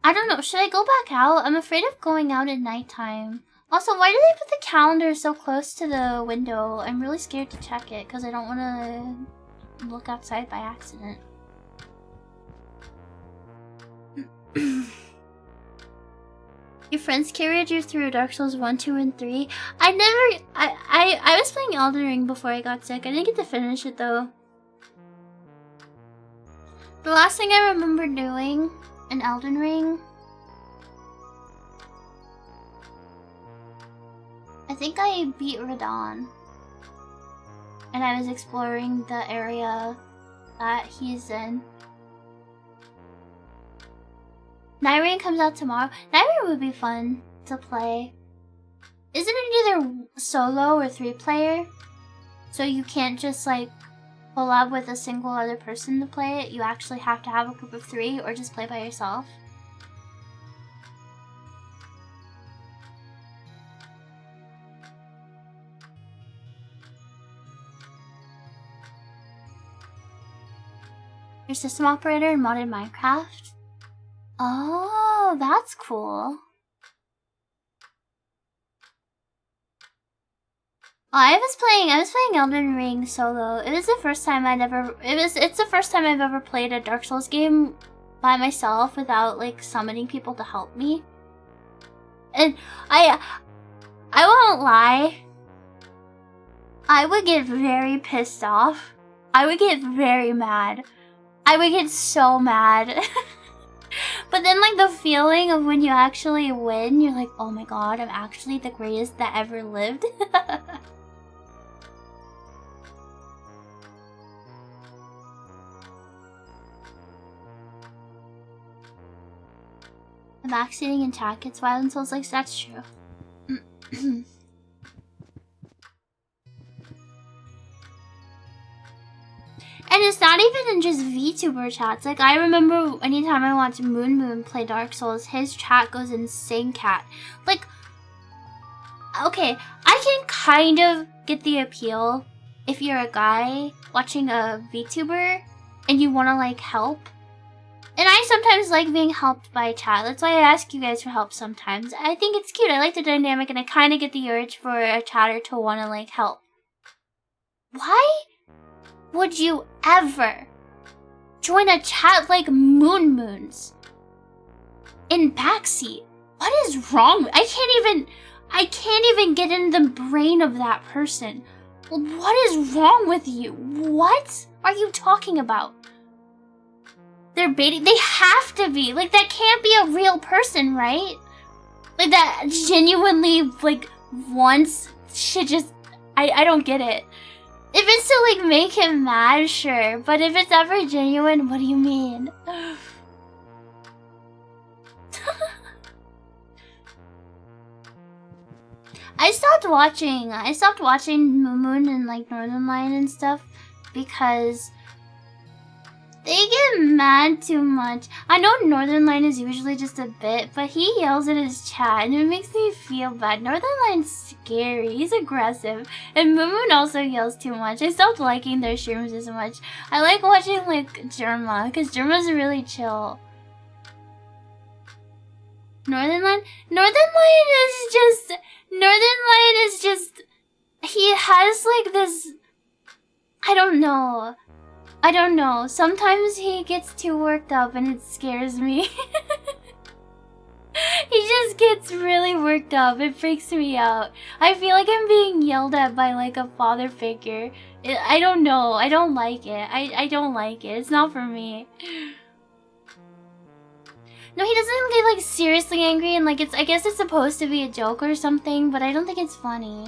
I don't know. Should I go back out? I'm afraid of going out at nighttime. Also, why do they put the calendar so close to the window? I'm really scared to check it because I don't want to look outside by accident. Your friends carried you through Dark Souls 1, 2, and 3. I was playing Elden Ring before I got sick. I didn't get to finish it though. The last thing I remember doing in Elden Ring, I think I beat Radon. And I was exploring the area that he's in. Nightreign comes out tomorrow. Nightreign would be fun to play. Isn't it either solo or 3-player? So you can't just like pull up with a single other person to play it. You actually have to have a group of 3 or just play by yourself. Your system operator in modded Minecraft? Oh, that's cool. Oh, I was playing Elden Ring solo. It was the first time it's the first time I've ever played a Dark Souls game by myself without like summoning people to help me. And I won't lie. I would get very pissed off. I would get very mad. I would get so mad. But then like the feeling of when you actually win, you're like, oh my god, I'm actually the greatest that ever lived. The backseating in chat gets violent souls like that's true. And it's not even in just VTuber chats. Like, I remember anytime I watch Moon play Dark Souls, his chat goes insane cat. Like, okay, I can kind of get the appeal if you're a guy watching a VTuber and you want to, like, help. And I sometimes like being helped by chat. That's why I ask you guys for help sometimes. I think it's cute. I like the dynamic and I kind of get the urge for a chatter to want to, like, help. Why would you ever join a chat like Moon's in backseat? What is wrong? I can't even get in the brain of that person. What is wrong with you? What are you talking about? They're baiting. They have to be. Like, that can't be a real person, right? Like, that genuinely, like, wants shit just... I don't get it. If it's to, like, make him mad, sure. But if it's ever genuine, what do you mean? I stopped watching Moon and, like, Northern Lion and stuff because they get mad too much. I know Northern Lion is usually just a bit, but he yells at his chat and it makes me feel bad. Northern Lion's scary. He's aggressive. And Moon also yells too much. I stopped liking their streams as much. I like watching, like, Germa, because Germa's really chill. Northern Lion is just... He has, like, this... I don't know. Sometimes he gets too worked up and it scares me. He just gets really worked up. It freaks me out. I feel like I'm being yelled at by like a father figure. I don't know. I don't like it. I don't like it. It's not for me. No, he doesn't get like seriously angry and like I guess it's supposed to be a joke or something, but I don't think it's funny.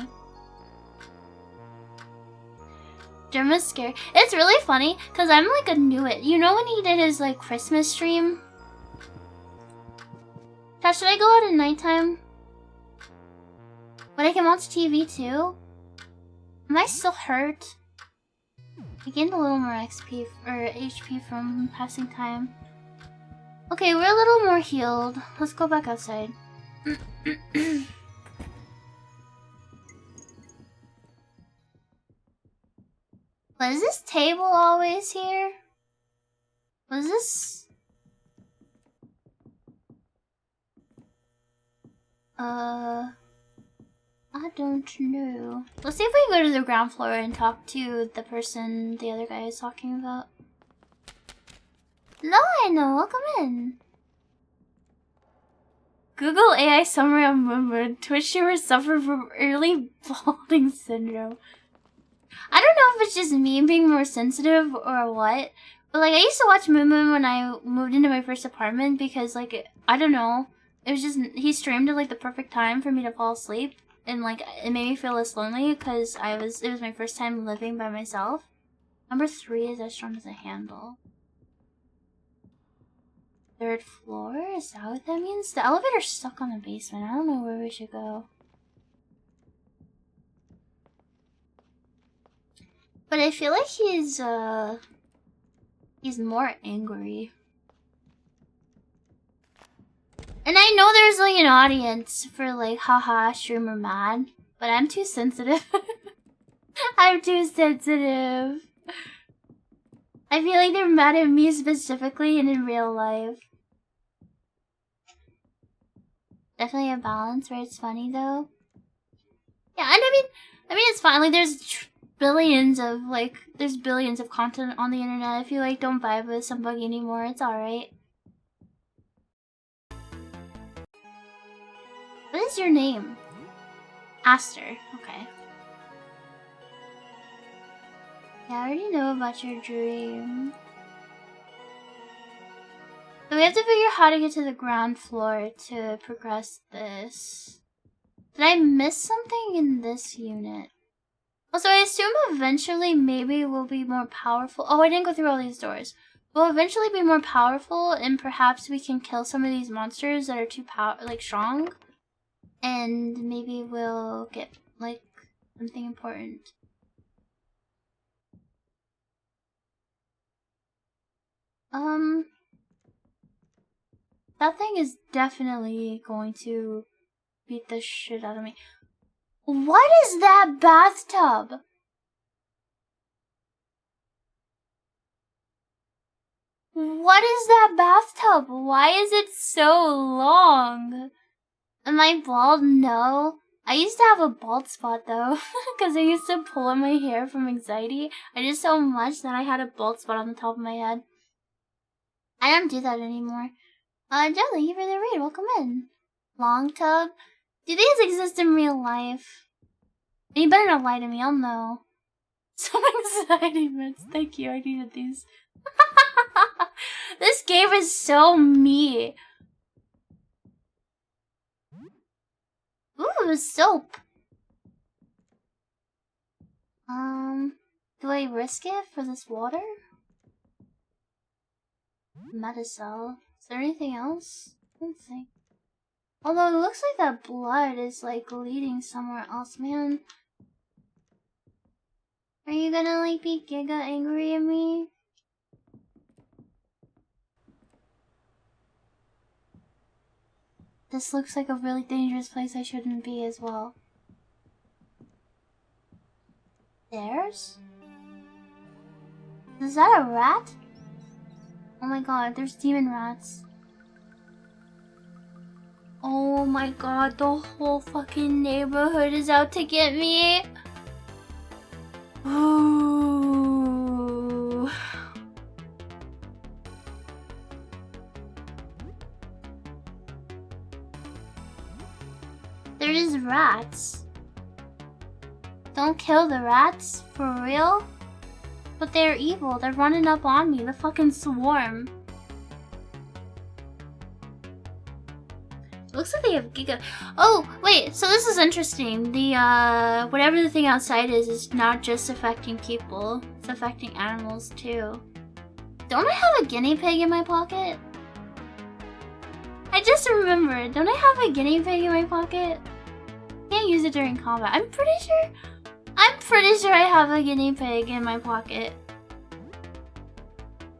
Germa's scary. It's really funny because I'm like a knew it. You know when he did his like Christmas stream? Chat, should I go out at nighttime? But I can watch TV too? Am I still hurt? I gained a little more XP or HP from passing time. Okay, we're a little more healed. Let's go back outside. Was this table always here? Was this... I don't know. Let's see if we can go to the ground floor and talk to the person the other guy is talking about. No, I know. Welcome in. Google AI summary on Moonmoon. Twitch streamers suffer from early balding syndrome. I don't know if it's just me being more sensitive or what. But like, I used to watch Moonmoon when I moved into my first apartment because like, I don't know. It was just, he streamed at like the perfect time for me to fall asleep. And like, it made me feel less lonely because it was my first time living by myself. Number 3 is as strong as a handle. 3rd floor? Is that what that means? The elevator's stuck on the basement. I don't know where we should go. But I feel like he's more angry. And I know there's like an audience for like, haha, streamer mad. But I'm too sensitive. I'm too sensitive. I feel like they're mad at me specifically and in real life. Definitely a balance where it's funny though. Yeah, and I mean it's fine. Like there's billions of content on the internet. If you like don't vibe with somebody anymore, it's alright. What is your name? Aster. Okay. Yeah, I already know about your dream. So we have to figure out how to get to the ground floor to progress this. Did I miss something in this unit? Also, I assume eventually maybe we'll be more powerful. Oh, I didn't go through all these doors. We'll eventually be more powerful and perhaps we can kill some of these monsters that are too strong. And maybe we'll get like something important. That thing is definitely going to beat the shit out of me. What is that bathtub? What is that bathtub? Why is it so long? Am I bald? No. I used to have a bald spot though, because I used to pull in my hair from anxiety. I did so much that I had a bald spot on the top of my head. I don't do that anymore. Jelly, you for the raid. Welcome in. Long tub. Do these exist in real life? And you better not lie to me. I'll know. Some anxiety meds. Thank you. I needed these. This game is so me. Ooh, soap. Do I risk it for this water? Medicel. Is there anything else? I don't think. Although it looks like that blood is like leading somewhere else, man. Are you gonna like be giga angry at me? This looks like a really dangerous place I shouldn't be as well. Stairs? Is that a rat? Oh my god, there's demon rats. Oh my god, the whole fucking neighborhood is out to get me. Ooh. There's rats. Don't kill the rats, for real? But they're evil, they're running up on me, the fucking swarm. Looks like they have giga. Oh, wait, so this is interesting. The, whatever the thing outside is not just affecting people, it's affecting animals too. Don't I have a guinea pig in my pocket? I just remembered, don't I have a guinea pig in my pocket? Can't use it during combat. I'm pretty sure I have a guinea pig in my pocket.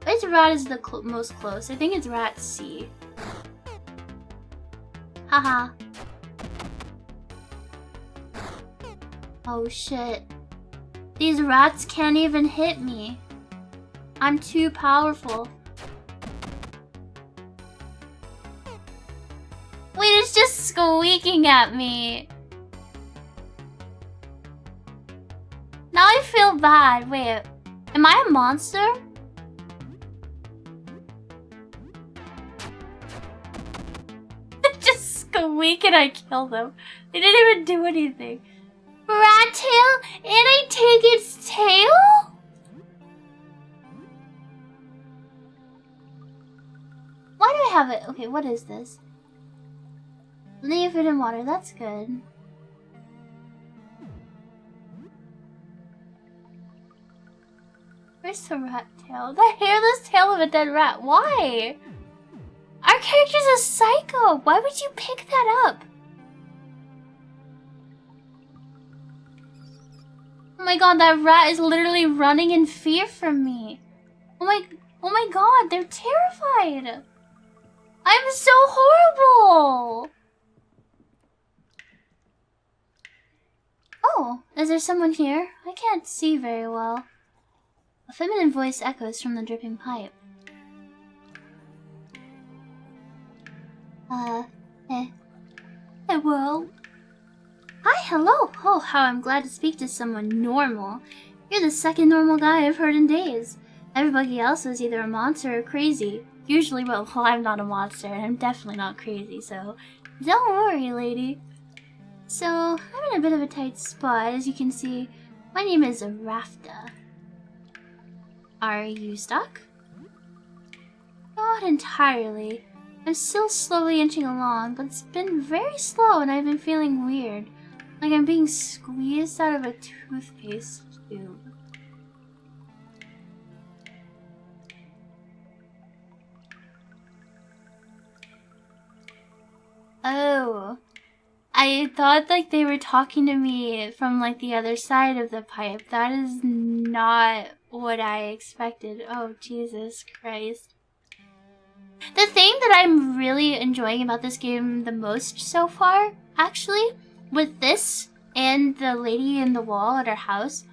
Which rat is the most close? I think it's rat C. Haha. Oh shit. These rats can't even hit me. I'm too powerful. Wait, it's just squeaking at me. Now I feel bad. Wait, am I a monster? Just squeak and I kill them. They didn't even do anything. Rat tail, and I take its tail? Why do I have it? Okay, what is this? Leave it in water, that's good. Where's the rat tail? The hairless tail of a dead rat. Why? Our character's a psycho. Why would you pick that up? Oh my god, that rat is literally running in fear from me. Oh my god, they're terrified. I'm so horrible. Oh, is there someone here? I can't see very well. A feminine voice echoes from the dripping pipe. Hello? Hi, hello! Oh, how I'm glad to speak to someone normal. You're the second normal guy I've heard in days. Everybody else was either a monster or crazy. Usually, well, I'm not a monster, and I'm definitely not crazy, so don't worry, lady. So, I'm in a bit of a tight spot, as you can see. My name is Rafta. Are you stuck? Not entirely. I'm still slowly inching along, but it's been very slow and I've been feeling weird. Like I'm being squeezed out of a toothpaste tube. Oh. I thought like they were talking to me from like the other side of the pipe. That is not what I expected. Oh, Jesus Christ. The thing that I'm really enjoying about this game the most so far, actually, with this and the lady in the wall at our house,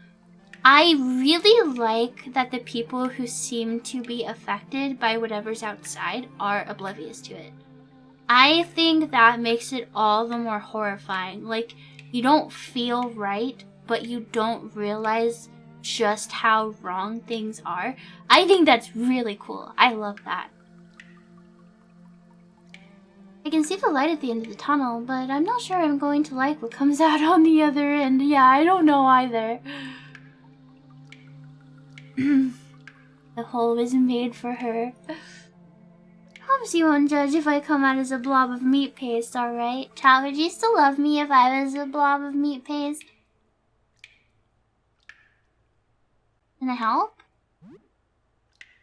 I really like that the people who seem to be affected by whatever's outside are oblivious to it. I think that makes it all the more horrifying. Like, you don't feel right, but you don't realize just how wrong things are. I think that's really cool. I love that. I can see the light at the end of the tunnel, but I'm not sure I'm going to like what comes out on the other end. Yeah, I don't know either. The hole was made for her. Hope you won't judge if I come out as a blob of meat paste, alright? Chat, would you still love me if I was a blob of meat paste? Can I help?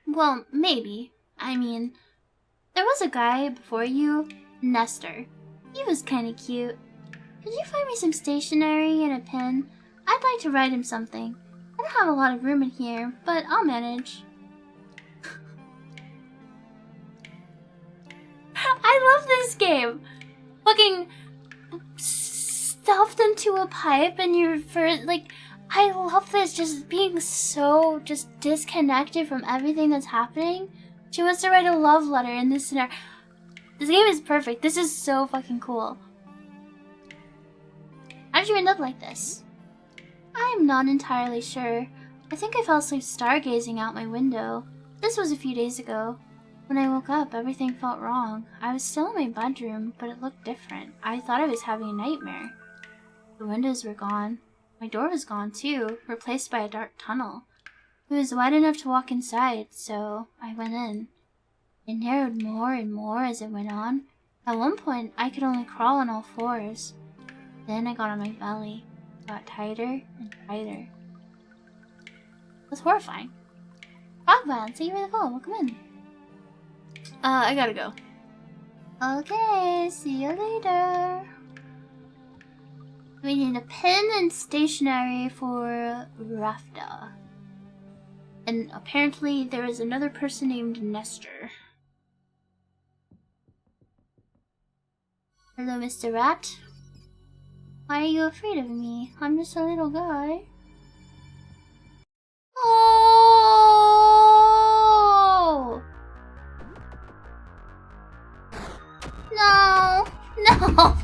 Well, maybe. I mean, there was a guy before you, Nestor. He was kinda cute. Could you find me some stationery and a pen? I'd like to write him something. I don't have a lot of room in here, but I'll manage. I love this game. Fucking stuffed into a pipe and you're like, I love this, just being so just disconnected from everything that's happening. She wants to write a love letter in this scenario. This game is perfect. This is so fucking cool. How did you end up like this? I'm not entirely sure. I think I fell asleep stargazing out my window. This was a few days ago. When I woke up, everything felt wrong. I was still in my bedroom, but it looked different. I thought I was having a nightmare. The windows were gone. My door was gone too, replaced by a dark tunnel. It was wide enough to walk inside, so I went in. It narrowed more and more as it went on. At one point, I could only crawl on all fours. Then I got on my belly. It got tighter and tighter. It was horrifying. Frogman, thank you for the follow. Welcome in. I gotta go. Okay, see you later. We need a pen and stationery for Rafta. And apparently there is another person named Nestor. Hello, Mr. Rat. Why are you afraid of me? I'm just a little guy. Oh! No! No!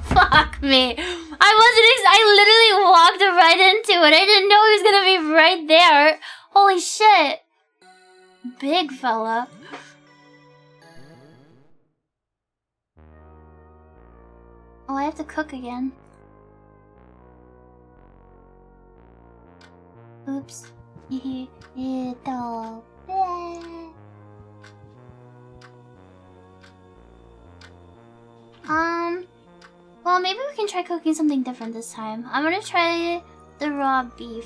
me. I literally walked right into it. I didn't know he was gonna be right there. Holy shit. Big fella. Oh, I have to cook again. Oops. Well, maybe we can try cooking something different this time. I'm gonna try the raw beef.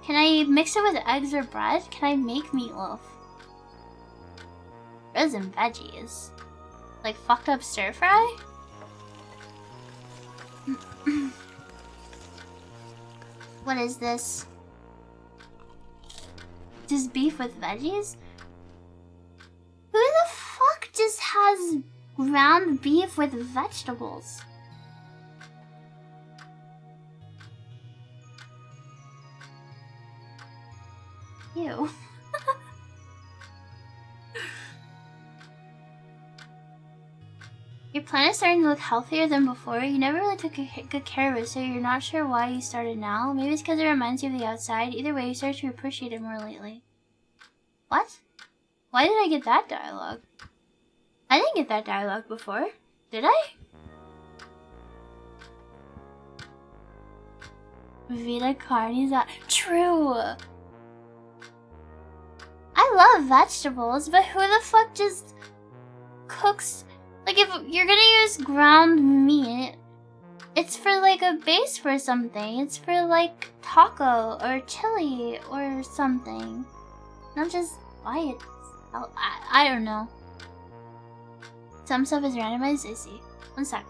Can I mix it with eggs or bread? Can I make meatloaf? Breads and veggies. Like fucked up stir fry? What is this? Just beef with veggies? Who the fuck just has ground beef with vegetables? Ew. Your plant is starting to look healthier than before. You never really took good care of it, so you're not sure why you started now. Maybe it's because it reminds you of the outside. Either way, you start to appreciate it more lately. What? Why did I get that dialogue? I didn't get that dialogue before. Did I? Vita carni's out. True! I love vegetables, but who the fuck just cooks... Like, if you're gonna use ground meat, it's for, like, a base for something. It's for, like, taco or chili or something. Not just buy it. I don't know. Some stuff is randomized, I see. One sec.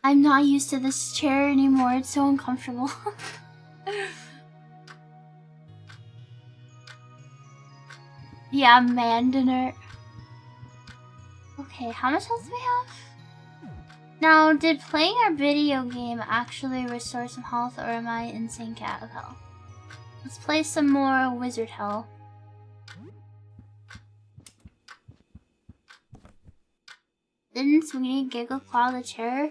I'm not used to this chair anymore. It's so uncomfortable. Yeah, man dinner. Okay, how much health do we have? Now, did playing our video game actually restore some health, or am I insane cat of hell? Let's play some more wizard hell. Didn't Sweeney giggle claw the chair?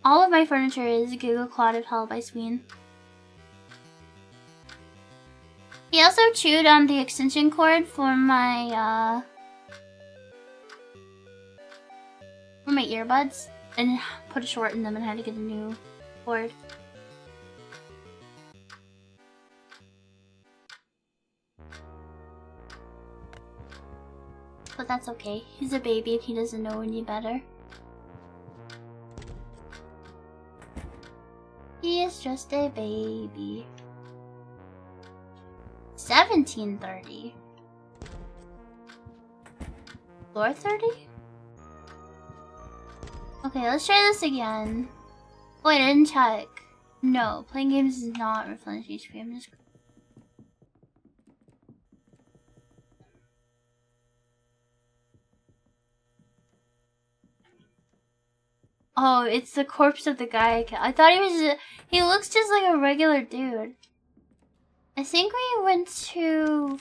All of my furniture is Giggle Clawed of Hell by Sween. He also chewed on the extension cord for my earbuds and put a short in them and had to get a new cord. But that's okay. He's a baby and he doesn't know any better. He is just a baby. 1730. Floor 30? Okay, let's try this again. Wait, I didn't check. No, playing games does not replenish HP. I'm just... Oh, it's the corpse of the guy. I thought he was... He looks just like a regular dude. I think we went to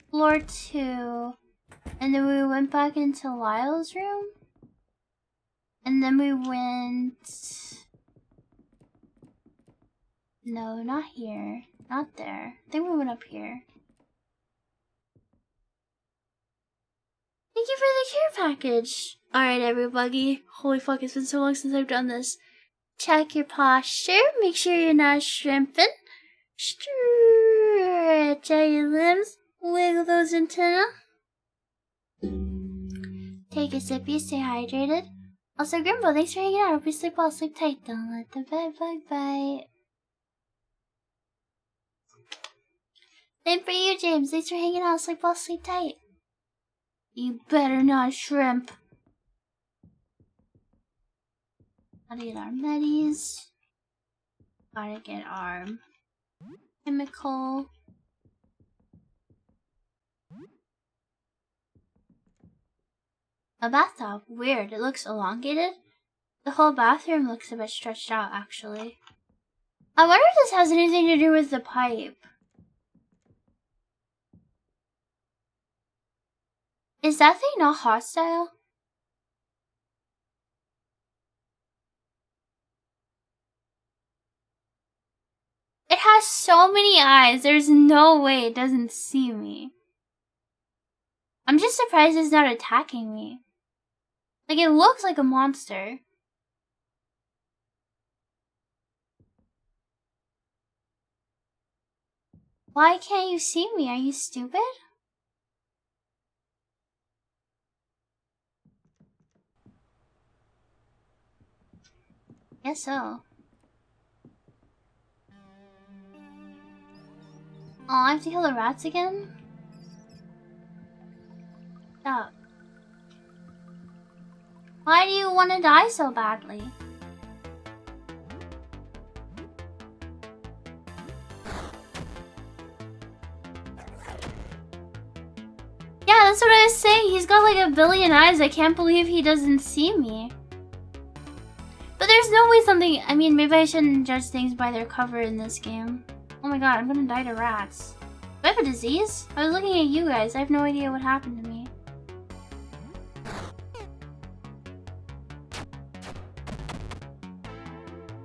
floor 2. And then we went back into Lyle's room. And then we went... No, not here. Not there. I think we went up here. Thank you for the care package. Alright, everybody. Holy fuck, it's been so long since I've done this. Check your posture. Make sure you're not shrimping. Stretch out your limbs. Wiggle those antennae. Take a sippy, stay hydrated. Also, Grimbo, thanks for hanging out. Hope you sleep well, sleep tight. Don't let the bed bug bite. Same for you, James. Thanks for hanging out. Sleep well, sleep tight. You better not shrimp. Gotta get our medis. Gotta get our chemical. A bathtub. Weird. It looks elongated. The whole bathroom looks a bit stretched out, actually. I wonder if this has anything to do with the pipe. Is that thing not hostile? It has so many eyes, there's no way it doesn't see me. I'm just surprised it's not attacking me. Like, it looks like a monster. Why can't you see me? Are you stupid? Guess so. Oh, I have to kill the rats again? Stop. Why do you want to die so badly? Yeah, that's what I was saying. He's got like a billion eyes. I can't believe he doesn't see me. But there's no way something... I mean, maybe I shouldn't judge things by their cover in this game. Oh my god, I'm gonna die to rats. Do I have a disease? I was looking at you guys. I have no idea what happened to me.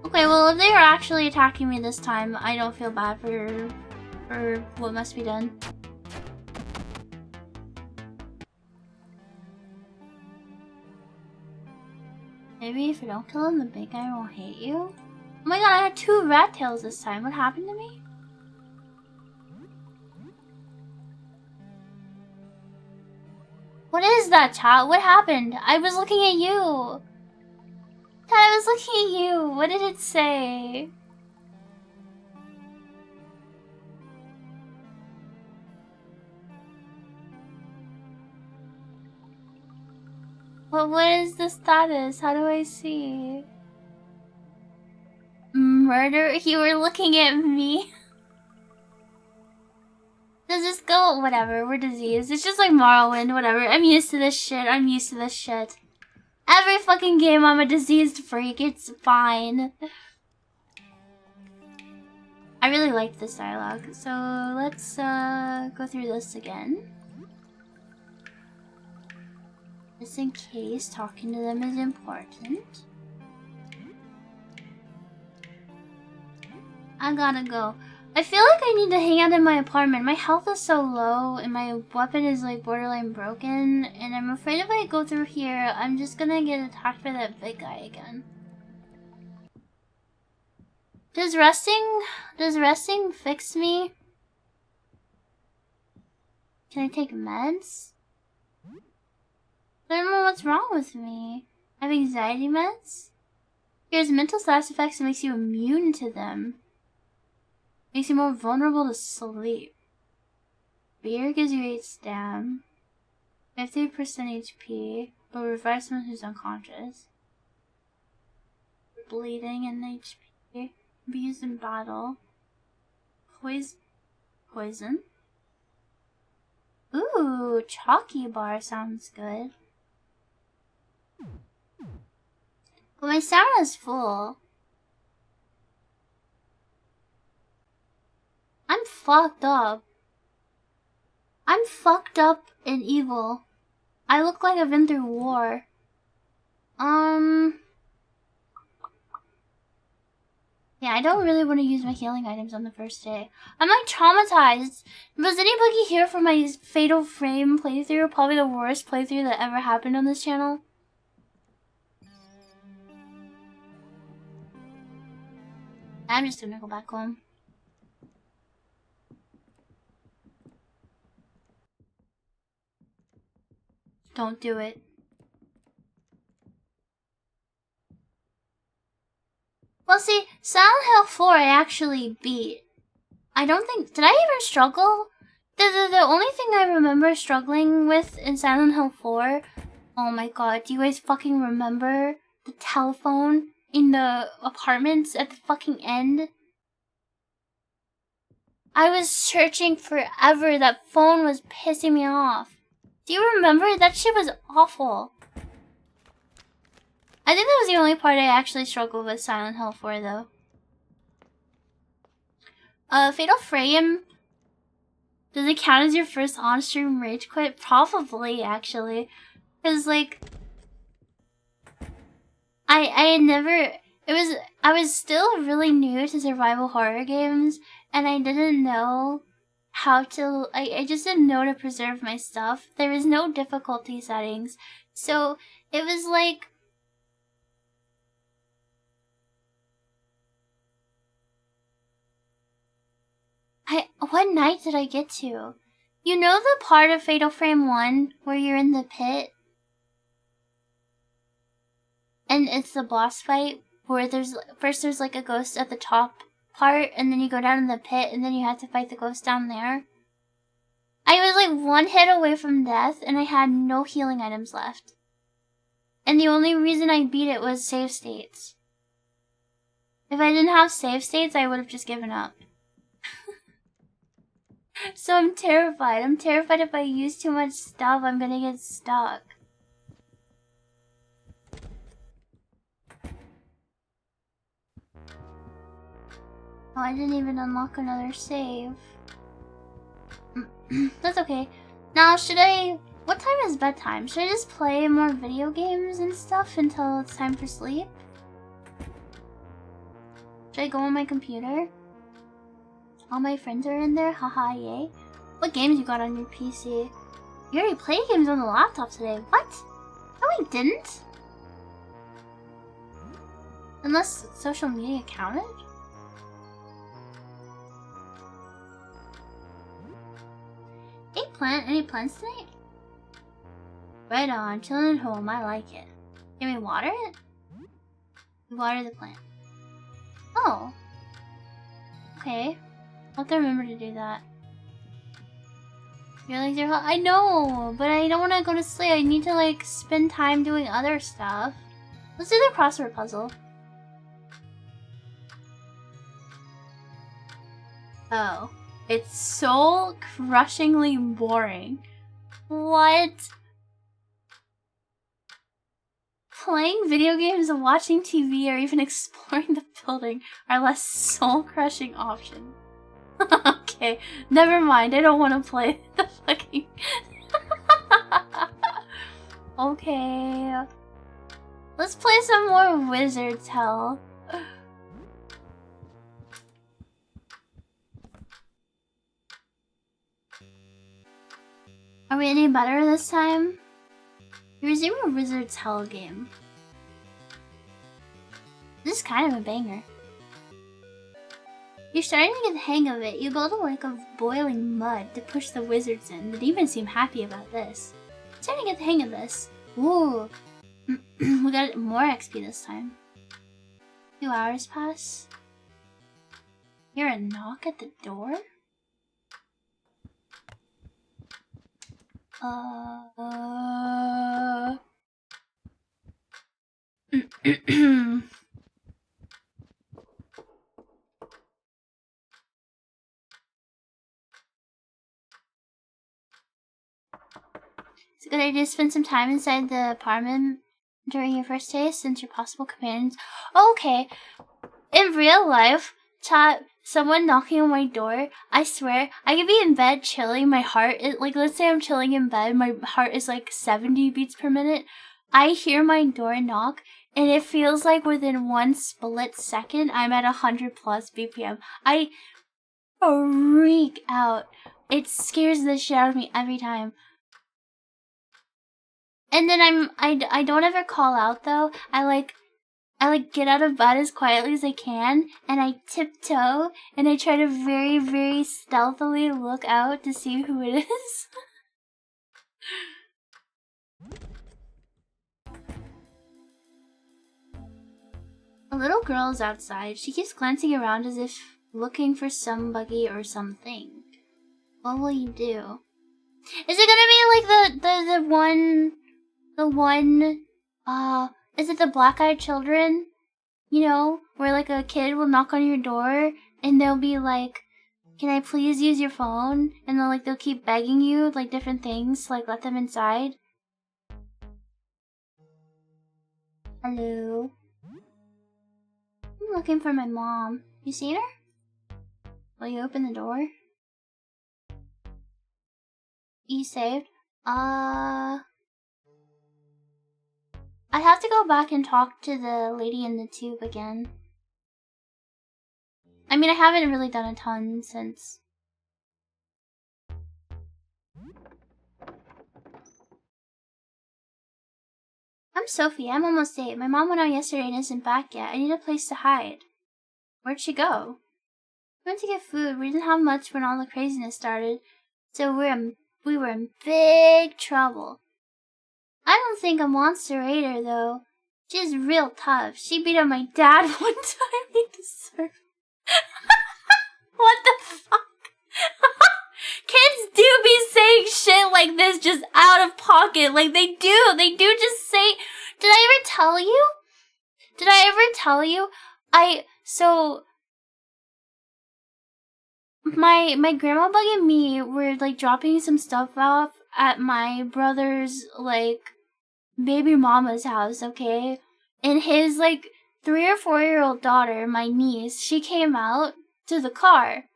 Okay, well, if they are actually attacking me this time, I don't feel bad for what must be done. Maybe if you don't kill him, the big guy won't hate you? Oh my god, I had 2 rat tails this time. What happened to me? What is that, chat? What happened? I was looking at you. Chat, I was looking at you. What did it say? What is the status? How do I see? Murder? You were looking at me? Does this go? Whatever, we're diseased. It's just like Morrowind, whatever. I'm used to this shit. I'm used to this shit. Every fucking game I'm a diseased freak. It's fine. I really liked this dialogue. So let's go through this again. Just in case talking to them is important. I gotta go. I feel like I need to hang out in my apartment. My health is so low and my weapon is like borderline broken. And I'm afraid if I go through here, I'm just gonna get attacked by that big guy again. Does resting fix me? Can I take meds? I don't know what's wrong with me. I have anxiety meds? Here's mental side effects that makes you immune to them. Makes you more vulnerable to sleep. Beer gives you 8 stam. 50% HP, but revives someone who's unconscious. Bleeding and HP. Be used in battle. Poison. Ooh, chalky bar sounds good. But my stamina's full. I'm fucked up. I'm fucked up and evil. I look like I've been through war. Yeah, I don't really want to use my healing items on the first day. I'm like traumatized. Was anybody here for my Fatal Frame playthrough? Probably the worst playthrough that ever happened on this channel. I'm just gonna go back home. Don't do it. Well, see, Silent Hill 4 I actually beat. I don't think... Did I even struggle? The only thing I remember struggling with in Silent Hill 4... Oh my god, do you guys fucking remember the telephone in the apartments at the fucking end? I was searching forever. That phone was pissing me off. Do you remember? That shit was awful. I think that was the only part I actually struggled with Silent Hill 4, though. Fatal Frame. Does it count as your first on-stream rage quit? Probably, actually. Cause like, I had never. I was still really new to survival horror games, and I didn't know how to. I just didn't know to preserve my stuff. There was no difficulty settings, so it was like. What night did I get to? You know the part of Fatal Frame 1 where you're in the pit? And it's the boss fight where there's like a ghost at the top part, and then you go down in the pit, and then you have to fight the ghost down there. I was like one hit away from death, and I had no healing items left. And the only reason I beat it was save states. If I didn't have save states, I would have just given up. So I'm terrified. I'm terrified if I use too much stuff, I'm gonna get stuck. Oh, I didn't even unlock another save. That's okay. Now, what time is bedtime? Should I just play more video games and stuff until it's time for sleep? Should I go on my computer? All my friends are in there, haha, yay. What games you got on your PC? You already played games on the laptop today. What? No, I didn't. Unless social media counted? Hey plant, any plants tonight? Right on, chilling at home, I like it. Can we water it? Water the plant. Oh. Okay. I'll have to remember to do that. Your legs are hot. I know, but I don't want to go to sleep. I need to like spend time doing other stuff. Let's do the crossword puzzle. Oh. It's so crushingly boring. What? Playing video games and watching TV or even exploring the building are less soul-crushing options. Okay, never mind. I don't want to play the fucking... Okay. Let's play some more Wizard's Hell. Are we any better this time? You resume a Wizard's Hell game. This is kind of a banger. You're starting to get the hang of it. You build a lake of boiling mud to push the wizards in. The demons seem happy about this. Starting to get the hang of this. Ooh. We got more XP this time. 2 hours pass. Hear a knock at the door? It's a good idea to spend some time inside the apartment during your first day, since your possible companions. Oh, okay. In real life, chat, someone knocking on my door, I swear, I could be in bed chilling, my heart is, like, let's say I'm chilling in bed, my heart is like 70 beats per minute. I hear my door knock, and it feels like within 1 split second, I'm at 100 plus BPM. I freak out. It scares the shit out of me every time. And then I don't ever call out though. I get out of bed as quietly as I can, and I tiptoe, and I try to very, very stealthily look out to see who it is. A little girl is outside. She keeps glancing around as if looking for somebody or something. What will you do? Is it gonna be like the one, is it the Black-Eyed Children? You know, where like a kid will knock on your door and they'll be like, can I please use your phone? And they'll keep begging you like different things to like let them inside. Hello? I'm looking for my mom. You seen her? Will you open the door? You saved? I have to go back and talk to the lady in the tube again. I mean, I haven't really done a ton since. I'm Sophie. I'm almost 8. My mom went out yesterday and isn't back yet. I need a place to hide. Where'd she go? We went to get food. We didn't have much when all the craziness started, so we were in big trouble. I don't think a monster ate her, though. She's real tough. She beat up my dad one time. He deserved. What the fuck? Kids do be saying shit like this just out of pocket. Like, they do. They do just say... Did I ever tell you? So... My grandma Bug and me were, like, dropping some stuff off at my brother's, like, baby mama's house, okay? And his, like, 3 or 4-year-old daughter, my niece, she came out to the car.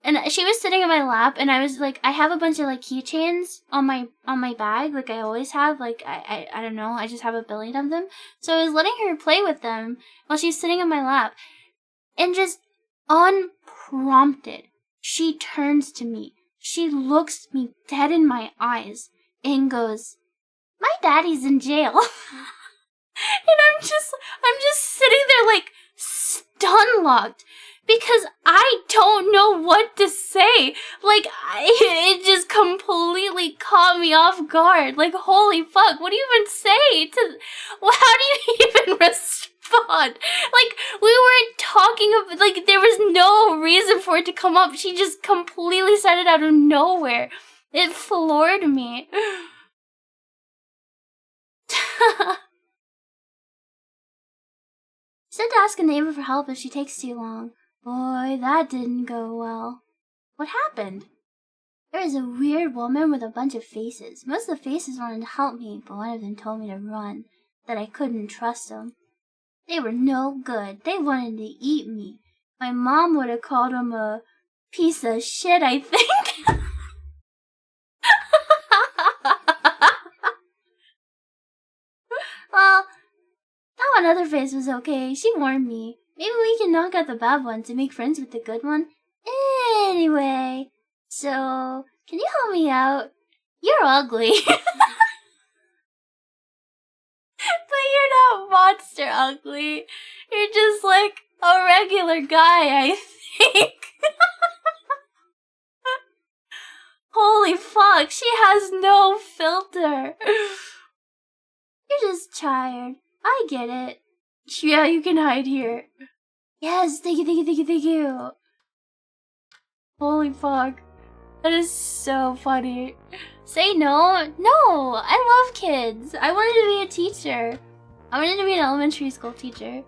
And she was sitting in my lap, and I was, like, I have a bunch of, like, keychains on my bag, like I always have. Like, I don't know, I just have a billion of them. So I was letting her play with them while she's sitting in my lap. And just unprompted, she turns to me. She looks me dead in my eyes and goes, "My daddy's in jail." And I'm just sitting there like stun locked because I don't know what to say. Like, it just completely caught me off guard. Like, holy fuck, what do you even say to, well, how do you even respond? Like, we weren't talking about, like, there was no reason for it to come up. She just completely said it out of nowhere. It floored me. She said to ask a neighbor for help if she takes too long. Boy, that didn't go well. What happened? There was a weird woman with a bunch of faces. Most of the faces wanted to help me, but one of them told me to run, that I couldn't trust them. They were no good. They wanted to eat me. My mom would have called them a piece of shit, I think. Well, that one other face was okay. She warned me. Maybe we can knock out the bad one to make friends with the good one. Anyway, so, can you help me out? You're ugly. But you're not monster ugly. You're just like a regular guy, I think. Holy fuck, she has no filter. You're just tired. I get it. Yeah, you can hide here. Yes, thank you. Holy fuck. That is so funny. Say no? No, I love kids. I wanted to be a teacher. I wanted to be an elementary school teacher.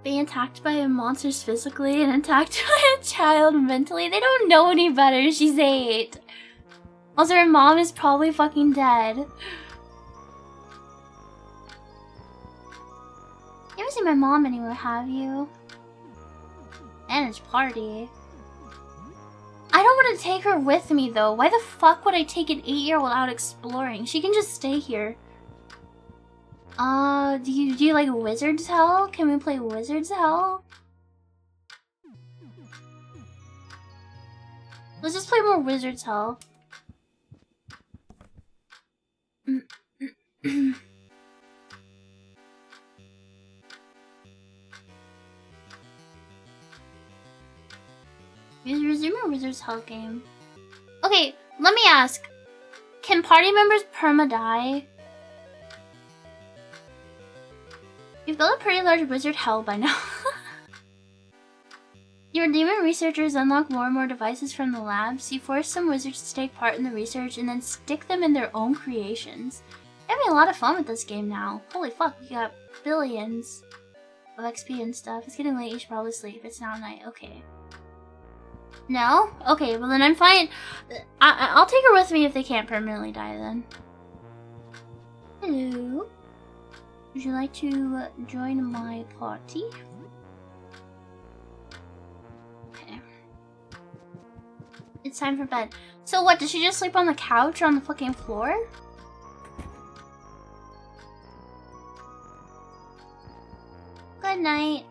Being attacked by monsters physically and attacked by a child mentally. They don't know any better. She's 8. Also, her mom is probably fucking dead. You ever seen my mom anywhere, have you? And it's party. I don't want to take her with me, though. Why the fuck would I take an 8-year-old out exploring? She can just stay here. Do you like Wizard's Hell? Can we play Wizard's Hell? Let's just play more Wizard's Hell. Resume a Wizard's Hell game. Okay, let me ask. Can party members perma-die? You've built a pretty large wizard hell by now. Your demon researchers unlock more and more devices from the labs. You force some wizards to take part in the research and then stick them in their own creations. You're having a lot of fun with this game now. Holy fuck, we got billions of XP and stuff. It's getting late, you should probably sleep. It's now night, okay. No? Okay, well then I'm fine. I'll take her with me if they can't permanently die then. Hello? Would you like to join my party? It's time for bed. So what, does she just sleep on the couch or on the fucking floor? Good night.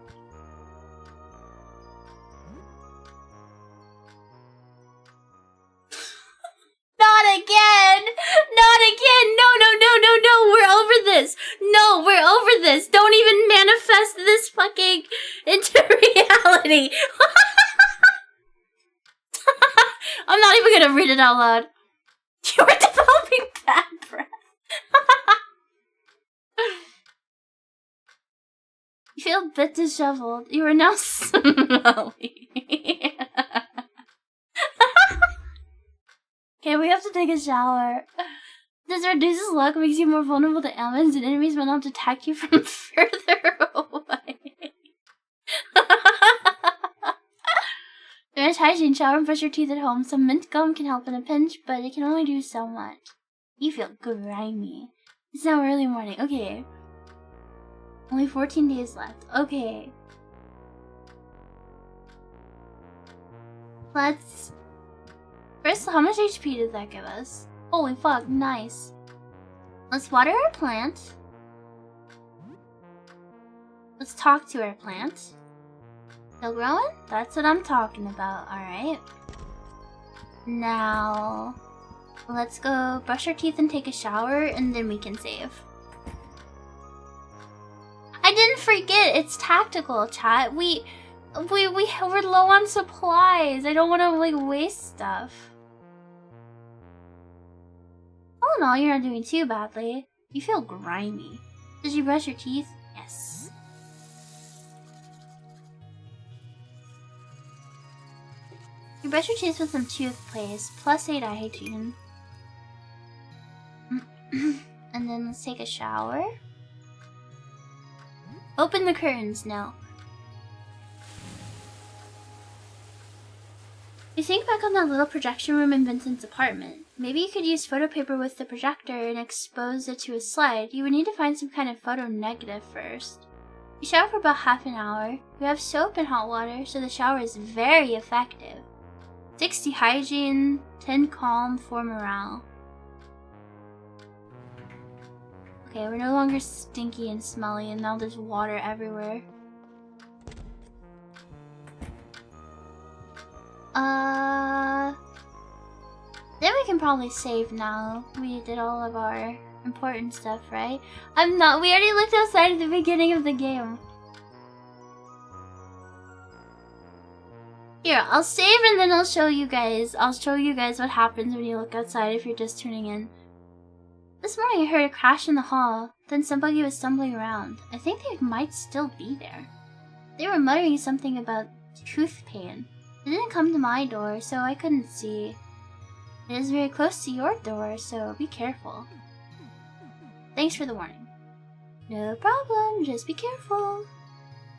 Not again! Not again! No, no, no, no, no! We're over this! No, we're over this! Don't even manifest this fucking into reality! I'm not even gonna read it out loud. You were developing bad breath. You feel a bit disheveled. You are now smelly. Okay, we have to take a shower. This reduces luck, makes you more vulnerable to ailments, and enemies will not attack you from further away. There's hygiene, shower, and brush your teeth at home. Some mint gum can help in a pinch, but it can only do so much. You feel grimy. It's now early morning. Okay. Only 14 days left. Okay. Let's... First, how much HP did that give us? Holy fuck, nice. Let's water our plant. Let's talk to our plant. Still growing? That's what I'm talking about, alright. Now, let's go brush our teeth and take a shower, and then we can save. I didn't forget, it's tactical, chat. We're low on supplies. I don't want to, like, waste stuff. All in all, you're not doing too badly. You feel grimy. Did you brush your teeth? Yes. You brush your teeth with some toothpaste, plus 8 eye hygiene. And then let's take a shower. Open the curtains now. You think back on that little projection room in Vincent's apartment. Maybe you could use photo paper with the projector and expose it to a slide. You would need to find some kind of photo negative first. You shower for about half an hour. You have soap and hot water, so the shower is very effective. 60 hygiene, 10 calm, 4 morale. Okay, we're no longer stinky and smelly, and now there's water everywhere. Then we can probably save now. We did all of our important stuff, right? We already looked outside at the beginning of the game. Here, I'll save and then I'll show you guys what happens when you look outside if you're just tuning in. This morning I heard a crash in the hall, then somebody was stumbling around. I think they might still be there. They were muttering something about tooth pain. It didn't come to my door, so I couldn't see. It is very close to your door, so be careful. Thanks for the warning. No problem, just be careful.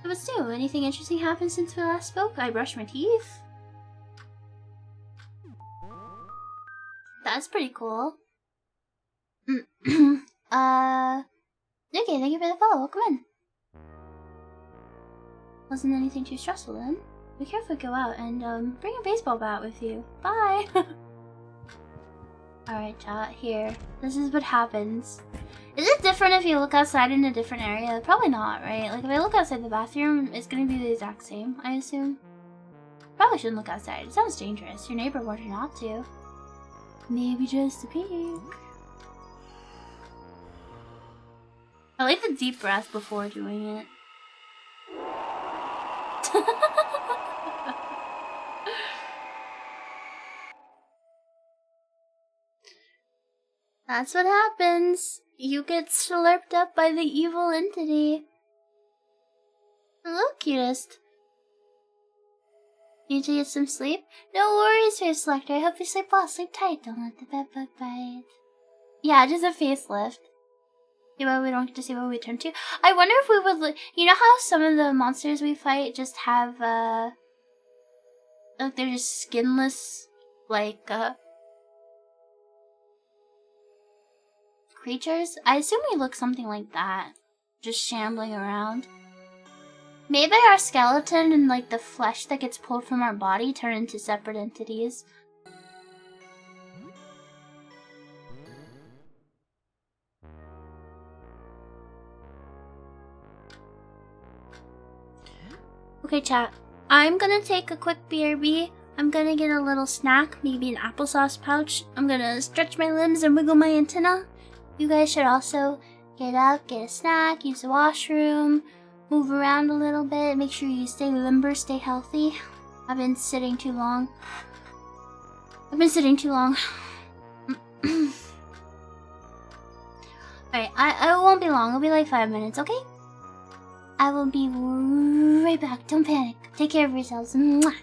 What's new? Anything interesting happened since we last spoke? I brushed my teeth. That's pretty cool. Okay, thank you for the follow. Come in. Wasn't anything too stressful then? Be careful to go out and bring a baseball bat with you. Bye! Alright chat, here. This is what happens. Is it different if you look outside in a different area? Probably not, right? Like if I look outside the bathroom, it's gonna be the exact same, I assume. Probably shouldn't look outside. It sounds dangerous. Your neighbor warned you not to. Maybe just a peek. I like the deep breath before doing it. That's what happens. You get slurped up by the evil entity. Look, cutest. Need to get some sleep? No worries, Face Selector. I hope you sleep well. Sleep tight. Don't let the bed bug bite. Yeah, just a facelift. See what we don't get to see what we turn to. I wonder if we would. You know how some of the monsters we fight just have like they're just skinless, like creatures? I assume we look something like that. Just shambling around. Maybe our skeleton and like the flesh that gets pulled from our body turn into separate entities. Okay, chat. I'm gonna take a quick BRB. I'm gonna get a little snack, maybe an applesauce pouch. I'm gonna stretch my limbs and wiggle my antenna. You guys should also get up, get a snack, use the washroom, move around a little bit. Make sure you stay limber, stay healthy. I've been sitting too long. Alright, I won't be long. It'll be like 5 minutes, okay? I will be right back. Don't panic. Take care of yourselves. Mwah.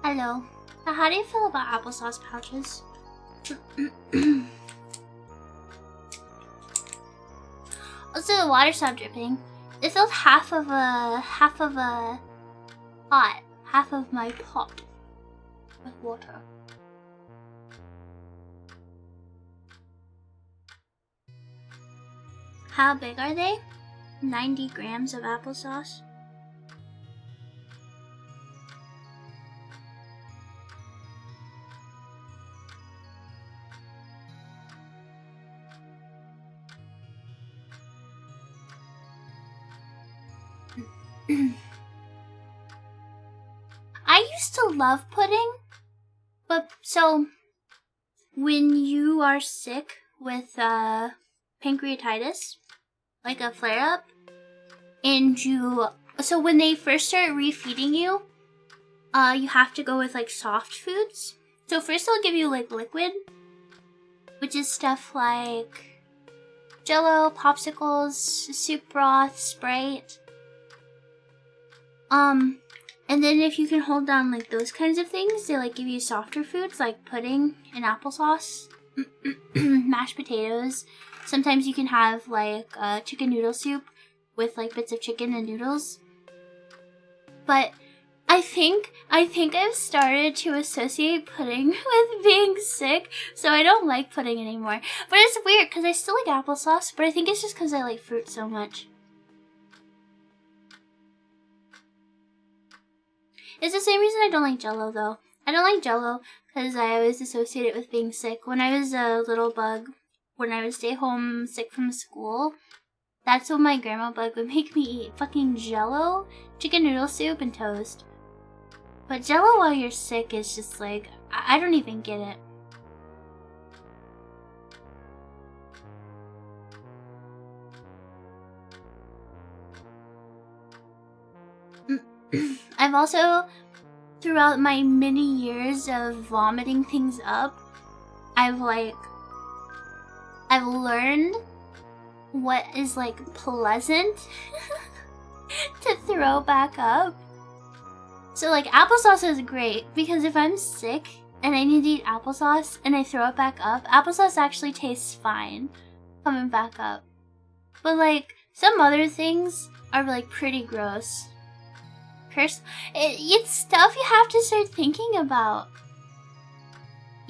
Hello. How do you feel about applesauce pouches? Also, the water stopped dripping. It filled half of a pot, half of my pot with water. How big are they? 90 grams of applesauce. I used to love pudding, but so when you are sick with pancreatitis, like a flare-up, and so when they first start refeeding you, you have to go with like soft foods. So first they'll give you like liquid, which is stuff like Jello, popsicles, soup broth, Sprite. And then if you can hold down like those kinds of things, they like give you softer foods like pudding and applesauce, mashed potatoes. Sometimes you can have like chicken noodle soup with like bits of chicken and noodles. But I think I've started to associate pudding with being sick, so I don't like pudding anymore. But it's weird because I still like applesauce, but I think it's just because I like fruit so much. It's the same reason I don't like Jello, though. I don't like Jello because I always associate it with being sick. When I was a little bug, when I would stay home sick from school, that's when my grandma bug would make me eat fucking Jello, chicken noodle soup, and toast. But Jello while you're sick is just like, I don't even get it. I've also, throughout my many years of vomiting things up, I've learned what is like pleasant to throw back up. So like applesauce is great because if I'm sick and I need to eat applesauce and I throw it back up, applesauce actually tastes fine coming back up. But like some other things are like pretty gross. It's stuff you have to start thinking about.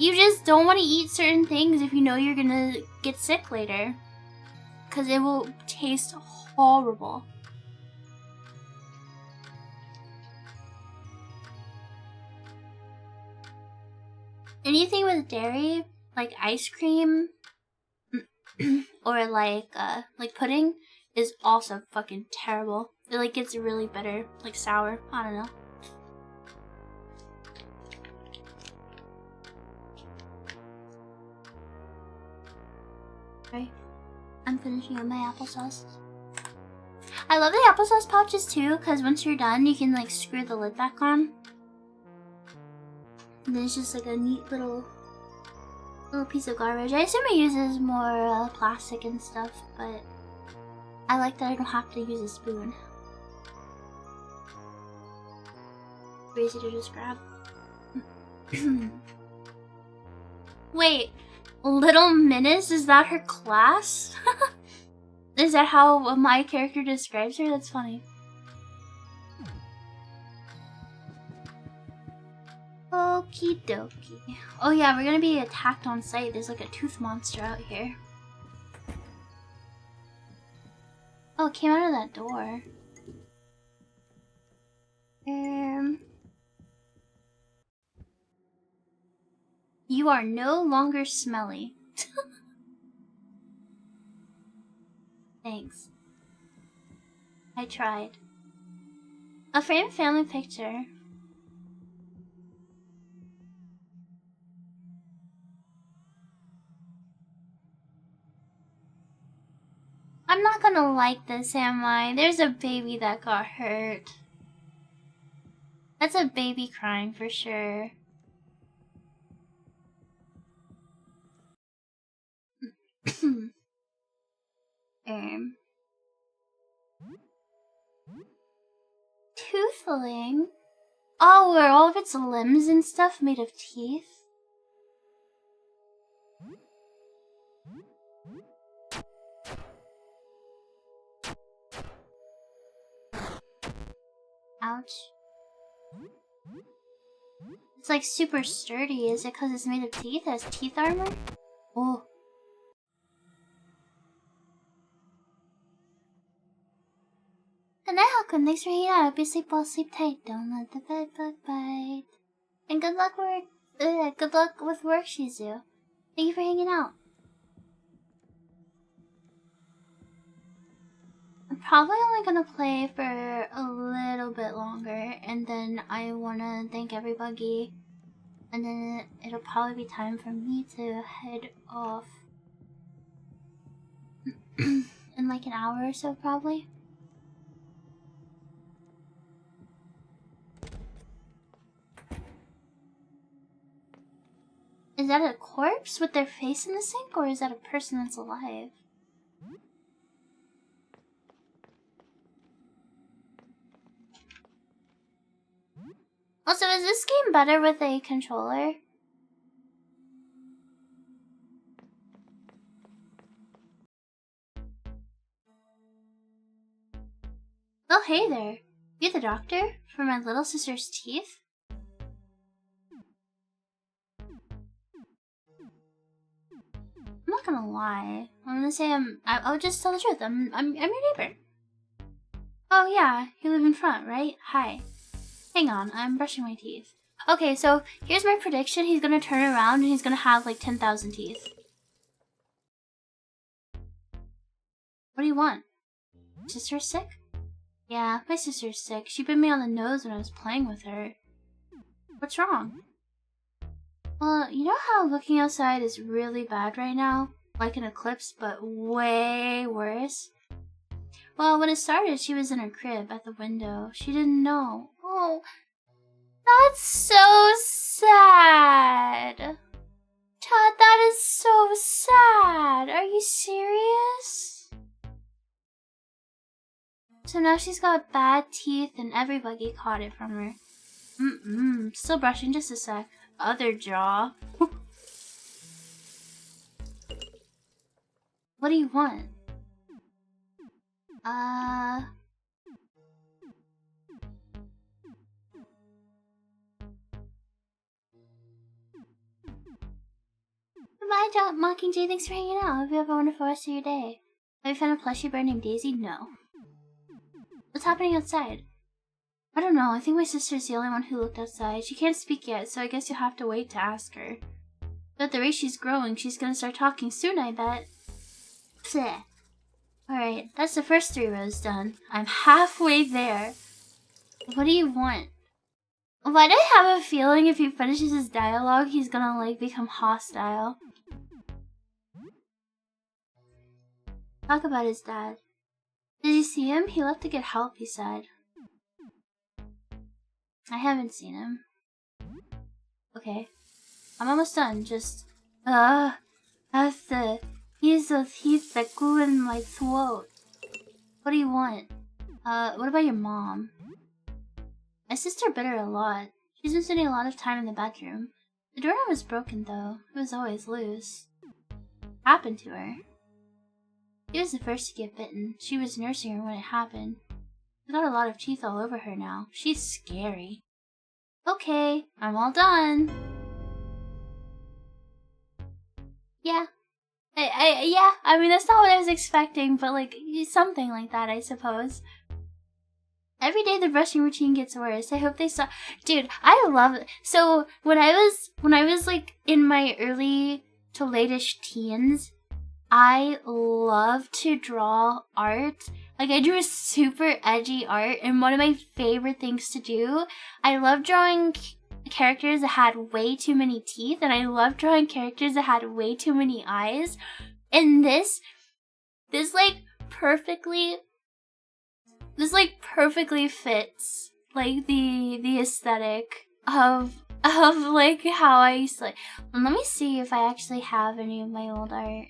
You just don't want to eat certain things if you know you're gonna get sick later, because it will taste horrible. Anything with dairy, like ice cream, or like pudding, is also fucking terrible. It like gets really bitter, like sour. I don't know. Okay, I'm finishing up my applesauce. I love the applesauce pouches too, because once you're done, you can like screw the lid back on. And then it's just like a neat little piece of garbage. I assume it uses more plastic and stuff, but I like that I don't have to use a spoon. Easy to just grab. Wait, Little Menace, is that her class? Is that how my character describes her? That's funny. Okie dokie. Oh yeah, we're gonna be attacked on sight. There's like a tooth monster out here. Oh, it came out of that door. You are no longer smelly. Thanks. I tried. A framed family picture. I'm not gonna like this, am I? There's a baby that got hurt. That's a baby crying for sure. Toothling? Oh, were all of its limbs and stuff made of teeth? Ouch. It's like super sturdy. Is it because it's made of teeth? It has teeth armor? Oh. Good night, Hakun. Thanks for hanging out. Hope you sleep well, sleep tight. Don't let the bed bug bite. And good luck with work, Shizu. Thank you for hanging out. I'm probably only gonna play for a little bit longer, and then I wanna thank everybody, and then it'll probably be time for me to head off in like an hour or so, probably. Is that a corpse with their face in the sink, or is that a person that's alive? Also, is this game better with a controller? Oh, hey there. You the doctor? For my little sister's teeth? I'm not gonna lie. I'm gonna say I'll just tell the truth. I'm your neighbor. Oh yeah, you live in front, right? Hi. Hang on, I'm brushing my teeth. Okay, so here's my prediction. He's gonna turn around and he's gonna have like 10,000 teeth. What do you want? Sister's sick? Yeah, my sister's sick. She bit me on the nose when I was playing with her. What's wrong? Well, you know how looking outside is really bad right now? Like an eclipse, but way worse? Well, when it started, she was in her crib at the window. She didn't know. Oh, that's so sad. Chad, that is so sad. Are you serious? So now she's got bad teeth and everybody caught it from her. Still brushing, just a sec. Other jaw. What do you want? Goodbye, Mockingjay. Thanks for hanging out. Hope you have a wonderful rest of your day. Have you found a plushy bird named Daisy? No. What's happening outside? I don't know. I think my sister's the only one who looked outside. She can't speak yet, so I guess you'll have to wait to ask her. But at the rate she's growing, she's gonna start talking soon, I bet. Bleh. Alright, that's the first 3 rows done. I'm halfway there. What do you want? Why do I have a feeling if he finishes his dialogue, he's gonna, like, become hostile? Talk about his dad. Did you see him? He left to get help, he said. I haven't seen him. Okay. I'm almost done, just... that's the... He's those teeth that glue in my throat. What do you want? What about your mom? My sister bit her a lot. She's been spending a lot of time in the bedroom. The doorknob was broken, though. It was always loose. Happened to her. She was the first to get bitten. She was nursing her when it happened. She's got a lot of teeth all over her now. She's scary. Okay, I'm all done. Yeah. Yeah, I mean, that's not what I was expecting, but like, something like that, I suppose. Every day the brushing routine gets worse. I hope they stop. Dude, I love it. So, when I was like in my early to late-ish teens, I love to draw art. Like, I drew a super edgy art, and one of my favorite things to do, I love drawing characters that had way too many teeth, and I love drawing characters that had way too many eyes. And this perfectly fits like the aesthetic of like how I used to like. Let me see if I actually have any of my old art.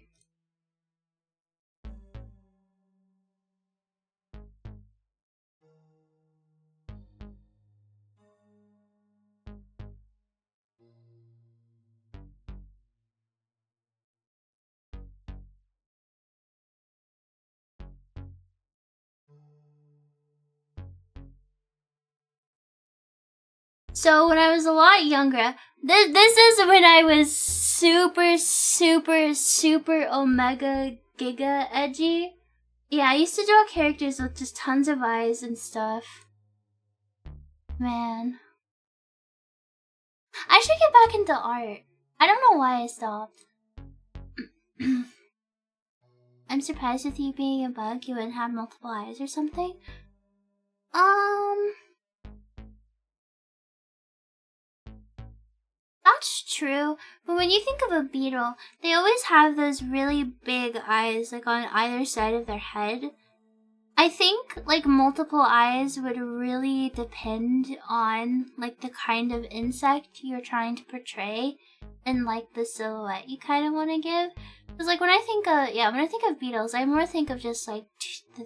So when I was a lot younger, this is when I was super, super, super omega giga edgy. Yeah, I used to draw characters with just tons of eyes and stuff. Man. I should get back into art. I don't know why I stopped. I'm surprised with you being a bug, you wouldn't have multiple eyes or something. That's true, but when you think of a beetle, they always have those really big eyes, like on either side of their head. I think, like, multiple eyes would really depend on, like, the kind of insect you're trying to portray and, like, the silhouette you kind of want to give. Because, like, when I think of beetles, I more think of just, like,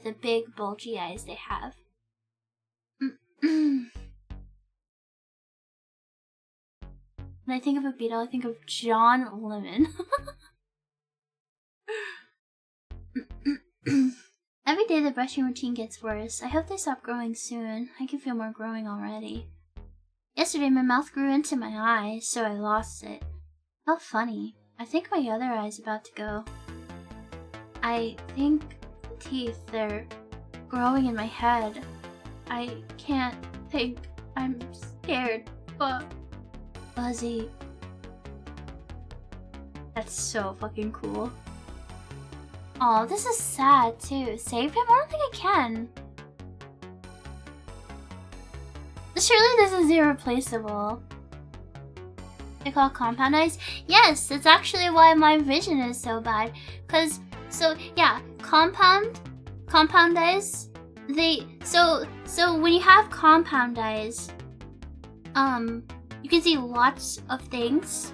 the big, bulgy eyes they have. When I think of a beetle, I think of John Lemon. Every day the brushing routine gets worse. I hope they stop growing soon. I can feel more growing already. Yesterday my mouth grew into my eye, so I lost it. How funny. I think my other eye's about to go. I think teeth, they're growing in my head. I can't think. I'm scared. Buzzy. That's so fucking cool. Oh, this is sad too. Save him? I don't think I can. Surely this is irreplaceable. They call compound eyes? Yes, that's actually why my vision is so bad. Compound eyes, so when you have compound eyes, you can see lots of things,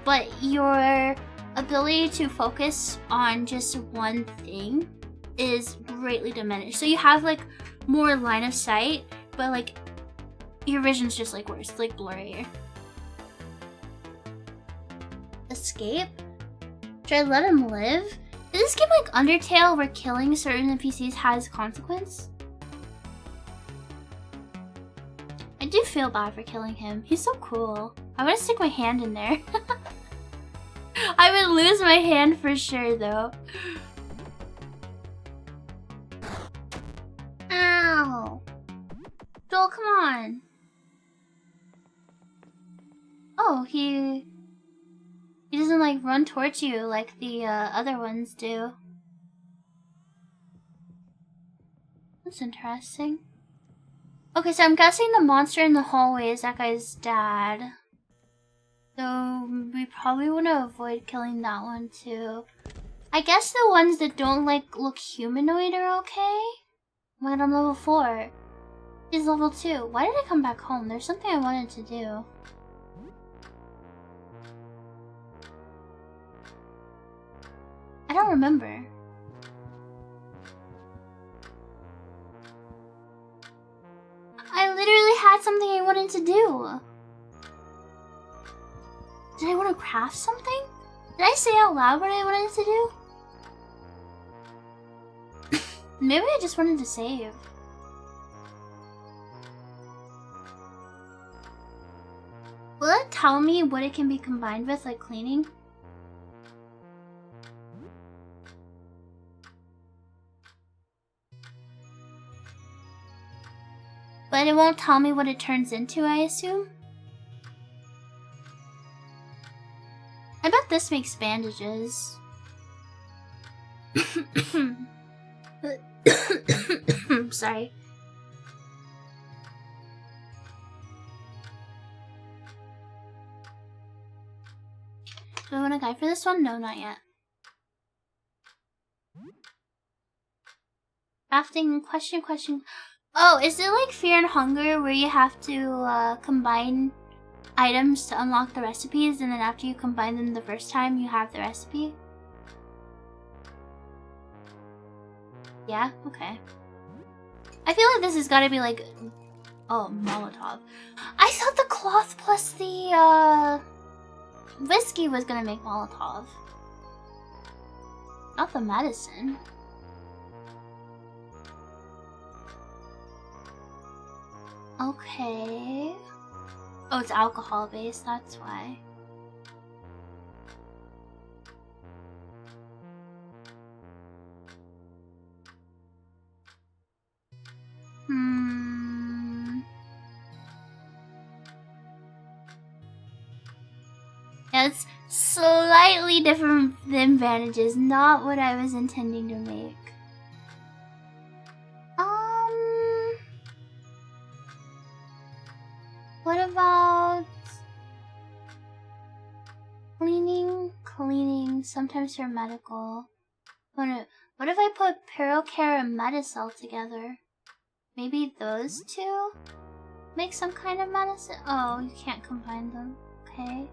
but your ability to focus on just one thing is greatly diminished. So you have like more line of sight, but like your vision's just like worse, like blurrier. Escape? Should I let him live? Is this game like Undertale where killing certain NPCs has consequence? I do feel bad for killing him. He's so cool. I want to stick my hand in there. I would lose my hand for sure though. Ow! Joel, come on. Oh, he doesn't like run towards you like the other ones do. That's interesting. Okay, so I'm guessing the monster in the hallway is that guy's dad. So we probably want to avoid killing that one too. I guess the ones that don't like look humanoid are okay. Oh my god, I'm level 4. He's level 2. Why did I come back home? There's something I wanted to do. I don't remember. I literally had something I wanted to do. Did I want to craft something? Did I say out loud what I wanted to do? Maybe I just wanted to save. Will it tell me what it can be combined with, like cleaning? But it won't tell me what it turns into, I assume? I bet this makes bandages. Sorry. Do I want a guide for this one? No, not yet. Crafting, question. Oh, is it like Fear and Hunger where you have to combine items to unlock the recipes, and then after you combine them the first time, you have the recipe? Yeah? Okay. I feel like this has gotta be like... Oh, Molotov. I thought the cloth plus the, whiskey was gonna make Molotov. Not the medicine. Okay. Oh, it's alcohol based, that's why. Yeah, it's slightly different than bandages, not what I was intending to make. What about cleaning, sometimes for medical. What if I put Perocare and Medicel together? Maybe those two make some kind of medicine? Oh, you can't combine them. Okay.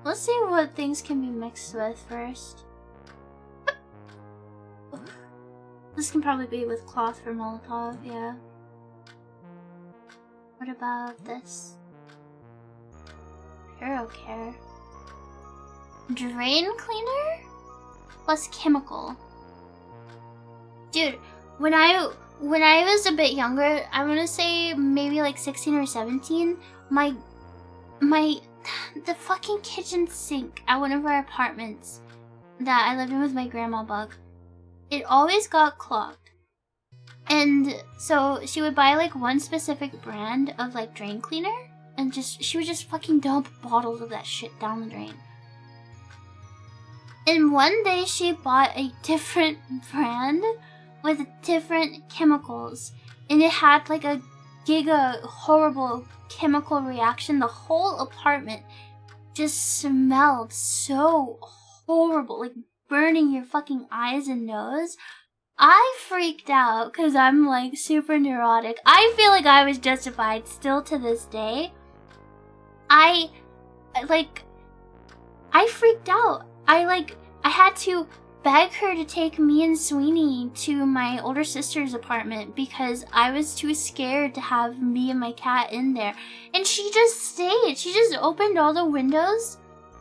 Let's see what things can be mixed with first. This can probably be with cloth for Molotov, yeah. What about this? Perocare. Drain cleaner? Plus chemical. Dude, when I was a bit younger, I wanna say maybe like 16 or 17, the fucking kitchen sink at one of our apartments that I lived in with my grandma Bug, it always got clogged. And so she would buy like one specific brand of like drain cleaner and she would just fucking dump bottles of that shit down the drain. And one day she bought a different brand with different chemicals, and it had like a giga horrible chemical reaction. The whole apartment just smelled so horrible, like burning your fucking eyes and nose. I freaked out because I'm like super neurotic. I feel like I was justified still to this day. I freaked out. I had to beg her to take me and Sweeney to my older sister's apartment because I was too scared to have me and my cat in there. And she just stayed. She just opened all the windows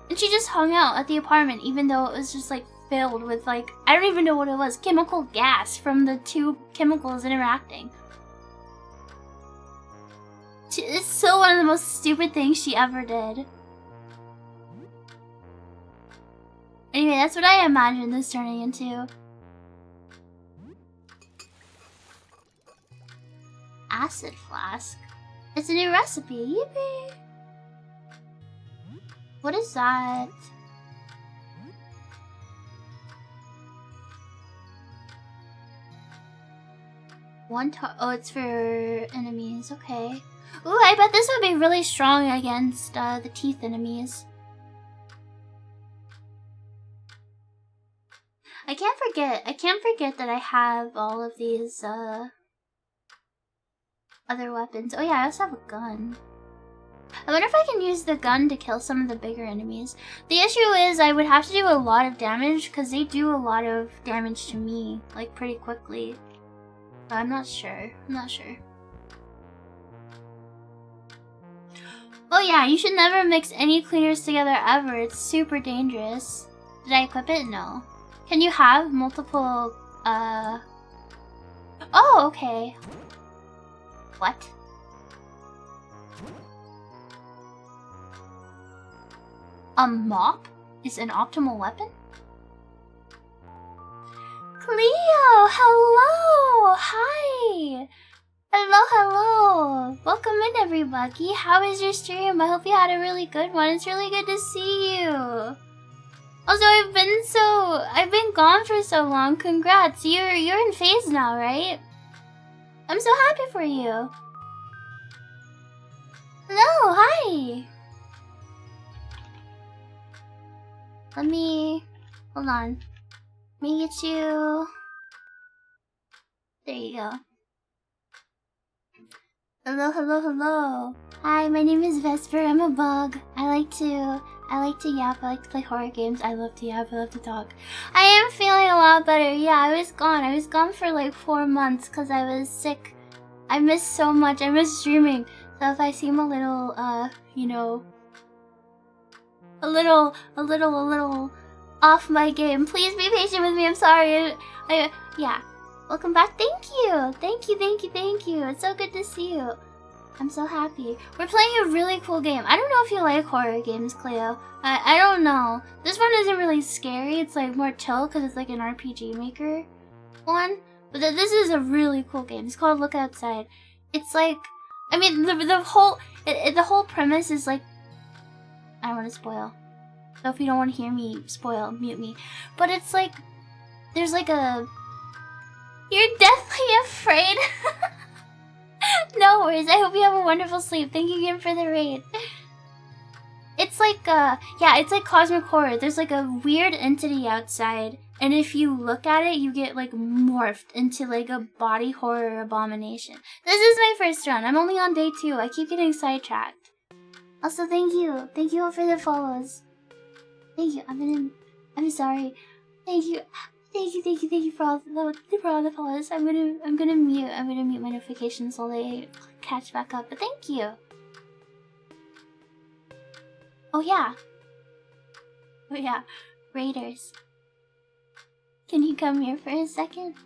and she just hung out at the apartment even though it was just like filled with like, I don't even know what it was, chemical gas from the two chemicals interacting. It's still one of the most stupid things she ever did. Anyway, that's what I imagined this turning into. Acid flask. It's a new recipe. Yippee! What is that? Oh, it's for enemies. Okay. Ooh, I bet this would be really strong against the teeth enemies. I can't forget that I have all of these other weapons. Oh yeah, I also have a gun. I wonder if I can use the gun to kill some of the bigger enemies. The issue is I would have to do a lot of damage because they do a lot of damage to me, like pretty quickly. But I'm not sure. Oh yeah, you should never mix any cleaners together ever. It's super dangerous. Did I equip it? No. Can you have multiple, Oh, okay. What? A mop is an optimal weapon? Cleo, hello! Hi! Hello! Welcome in, everybody. How is your stream? I hope you had a really good one. It's really good to see you. Also, I've been gone for so long. Congrats. You're in phase now, right? I'm so happy for you. Hello, hi. Hold on. Let me get you. There you go. Hello. Hi, my name is Vesper. I'm a bug. I like to yap. I like to play horror games. I love to yap. I love to talk. I am feeling a lot better. Yeah, I was gone for like 4 months because I was sick. I missed so much. I missed streaming. So if I seem a little, you know, a little off my game, please be patient with me. I'm sorry. Yeah. Welcome back. Thank you. Thank you, thank you, thank you. It's so good to see you. I'm so happy. We're playing a really cool game. I don't know if you like horror games, Cleo. I don't know. This one isn't really scary. It's like more chill because it's like an RPG Maker one. But this is a really cool game. It's called Look Outside. It's like, I mean, the whole premise is like, I don't want to spoil. So if you don't want to hear me spoil, mute me. But it's like, there's like a, you're deathly afraid. No worries. I hope you have a wonderful sleep. Thank you again for the raid. It's like, yeah, it's like cosmic horror. There's like a weird entity outside, and if you look at it, you get like morphed into like a body horror abomination. This is my first run. I'm only on day 2. I keep getting sidetracked. Also, thank you. Thank you all for the follows. Thank you. I'm sorry. Thank you. Thank you for all the follows. I'm gonna mute my notifications while they catch back up. But thank you. Oh yeah, Raiders. Can you come here for a second?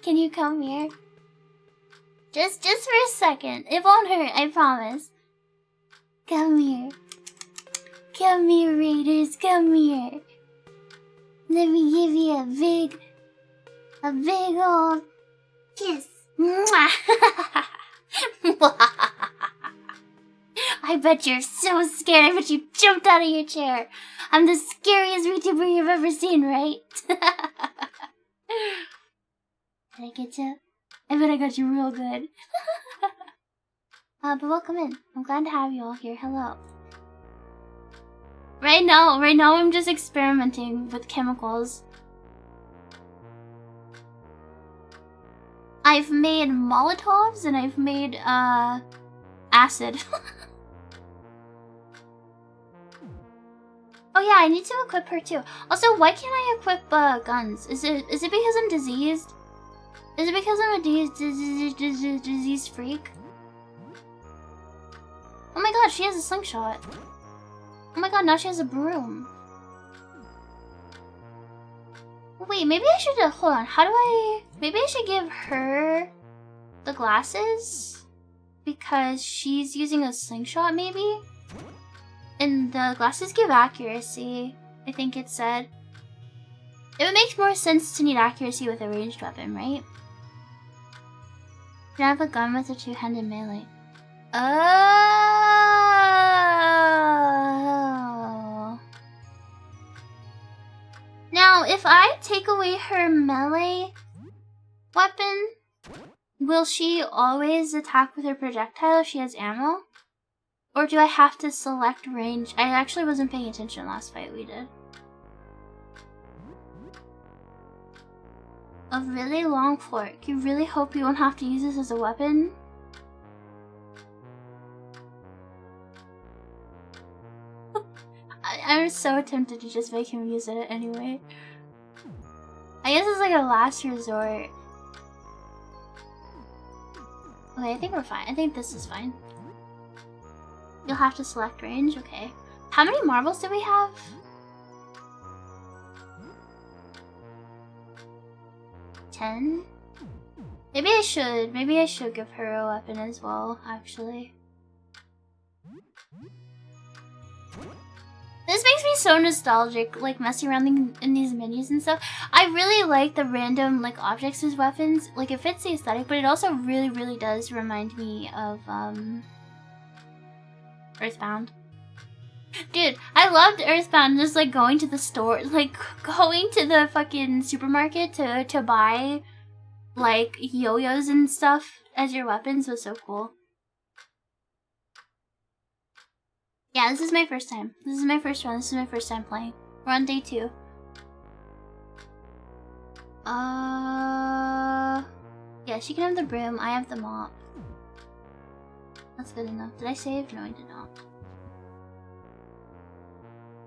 Can you come here? Just for a second. It won't hurt. I promise. Come here. Come here, Raiders. Come here. Let me give you a big old kiss. Mwah. I bet you're so scared. I bet you jumped out of your chair. I'm the scariest VTuber you've ever seen, right? Did I get you? I bet I got you real good. But welcome in. I'm glad to have you all here. Hello. Right now I'm just experimenting with chemicals. I've made Molotovs and I've made acid. Oh yeah, I need to equip her too. Also, why can't I equip guns? Is it because I'm diseased? Is it because I'm a disease freak? Oh my god, she has a slingshot. Oh my god, now she has a broom. Wait, maybe I should, hold on, maybe I should give her the glasses? Because she's using a slingshot, maybe? And the glasses give accuracy, I think it said. It would make more sense to need accuracy with a ranged weapon, right? You have a gun with a two-handed melee. Oh. Now, if I take away her melee weapon, will she always attack with her projectile if she has ammo? Or do I have to select range? I actually wasn't paying attention last fight we did. A really long fork. You really hope you won't have to use this as a weapon? I'm so tempted to just make him use it anyway. I guess it's like a last resort. Okay, I think we're fine. I think this is fine. You'll have to select range, okay. How many marbles do we have? 10? Maybe I should give her a weapon as well, actually. This makes me so nostalgic, like messing around in these menus and stuff. I really like the random like objects as weapons. Like it fits the aesthetic, but it also really does remind me of Earthbound. Dude, I loved Earthbound, just like going to the store, like going to the fucking supermarket to buy like yo-yos and stuff as your weapons was so cool. Yeah, this is my first time. This is my first run. This is my first time playing. We're on day 2. Yeah, she can have the broom. I have the mop. That's good enough. Did I save? No, I did not.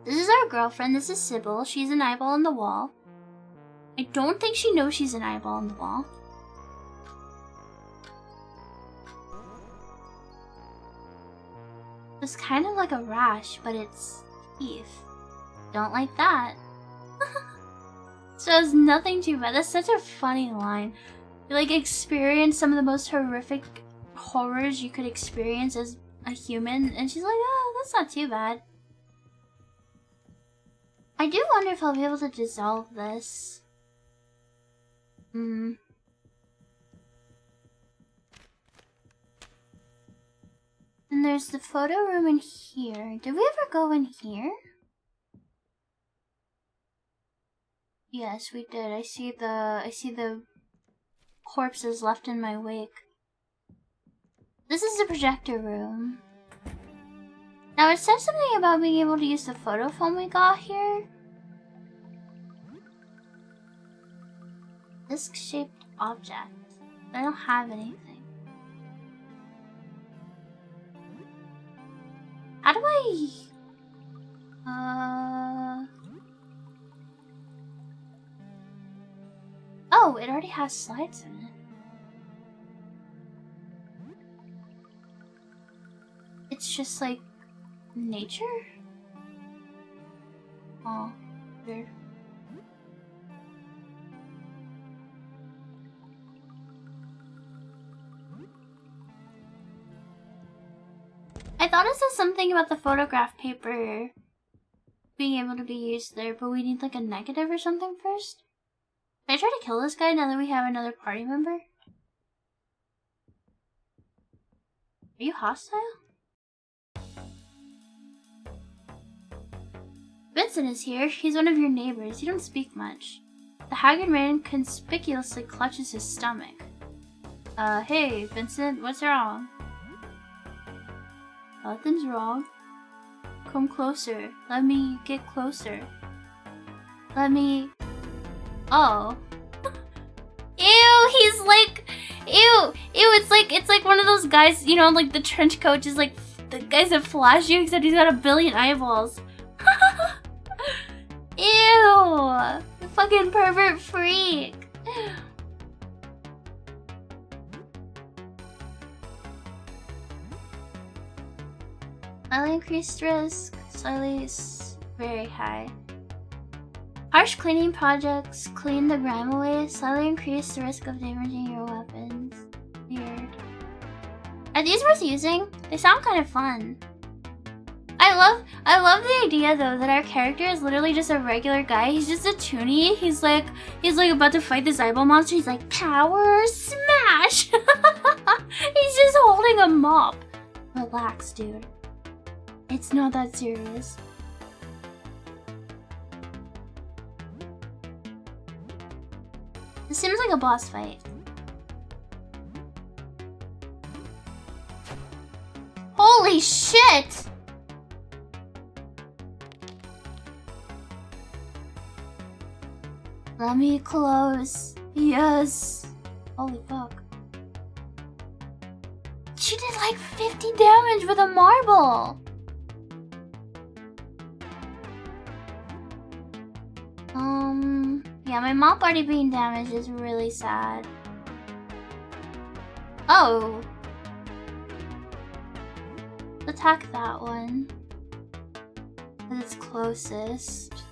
This is our girlfriend. This is Sybil. She's an eyeball on the wall. I don't think she knows she's an eyeball on the wall. It's kind of like a rash, but it's teeth. Don't like that. So it's nothing too bad. That's such a funny line. You like experience some of the most horrific horrors you could experience as a human, and she's like, oh, that's not too bad. I do wonder if I'll be able to dissolve this. And there's the photo room in here. Did we ever go in here? Yes, we did. I see the corpses left in my wake. This is the projector room. Now it said something about being able to use the photo film we got here. Disc-shaped object. I don't have anything. How do I... Oh, it already has slides in it. It's just like nature? Oh, weird. I thought it said something about the photograph paper being able to be used there, but we need like a negative or something first. Can I try to kill this guy now that we have another party member? Are you hostile? Vincent is here. He's one of your neighbors. You don't speak much. The haggard man conspicuously clutches his stomach. Hey, Vincent, what's wrong? Nothing's wrong. Come closer. Let me get closer. Let me... Oh. Ew, he's like... Ew, it's like one of those guys, you know, like the trench coat is like the guys that flash you, except he's got a billion eyeballs. Ew, fucking pervert freak. Slightly increased risk, slightly very high. Harsh cleaning projects clean the grime away, slightly increase the risk of damaging your weapons. Weird. Are these worth using? They sound kind of fun. I love the idea though that our character is literally just a regular guy. He's just a toonie. He's like about to fight this eyeball monster. He's like, power smash! He's just holding a mop. Relax, dude. It's not that serious. This seems like a boss fight. Holy shit! Let me close. Yes. Holy fuck. She did like 50 damage with a marble. Yeah, my mop already being damaged is really sad. Oh. Attack that one. Because it's closest.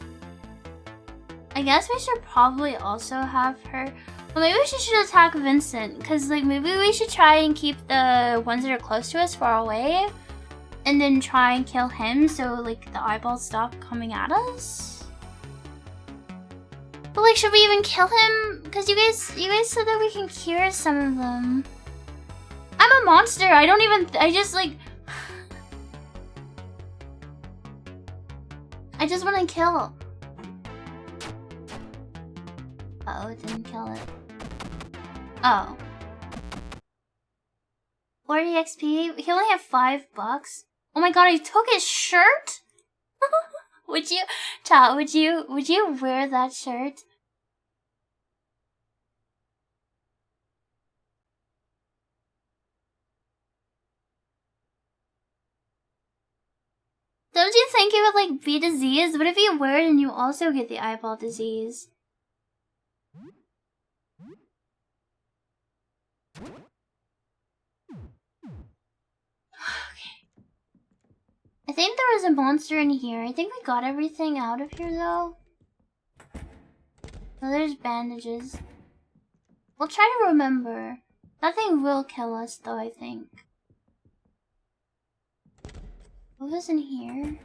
I guess we should probably also have her... Well, maybe we should attack Vincent. Because, like, maybe we should try and keep the ones that are close to us far away. And then try and kill him so, like, the eyeballs stop coming at us. But like, should we even kill him? Because you guys said that we can cure some of them. I'm a monster. I just like... I just want to kill. Uh-oh, it didn't kill it. Oh. 40 XP? He only had $5. Oh my god, I took his shirt? Would you, Chat, would you wear that shirt? Don't you think it would like be disease? What if you wear it and you also get the eyeball disease? I think there was a monster in here. I think we got everything out of here though. Oh, there's bandages. We'll try to remember. Nothing will kill us, though, I think. What was in here?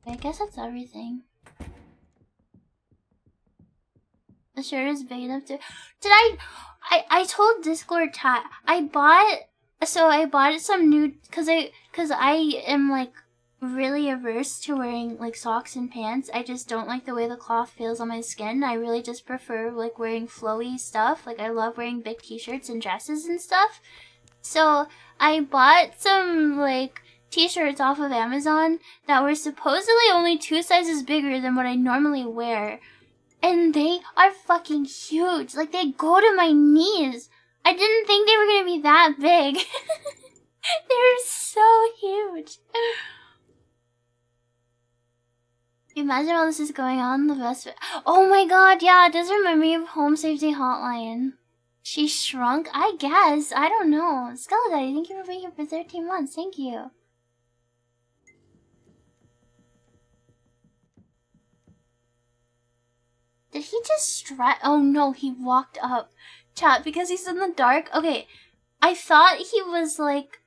I guess that's everything. The shirt is big enough to... Did I told Discord chat, I bought some new... Cause I am, like, really averse to wearing, like, socks and pants. I just don't like the way the cloth feels on my skin. I really just prefer, like, wearing flowy stuff. Like, I love wearing big t-shirts and dresses and stuff. So, I bought some, like, t-shirts off of Amazon that were supposedly only 2 sizes bigger than what I normally wear. And they are fucking huge. Like, they go to my knees. I didn't think they were gonna be that big. They're so huge. Imagine all this is going on in the Vespers. Oh my god, yeah, it does remind me of Home Safety Hotline. She shrunk? I guess. I don't know. Skeleton, thank you for being here for 13 months. Thank you. Did he just stretch? Oh no, he walked up. Chat, because he's in the dark. Okay, I thought he was like...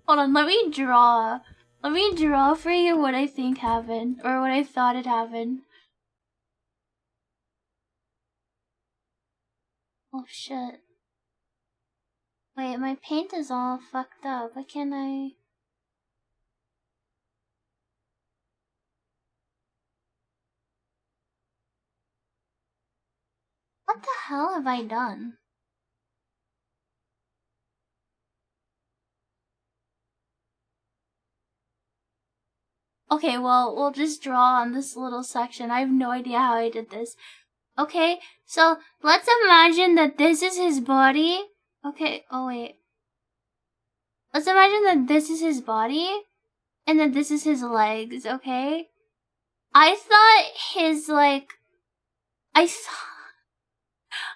Hold on, let me draw. Let me draw for you what I think happened. Or what I thought had happened. Oh shit. Wait, my paint is all fucked up. Why can't I... What the hell have I done? Okay, well, we'll just draw on this little section. I have no idea how I did this. Okay, so let's imagine that this is his body. Okay, oh wait. Let's imagine that this is his body and that this is his legs, okay? I thought his, like...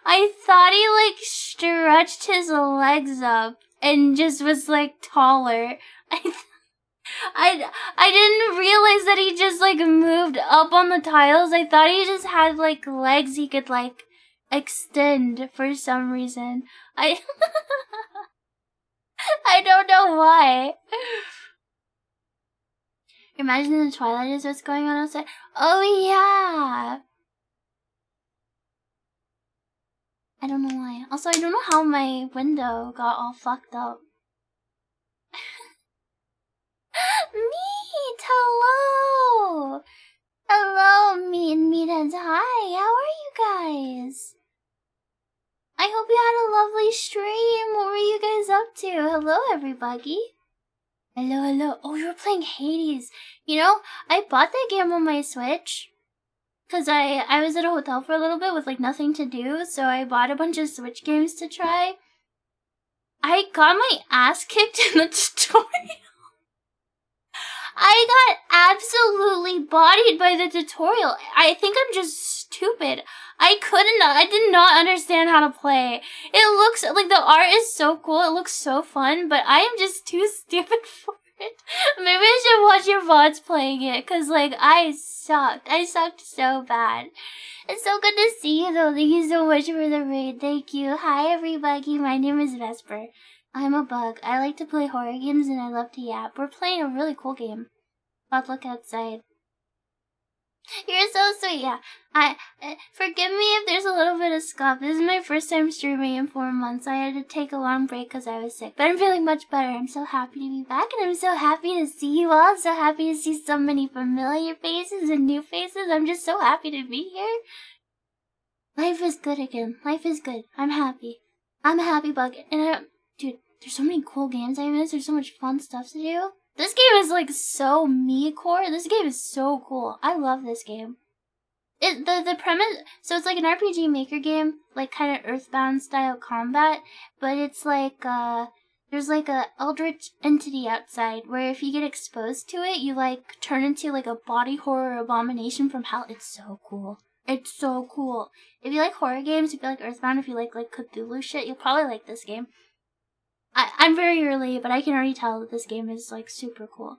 I thought he, like, stretched his legs up and just was, like, taller. I didn't realize that he just, like, moved up on the tiles. I thought he just had, like, legs he could, like, extend for some reason. I don't know why. Imagine the Twilight is what's going on outside. Oh, yeah. I don't know why. Also, I don't know how my window got all fucked up. Meat! Hello! Hello, Meat and Meatheads. Hi, how are you guys? I hope you had a lovely stream. What were you guys up to? Hello, everybody. Hello, hello. Oh, you were playing Hades. You know, I bought that game on my Switch. Because I was at a hotel for a little bit with, like, nothing to do. So I bought a bunch of Switch games to try. I got my ass kicked in the tutorial. I got absolutely bodied by the tutorial. I think I'm just stupid. I did not understand how to play. It looks, like, the art is so cool. It looks so fun, but I am just too stupid for it. Maybe I should watch your VODs playing it, because, like, I sucked. I sucked so bad. It's so good to see you, though. Thank you so much for the raid. Thank you. Hi, everybody. My name is Vesper. I'm a bug. I like to play horror games and I love to yap. We're playing a really cool game. Let's look outside. You're so sweet, yeah. Forgive me if there's a little bit of scuff. This is my first time streaming in 4 months. I had to take a long break because I was sick. But I'm feeling much better. I'm so happy to be back and I'm so happy to see you all. So happy to see so many familiar faces and new faces. I'm just so happy to be here. Life is good again. Life is good. I'm happy. I'm a happy bug. And dude, there's so many cool games I missed. There's so much fun stuff to do. This game is, like, so me-core. This game is so cool. I love this game. The premise... So it's like an RPG Maker game. Like, kind of Earthbound-style combat. But it's like, there's, like, a eldritch entity outside. Where if you get exposed to it, you, like, turn into, like, a body horror abomination from hell. It's so cool. It's so cool. If you like horror games, if you like Earthbound, if you like Cthulhu shit, you'll probably like this game. I'm very early, but I can already tell that this game is, like, super cool.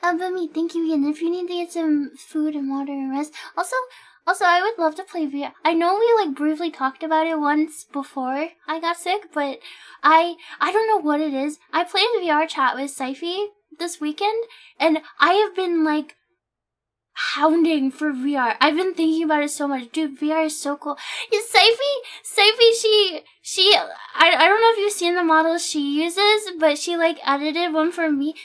Bummy, thank you again. If you need to get some food and water and rest. Also, I would love to play VR. I know we like briefly talked about it once before I got sick, but I don't know what it is. I played VR chat with Syfy this weekend, and I have been like hounding for VR. I've been thinking about it so much. Dude, VR is so cool. Yeah, Syfy, I don't know if you've seen the models she uses, but she like edited one for me.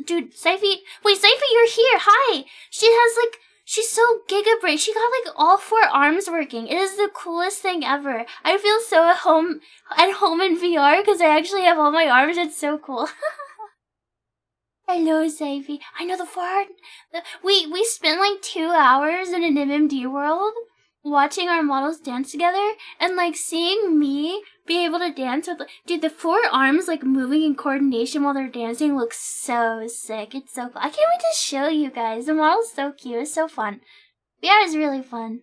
Dude, Syfy, you're here. Hi. She's so giga brain. She got like all 4 arms working. It is the coolest thing ever. I feel so at home in VR because I actually have all my arms. It's so cool. Hello, Syfy. I know the foreheart. We spent like 2 hours in an MMD world watching our models dance together, and like seeing me be able to dance with, dude, the 4 arms like moving in coordination while they're dancing looks so sick. It's so cool. I can't wait to show you guys. The model's so cute. It's so fun. VR is really fun.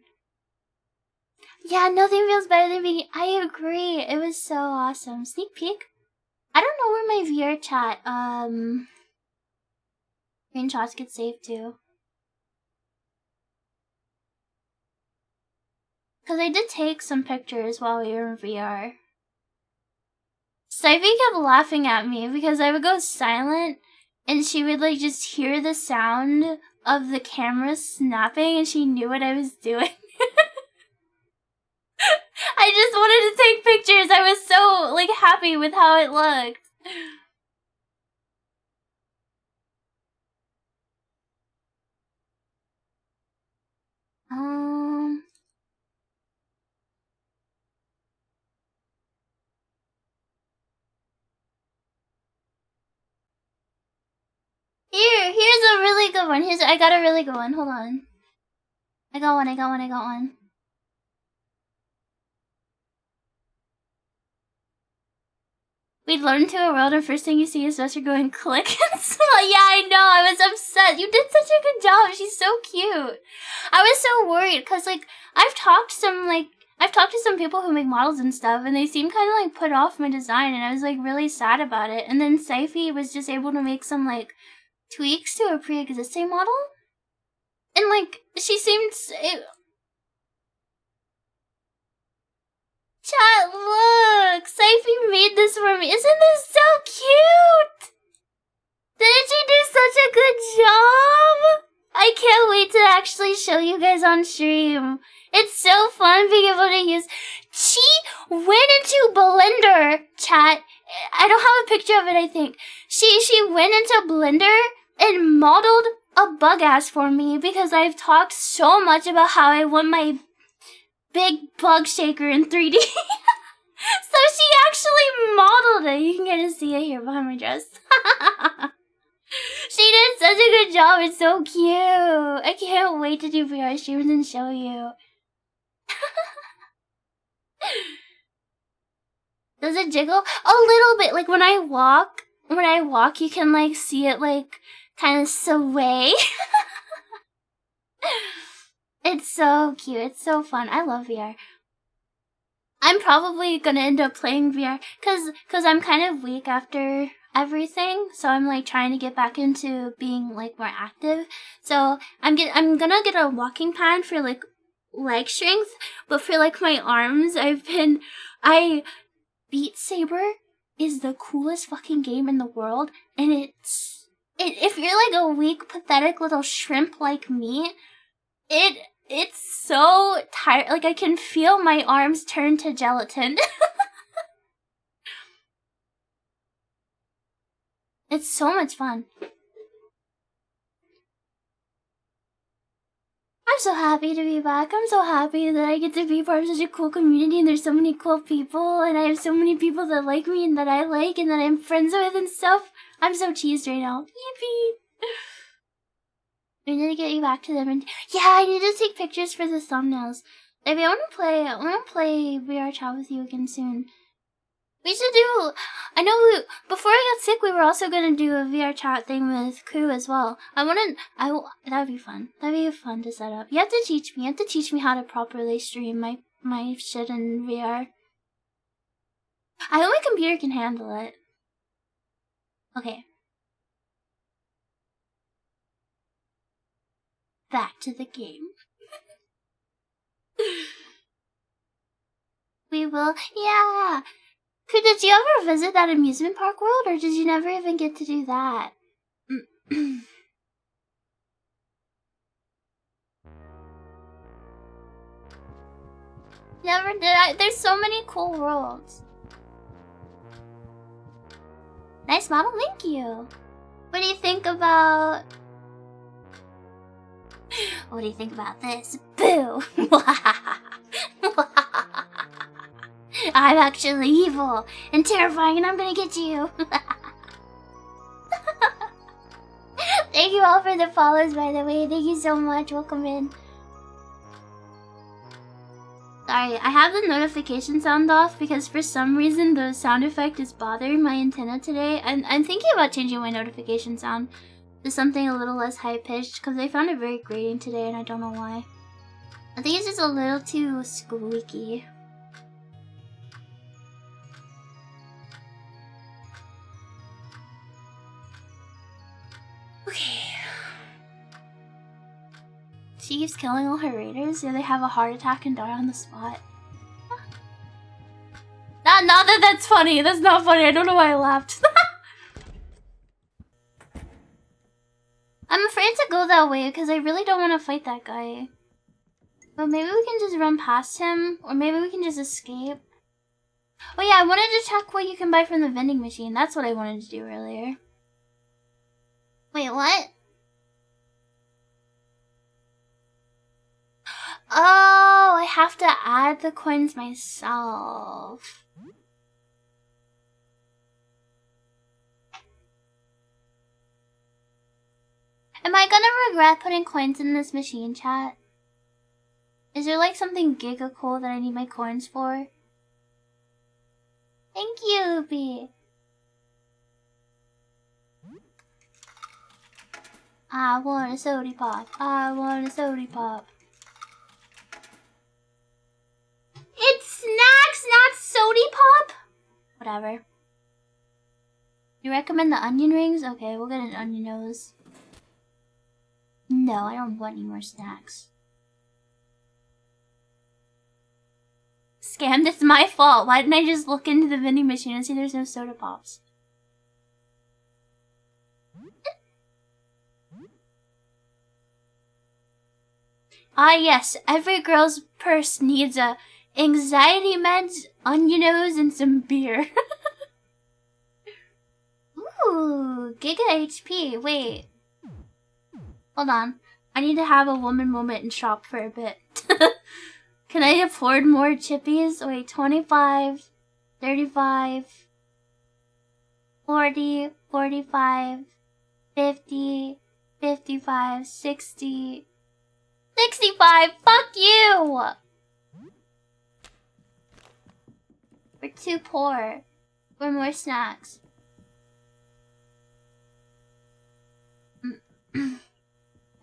Yeah, nothing feels better than being. I agree. It was so awesome. Sneak peek. I don't know where my VR chat screenshots get saved to. Because I did take some pictures while we were in VR. Syfy kept laughing at me because I would go silent and she would like just hear the sound of the camera snapping and she knew what I was doing. I just wanted to take pictures. I was so like happy with how it looked. Here's a really good one. I got a really good one. Hold on. I got one. We learned to a world, and first thing you see is Vespers going click and smile. Yeah, I know. I was upset. You did such a good job. She's so cute. I was so worried because, like, I've talked to some people who make models and stuff, and they seem kind of like put off my design, and I was like really sad about it. And then Syfy was just able to make some like tweaks to a pre-existing model, and like she seemed. Chat, look! Syfy made this for me. Isn't this so cute? Didn't she do such a good job? I can't wait to actually show you guys on stream. It's so fun being able to use. She went into Blender, chat. I don't have a picture of it, I think. She went into Blender and modeled a bug ass for me because I've talked so much about how I want my big bug shaker in 3D. So she actually modeled it. You can kind of see it here behind my dress. She did such a good job. It's so cute. I can't wait to do VR streams and show you. Does it jiggle? A little bit. Like when I walk, you can like see it like kind of sway. It's so cute. It's so fun. I love VR. I'm probably gonna end up playing VR cause I'm kind of weak after everything, so I'm like trying to get back into being like more active. So I'm gonna get a walking pad for like leg strength, but for like my arms, Beat Saber is the coolest fucking game in the world, and if you're like a weak, pathetic little shrimp like me, it's so tired. Like I can feel my arms turn to gelatin. It's so much fun. I'm so happy to be back. I'm so happy that I get to be part of such a cool community and there's so many cool people and I have so many people that like me and that I like and that I'm friends with and stuff. I'm so cheesed right now. Yippee! I need to get you back to them and yeah, I need to take pictures for the thumbnails. Maybe I wanna play VR chat with you again soon. We should do. Before I got sick, we were also gonna do a VR chat thing with Ku as well. That'd be fun. That'd be fun to set up. You have to teach me. You have to teach me how to properly stream my shit in VR. I hope my computer can handle it. Okay. back to the game. We will, yeah. Did you ever visit that amusement park world, or did you never even get to do that? Never did I. There's so many cool worlds. Nice model, thank you. What do you think about... What do you think about this? Boo! I'm actually evil and terrifying, and I'm gonna get you. Thank you all for the follows, by the way. Thank you so much. Welcome in. Sorry, I have the notification sound off because for some reason the sound effect is bothering my antenna today. And I'm thinking about changing my notification sound to something a little less high-pitched because I found it very grating today and I don't know why. I think it's just a little too squeaky. Okay. She keeps killing all her raiders, yeah, they have a heart attack and die on the spot. Not that that's funny. That's not funny. I don't know why I laughed. I'm afraid to go that way because I really don't want to fight that guy. But maybe we can just run past him, or maybe we can just escape. Oh yeah, I wanted to check what you can buy from the vending machine. That's what I wanted to do earlier. Wait, what? Oh, I have to add the coins myself. Am I gonna regret putting coins in this machine, chat? Is there like something giga cool that I need my coins for? Thank you, B. I want a sody pop. I want a sody pop. It's snacks, not sody pop? Whatever. You recommend the onion rings? Okay, we'll get an onion nose. No, I don't want any more snacks. Scammed, it's my fault. Why didn't I just look into the vending machine and see there's no soda pops? Ah yes, every girl's purse needs a anxiety meds, onion nose, and some beer. Ooh, Giga HP. Wait. Hold on. I need to have a woman moment and shop for a bit. Can I afford more chippies? Wait, 25, 35, 40, 45, 50, 55, 60, 65. Fuck you! We're too poor. We're more snacks.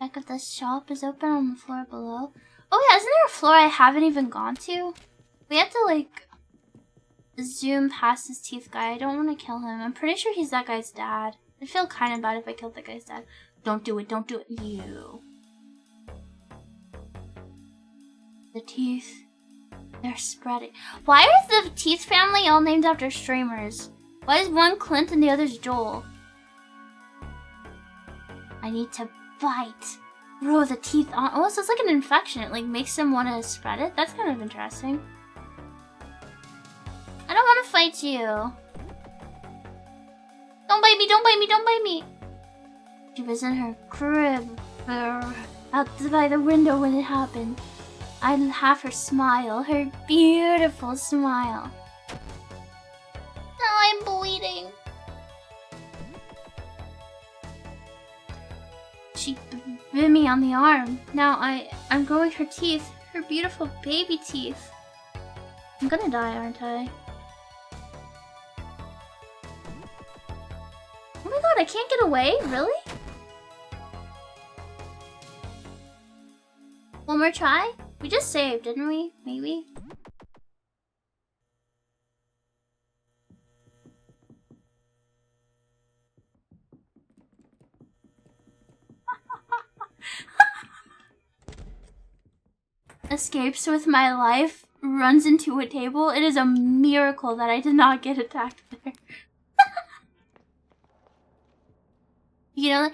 Back of the shop is open on the floor below. Oh yeah, isn't there a floor I haven't even gone to? We have to like zoom past this teeth guy. I don't want to kill him. I'm pretty sure he's that guy's dad. I'd feel kind of bad if I killed that guy's dad. Don't do it, don't do it. You. The teeth. They're spreading. Why is the Teeth family all named after streamers? Why is one Clint and the other's Joel? I need to bite. Grow the teeth on. Oh, so it's like an infection. It like makes them want to spread it. That's kind of interesting. I don't want to fight you. Don't bite me, don't bite me, don't bite me. She was in her crib. Out by the window when it happened. I'd have her smile. Her beautiful smile. Now I'm bleeding. She bit me on the arm. Now I'm growing her teeth. Her beautiful baby teeth. I'm gonna die, aren't I? Oh my god, I can't get away? Really? One more try? We just saved, didn't we? Maybe? escapes with my life runs into a table. It is a miracle that I did not get attacked there. You know,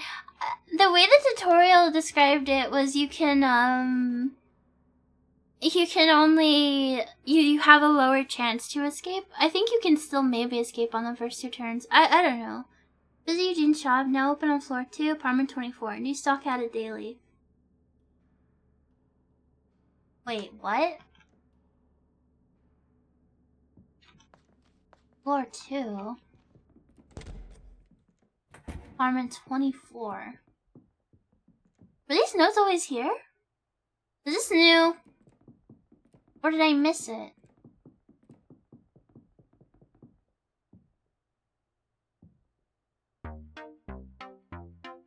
the way the tutorial described it was you can only, you have a lower chance to escape. I think you can still maybe escape on the first 2 turns. I don't know. Busy Eugene shop, now open on floor 2, apartment 24. New stock added daily. Wait, what? Floor 2? Apartment 24. Were these notes always here? Is this new? Or did I miss it?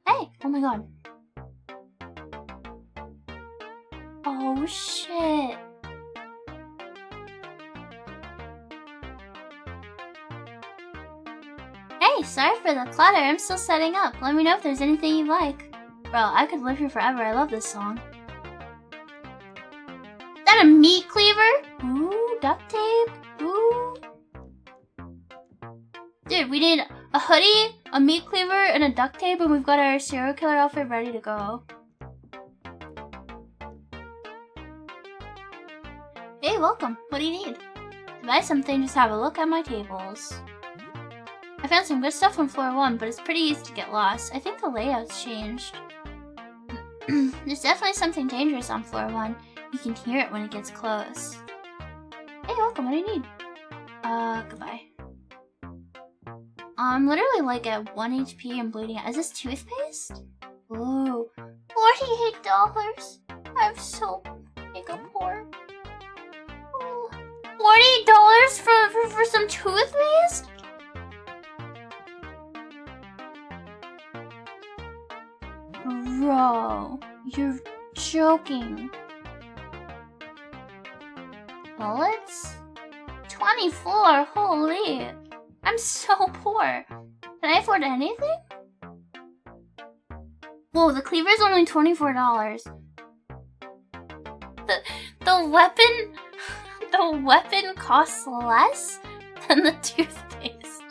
Hey! Oh my god. Oh shit. Hey, sorry for the clutter. I'm still setting up. Let me know if there's anything you like. Bro, I could live here forever. I love this song. Is that a meat cleaver? Ooh, duct tape. Ooh. Dude, we need a hoodie, a meat cleaver, and a duct tape, and we've got our serial killer outfit ready to go. Hey, welcome. What do you need? To buy something, just have a look at my tables. I found some good stuff on floor 1, but it's pretty easy to get lost. I think the layout's changed. There's definitely something dangerous on floor 1. You can hear it when it gets close. Hey, welcome. What do you need? Goodbye. I'm literally like at 1 HP and bleeding out. Is this toothpaste? Ooh. $48? I'm so mega poor. Ooh. $48 for some toothpaste? Bro, you're joking. Bullets? 24, holy. I'm so poor. Can I afford anything? Whoa, the cleaver's only $24. The weapon costs less than the toothpaste.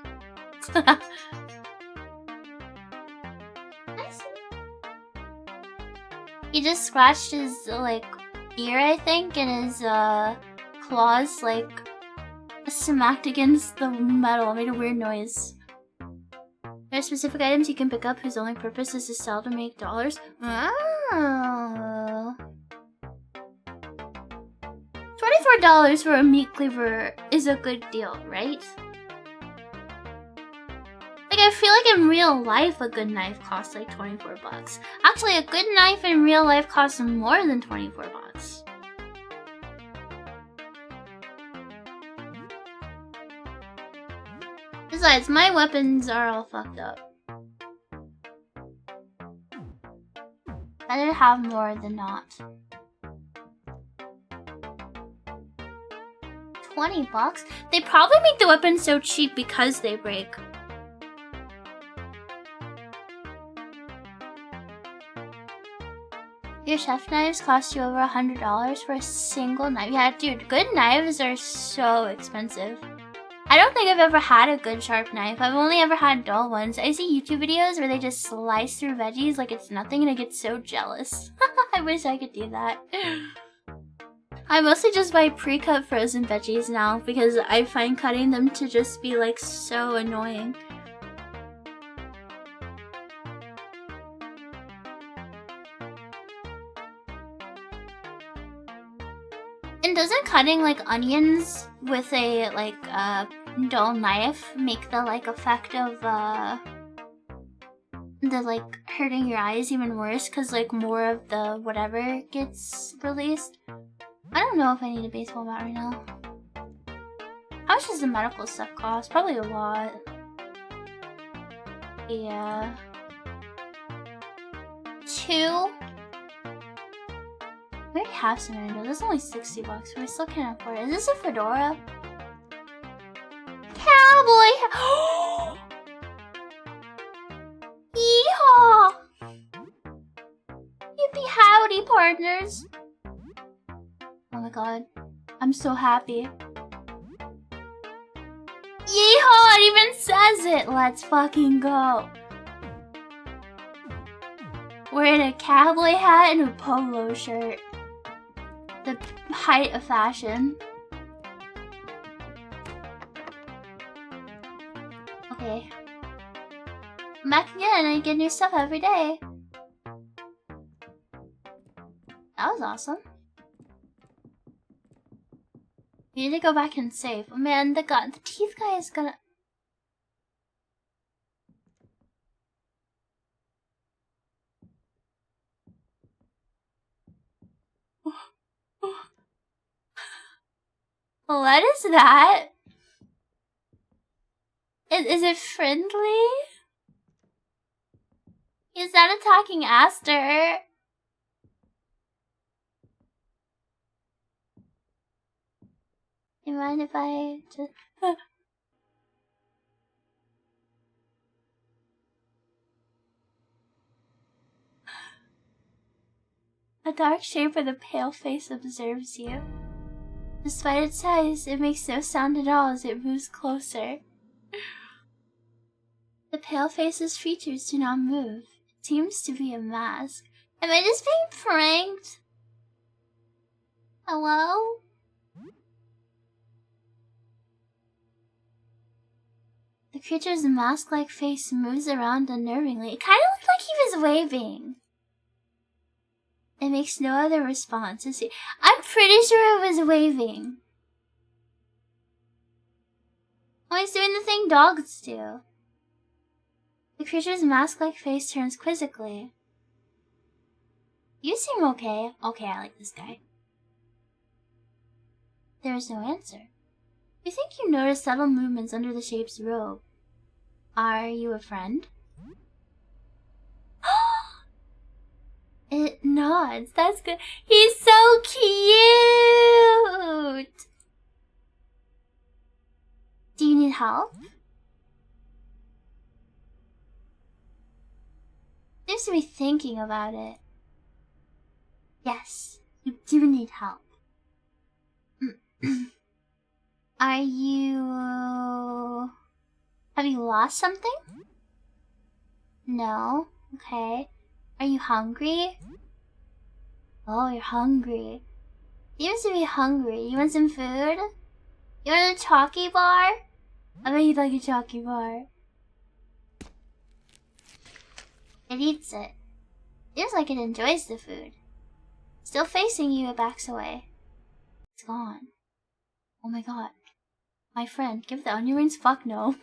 He just scratched his, like, ear, I think, and his, claws, like, smacked against the metal. It made a weird noise. There are specific items you can pick up whose only purpose is to sell to make dollars. Oh. $24 for a meat cleaver is a good deal, right? Like, I feel like in real life, a good knife costs like 24 bucks. Actually, a good knife in real life costs more than 24 bucks. Besides, my weapons are all fucked up. Better have more than not. 20 bucks? They probably make the weapons so cheap because they break. Your chef knives cost you over $100 for a single knife. Yeah, dude, good knives are so expensive. I don't think I've ever had a good sharp knife. I've only ever had dull ones. I see YouTube videos where they just slice through veggies like it's nothing and I get so jealous. I wish I could do that. I mostly just buy pre-cut frozen veggies now because I find cutting them to just be like so annoying. And doesn't cutting like onions with a like dull knife make the like effect of the like hurting your eyes even worse because like more of the whatever gets released? I don't know if I need a baseball bat right now. How much does the medical stuff cost? Probably a lot. Yeah. 2? We already have some window. That's only 60 bucks, but I still can't afford it. Is this a fedora? Cowboy! Yeehaw! Yippee howdy, partners! god. I'm so happy. Yeehaw! It even says it! Let's fucking go. Wearing a cowboy hat and a polo shirt. The height of fashion. Okay. I'm back again. I get new stuff every day. That was awesome. We need to go back and save. Oh man, the teeth guy is gonna... What is that? Is it friendly? Is that attacking Aster? You mind if I just... A dark shape with a pale face observes you. Despite its size, it makes no sound at all as it moves closer. The pale face's features do not move. It seems to be a mask. Am I just being pranked? Hello? The creature's mask-like face moves around unnervingly. It kind of looked like he was waving. It makes no other response. I'm pretty sure it was waving. Oh, he's doing the thing dogs do. The creature's mask-like face turns quizzically. You seem okay. Okay, I like this guy. There is no answer. You think you notice subtle movements under the shape's robe. Are you a friend? It nods. That's good. He's so cute! Do you need help? Seems to be thinking about it. Yes, you do need help. Are you... Have you lost something? No? Okay. Are you hungry? Oh, you're hungry. You seem to be hungry. You want some food? You want a chalky bar? I bet you'd like a chalky bar. It eats it. Seems like it enjoys the food. Still facing you, it backs away. It's gone. Oh my god. My friend, give the onion rings? Fuck no.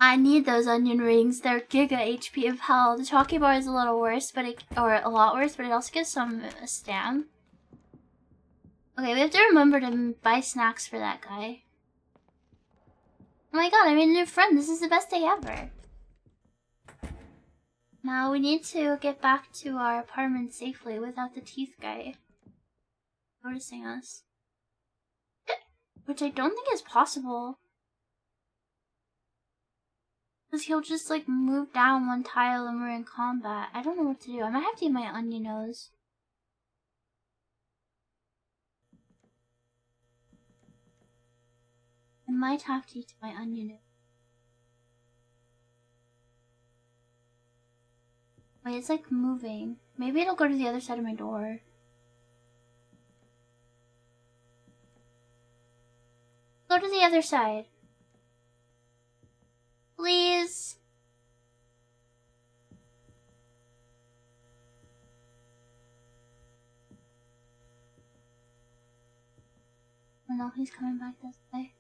I need those onion rings. They're giga HP of hell. The chalky bar is a little worse, but or a lot worse, but it also gives some stam. Okay, we have to remember to buy snacks for that guy. Oh my god, I made a new friend. This is the best day ever. Now we need to get back to our apartment safely without the teeth guy noticing us. Which I don't think is possible. Because he'll just like move down one tile and we're in combat. I don't know what to do. I might have to eat my onion nose. I might have to eat my onion nose. Wait, it's like moving. Maybe it'll go to the other side of my door. Go to the other side. Please. Oh no, he's coming back this way.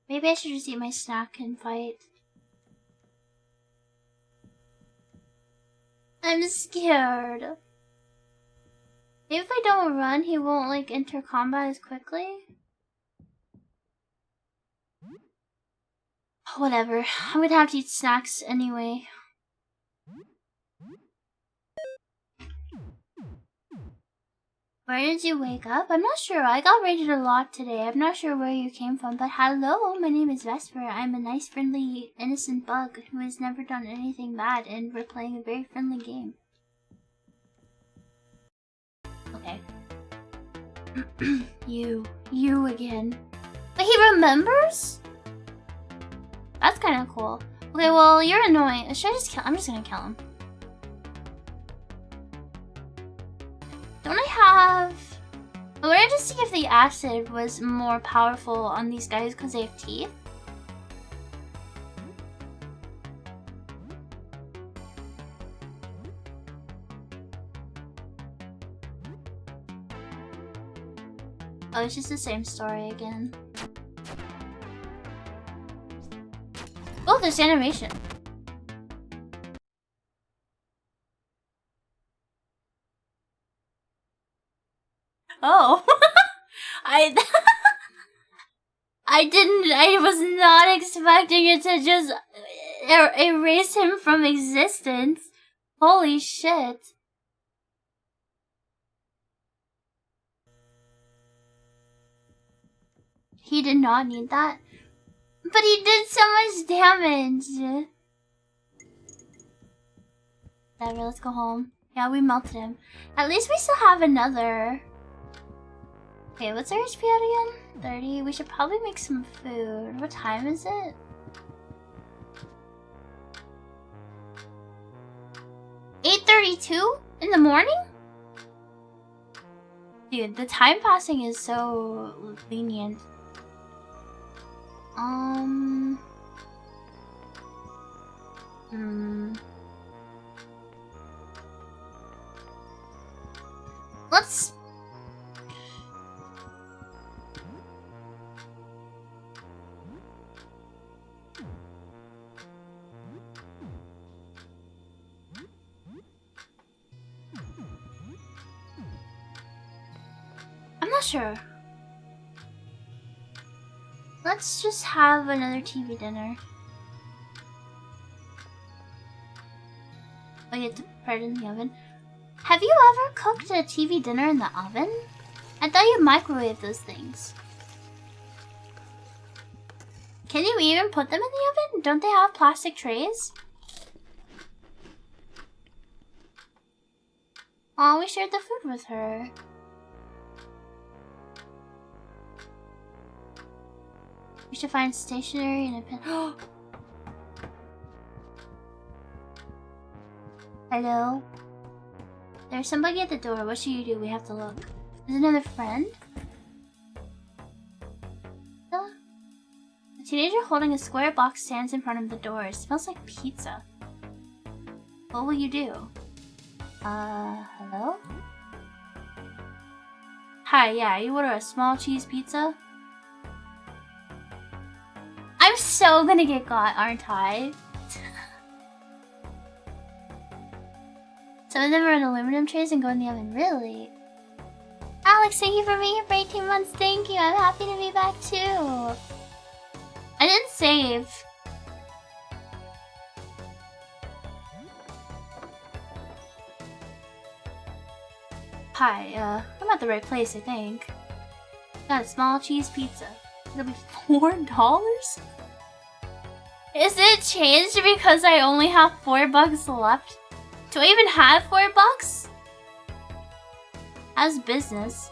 Maybe I should just eat my snack and fight. I'm scared. Maybe if I don't run, he won't like enter combat as quickly. Whatever. I'm gonna have to eat snacks anyway. Where did you wake up? I'm not sure. I got raided a lot today. I'm not sure where you came from, but hello, my name is Vesper. I'm a nice, friendly, innocent bug who has never done anything bad, and we're playing a very friendly game. You again. But he remembers? That's kind of cool. Okay, well, you're annoying. Should I just kill? I'm just gonna kill him. Don't I have... I wanted to see if the acid was more powerful on these guys because they have teeth. Oh, it's just the same story again. Oh, there's animation. Oh. I was not expecting it to just erase him from existence. Holy shit. He did not need that. But he did so much damage. Whatever, let's go home. Yeah, we melted him. At least we still have another. Okay, what's our HP at again? 30. We should probably make some food. What time is it? $8:32 in the morning? Dude, the time passing is so lenient. Let's... I'm not sure. Let's just have another TV dinner. Oh, you have to put it in the oven. Have you ever cooked a TV dinner in the oven? I thought you microwaved those things. Can you even put them in the oven? Don't they have plastic trays? Oh, we shared the food with her. We should find stationery and a pen. Hello? There's somebody at the door. What should you do? We have to look. Is another friend? A teenager holding a square box stands in front of the door. It smells like pizza. What will you do? Hello? Hi, yeah, you order a small cheese pizza? I'm so gonna get got, aren't I? Some of them are in aluminum trays and go in the oven. Really? Alex, thank you for being here for 18 months. Thank you. I'm happy to be back too. I didn't save. Hi, I'm at the right place, I think. Got a small cheese pizza. It'll be $4? Is it changed because I only have $4 left? Do I even have $4? How's business?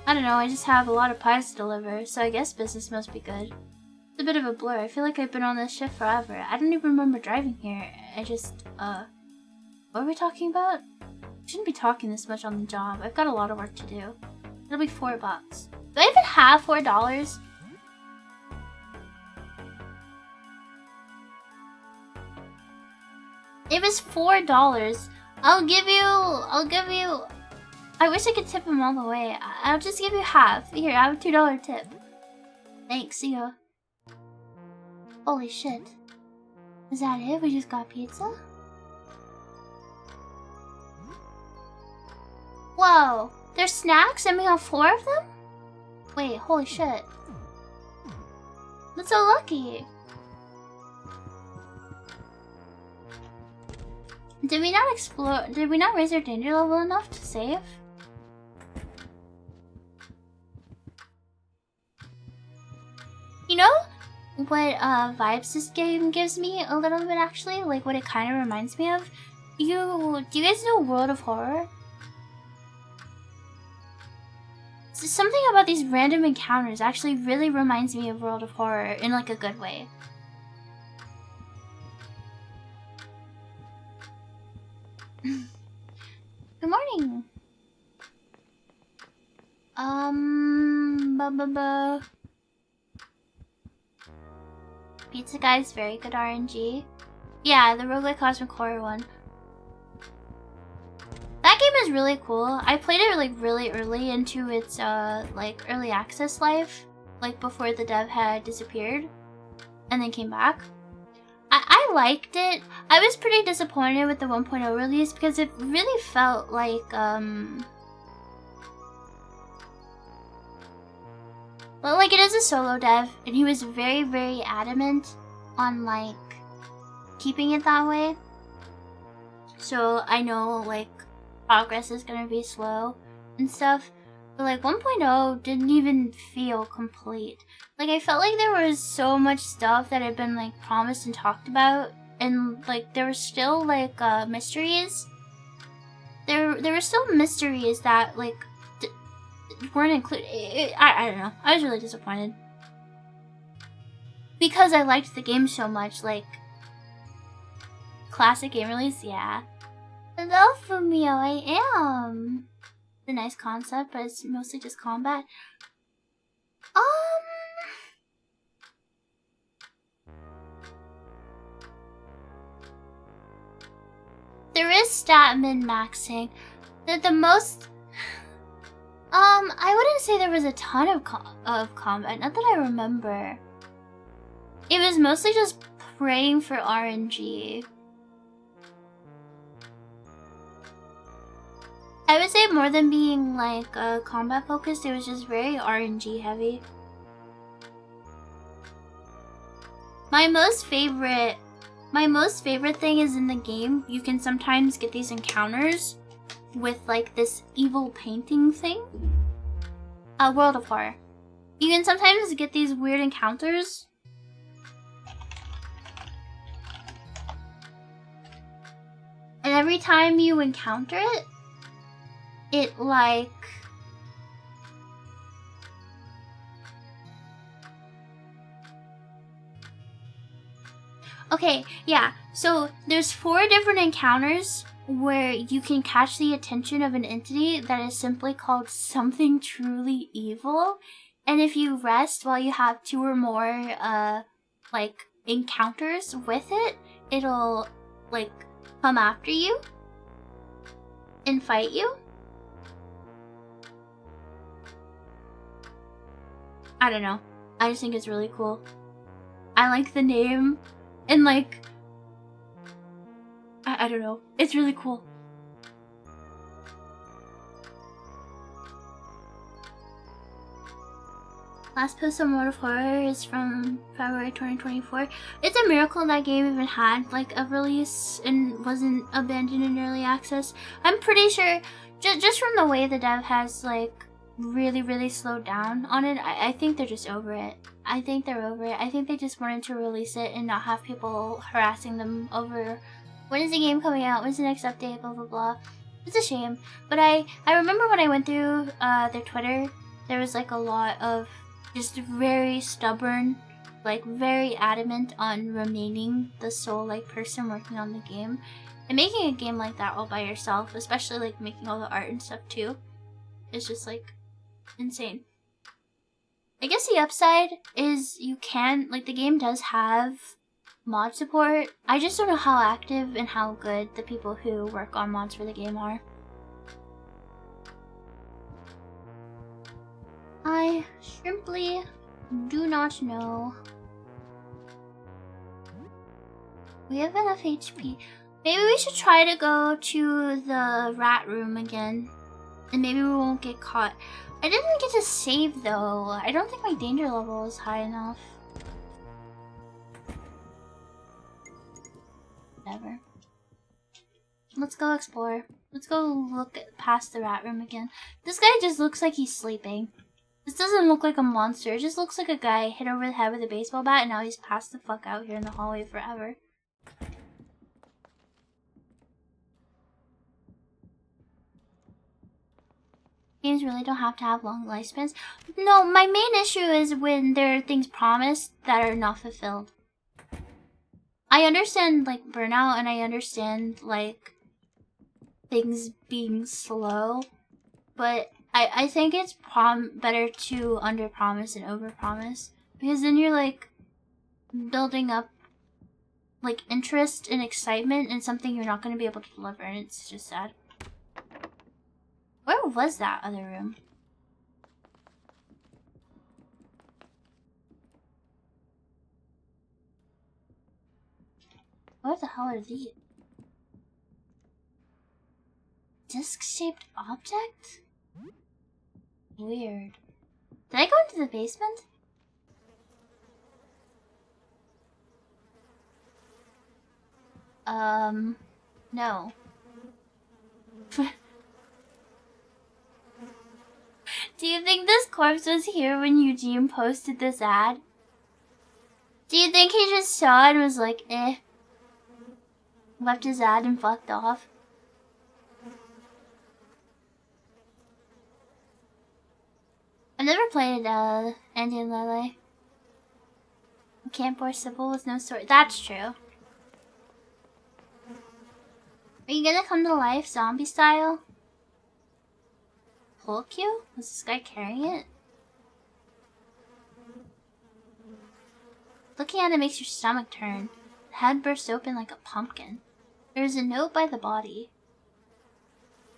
I don't know, I just have a lot of pies to deliver, so I guess business must be good. It's a bit of a blur. I feel like I've been on this shift forever. I don't even remember driving here. I just, what were we talking about? I shouldn't be talking this much on the job. I've got a lot of work to do. It'll be $4. Do I even have $4? It was $4. I'll give you... I wish I could tip him all the way. I'll just give you half. Here, I have a $2 tip. Thanks, see ya. Holy shit. Is that it? We just got pizza? Whoa! There's snacks and we have 4 of them? Wait, holy shit. That's so lucky. Did we not explore? Did we not raise our danger level enough to save? You know what vibes this game gives me a little bit actually? Like what it kind of reminds me of? Do you guys know World of Horror? something about these random encounters actually really reminds me of World of Horror in like a good way. Good morning. Pizza Guy's very good RNG. Yeah, the roguelike cosmic horror one. That game is really cool. I played it like really early into its like early access life, like before the dev had disappeared and then came back. I liked it. I was pretty disappointed with the 1.0 release because it really felt like well, like it is a solo dev and he was very, very adamant on like keeping it that way. So I know like progress is gonna be slow and stuff, but like 1.0 didn't even feel complete. Like I felt like there was so much stuff that had been like promised and talked about, and like there were still like mysteries. There were still mysteries that like weren't included. I don't know. I was really disappointed because I liked the game so much. Like classic game release, yeah. Hello, Fumio, I am. It's a nice concept, but it's mostly just combat. There is stat min-maxing. The most... I wouldn't say there was a ton of combat, not that I remember. It was mostly just praying for RNG. I would say more than being like combat focused, it was just very RNG heavy. My most favorite thing is in the game, you can sometimes get these encounters with like this evil painting thing. World of Horror. You can sometimes get these weird encounters. And every time you encounter it, it like... Okay, yeah, so there's 4 different encounters where you can catch the attention of an entity that is simply called something truly evil. And if you rest while you have 2 or more, like, encounters with it, it'll, like, come after you and fight you. I don't know. I just think it's really cool. I like the name. And like, I don't know. It's really cool. Last post on World of Horror is from February 2024. It's a miracle that game even had like a release and wasn't abandoned in early access. I'm pretty sure, just from the way the dev has like really slowed down on it, I think they're just over it. I think they're over it. I think they just wanted to release it and not have people harassing them over when is the game coming out, when's the next update, blah blah blah. It's a shame. But I remember when I went through their Twitter, there was like a lot of just very stubborn, like very adamant on remaining the sole like person working on the game. And making a game like that all by yourself, especially like making all the art and stuff too, is just like insane. I guess the upside is you can, like, the game does have mod support. I just don't know how active and how good the people who work on mods for the game are. I simply do not know. We have enough HP. Maybe we should try to go to the rat room again. And maybe we won't get caught. I didn't get to save though. I don't think my danger level is high enough. Whatever. Let's go explore. Let's go look past the rat room again. This guy just looks like he's sleeping. This doesn't look like a monster. It just looks like a guy hit over the head with a baseball bat and now he's passed the fuck out here in the hallway forever. Games really don't have to have long lifespans. No, my main issue is when there are things promised that are not fulfilled. I understand, like, burnout, and I understand, like, things being slow, but I think it's better to under-promise and over-promise, because then you're, like, building up, like, interest and excitement in something you're not going to be able to deliver, and it's just sad. Where was that other room? What the hell are these? Disc-shaped object? Weird. Did I go into the basement? No. Do you think this corpse was here when Eugene posted this ad? Do you think he just saw it and was like, eh? Left his ad and fucked off? I've never played Andy and Lele. Camp or Sybil with no story. That's true. Are you gonna come to life zombie style? Pull cue? Was this guy carrying it? Looking at it makes your stomach turn. The head bursts open like a pumpkin. There is a note by the body.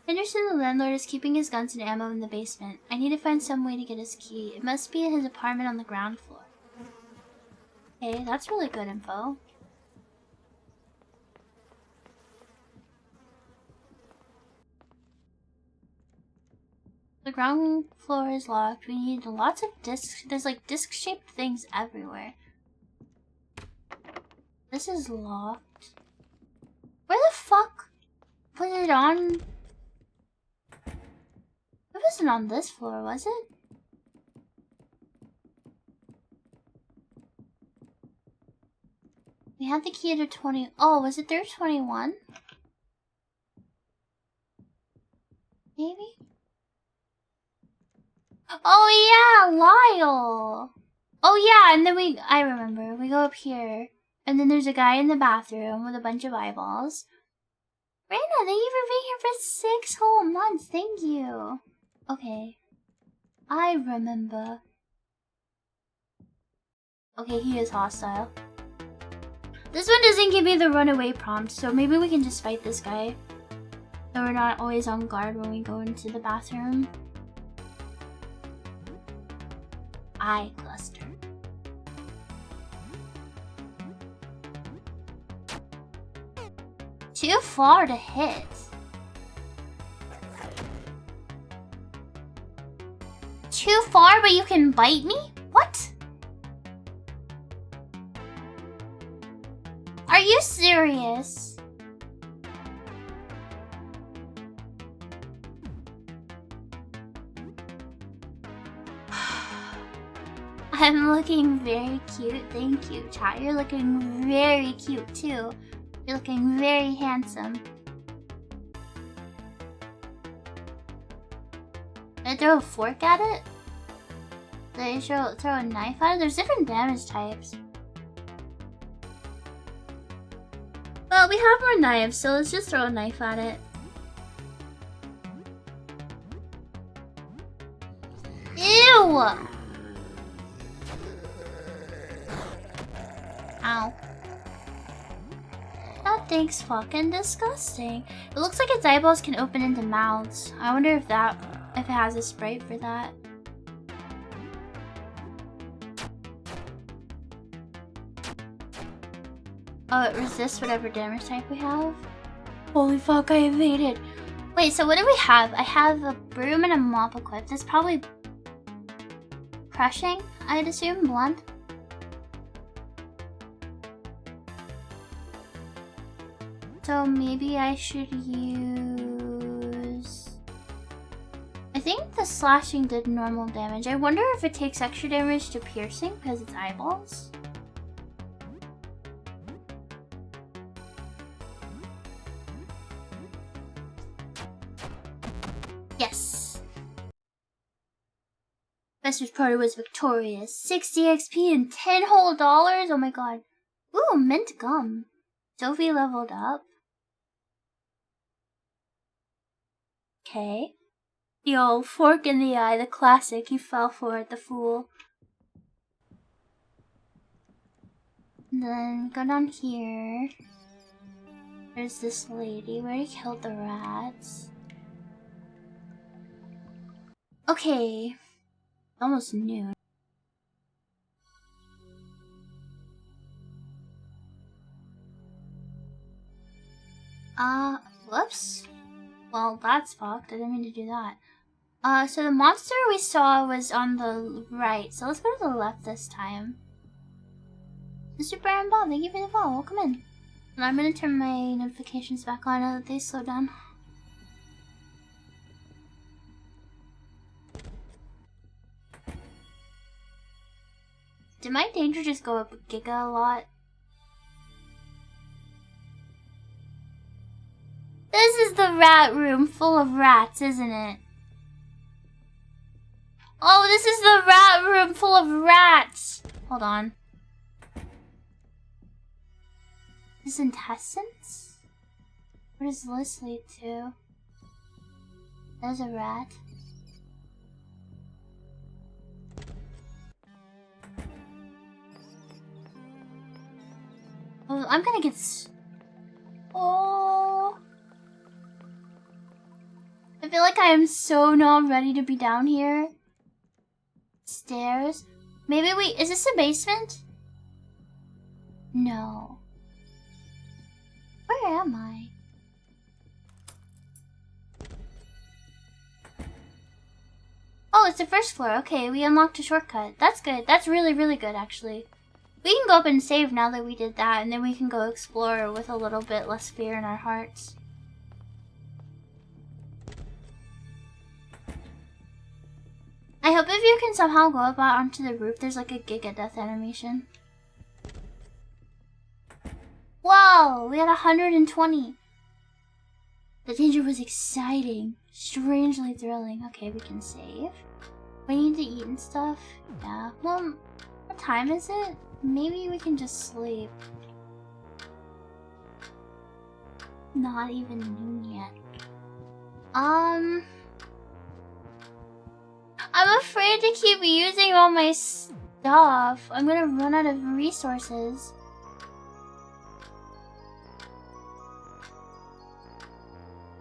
Henderson, the landlord, is keeping his guns and ammo in the basement. I need to find some way to get his key. It must be in his apartment on the ground floor. Okay, that's really good info. The ground floor is locked. We need lots of discs. There's like disc-shaped things everywhere. This is locked. Where the fuck was it on? It wasn't on this floor, was it? We had the key to 20. Oh, was it there 21? Maybe? Oh yeah, Lyle! Oh yeah, and then I remember, we go up here, and then there's a guy in the bathroom with a bunch of eyeballs. Rana, thank you for being here for 6 whole months, thank you. Okay. I remember. Okay, he is hostile. This one doesn't give me the runaway prompt, so maybe we can just fight this guy. So we're not always on guard when we go into the bathroom. Eye cluster. Too far to hit. Too far, but you can bite me? What? Are you serious? I'm looking very cute, thank you, chat. You're looking very cute too. You're looking very handsome. Did I throw a fork at it? Did I throw a knife at it? There's different damage types. Well, we have more knives, so let's just throw a knife at it. Ew! Ow. That thing's fucking disgusting. It looks like its eyeballs can open into mouths. I wonder if it has a sprite for that. Oh, it resists whatever damage type we have. Holy fuck, I evaded. Wait, so what do we have? I have a broom and a mop equipped. That's probably crushing, I'd assume, blunt. So maybe I should use... I think the slashing did normal damage. I wonder if it takes extra damage to piercing because it's eyeballs. Yes. Vespers party was victorious. 60 XP and 10 whole dollars? Oh my god. Ooh, mint gum. Sophie leveled up. Okay. The old fork in the eye, the classic. You fell for it, the fool. And then go down here. There's this lady. We already killed the rats. Okay. Almost noon. Whoops. Well, that's fucked. I didn't mean to do that. So the monster we saw was on the right. So let's go to the left this time. Mr. Baron Bob, thank you for the follow. Welcome in. And I'm gonna turn my notifications back on now that they slow down. Did my danger just go up giga a lot? This is the rat room full of rats, isn't it? Oh, this is the rat room full of rats! Hold on. This intestines? Where does this lead to? There's a rat. Oh, I'm gonna get oh. I feel like I am so not ready to be down here. Stairs. Maybe is this a basement? No. Where am I? Oh, it's the first floor. Okay, we unlocked a shortcut. That's good. That's really, really good, actually. We can go up and save now that we did that, and then we can go explore with a little bit less fear in our hearts. I hope if you can somehow go up onto the roof, there's like a giga death animation. Whoa, we had 120. The danger was exciting, strangely thrilling. Okay, we can save. We need to eat and stuff. Yeah. Well, what time is it? Maybe we can just sleep. Not even noon yet. I'm afraid to keep using all my stuff. I'm gonna run out of resources.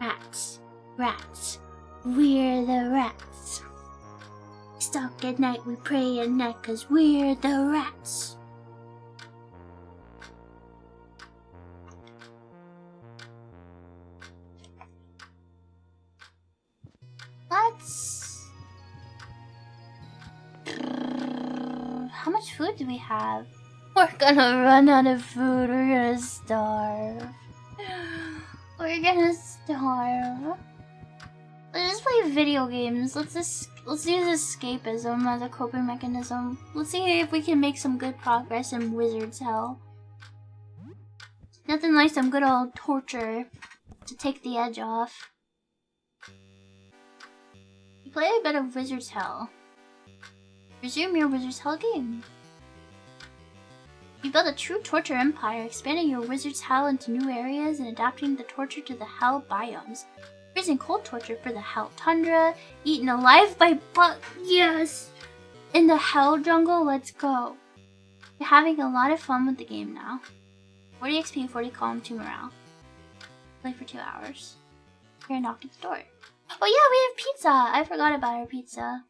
Rats. Rats. We're the rats. We stalk at night, we pray at night, 'cause we're the rats. How much food do we have? We're gonna run out of food. We're gonna starve. We're gonna starve. Let's just play video games. Let's use escapism as a coping mechanism. Let's see if we can make some good progress in Wizard's Hell. Nothing like some good old torture to take the edge off. You play a bit of Wizard's Hell. Resume your Wizard's Hell game. You build a true torture empire, expanding your Wizard's Hell into new areas and adapting the torture to the Hell biomes. Freezing cold torture for the Hell Tundra, eaten alive by yes! In the Hell Jungle, let's go. You're having a lot of fun with the game now. 40 XP, 40 column 2 morale. Play for 2 hours. Here, knocked at the door. Oh yeah, we have pizza! I forgot about our pizza.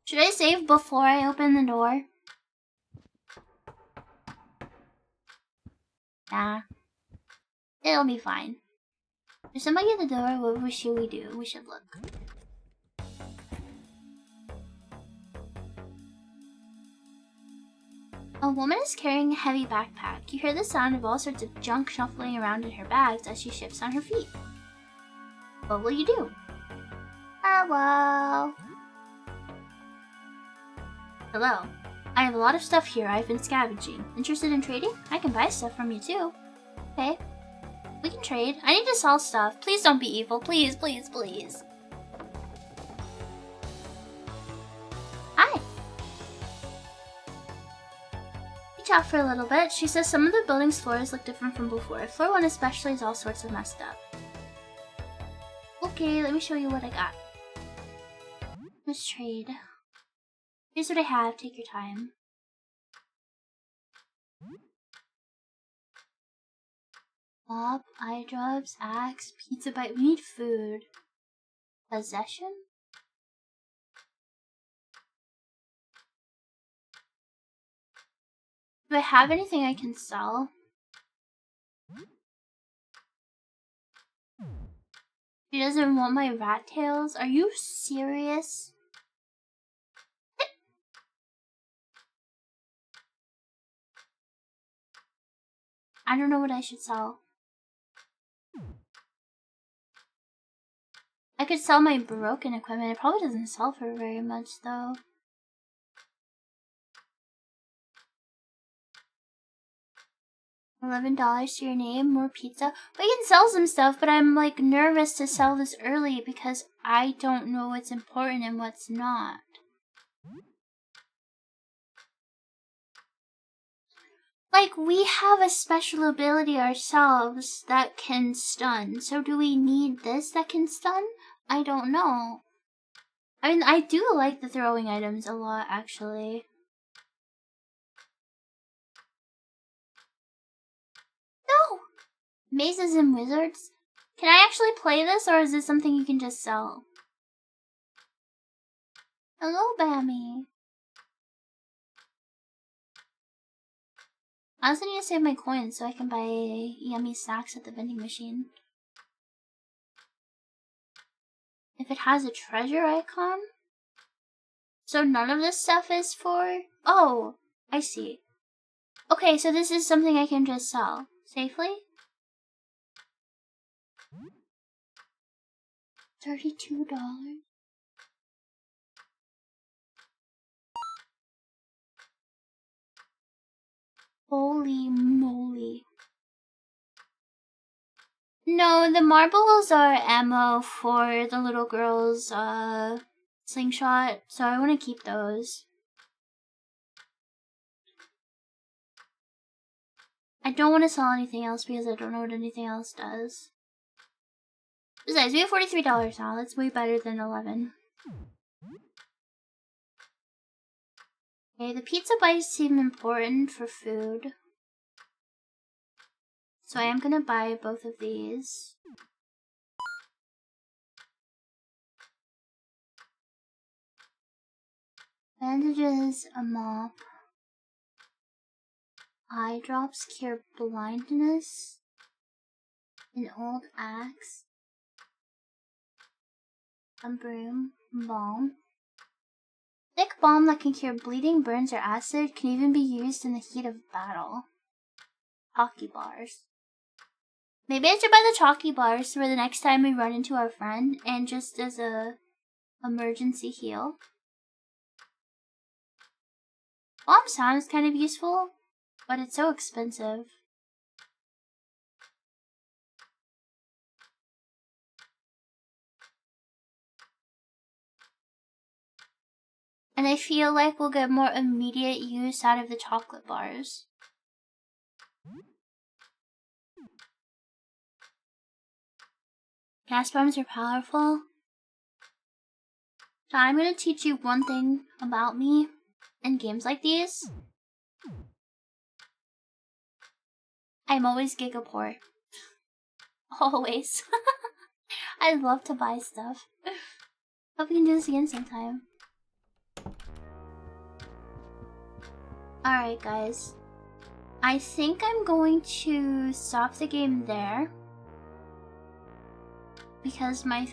Should I save before I open the door? Nah. It'll be fine. There's somebody at the door. What should we do? We should look. A woman is carrying a heavy backpack. You hear the sound of all sorts of junk shuffling around in her bags as she shifts on her feet. What will you do? Hello. Hello. I have a lot of stuff here I've been scavenging. Interested in trading? I can buy stuff from you too. Okay. We can trade. I need to sell stuff. Please don't be evil. Please, please, please. chat for a little bit. She says some of the building's floors look different from before. Floor 1 especially is all sorts of messed up. Okay, let me show you what I got. Let's trade. Here's what I have. Take your time. Mop, eye drops, axe, pizza bite. We need food. Possession? Do I have anything I can sell? She doesn't want my rat tails? Are you serious? I don't know what I should sell. I could sell my broken equipment. It probably doesn't sell for very much though. $11 to your name, more pizza. We can sell some stuff, but I'm like nervous to sell this early because I don't know what's important and what's not. Like, we have a special ability ourselves that can stun. So do we need this that can stun? I don't know. I mean, I do like the throwing items a lot, actually. No! Mazes and Wizards? Can I actually play this, or is this something you can just sell? Hello, Bammy. I also need to save my coins so I can buy yummy snacks at the vending machine. If it has a treasure icon? So none of this stuff is for... Oh, I see. Okay, so this is something I can just sell safely? $32. Holy moly. No, the marbles are ammo for the little girl's slingshot, so I want to keep those. I don't want to sell anything else because I don't know what anything else does. Besides, we have $43 now. That's way better than 11. Okay, the pizza bites seem important for food. So I am gonna buy both of these. Bandages, a mop. Eye drops cure blindness. An old axe. A broom. Balm. Thick balm that can cure bleeding, burns, or acid can even be used in the heat of battle. Chalky bars. Maybe I should buy the chalky bars for the next time we run into our friend and just as a emergency heal. Balm sounds kind of useful, but it's so expensive. And I feel like we'll get more immediate use out of the chocolate bars. Gas bombs are powerful. So I'm gonna teach you one thing about me in games like these. I'm always giga poor. Always. I love to buy stuff. Hope we can do this again sometime. Alright guys, I think I'm going to stop the game there because my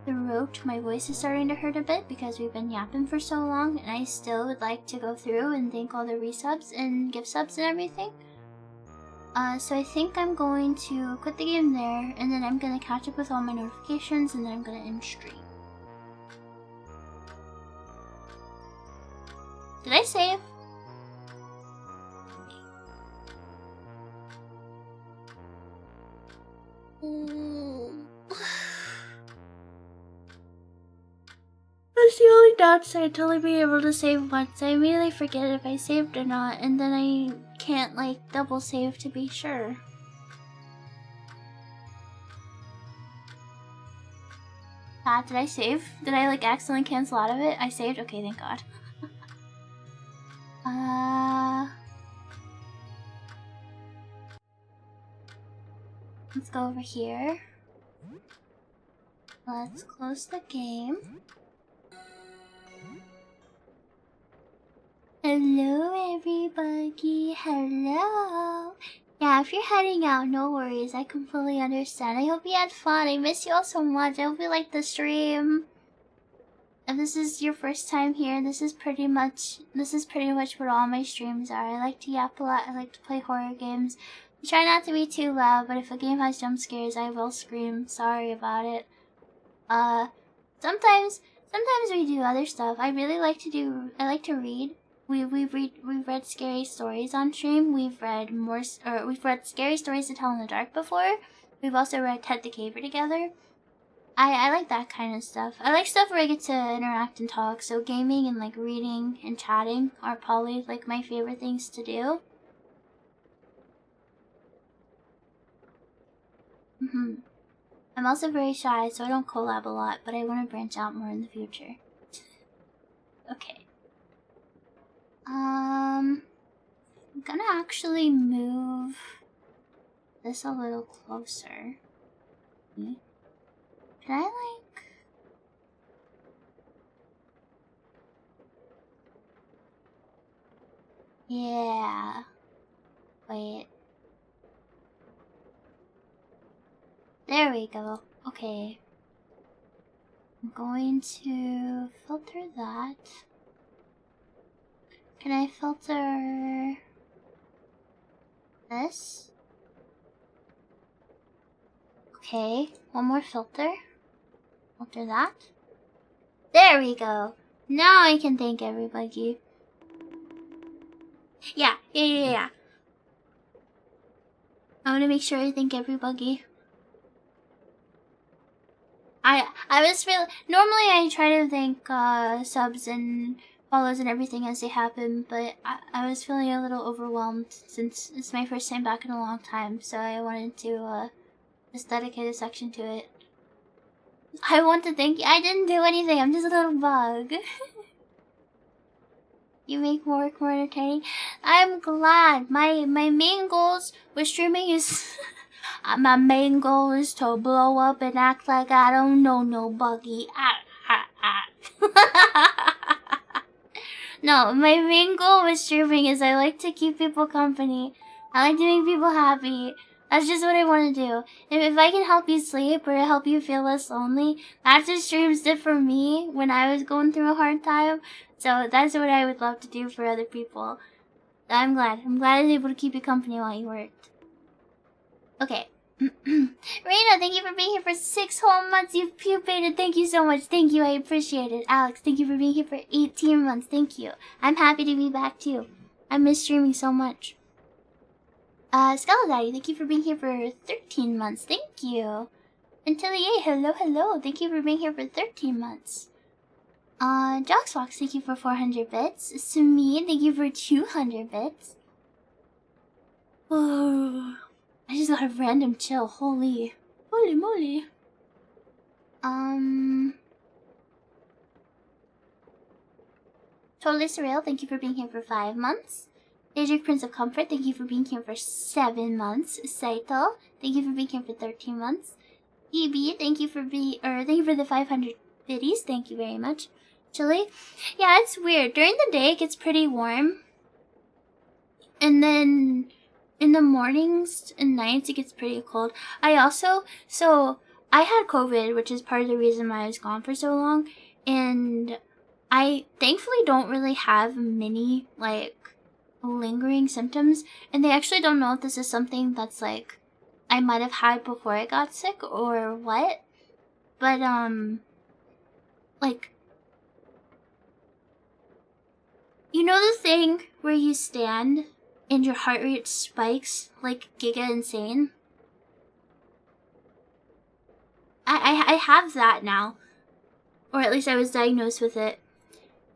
voice is starting to hurt a bit because we've been yapping for so long, and I still would like to go through and thank all the resubs and gift subs and everything. So I think I'm going to quit the game there, and then I'm going to catch up with all my notifications, and then I'm going to end stream. Did I save? That's the only downside to only being able to save once. I immediately forget if I saved or not, and then I can't like double save to be sure. Did I save? Did I like accidentally cancel out of it? I saved? Okay, thank God. Let's go over here. Let's close the game. Hello, everybody. Hello. Yeah, if you're heading out, no worries. I completely understand. I hope you had fun. I miss you all so much. I hope you liked the stream. If this is your first time here, this is pretty much what all my streams are. I like to yap a lot. I like to play horror games. I try not to be too loud, but if a game has jump scares, I will scream. Sorry about it. Sometimes we do other stuff. I like to read. We've read scary stories on stream. We've read scary stories to tell in the dark before. We've also read Ted the Caver together. I like that kind of stuff. I like stuff where I get to interact and talk. So gaming and like reading and chatting are probably like my favorite things to do. I'm also very shy, so I don't collab a lot, but I want to branch out more in the future. Okay. I'm gonna actually move this a little closer. Can I like... Yeah. Wait. There we go. Okay. I'm going to filter that. Can I filter this? Okay, one more filter. Filter that. There we go. Now I can thank everybody. Yeah. I want to make sure I thank everybody. I was feeling... Normally I try to thank subs and follows and everything as they happen, but I was feeling a little overwhelmed since it's my first time back in a long time, so I wanted to just dedicate a section to it. I want to thank you. I didn't do anything. I'm just a little bug. You make work more entertaining. I'm glad. My main goals with streaming is... my main goal is to blow up and act like I don't know nobody. No, my main goal with streaming is I like to keep people company. I like to make people happy. That's just what I want to do. If I can help you sleep or help you feel less lonely, that's what streams did for me when I was going through a hard time. So that's what I would love to do for other people. I'm glad I was able to keep you company while you worked. Okay. Reina, thank you for being here for 6 whole months. You've pupated. Thank you so much. Thank you. I appreciate it. Alex, thank you for being here for 18 months. Thank you. I'm happy to be back too. I miss streaming so much. Daddy, thank you for being here for 13 months. Thank you. Antillier, hello. Thank you for being here for 13 months. Joxbox, thank you for 400 bits. Sumi, thank you for 200 bits. Oh, I just got a random chill. Holy moly. Totally Surreal, thank you for being here for 5 months. Daedric Prince of Comfort, thank you for being here for 7 months. Saito, thank you for being here for 13 months. EB, thank you for the 500 biddies. Thank you very much. Chili, yeah, it's weird. During the day, it gets pretty warm. And then in the mornings and nights, it gets pretty cold. I had COVID, which is part of the reason why I was gone for so long. And I thankfully don't really have many, like, lingering symptoms. And they actually don't know if this is something that's, like, I might have had before I got sick or what. But, like, you know the thing where you stand and your heart rate spikes like Giga Insane? I have that now. Or at least I was diagnosed with it.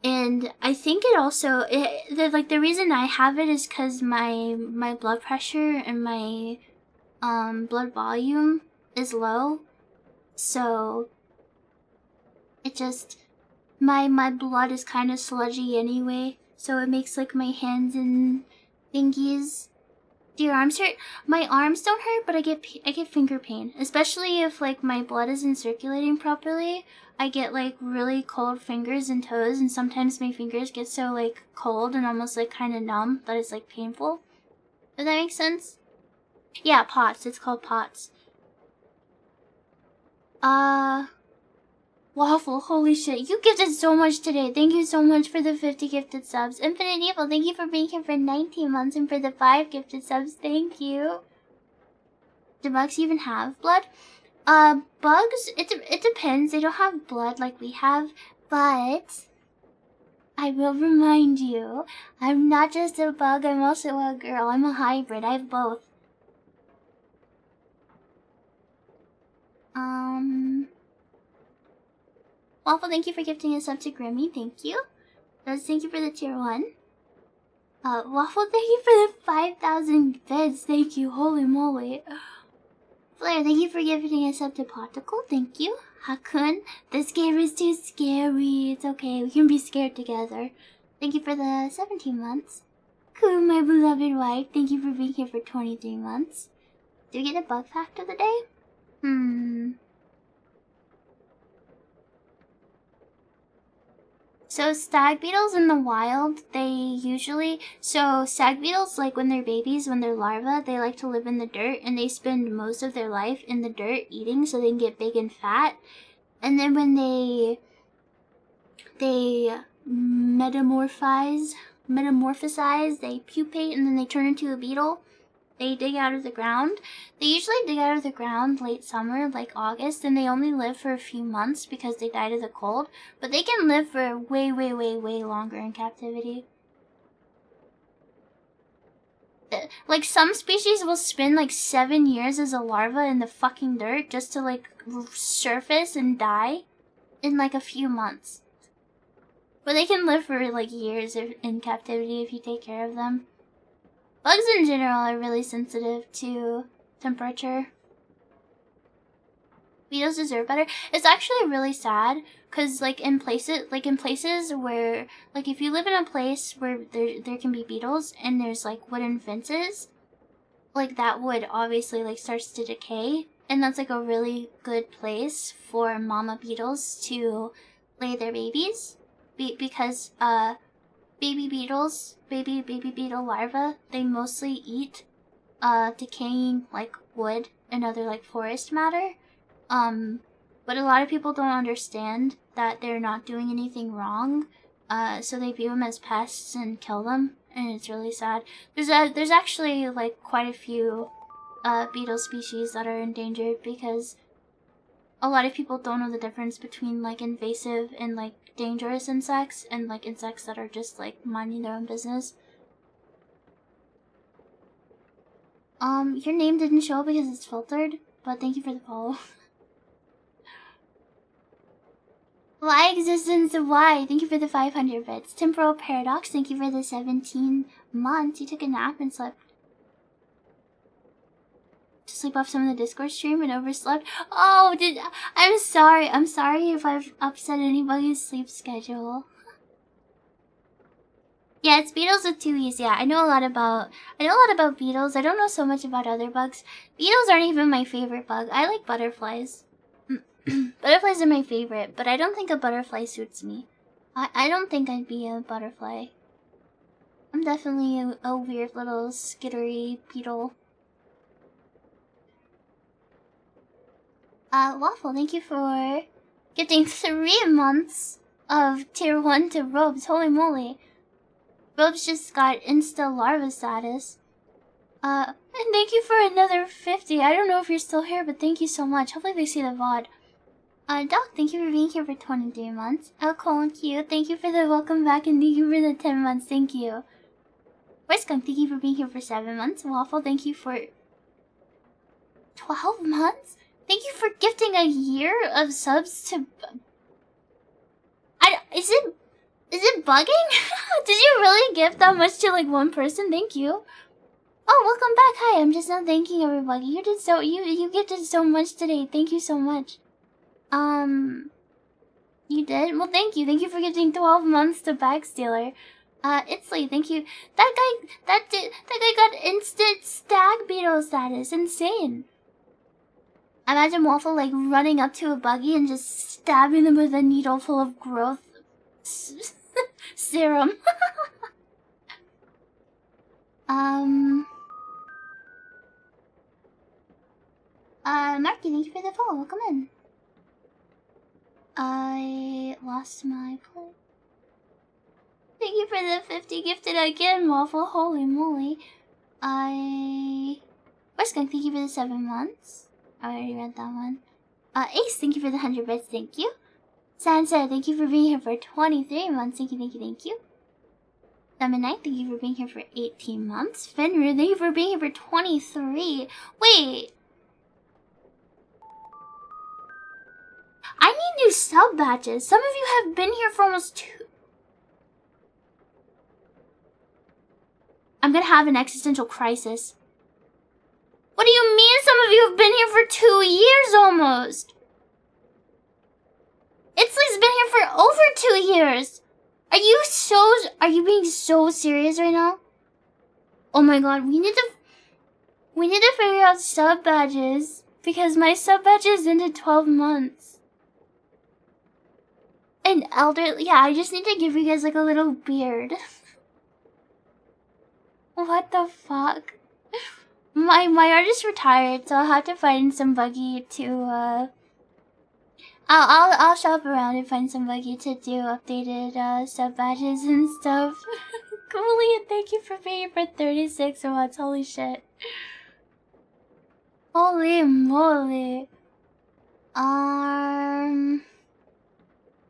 And I think it also, the reason I have it is because my blood pressure and my blood volume is low. So it just, my blood is kind of sludgy anyway. So it makes like my hands and thingies. Do your arms hurt? My arms don't hurt, but I get finger pain, especially if like my blood isn't circulating properly. I get like really cold fingers and toes, and sometimes my fingers get so like cold and almost like kind of numb that it's like painful. Does that make sense? Yeah, POTS. It's called POTS. Waffle, holy shit, you gifted so much today. Thank you so much for the 50 gifted subs. Infinite Evil, thank you for being here for 19 months and for the 5 gifted subs. Thank you. Do bugs even have blood? Bugs, it depends. They don't have blood like we have, but I will remind you, I'm not just a bug, I'm also a girl. I'm a hybrid. I have both. Waffle, thank you for gifting us up to Grimmy. Thank you. Rose, thank you for the tier 1. Waffle, thank you for the 5,000 beds. Thank you. Holy moly. Flair, thank you for gifting us up to Particle. Thank you. Hakun, this game is too scary. It's okay. We can be scared together. Thank you for the 17 months. Cool, my beloved wife. Thank you for being here for 23 months. Do we get a bug fact of the day? So stag beetles in the wild, stag beetles, like when they're babies, when they're larvae, they like to live in the dirt, and they spend most of their life in the dirt eating so they can get big and fat. And then when they metamorphosize, they pupate, and then they turn into a beetle. They dig out of the ground. They usually dig out of the ground late summer, like August, and they only live for a few months because they died of the cold. But they can live for way, way, way, way longer in captivity. Like, some species will spend like 7 years as a larva in the fucking dirt just to like surface and die in like a few months. But they can live for like years in captivity if you take care of them. Bugs in general are really sensitive to temperature. Beetles deserve better. It's actually really sad because like in places where like if you live in a place where there can be beetles and there's like wooden fences, like that wood obviously like starts to decay, and that's like a really good place for mama beetles to lay their babies because baby beetle larvae, they mostly eat decaying like wood and other like forest matter. But a lot of people don't understand that they're not doing anything wrong. So they view them as pests and kill them, and it's really sad. There's actually like quite a few beetle species that are endangered because a lot of people don't know the difference between like invasive and like dangerous insects and like insects that are just like minding their own business. Your name didn't show because it's filtered, but thank you for the follow. Why existence of why? Thank you for the 500 bits. Temporal Paradox, thank you for the 17 months. You took a nap and slept. To sleep off some of the Discord stream and overslept. Oh, I'm sorry. I'm sorry if I've upset anybody's sleep schedule. Yeah, it's beetles with 2 E's. Yeah, I know a lot about beetles. I don't know so much about other bugs. Beetles aren't even my favorite bug. I like butterflies. Butterflies are my favorite, but I don't think a butterfly suits me. I don't think I'd be a butterfly. I'm definitely a weird little skittery beetle. Waffle, thank you for getting 3 months of tier 1 to Robes. Holy moly. Robes just got insta larva status. And thank you for another 50. I don't know if you're still here, but thank you so much. Hopefully they see the VOD. Doc, thank you for being here for 23 months. Alcohol Q, thank you for the welcome back, and thank you for the 10 months. Thank you. Skunk, thank you for being here for 7 months. Waffle, thank you for 12 months. Thank you for gifting a year of subs to... Is it bugging? Did you really give that much to like one person? Thank you. Oh, welcome back. Hi, I'm just now thanking everybody. You did so you gifted so much today. Thank you so much. You did? Well, thank you. Thank you for giving 12 months to Backstealer. Itzley, thank you. That guy got instant stag beetle status. Insane. Imagine Waffle like running up to a buggy and just stabbing them with a needle full of growth serum. Marky, thank you for the follow. Welcome in. I lost my play. Thank you for the 50 gifted again, Waffle. Holy moly. Skunk, thank you for the 7 months. I already read that one. Ace, thank you for the 100 bits. Thank you. Sansa, thank you for being here for 23 months. Thank you, thank you, thank you. Lemon Knight, thank you for being here for 18 months. Fenrir, thank you for being here for 23. Wait. I need new sub badges. Some of you have been here for almost 2. I'm gonna have an existential crisis. What do you mean some of you have been here for 2 years almost? Itzley's been here for over 2 years. Are you being so serious right now? Oh my god, we need to figure out sub badges because my sub badges ended 12 months. And elderly, yeah, I just need to give you guys like a little beard. What the fuck? My artist retired, so I'll have to find somebody to I'll shop around and find somebody to do updated sub badges and stuff. Coolly, and thank you for being here for 36 months. Holy shit. Holy moly.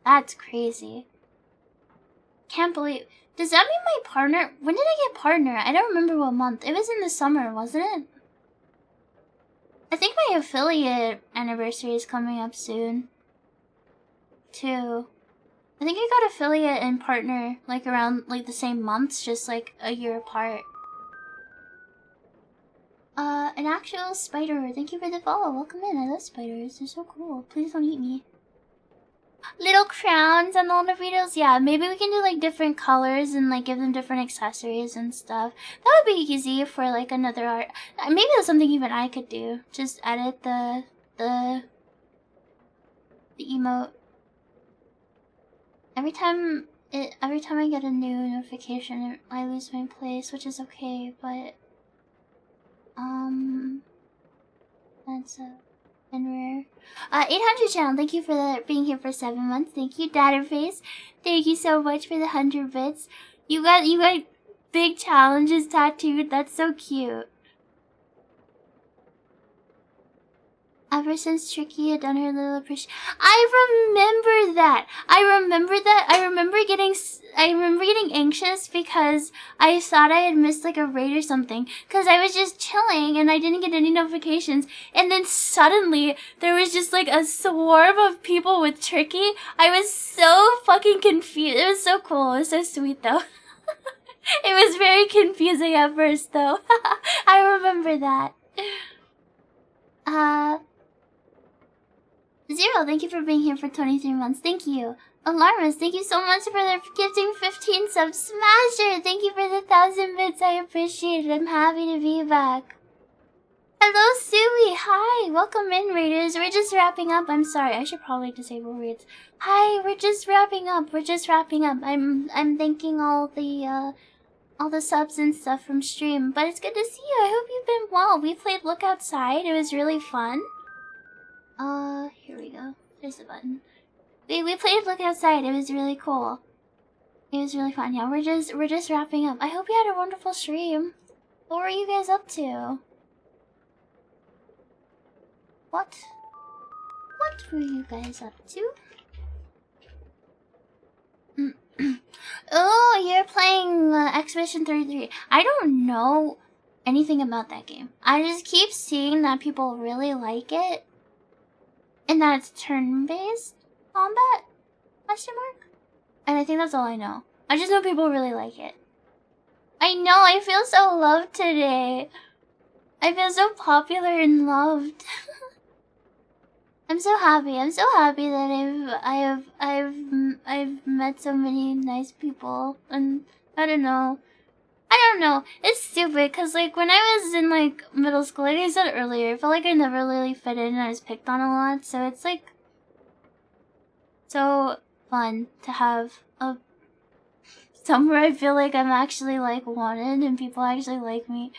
That's crazy. Can't believe. Does that mean my partner? When did I get partner? I don't remember what month. It was in the summer, wasn't it? I think my affiliate anniversary is coming up soon. Too. I think I got affiliate and partner like around like the same months, just like a year apart. An actual spider. Thank you for the follow. Welcome in. I love spiders. They're so cool. Please don't eat me. Little crowns on all the videos. Yeah, maybe we can do like different colors and like give them different accessories and stuff. That would be easy for like another art. Maybe that's something even I could do. Just edit the emote. Every time I get a new notification, I lose my place, which is okay. But that's and rare. 800 channel, thank you for being here for 7 months. Thank you, Datterface. Thank you so much for the 100 bits. You got big challenges tattooed. That's so cute. Ever since Tricky had done her little appreciation, I remember that. I remember getting anxious because I thought I had missed like a raid or something. Cause I was just chilling and I didn't get any notifications. And then suddenly there was just like a swarm of people with Tricky. I was so fucking confused. It was so cool. It was so sweet though. It was very confusing at first though. I remember that. Zero, thank you for being here for 23 months. Thank you. Alarmist, thank you so much for the gifting 15 subs. Smasher, thank you for the 1,000 bits. I appreciate it. I'm happy to be back. Hello, Suey. Hi. Welcome in, Raiders. We're just wrapping up. I'm sorry. I should probably disable reads. Hi. We're just wrapping up. I'm thanking all the subs and stuff from stream. But it's good to see you. I hope you've been well. We played Look Outside. It was really fun. Here we go. There's the button. We played Look Outside. It was really cool. It was really fun. Yeah, we're just wrapping up. I hope you had a wonderful stream. What were you guys up to? What were you guys up to? Oh, you're playing Expedition 33. I don't know anything about that game. I just keep seeing that people really like it. And that it's turn-based combat? Question mark? And I think that's all I know. I just know people really like it. I know, I feel so loved today. I feel so popular and loved. I'm so happy. I'm so happy that I've met so many nice people, and I don't know. It's stupid because like when I was in like middle school, like I said earlier, I felt like I never really fit in and I was picked on a lot. So it's like so fun to have a somewhere I feel like I'm actually like wanted and people actually like me.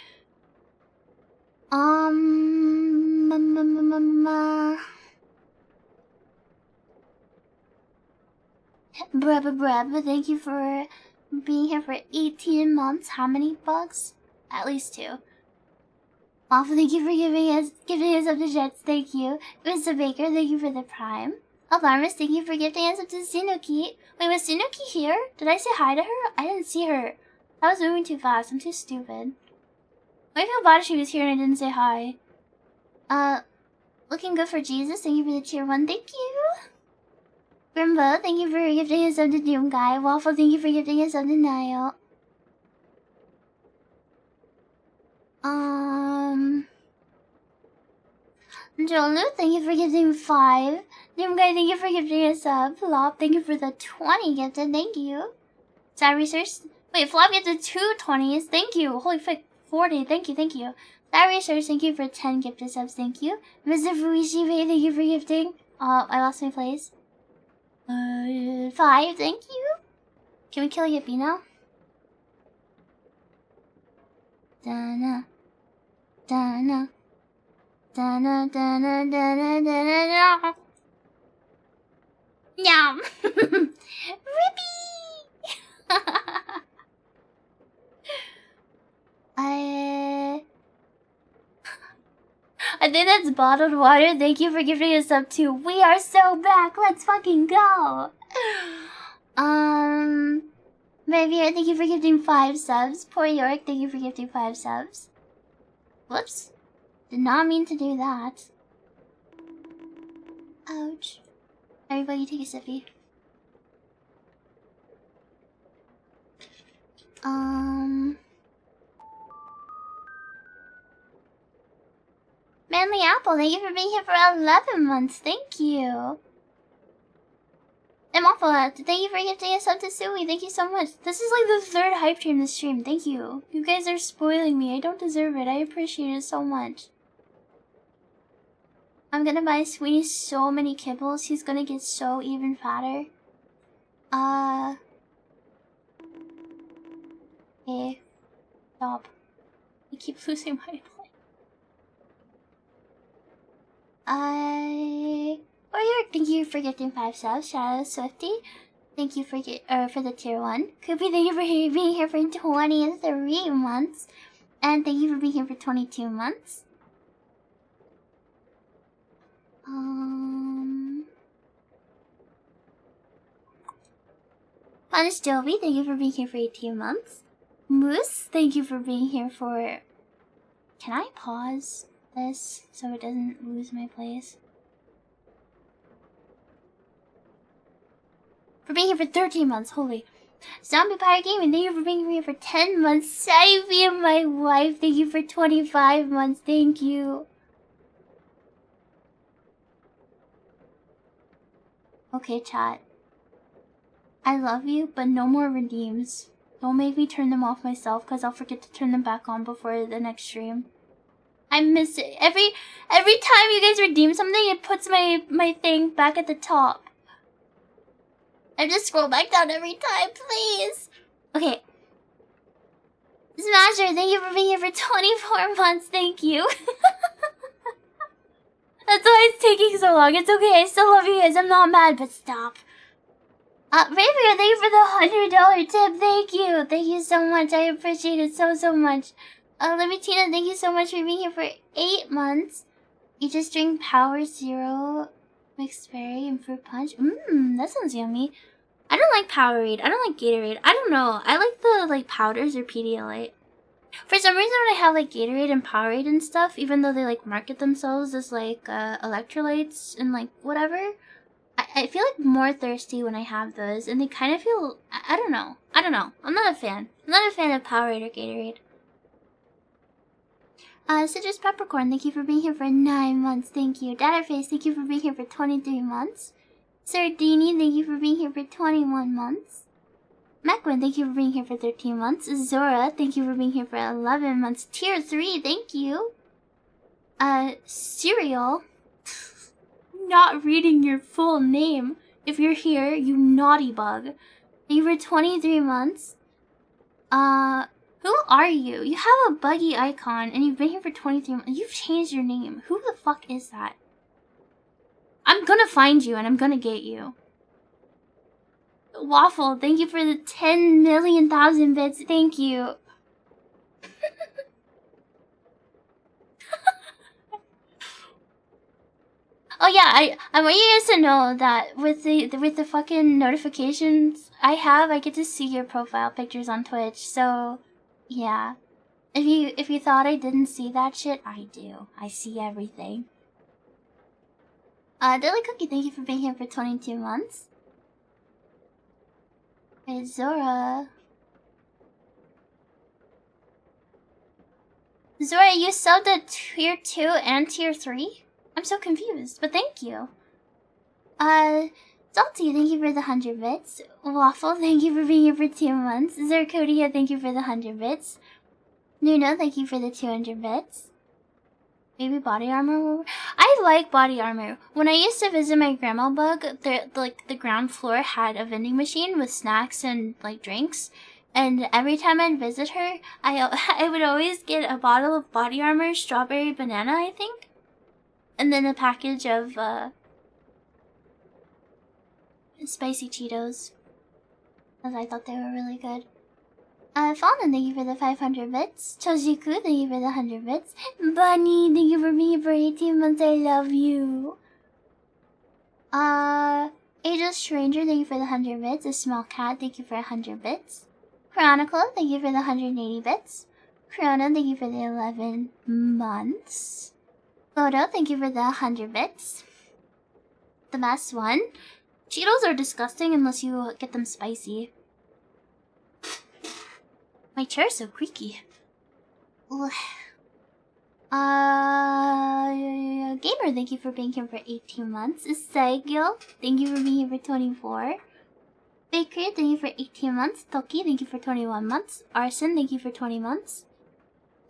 Bruh, thank you for being here for 18 months. How many bucks? At least 2. Waffle, thank you for giving us up to Jets, thank you. Mr. Baker, thank you for the prime. Alarmist, thank you for gifting us up to Sunoki. Wait, was Sunoki here? Did I say hi to her? I didn't see her. I was moving too fast. I'm too stupid. I feel bad if she was here and I didn't say hi. Looking good for Jesus, thank you for the tier 1, thank you. Grimbo, thank you for gifting us up to Doom Guy. Waffle, thank you for gifting us up to Niall. Jolu, thank you for gifting 5. Doom Guy, thank you for gifting us up. Flop, thank you for the 20 gifted, thank you. Sad Research, wait, Flop gifted 2 20s, thank you. Holy fuck, 40, thank you. Sad Research, thank you for 10 gifted subs, thank you. Mr. Fuishibe, thank you for gifting. I lost my place. 5, thank you. Can we kill Yippee now? Dana. Dana. Dana, dana, dana, dana, dana. Yum. Rippy. I think that's bottled water. Thank you for gifting us up to. We are so back. Let's fucking go. Maybe thank you for gifting 5 subs. Poor York, thank you for gifting 5 subs. Whoops. Did not mean to do that. Ouch. Everybody take a sippy. Manly Apple, thank you for being here for 11 months. Thank you. I'm awful. Thank you for gifting us up to Sui. Thank you so much. This is like the 3rd hype train this stream. Thank you. You guys are spoiling me. I don't deserve it. I appreciate it so much. I'm gonna buy Sweeney so many kibbles. He's gonna get so even fatter. Okay. Stop. I keep losing my play. Thank you for gifting 5 subs. Shadow Swifty, thank you for the tier 1. Koopy, thank you for being here for 23 months. And thank you for being here for 22 months. Punish Joby, thank you for being here for 18 months. Moose, thank you for being here for... Can I pause this so it doesn't lose my place? For being here for 13 months, holy. Zombie Pirate Gaming, thank you for being here for 10 months. Savvy and my wife, thank you for 25 months, thank you. Okay, chat. I love you, but no more redeems. Don't make me turn them off myself, because I'll forget to turn them back on before the next stream. I miss it. Every time you guys redeem something, it puts my thing back at the top. I just scroll back down every time, please. Okay. Smasher, thank you for being here for 24 months. Thank you. That's why it's taking so long. It's okay. I still love you guys. I'm not mad, but stop. Ravier, thank you for the $100 tip. Thank you. Thank you so much. I appreciate it so much. Limitina, thank you so much for being here for 8 months. You just drink Power Zero, mixed berry, and fruit punch. That sounds yummy. I don't like Powerade. I don't like Gatorade. I don't know. I like the powders or Pedialyte. For some reason, when I have like Gatorade and Powerade and stuff, even though they like market themselves as like electrolytes and like whatever, I feel like more thirsty when I have those, and they kind of feel. I don't know. I don't know. I'm not a fan. I'm not a fan of Powerade or Gatorade. Citrus Peppercorn, thank you for being here for 9 months. Thank you. Datterface, thank you for being here for 23 months. Sardini, thank you for being here for 21 months. Meckwin, thank you for being here for 13 months. Zora, thank you for being here for 11 months. Tier 3, thank you. Cereal. Not reading your full name. If you're here, you naughty bug. Thank you for 23 months. Who are you? You have a buggy icon and you've been here for 23 months. You've changed your name. Who the fuck is that? I'm gonna find you and I'm gonna get you. Waffle, thank you for the 10 million thousand bits. Thank you. Oh yeah, I want you guys to know that with the fucking notifications I get to see your profile pictures on Twitch. So, yeah. If you thought I didn't see that shit, I do. I see everything. Dilly Cookie, thank you for being here for 22 months. Hey, Zora. Zora, you subbed at tier 2 and tier 3? I'm so confused, but thank you. Salty, thank you for the 100 bits. Waffle, thank you for being here for 2 months. Zercodia, thank you for the 100 bits. Nuno, thank you for the 200 bits. Maybe body armor. I like body armor. When I used to visit my grandma bug, the ground floor had a vending machine with snacks and like drinks. And every time I'd visit her, I would always get a bottle of body armor, strawberry banana, I think. And then a package of spicy Cheetos. Because I thought they were really good. Fallen, thank you for the 500 bits. Chojiku, thank you for the 100 bits. Bunny, thank you for being here for 18 months. I love you. Ageless Stranger, thank you for the 100 bits. A Small Cat, thank you for 100 bits. Chronicle, thank you for the 180 bits. Corona, thank you for the 11 months. Photo, thank you for the 100 bits. The best one. Cheetos are disgusting unless you get them spicy. My chair's so creaky. Ugh. Gamer, thank you for being here for 18 months. Saigyo, thank you for being here for 24. Bakery, thank you for 18 months. Toki, thank you for 21 months. Arson, thank you for 20 months.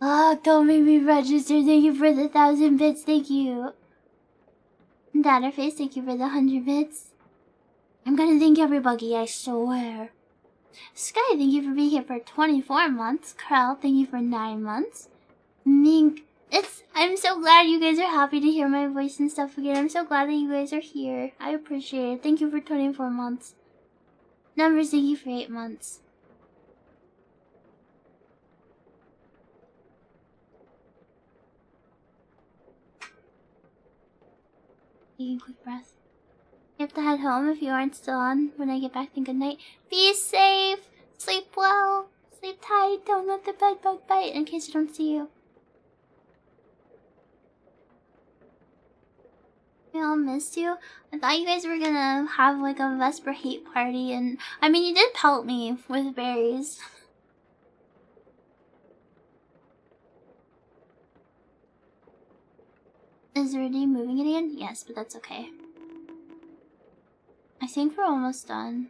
Oh, don't make me register. Thank you for the 1,000 bits. Thank you. Datterface, thank you for the 100 bits. I'm gonna thank everybody, I swear. Sky, thank you for being here for 24 months. Krell, thank you for 9 months. Mink, I'm so glad you guys are happy to hear my voice and stuff again. I'm so glad that you guys are here. I appreciate it. Thank you for 24 months. Numbers, thank you for 8 months. Taking a quick breath. You have to head home if you aren't still on. When I get back, then good night. Be safe! Sleep well! Sleep tight! Don't let the bed bug bite in case I don't see you. We all missed you. I thought you guys were gonna have like a Vesper hate party, and I mean, you did pelt me with berries. Is Rudy moving it again? Yes, but that's okay. I think we're almost done.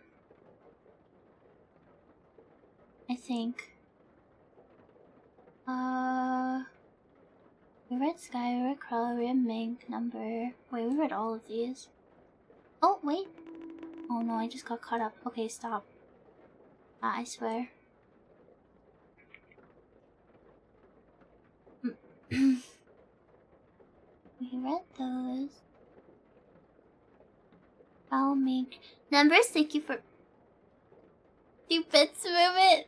I think. We read Sky, we read Crawl, we read Mink, Number. Wait, we read all of these. Oh, wait. Oh no, I just got caught up. Okay, stop. I swear. We read those. I'll make Numbers. Thank you for 2 bits movement.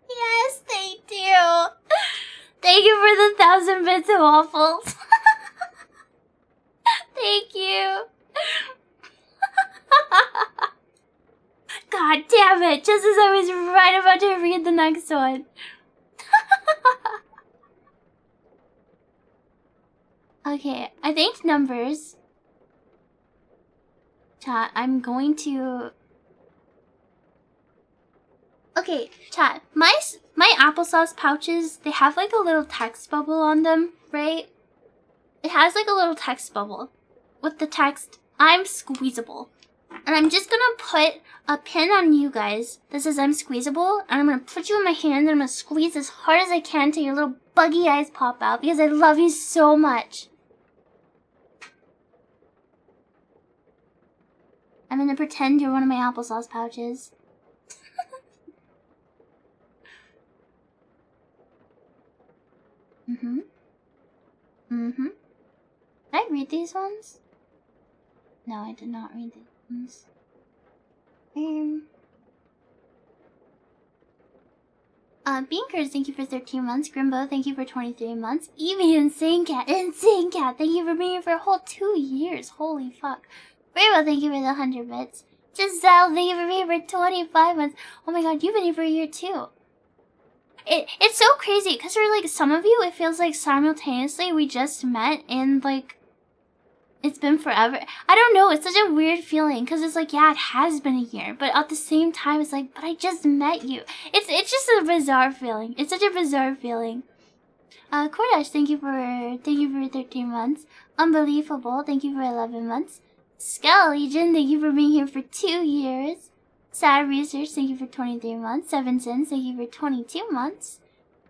Yes, they do. Thank you for the 1,000 bits of waffles. Thank you. God damn it! Just as I was right about to read the next one. Okay, I think Numbers. Chat, I'm going to Okay, chat. My applesauce pouches, they have like a little text bubble on them, right? It has like a little text bubble with the text, "I'm squeezable." And I'm just gonna put a pin on you guys that says "I'm squeezable," and I'm gonna put you in my hand and I'm gonna squeeze as hard as I can till your little buggy eyes pop out because I love you so much. I'm gonna pretend you're one of my applesauce pouches. Did I read these ones? No, I did not read these ones. Beankers, thank you for 13 months. Grimbo, thank you for 23 months. Evie, Insane Cat, thank you for being here for a whole 2 years. Holy fuck. Bravo, thank you for the 100 bits. Giselle, thank you for being here for 25 months. Oh my god, you've been here for a year too. It's so crazy, because for like some of you, it feels like simultaneously we just met and like it's been forever. I don't know, it's such a weird feeling, because it's like, yeah, it has been a year, but at the same time, it's like, but I just met you. It's just a bizarre feeling. It's such a bizarre feeling. Kordash, thank you for 13 months. Unbelievable, thank you for 11 months. Skull Legion, thank you for being here for 2 years. Sad Research, thank you for 23 months. Seven Sins, thank you for 22 months.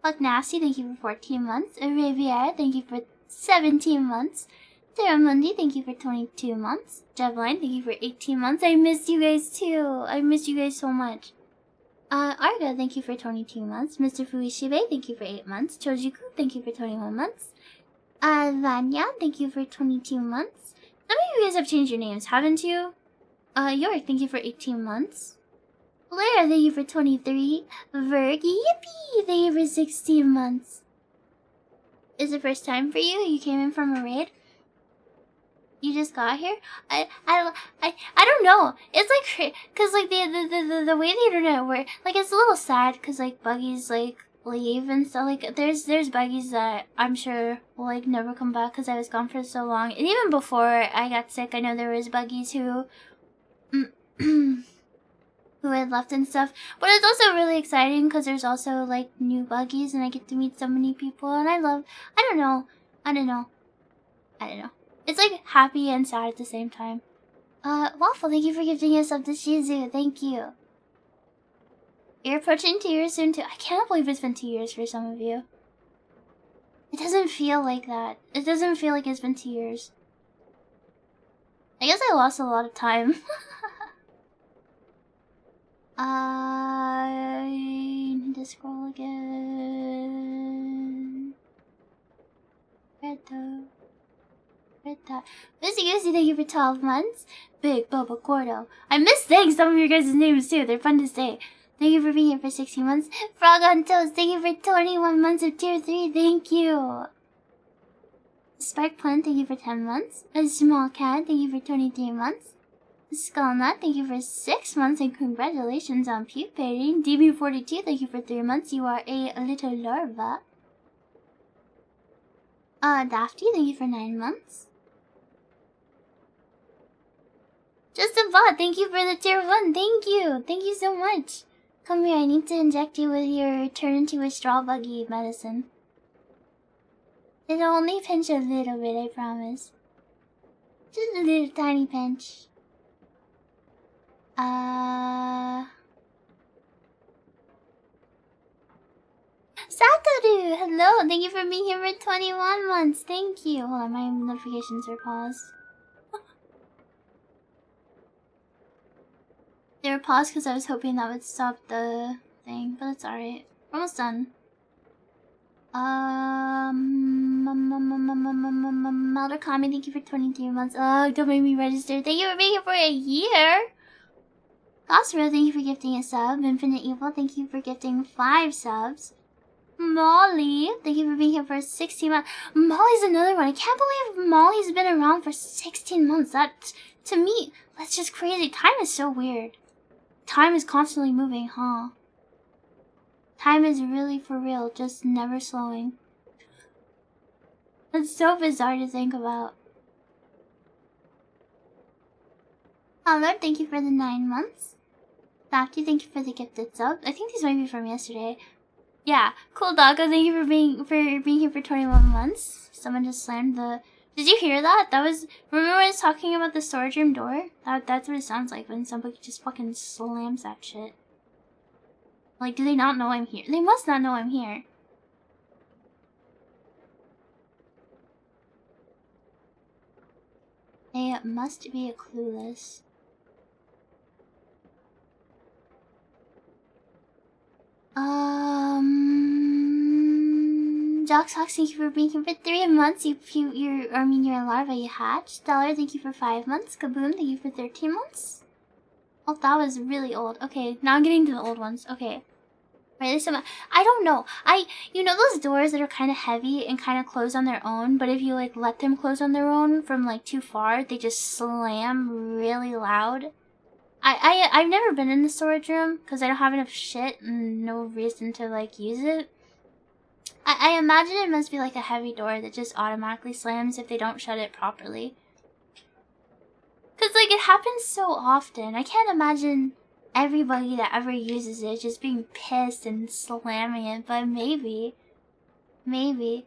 Fuck Nasty, thank you for 14 months. Riviera, thank you for 17 months. Terramundi, thank you for 22 months. Jevline, thank you for 18 months. I missed you guys too. I missed you guys so much. Arga, thank you for 22 months. Mr. Fuishibe, thank you for 8 months. Chojuku, thank you for 21 months. Vanya, thank you for 22 months. Some of you guys have changed your names, haven't you? York, thank you for 18 months. Blair, thank you for 23. Verg, yippee, thank you for 16 months. Is it first time for you? You came in from a raid? You just got here? I don't know. It's like, cause like the way the internet works, like it's a little sad, cause like buggies like leave and stuff. Like there's buggies that I'm sure will like never come back, cause I was gone for so long. And even before I got sick, I know there was buggies who who had left and stuff. But it's also really exciting because there's also like new buggies and I get to meet so many people and I don't know. It's like happy and sad at the same time. Waffle, thank you for gifting us up to Shizu. Thank you. You're approaching 2 years soon too. I cannot believe it's been 2 years for some of you. It doesn't feel like that. It doesn't feel like it's been 2 years. I guess I lost a lot of time. I need to scroll again. Missy Goosey, thank you for 12 months. Big Bubba Gordo. I miss saying some of your guys' names too. They're fun to say. Thank you for being here for 16 months. Frog on Toast, thank you for 21 months of tier 3. Thank you. Spike Plant, thank you for 10 months. A Small Cat, thank you for 23 months. Skullnut, thank you for 6 months and congratulations on pupating. DB42, thank you for 3 months. You are a little larva. Dafty, thank you for 9 months. Just a bot, thank you for the tier 1. Thank you. Thank you so much. Come here, I need to inject you with your turn into a straw buggy medicine. It'll only pinch a little bit, I promise. Just a little tiny pinch. Satoru! Hello! Thank you for being here for 21 months. Thank you. Hold on, my notifications are paused. They were paused because I was hoping that would stop the thing, but it's alright. We're almost done. Melder Kami, thank you for 23 months. Oh, don't make me register. Thank you for being here for a year. Gossero, thank you for gifting a sub. Infinite Evil, thank you for gifting 5 subs. Molly, thank you for being here for 16 months. Molly's another one. I can't believe Molly's been around for 16 months. That, to me, that's just crazy. Time is so weird. Time is constantly moving, huh? Time is really for real, just never slowing. That's so bizarre to think about. Oh Lord, thank you for the 9 months. Matthew, thank you for the gifted sub. I think these might be from yesterday. Yeah, cool doggo, thank you for being here for 21 months. Someone just slammed the... Did you hear that? That was... Remember when I was talking about the storage room door? That's what it sounds like when somebody just fucking slams that shit. Like, do they not know I'm here? They must not know I'm here. They must be a clueless. Jocksox, thank you for being here for 3 months. You're a larva, you hatched. Stellar, thank you for 5 months. Kaboom, thank you for 13 months. Oh, that was really old. Okay, now I'm getting to the old ones. Okay. Right, there's some... I don't know. You know those doors that are kind of heavy and kind of close on their own, but if you, like, let them close on their own from, like, too far, they just slam really loud? I've never been in the storage room because I don't have enough shit and no reason to, like, use it. I imagine it must be like a heavy door that just automatically slams if they don't shut it properly. Because, like, it happens so often. I can't imagine everybody that ever uses it just being pissed and slamming it, but maybe. Maybe.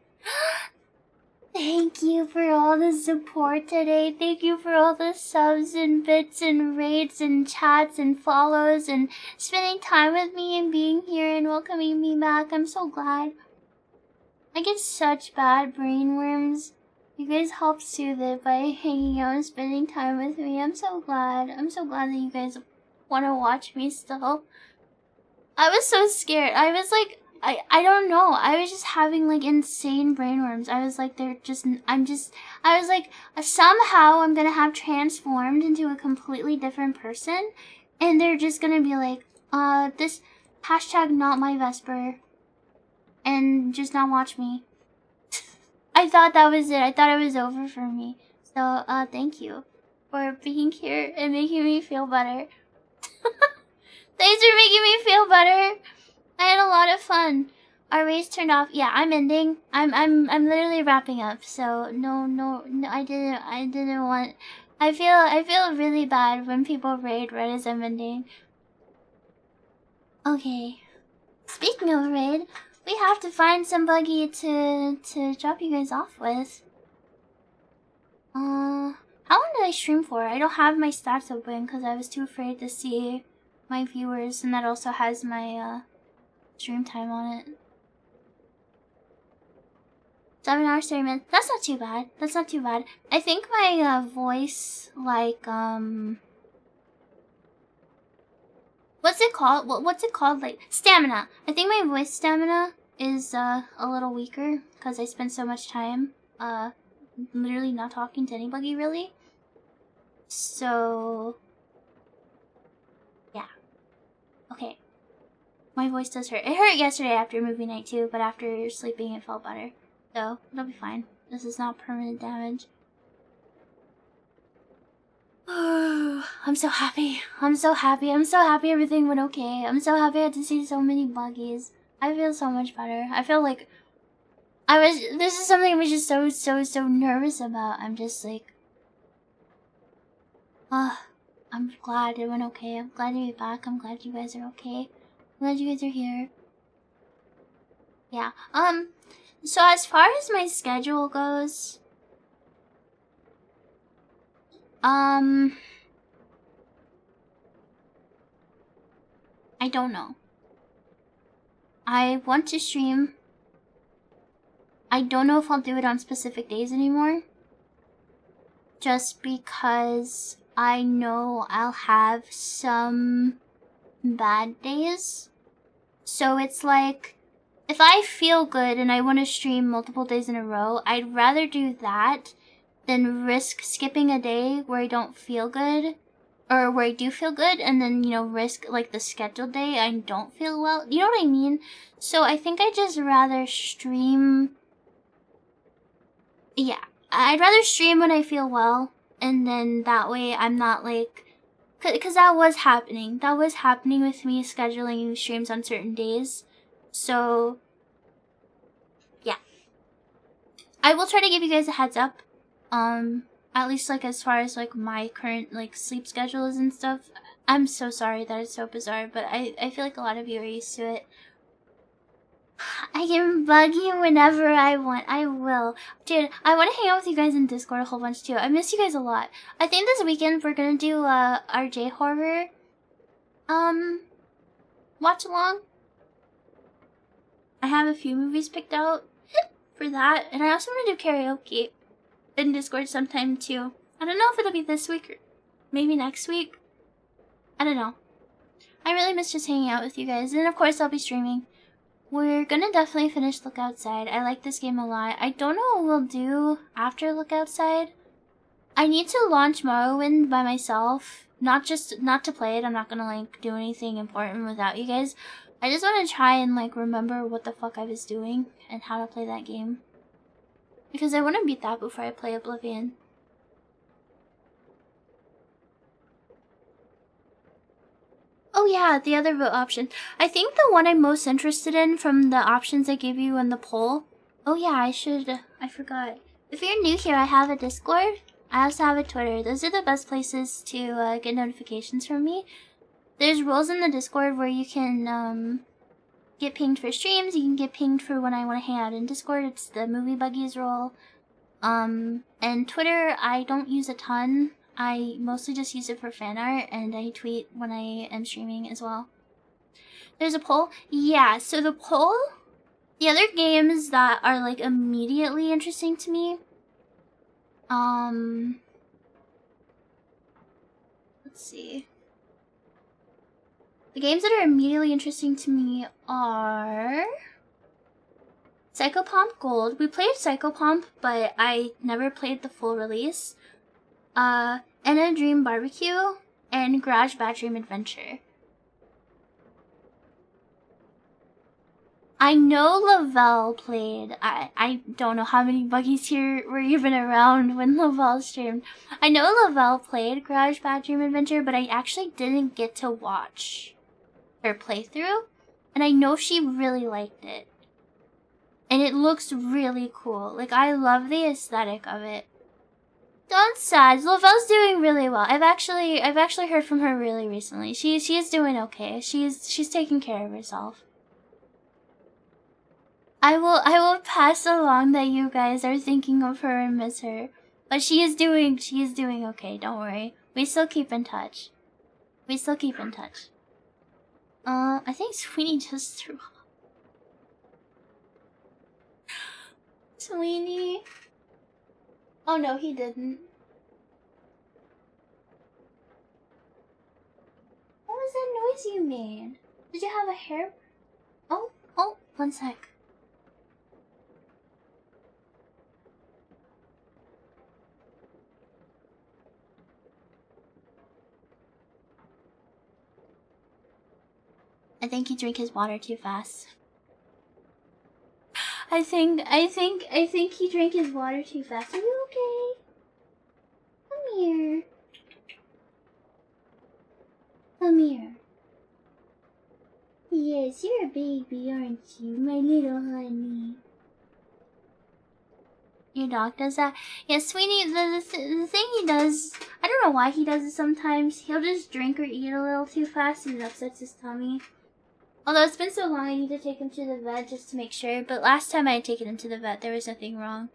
Thank you for all the support today. Thank you for all the subs and bits and raids and chats and follows and spending time with me and being here and welcoming me back. I'm so glad. I get such bad brain worms. You guys help soothe it by hanging out and spending time with me. I'm so glad. I'm so glad that you guys want to watch me still. I was so scared. I was like, I don't know. I was just having like insane brainworms. I was like, I was like, somehow I'm gonna have transformed into a completely different person. And they're just gonna be like, this hashtag not my Vesper. And just not watch me. I thought that was it. I thought it was over for me. So, thank you for being here and making me feel better. Thanks for making me feel better. I had a lot of fun. Our race turned off. Yeah, I'm ending. I'm literally wrapping up. So no. I didn't want. I feel really bad when people raid right as I'm ending. Okay. Speaking of raid, we have to find somebody to drop you guys off with. How long did I stream for? I don't have my stats open because I was too afraid to see my viewers, and that also has my stream time on it. 7 hours, 30 minutes. That's not too bad. That's not too bad. I think my voice, like, what's it called? What's it called? Like, stamina. I think my voice stamina is a little weaker because I spend so much time literally not talking to anybody, really. So, yeah. Okay. My voice does hurt. It hurt yesterday after movie night too, but after sleeping it felt better. So, it'll be fine. This is not permanent damage. I'm so happy. I'm so happy. I'm so happy everything went okay. I'm so happy I had to see so many buggies. I feel so much better. I feel like this is something I was just so nervous about. I'm just like, I'm glad it went okay. I'm glad to be back. I'm glad you guys are okay. I'm glad you guys are here. Yeah. So as far as my schedule goes, I don't know. I want to stream. I don't know if I'll do it on specific days anymore. Just because I know I'll have some bad days. So it's like, if I feel good and I want to stream multiple days in a row, I'd rather do that than risk skipping a day where I don't feel good. Or where I do feel good, and then, you know, risk, like, the scheduled day I don't feel well. You know what I mean? So I think I'd just rather stream... Yeah. I'd rather stream when I feel well, and then that way I'm not, like... Because that was happening. That was happening with me scheduling streams on certain days. So... Yeah. I will try to give you guys a heads up. At least, like, as far as, like, my current, like, sleep schedules and stuff. I'm so sorry that it's so bizarre, but I feel like a lot of you are used to it. I can bug you whenever I want. I will. Dude, I want to hang out with you guys in Discord a whole bunch too. I miss you guys a lot. I think this weekend we're gonna do RJ horror watch along. I have a few movies picked out for that, and I also want to do karaoke in Discord sometime too. I don't know if it'll be this week or maybe next week. I don't know. I really miss just hanging out with you guys, and of course I'll be streaming. We're gonna definitely finish Look Outside. I like this game a lot. I don't know what we'll do after Look Outside. I need to launch Morrowind by myself. Not to play it. I'm not gonna like do anything important without you guys. I just want to try and like remember what the fuck I was doing and how to play that game. Because I want to beat that before I play Oblivion. Oh yeah, the other vote option. I think the one I'm most interested in from the options I gave you in the poll. Oh yeah, I forgot. If you're new here, I have a Discord. I also have a Twitter. Those are the best places to get notifications from me. There's rules in the Discord where you can get pinged for streams. You can get pinged for when I want to hang out in Discord. It's the Movie Buggies rule. And Twitter, I don't use a ton. I mostly just use it for fan art, and I tweet when I am streaming as well. There's a poll? Yeah, so the poll, the other games that are like immediately interesting to me, let's see. The games that are immediately interesting to me are Psychopomp Gold. We played Psychopomp, but I never played the full release. And a Dream Barbecue, and Garage Bad Dream Adventure. I know Lavelle played. I don't know how many buggies here were even around when Lavelle streamed. I know Lavelle played Garage Bad Dream Adventure, but I actually didn't get to watch her playthrough. And I know she really liked it. And it looks really cool. Like, I love the aesthetic of it. Don't sad. Lavelle's doing really well. I've actually heard from her really recently. She is doing okay. She's taking care of herself. I will pass along that you guys are thinking of her and miss her. But she is doing okay, don't worry. We still keep in touch. I think Sweeney just threw up. Sweeney. Oh no, he didn't. What was that noise you made? Did you have a hair? Oh, one sec. I think he drank his water too fast. I think he drank his water too fast. Are you okay? Come here. Come here. Yes, you're a baby, aren't you, my little honey? Your dog does that? Yeah, Sweeney, the thing he does, I don't know why he does it sometimes. He'll just drink or eat a little too fast and it upsets his tummy. Although it's been so long, I need to take him to the vet just to make sure. But last time I had taken him to the vet, there was nothing wrong.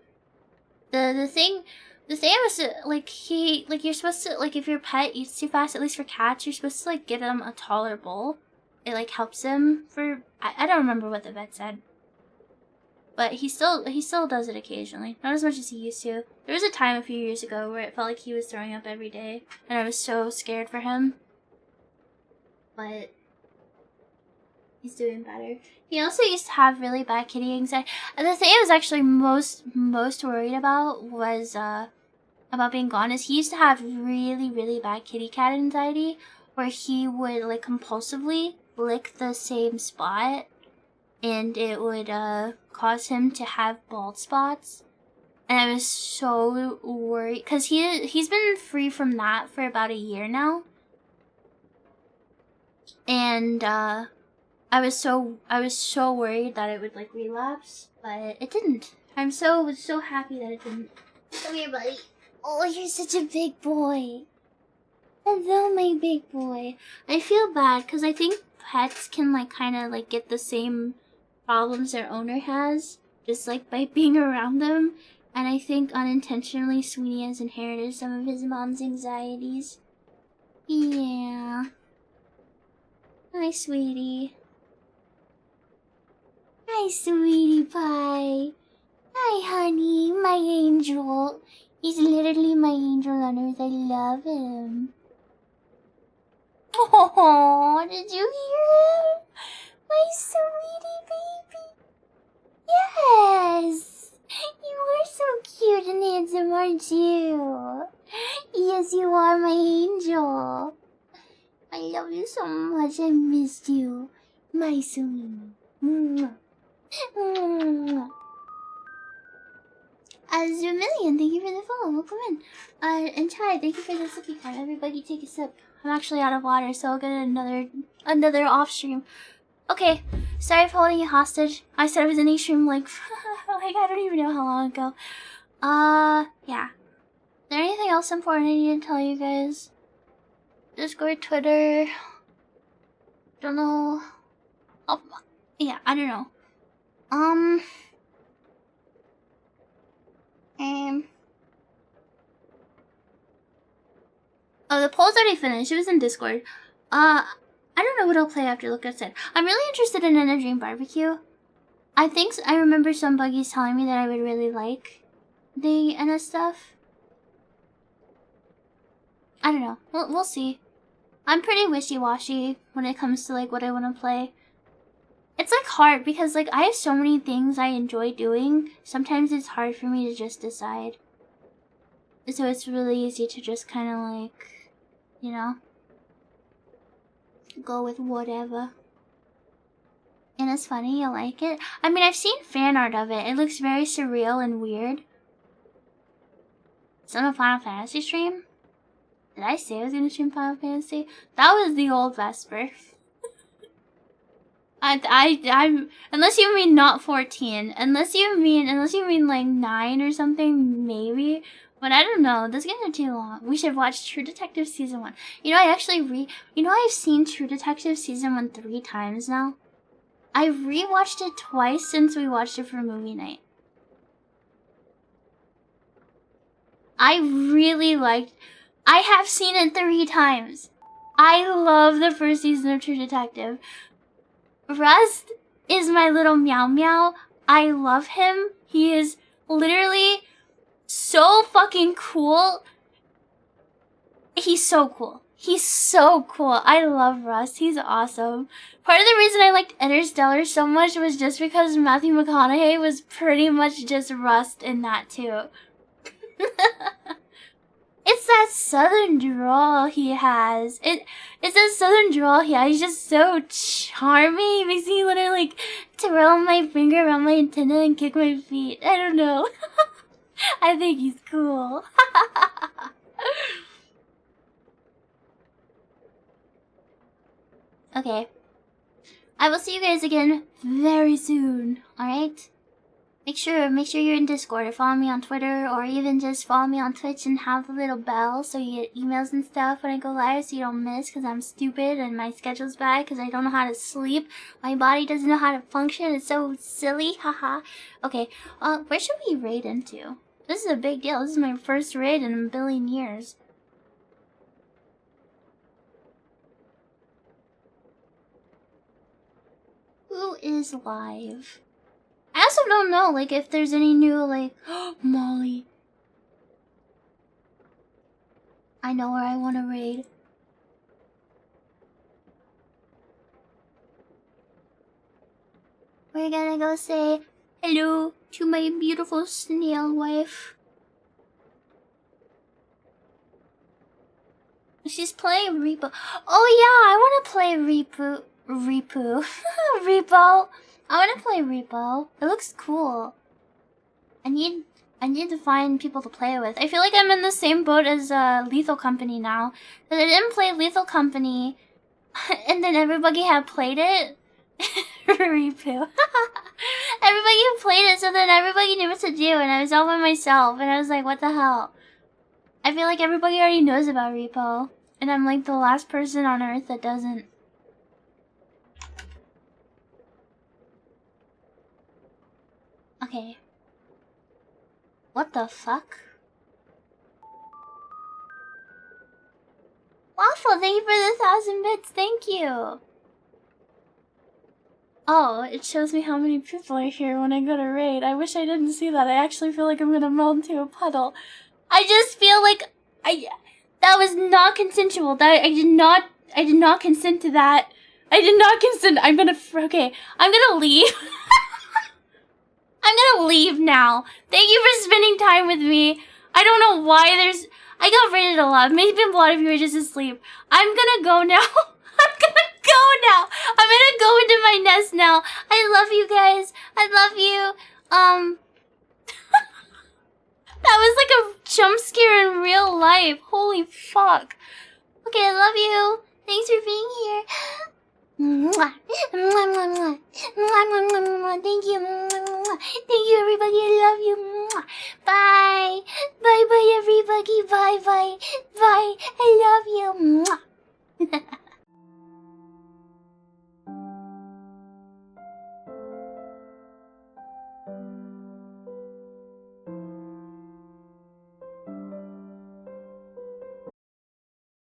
The thing I was you're supposed to, like, if your pet eats too fast, at least for cats, you're supposed to like give them a taller bowl. It like helps him for, I don't remember what the vet said. But he still does it occasionally. Not as much as he used to. There was a time a few years ago where it felt like he was throwing up every day, and I was so scared for him. But he's doing better. He also used to have really bad kitty anxiety. And the thing I was actually most worried about was about being gone is he used to have really, really bad kitty cat anxiety, where he would like compulsively lick the same spot, and it would cause him to have bald spots. And I was so worried because he's been free from that for about a year now. And I was so worried that it would like relapse, but it didn't. I'm so happy that it didn't. Come here, buddy. Oh, you're such a big boy. Hello, my big boy. I feel bad because I think pets can like kind of like get the same problems their owner has, just like by being around them. And I think unintentionally, Sweetie has inherited some of his mom's anxieties. Yeah. Hi, Sweetie. Hi, Sweetie Pie. Hi, honey, my angel. He's literally my angel on earth. I love him. Oh, did you hear him? My sweetie baby. Yes. You are so cute and handsome, aren't you? Yes, you are my angel. I love you so much. I missed you. My sweetie. Mwah. Mwah. Zumillion, thank you for the follow. Welcome in. And Chai, thank you for the sippy card. Everybody take a sip. I'm actually out of water, so I'll get another off stream. Okay, sorry for holding you hostage. I said it was an stream like like I don't even know how long ago. Yeah. Is there anything else important I need to tell you guys? Discord, Twitter. Don't know. Oh, yeah, I don't know. Oh, the poll's already finished. It was in Discord. I don't know what I'll play after Lucas said. I'm really interested in Inner Dream Barbecue. I think I remember some buggies telling me that I would really like the NS stuff. I don't know. We'll see. I'm pretty wishy-washy when it comes to like what I want to play. It's like hard because like I have so many things I enjoy doing. Sometimes it's hard for me to just decide. So it's really easy to just kind of like, you know, go with whatever. And it's funny, you like it? I mean, I've seen fan art of it. It looks very surreal and weird. It's on a Final Fantasy stream? Did I say I was gonna stream Final Fantasy? That was the old Vesper. I'm unless you mean not 14. Unless you mean like 9 or something, maybe. But I don't know. This games are too long. We should watch True Detective Season 1. You know, I've seen True Detective Season 1 3 times now. I've rewatched it twice since we watched it for movie night. I have seen it 3 times. I love the first season of True Detective. Rust is my little meow meow. I love him. He is literally so fucking cool. He's so cool. He's so cool. I love Rust. He's awesome. Part of the reason I liked Interstellar so much was just because Matthew McConaughey was pretty much just Rust in that too. It's that southern drawl he has. It's that southern drawl he has. He's just so charming. He makes me literally like twirl my finger around my antenna and kick my feet. I don't know. I think he's cool. Okay. I will see you guys again very soon. Alright? Make sure you're in Discord or follow me on Twitter or even just follow me on Twitch and have the little bell so you get emails and stuff when I go live so you don't miss because I'm stupid and my schedule's bad because I don't know how to sleep. My body doesn't know how to function. It's so silly. Haha. Okay. Where should we raid into? This is a big deal. This is my first raid in a billion years. Who is live? I also don't know, like, if there's any new, like, Molly. I know where I want to raid. We're gonna go say hello to my beautiful snail wife. She's playing Repo. Oh yeah, I want to play Repo. Repo. I want to play Repo. It looks cool. I need to find people to play with. I feel like I'm in the same boat as Lethal Company now. Cause I didn't play Lethal Company, and then everybody had played it. Repo. Everybody played it, so then everybody knew what to do, and I was all by myself, and I was like, what the hell? I feel like everybody already knows about Repo. And I'm like the last person on Earth that doesn't. Okay. What the fuck? Waffle, thank you for the 1,000 bits. Thank you. Oh, it shows me how many people are here when I go to raid. I wish I didn't see that. I actually feel like I'm gonna melt into a puddle. I just feel like that was not consensual. That I did not consent to that. I did not consent. I'm gonna leave. I'm gonna leave now. Thank you for spending time with me. I don't know why I got rated a lot. Maybe a lot of you are just asleep. I'm gonna go now. I'm gonna go now. I'm gonna go into my nest now. I love you guys. I love you. That was like a jump scare in real life. Holy fuck. Okay, I love you. Thanks for being here. Mwah.